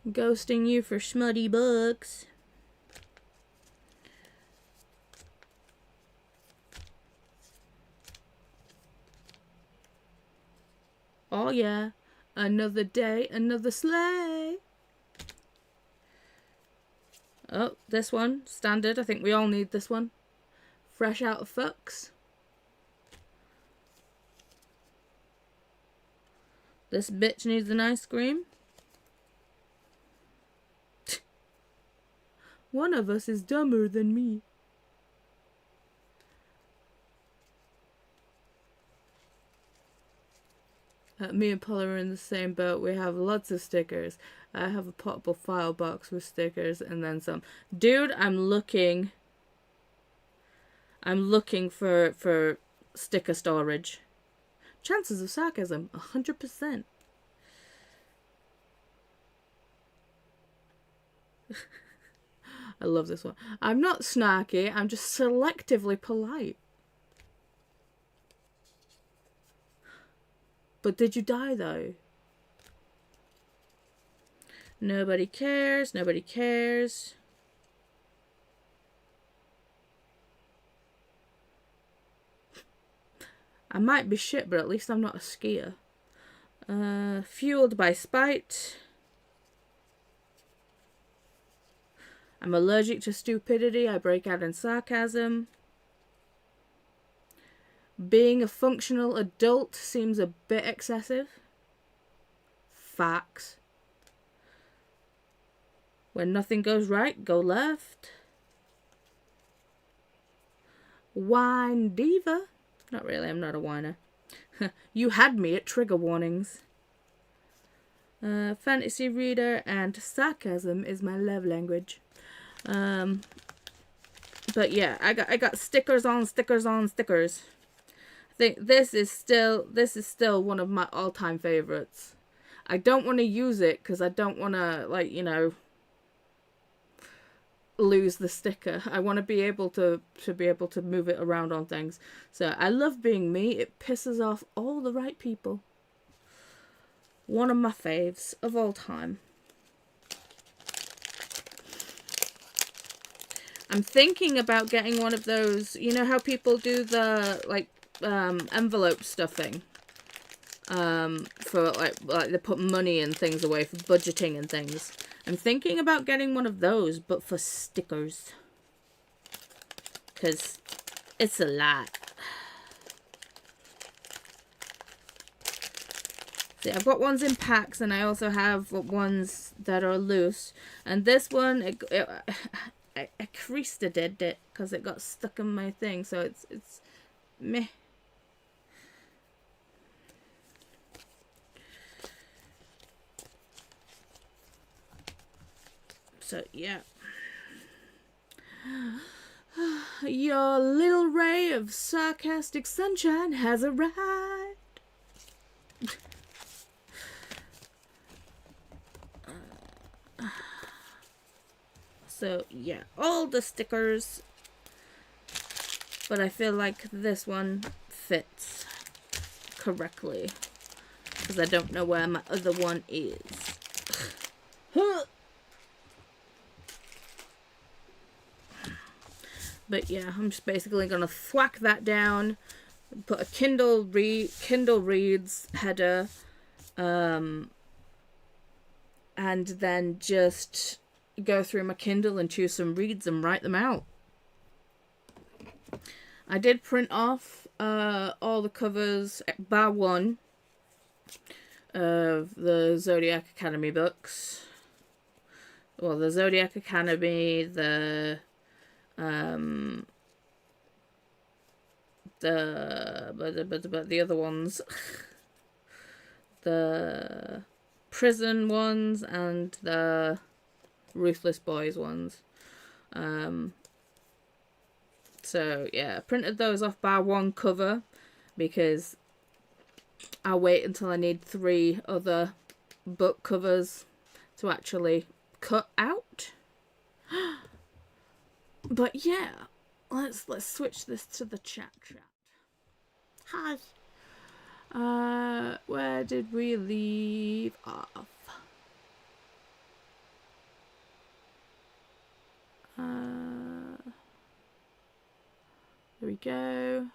Ghosting you for smutty books. Oh yeah, another day, another sleigh. Oh, this one, standard. I think we all need this one. Fresh out of fucks. This bitch needs an ice cream. One of us is dumber than me. Me and Paula are in the same boat. We have lots of stickers. I have a portable file box with stickers and then some. Dude, I'm looking for sticker storage. Chances of sarcasm, 100%. I love this one. I'm not snarky, I'm just selectively polite. But did you die though? Nobody cares, nobody cares. I might be shit, but at least I'm not a skier. Fueled by spite. I'm allergic to stupidity. I break out in sarcasm. Being a functional adult seems a bit excessive. Facts. When nothing goes right, go left. Wine diva. Not really, I'm not a whiner. You had me at trigger warnings. Fantasy reader and sarcasm is my love language. But yeah, I got stickers on stickers on stickers. I think this is still one of my all-time favorites. I don't want to use it because I don't want to, like, you know, lose the sticker. I want to be able to move it around on things. So I love being me. It pisses off all the right people. One of my faves of all time. I'm thinking about getting one of those, you know how people do the, like, envelope stuffing? For, like they put money and things away for budgeting and things. I'm thinking about getting one of those, but for stickers. Because it's a lot. See, I've got ones in packs, and I also have ones that are loose. And this one, I creased it because it got stuck in my thing, so it's meh. So yeah. Your little ray of sarcastic sunshine has arrived. So yeah, all the stickers, but I feel like this one fits correctly because I don't know where my other one is. But yeah, I'm just basically gonna thwack that down, put a Kindle Reads header, and then just go through my Kindle and choose some reads and write them out. I did print off all the covers, bar one, of the Zodiac Academy books. Well, the Zodiac Academy, the other ones, the prison ones and the Ruthless Boys ones. So yeah, I printed those off bar one cover because I'll wait until I need 3 other book covers to actually cut out. But yeah, let's switch this to the chat. Hi. Where did we leave off? There we go.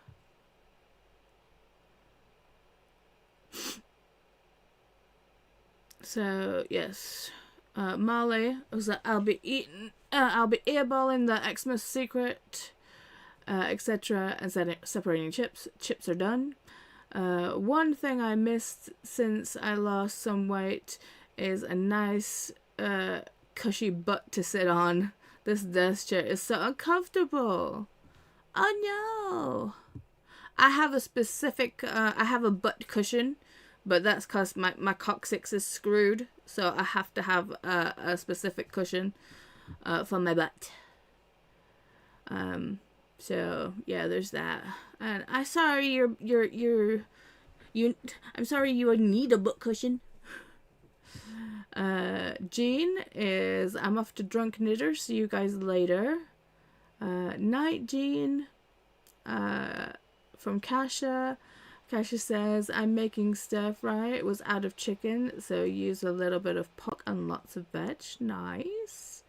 So yes, Marley was like, I'll be earballing the Xmas secret, etc. and separating chips. Chips are done. One thing I missed since I lost some weight is a nice, cushy butt to sit on. This desk chair is so uncomfortable. Oh no! I have a specific, I have a butt cushion, but that's because my coccyx is screwed, so I have to have a specific cushion for my butt. So yeah, there's that. And I'm sorry I'm sorry you need a butt cushion. Jean is, I'm off to Drunk Knitter. See you guys later. Night, Jean. From Kasha. Kasha says, I'm making stir fry. It was out of chicken, so use a little bit of pork and lots of veg. Nice.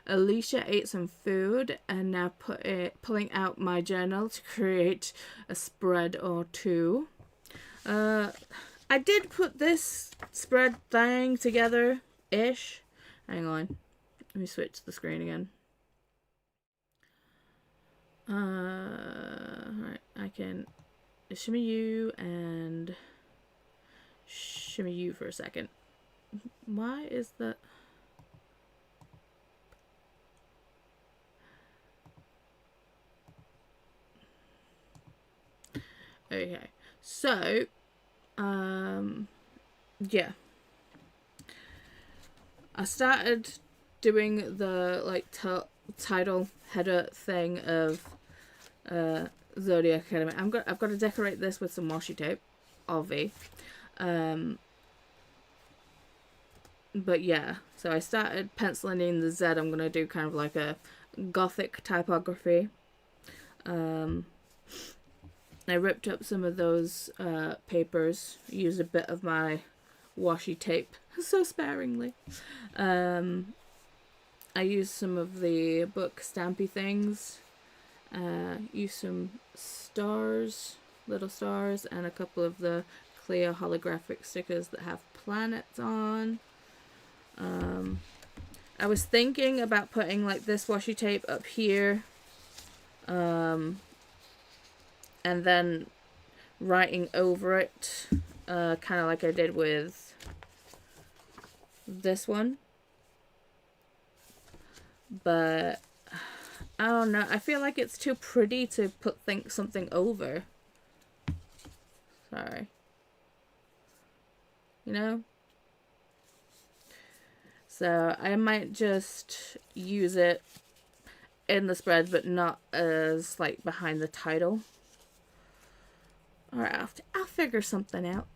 Alicia ate some food and now pulling out my journal to create a spread or two. I did put this spread thing together-ish. Hang on. Let me switch the screen again. Right, I can shimmy you and shimmy you for a second. Why is that? Okay, so, yeah. I started doing the, like, title header thing of Zodiac Academy. I've got to decorate this with some washi tape, obvi. But yeah, so I started penciling in the Z. I'm going to do kind of like a gothic typography. I ripped up some of those papers, used a bit of my washi tape so sparingly. I used some of the book stampy things, used some stars, little stars, and a couple of the clear holographic stickers that have planets on. I was thinking about putting like this washi tape up here, and then writing over it, kind of like I did with this one. But I don't know. I feel like it's too pretty to put something over. Sorry. You know? So I might just use it in the spread, but not as like behind the title. Alright, I'll figure something out.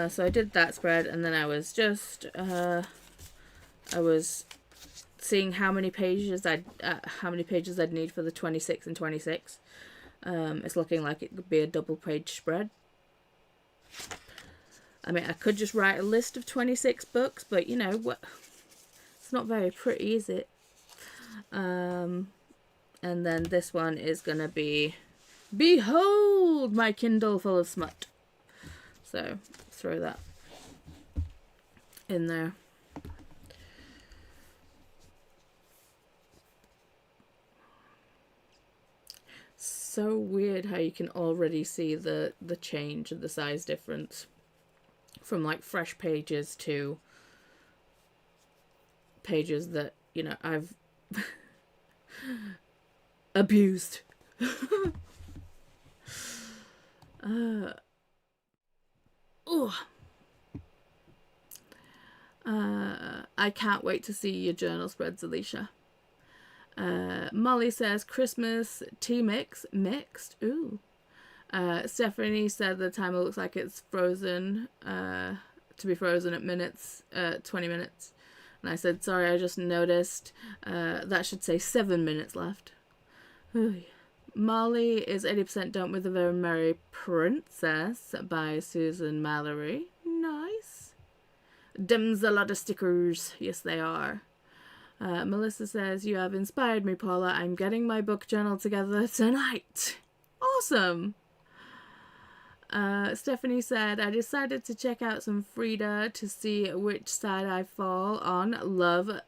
So I did that spread, and then I was just I was seeing how many pages I'd need for the 26 and 26. It's looking like it could be a double page spread. I mean, I could just write a list of 26 books, but you know what? It's not very pretty, is it? And then this one is gonna be, behold my Kindle full of smut. So throw that in there. So weird how you can already see the change of the size difference from like fresh pages to pages that, you know, I've abused. I can't wait to see your journal spreads, Alicia. Molly says Christmas tea mixed. Ooh. Stephanie said the timer looks like it's frozen, to be frozen at 20 minutes. And I said, sorry, I just noticed. That should say 7 minutes left. Molly is 80% done with The Very Merry Princess by Susan Mallory. Nice. Them's a lot of stickers. Yes, they are. Melissa says, you have inspired me, Paula. I'm getting my book journal together tonight. Awesome. Stephanie said, I decided to check out some Frida to see which side I fall on.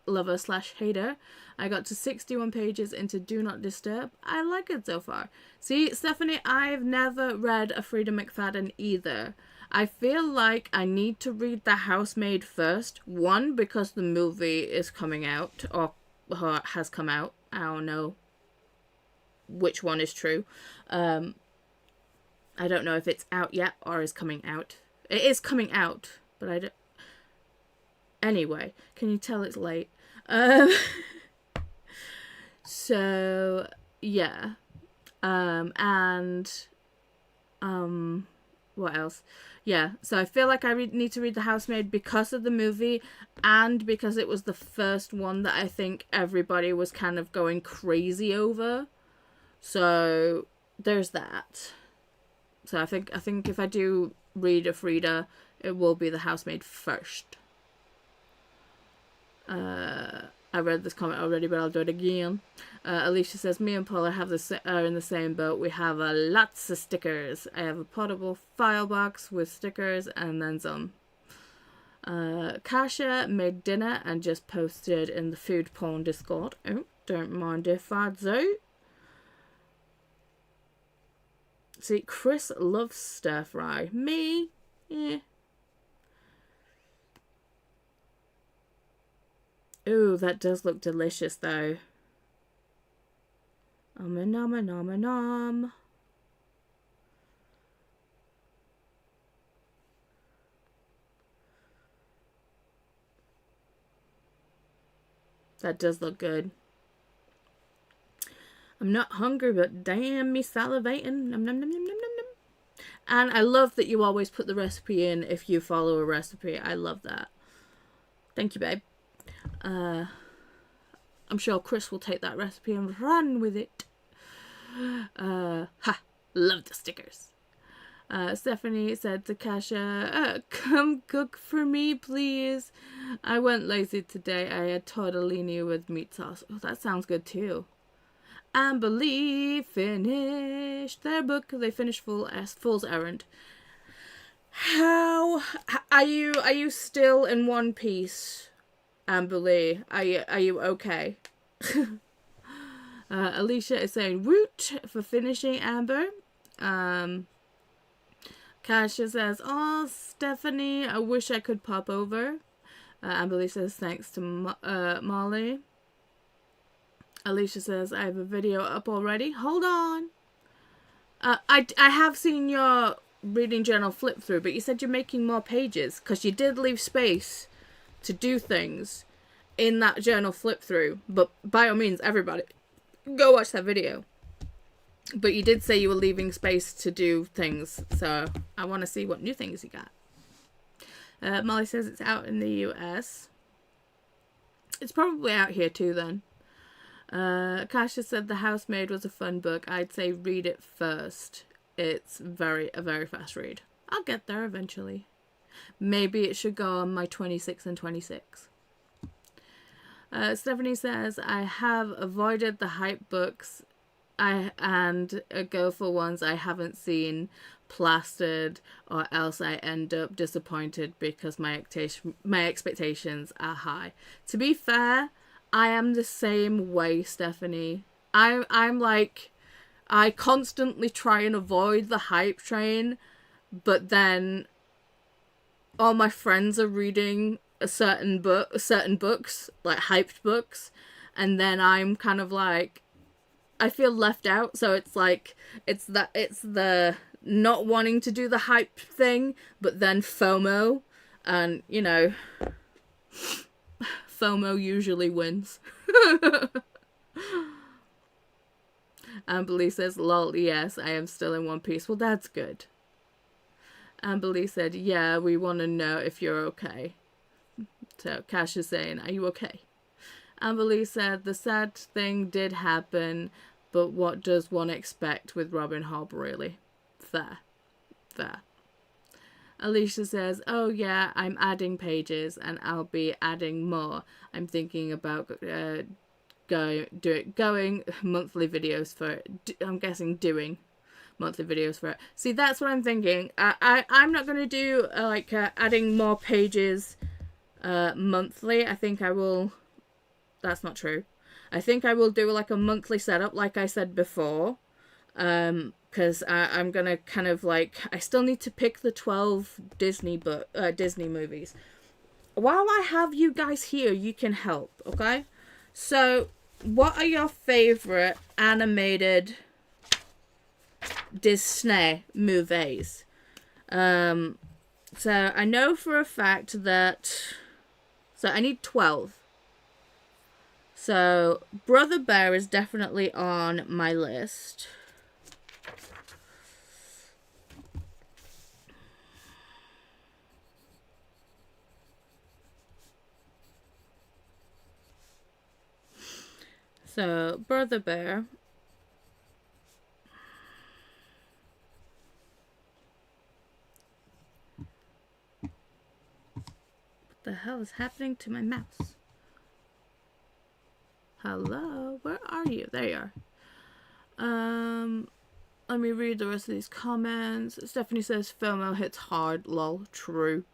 Lover/hater. I got to 61 pages into Do Not Disturb. I like it so far. See, Stephanie, I've never read a Frida McFadden either. I feel like I need to read The Housemaid first. One, because the movie is coming out, or has come out. I don't know which one is true. I don't know if it's out yet or is coming out. It is coming out, but I don't... Anyway, can you tell it's late? So, yeah. What else? Yeah, so I feel like I need to read The Housemaid because of the movie and because it was the first one that I think everybody was kind of going crazy over. So, there's that. So I think if I do read a Frida, it will be The Housemaid first. I read this comment already, but I'll do it again. Alicia says, me and Paula are in the same boat. We have lots of stickers. I have a portable file box with stickers and then some. Kasia made dinner and just posted in the food porn Discord. Oh, don't mind if I do. See, Chris loves stir fry. Me? Yeah. Ooh, that does look delicious though. Nom. That does look good. I'm not hungry, but damn me salivating. Nom, nom, nom, nom, nom, nom. And I love that you always put the recipe in if you follow a recipe. I love that. Thank you, babe. I'm sure Chris will take that recipe and run with it. Love the stickers. Stephanie said to Kasia, come cook for me, please. I went lazy today. I had tortellini with meat sauce. Oh, that sounds good too. Amber Lee finished their book. They finished Fool's Errand. How are you still in one piece, Amber Lee? Are you okay? Alicia is saying woot for finishing Amber. Kasia says, oh, Stephanie, I wish I could pop over. Amber Lee says thanks to Molly. Alicia says, I have a video up already. Hold on. I have seen your reading journal flip through, but you said you're making more pages because you did leave space to do things in that journal flip through. But by all means, everybody, go watch that video. But you did say you were leaving space to do things, so I want to see what new things you got. Molly says it's out in the US. It's probably out here too then. Kasia said The Housemaid was a fun book. I'd say read it first. It's a very fast read. I'll get there eventually. Maybe it should go on my 26 and 26. Stephanie says, I have avoided the hype books and go for ones I haven't seen plastered, or else I end up disappointed because my expectations are high. To be fair, I am the same way, Stephanie. I'm like, I constantly try and avoid the hype train, but then all my friends are reading certain books, like hyped books, and then I'm kind of like, I feel left out. So it's like, it's the not wanting to do the hype thing, but then FOMO, and you know, FOMO usually wins. Amber Lee says, lol, yes, I am still in one piece. Well, that's good. Amber Lee said, yeah, we want to know if you're okay. So Cash is saying, are you okay? Amber Lee said, the sad thing did happen, but what does one expect with Robin Hobb, really? Fair. Alicia says, oh yeah, I'm adding pages and I'll be adding more. I'm thinking about going monthly videos for it. I'm guessing doing monthly videos for it. See, that's what I'm thinking. I'm not going to do adding more pages monthly. I think I will... That's not true. I think I will do like a monthly setup, like I said before. Because I'm gonna kind of I still need to pick the 12 Disney movies. While I have you guys here, you can help, okay? So, what are your favorite animated Disney movies? So I know for a fact that... So I need 12. So, Brother Bear is definitely on my list. So, Brother Bear. What the hell is happening to my mouse? Hello, where are you? There you are. Let me read the rest of these comments. Stephanie says FOMO hits hard, lol, true.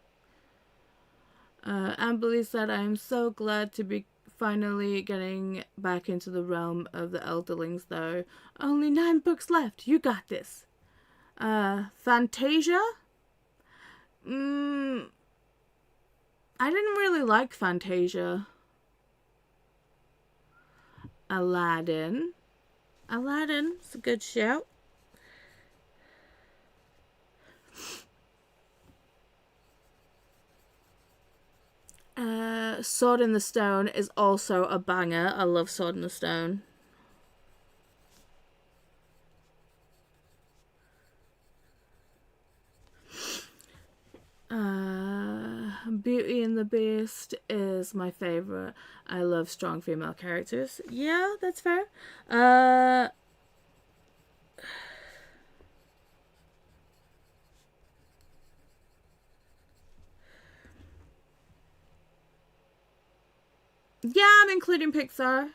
Amberly said, I am so glad to be finally getting back into the realm of the Elderlings though. Only 9 books left, you got this. Fantasia? I didn't really like Fantasia. Aladdin. Aladdin's a good shout. Sword in the Stone is also a banger. I love Sword in the Stone. Beauty and the Beast is my favorite. I love strong female characters. Yeah, that's fair. Yeah, I'm including Pixar.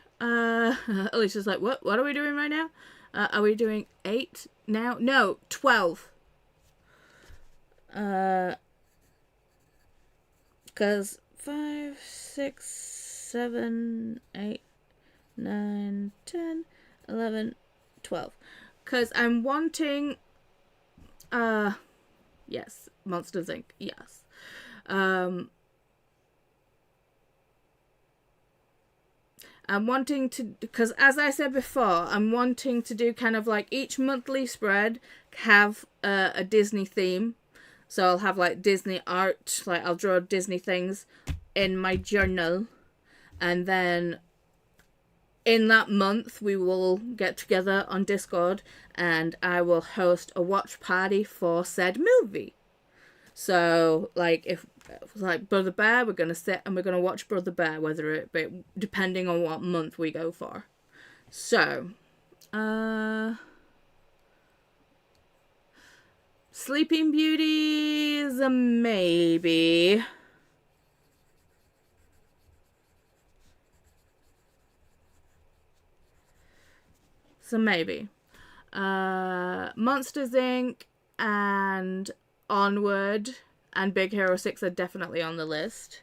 Alicia's like, what are we doing right now? Are we doing 8 now? No, 12. Because 5, 6, 7, 8, 9, 10, 11, 12. Because I'm wanting... yes, Monsters Inc. Yes. I'm wanting to, because as I said before, I'm wanting to do kind of like each monthly spread have a Disney theme. So I'll have like Disney art, like I'll draw Disney things in my journal. And then in that month we will get together on Discord and I will host a watch party for said movie. So like if like Brother Bear, we're going to sit and we're going to watch Brother Bear, whether it be, depending on what month we go for. So, Sleeping Beauty is a maybe. So maybe. Monsters Inc. and Onward and Big Hero 6 are definitely on the list.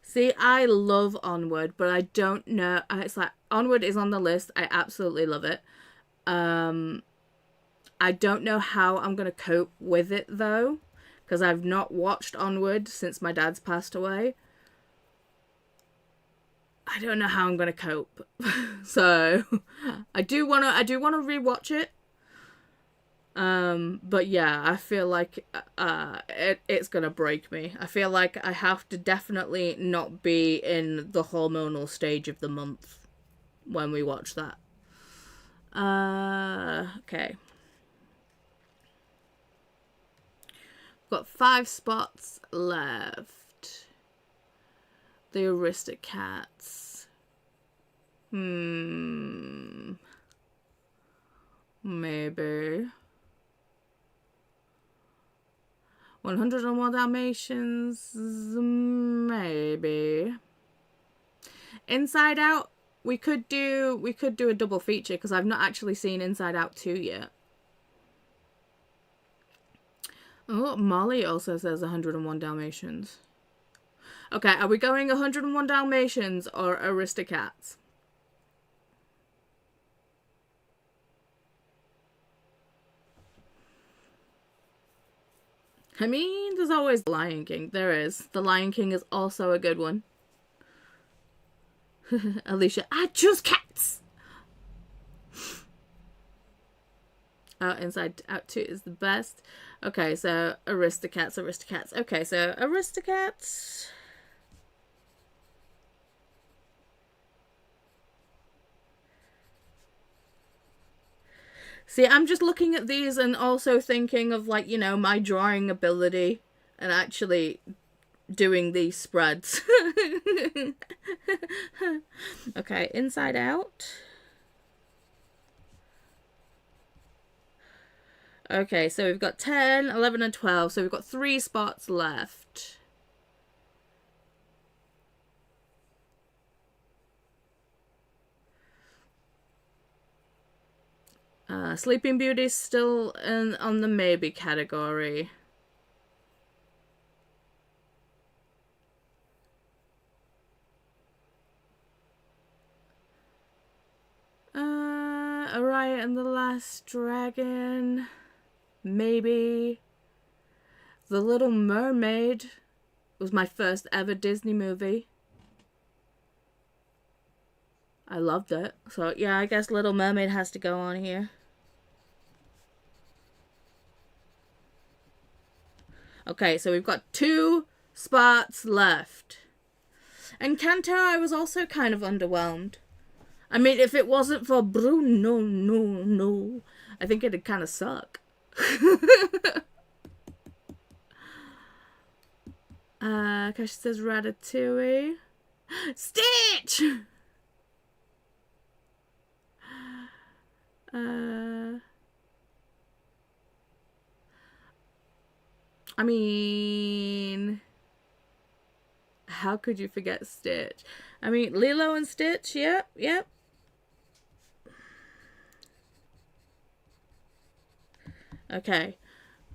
See, I love Onward, but I don't know. It's like Onward is on the list. I absolutely love it. I don't know how I'm going to cope with it, though, because I've not watched Onward since my dad's passed away. I don't know how I'm going to cope. So, I do want to rewatch it. But yeah, I feel like it's gonna break me. I feel like I have to definitely not be in the hormonal stage of the month when we watch that. Okay. Got 5 spots left. The Aristocats. Maybe. 101 Dalmatians. Maybe. Inside Out. We could do a double feature because I've not actually seen Inside Out 2 yet. Oh, Molly also says 101 Dalmatians. Okay, are we going 101 Dalmatians or Aristocats? I mean, there's always The Lion King. There is. The Lion King is also a good one. Alicia, I choose cats! Oh, Inside Out 2 is the best. Okay, so Aristocats. Okay, so Aristocats. See, I'm just looking at these and also thinking of, like, you know, my drawing ability and actually doing these spreads. Okay, Inside Out. Okay, so we've got 10, 11, and 12. So we've got 3 spots left. Sleeping Beauty's still on the maybe category. Araya and the Last Dragon. Maybe. The Little Mermaid was my first ever Disney movie. I loved it. So yeah, I guess Little Mermaid has to go on here. Okay, so we've got 2 spots left. And Canto, I was also kind of underwhelmed. I mean, if it wasn't for Bruno, no, I think it'd kind of suck. Kashi says Ratatouille. Stitch! I mean, how could you forget Stitch? I mean, Lilo and Stitch, yep. Okay.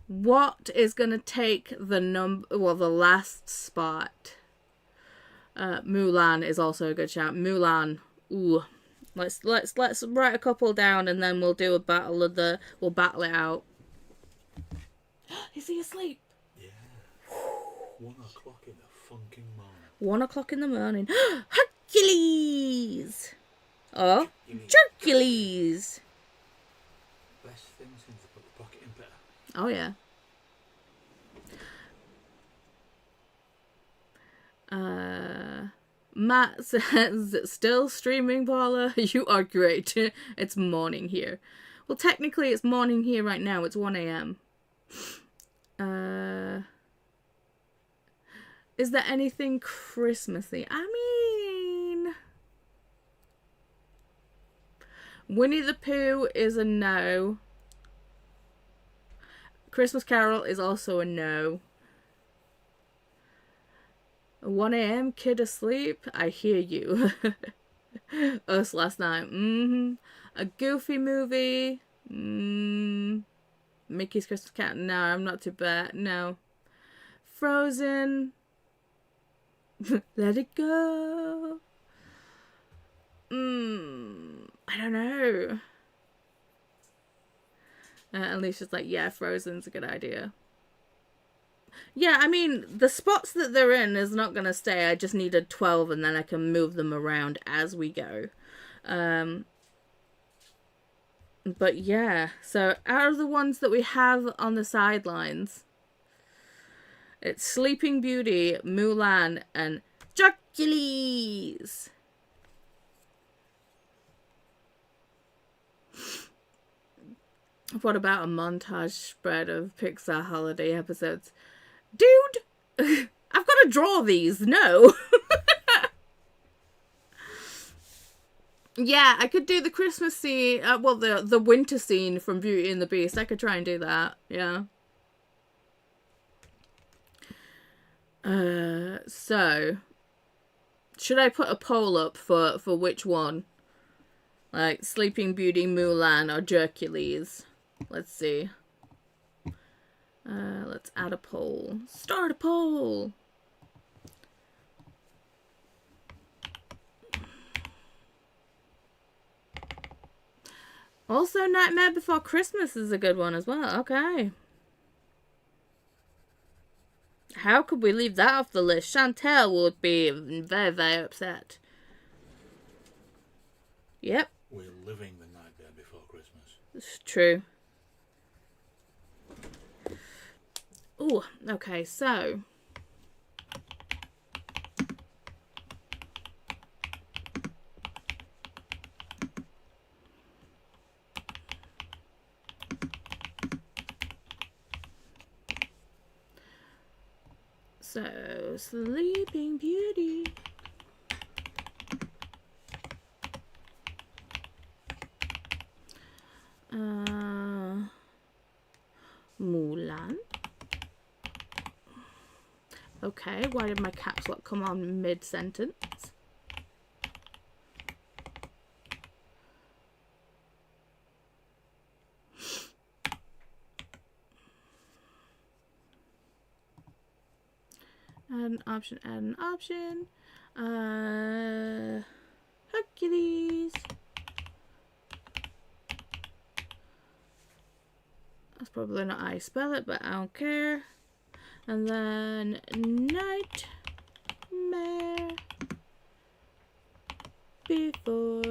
What is gonna take the the last spot? Mulan is also a good shout. Mulan. Ooh. Let's write a couple down and then we'll do a battle of we'll battle it out. Is he asleep? Yeah. 1 o'clock in the fucking morning. 1 o'clock in the morning. Hercules! Oh, Hercules! Best thing since I put the pocket in better. Oh, yeah. Matt says, still streaming, Paula? You are great. It's morning here. Well, technically it's morning here right now. It's 1 a.m. Is there anything Christmassy? I mean, Winnie the Pooh is a no. Christmas Carol is also a no. 1 a.m. kid asleep? I hear you. Us last night. A Goofy movie? Mickey's Christmas Cat? No, I'm not too bad. No. Frozen? Let it go. I don't know. Alicia's like, yeah, Frozen's a good idea. Yeah, I mean, the spots that they're in is not going to stay. I just needed 12 and then I can move them around as we go. But yeah, so out of the ones that we have on the sidelines, it's Sleeping Beauty, Mulan, and Hercules. What about a montage spread of Pixar holiday episodes? Dude, I've got to draw these. No. Yeah, I could do the Christmas scene. Well, the winter scene from Beauty and the Beast. I could try and do that. Yeah. So should I put a poll up for which one? Like Sleeping Beauty, Mulan, or Hercules? Let's see. Let's add a poll. Start a poll. Also, Nightmare Before Christmas is a good one as well. Okay. How could we leave that off the list? Shantel would be very, very upset. Yep. We're living the Nightmare Before Christmas. It's true. Ooh, okay, so... So, Sleeping Beauty. Mulan. Okay, why did my caps lock come on mid-sentence? Add an option. Hercules. That's probably not how you spell it, but I don't care. And then Nightmare Before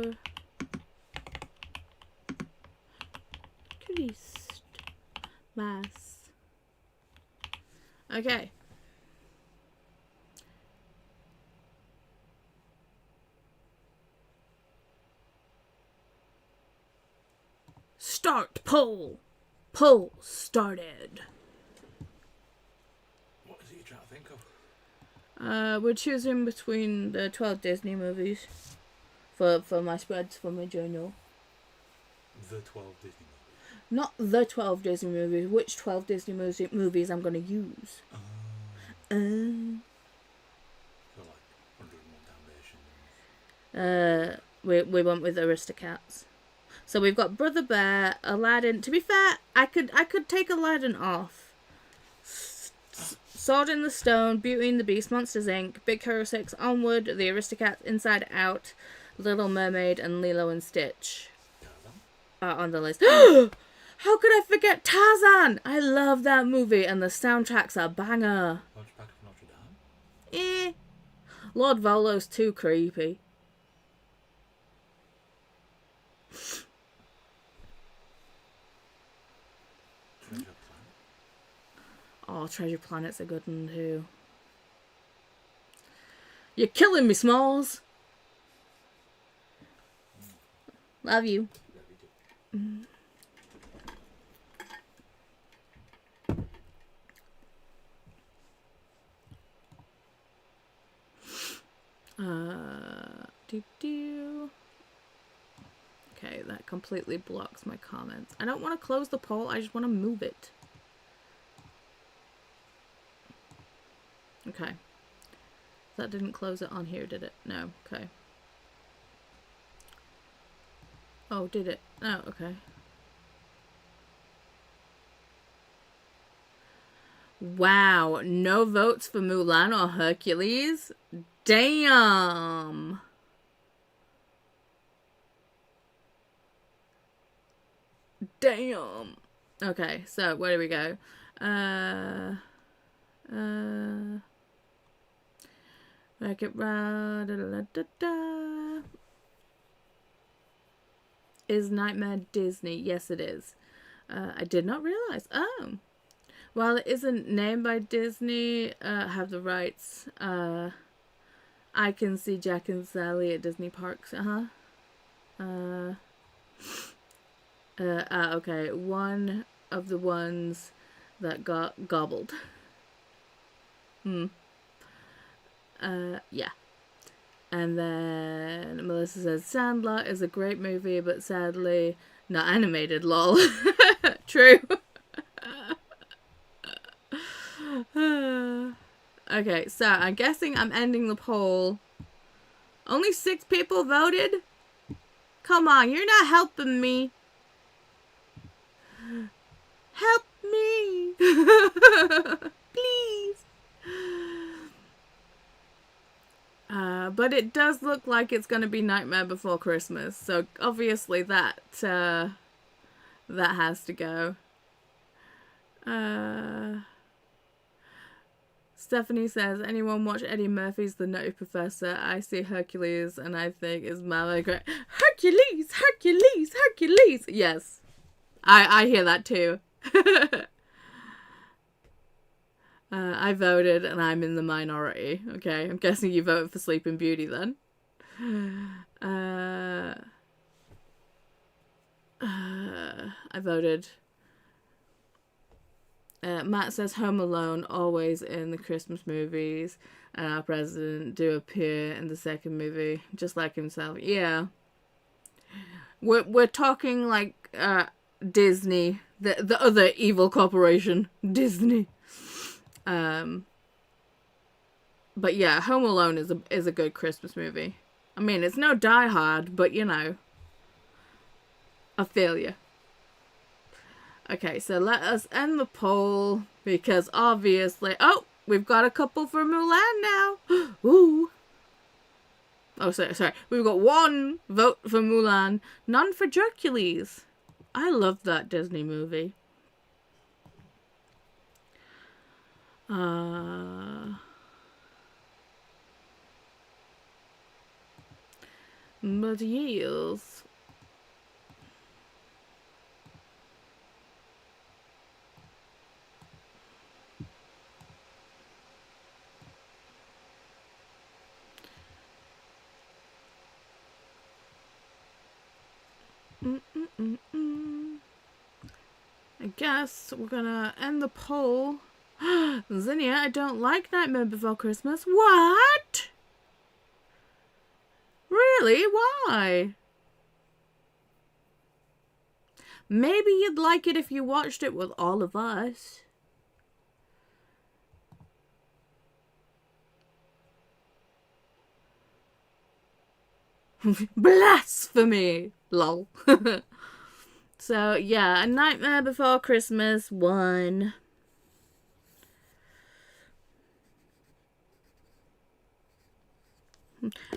Christmas. Okay. Start poll. Poll started. What is it you're trying to think of? We're choosing between the 12 Disney movies for my spreads for my journal. The 12 Disney movies? Not the 12 Disney movies. Which 12 Disney movies I'm going to use. So like 101 Dalmatians. We went with Aristocats. So we've got Brother Bear, Aladdin. To be fair, I could take Aladdin off. Sword in the Stone, Beauty and the Beast, Monsters Inc., Big Hero 6, Onward, The Aristocats, Inside Out, Little Mermaid, and Lilo and Stitch are on the list. How could I forget Tarzan? I love that movie, and the soundtrack's a banger. Hunchback of Notre Dame? Lord Volo's too creepy. Treasure Planet? Oh, Treasure Planet's a good one too. You're killing me, Smalls. Love you. Okay, that completely blocks my comments. I don't want to close the poll, I just want to move it. Okay. That didn't close it on here, did it? No, okay. Oh, did it? Oh, okay. Wow, no votes for Mulan or Hercules? Damn! Damn! Okay, so where do we go? Make it round. Is Nightmare Disney? Yes, it is. I did not realize. Oh. While it isn't named by Disney, have the rights. I can see Jack and Sally at Disney parks. Okay. One of the ones that got gobbled. Yeah. And then Melissa says, Sandlot is a great movie, but sadly not animated, lol. True. Okay, so I'm guessing I'm ending the poll. Only 6 people voted? Come on, you're not helping me. Help me. Please. But it does look like it's going to be Nightmare Before Christmas. So obviously that has to go. Stephanie says, anyone watch Eddie Murphy's The Nutty Professor? I see Hercules and I think it's Mama great. Hercules! Hercules! Hercules! Yes. I hear that too. I voted and I'm in the minority. Okay, I'm guessing you voted for Sleeping Beauty then. I voted. Matt says Home Alone, always in the Christmas movies, and our president do appear in the second movie, just like himself. Yeah. We're talking like Disney, the other evil corporation, Disney. But yeah, Home Alone is a good Christmas movie. I mean, it's no Die Hard, but you know, I feel you. Okay, so let us end the poll because obviously, oh, we've got a couple for Mulan now. Ooh. Oh, sorry. We've got 1 vote for Mulan, none for Hercules. I love that Disney movie. But yes. I guess we're gonna end the poll. Zinnia, I don't like Nightmare Before Christmas. What? Really? Why? Maybe you'd like it if you watched it with all of us. Blasphemy! Lol. So, yeah, A Nightmare Before Christmas won.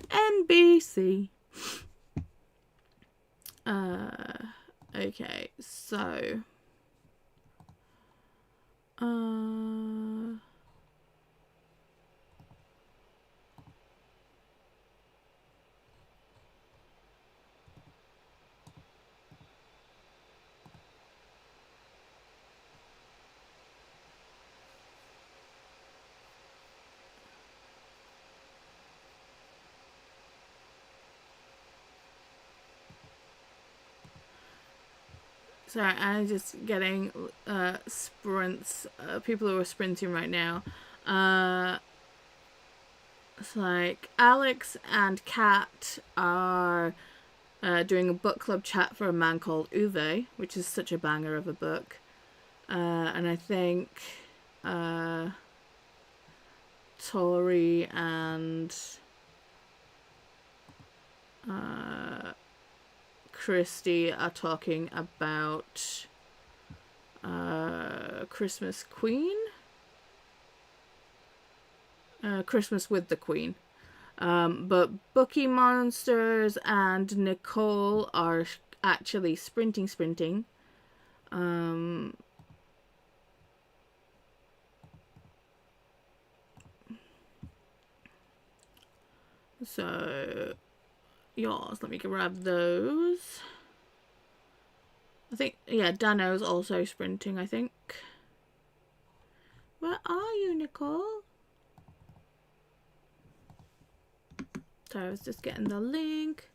NBC. Okay, so sorry, I'm just getting sprints. People who are sprinting right now. It's like Alex and Kat are doing a book club chat for A Man Called Uwe, which is such a banger of a book. And I think Tori and Christy are talking about Christmas Queen? Christmas with the Queen. But Bookie Monsters and Nicole are actually sprinting. So, yes, let me grab those. I think, yeah, Dano's also sprinting, I think. Where are you, Nicole? Sorry, I was just getting the link.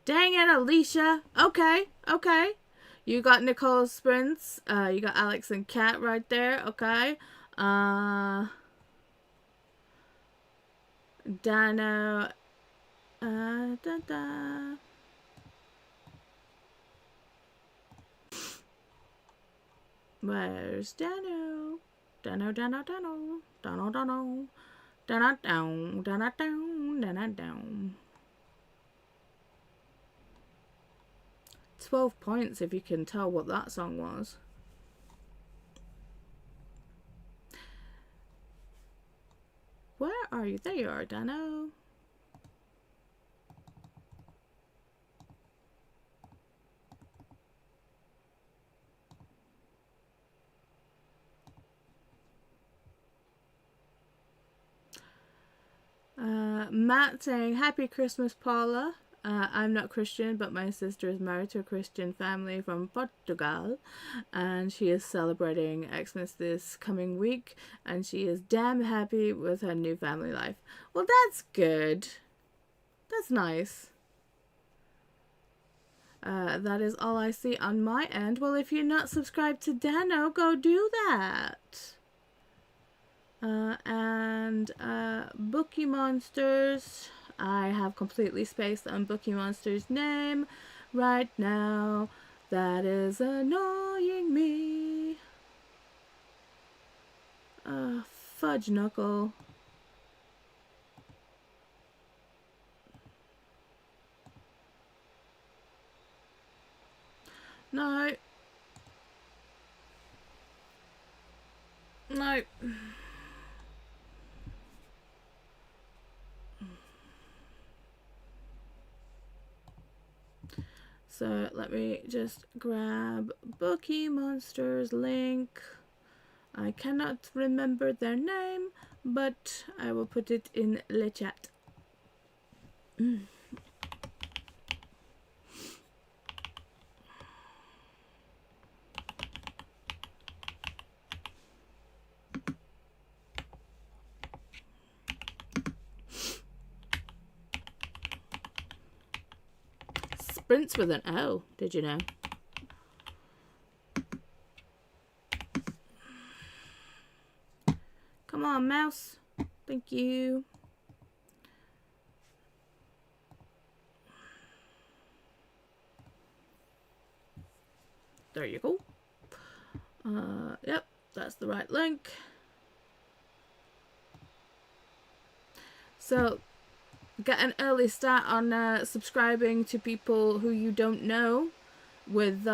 Dang it, Alicia. Okay, okay. You got Nicole's sprints. You got Alex and Kat right there. Okay. Dano. Where's Dano? Dano. Dano, down, down, down. 12 points if you can tell what that song was. Where are you? There you are, Dano. Matt saying, Happy Christmas, Paula. I'm not Christian, but my sister is married to a Christian family from Portugal, and she is celebrating Xmas this coming week, and she is damn happy with her new family life. Well, that's good. That's nice. That is all I see on my end. Well, if you're not subscribed to Dano, go do that. Bookie Monsters. I have completely spaced on Bookie Monster's name right now. That is annoying me. Fudge knuckle. No. No. So let me just grab Bookie Monsters link. I cannot remember their name, but I will put it in the chat. Sprints with an O, did you know? Come on, mouse. Thank you. There you go. Yep, that's the right link. So, get an early start on subscribing to people who you don't know with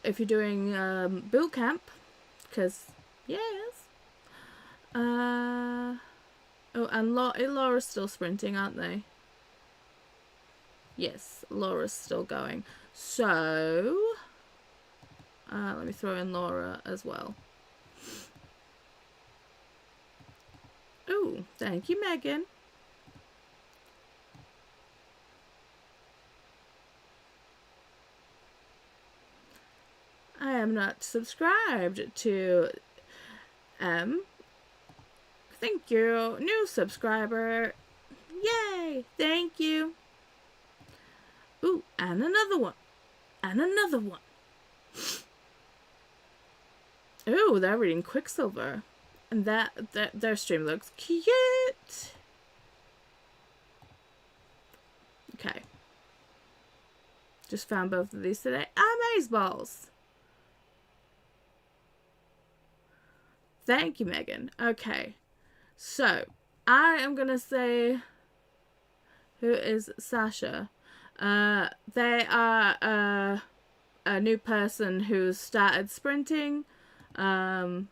if you're doing boot camp, because yes. Oh, and Laura's still sprinting, aren't they? Yes, Laura's still going. So let me throw in Laura as well. Oh, thank you, Megan. I am not subscribed to thank you, new subscriber. Yay, thank you. Ooh, and another one. And another one. Ooh, they're reading Quicksilver. And that their stream looks cute. Okay. Just found both of these today. Amazeballs. Thank you, Megan. Okay. So, I am going to say, who is Sasha? They are a new person who's started sprinting. I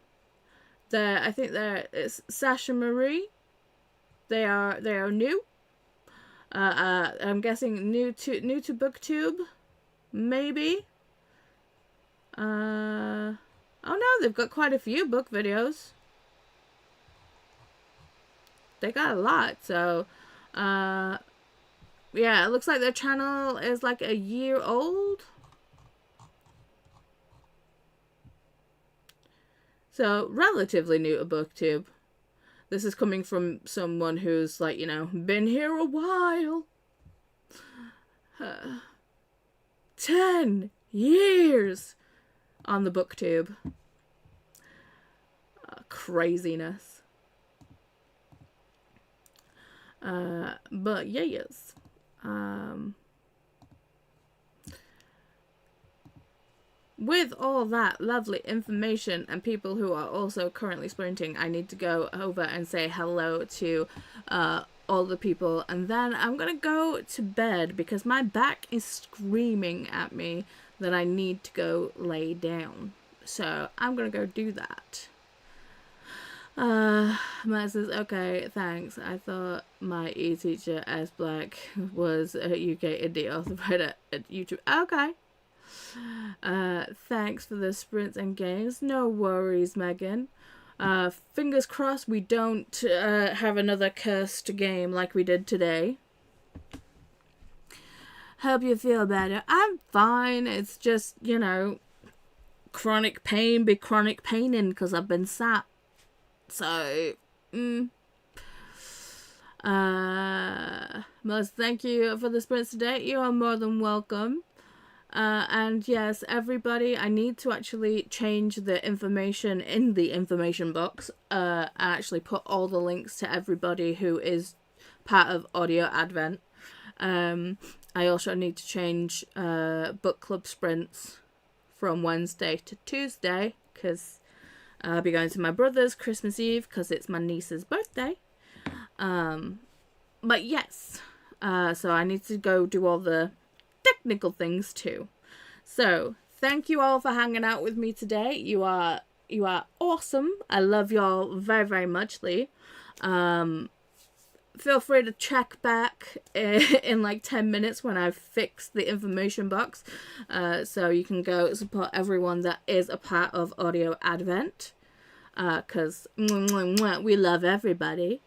think it's Sasha Marie. They are new. I'm guessing new to BookTube, maybe. Oh no, they've got quite a few book videos. they got a lot. So, yeah, it looks like their channel is like a year old. So, relatively new to BookTube. This is coming from someone who's, like, you know, been here a while. 10 years on the BookTube. Craziness. But yes. With all that lovely information and people who are also currently sprinting, I need to go over and say hello to all the people, and then I'm gonna go to bed because my back is screaming at me that I need to go lay down. So I'm gonna go do that. Matt says, okay, thanks. I thought my e-teacher S Black was a UK indie author writer at YouTube. Okay. Thanks for the sprints and games. No worries, Megan. Fingers crossed we don't have another cursed game like we did today. Hope you feel better. I'm fine. It's just, you know, chronic pain be chronic paining because I've been sat. So, Melissa, thank you for the sprints today. You are more than welcome. And yes, everybody, I need to actually change the information in the information box, and actually put all the links to everybody who is part of Audio Advent. I also need to change book club sprints from Wednesday to Tuesday, because I'll be going to my brother's Christmas Eve, because it's my niece's birthday. But yes, so I need to go do all the technical things too. So thank you all for hanging out with me today. You are awesome. I love y'all very, very muchly. Feel free to check back in like 10 minutes when I've fixed the information box, so you can go support everyone that is a part of Audio Advent, because we love everybody.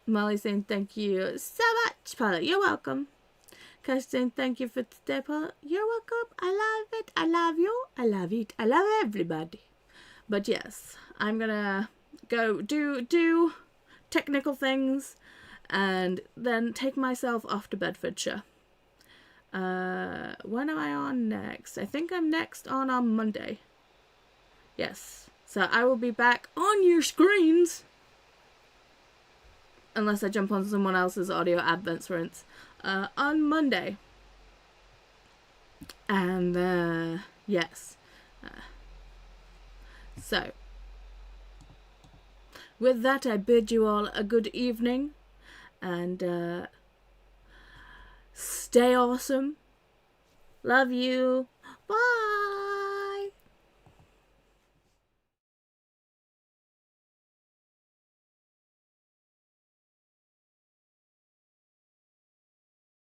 Molly saying thank you so much, Paula. You're welcome. Cash saying thank you for today, Paula. You're welcome. I love it. I love you. I love it. I love everybody. But yes, I'm gonna go do technical things and then take myself off to Bedfordshire. When am I on next? I think I'm next on Monday. Yes. So I will be back on your screens. Unless I jump on someone else's Audio Advent sprints, on Monday. And, yes. So, with that, I bid you all a good evening, and, stay awesome. Love you.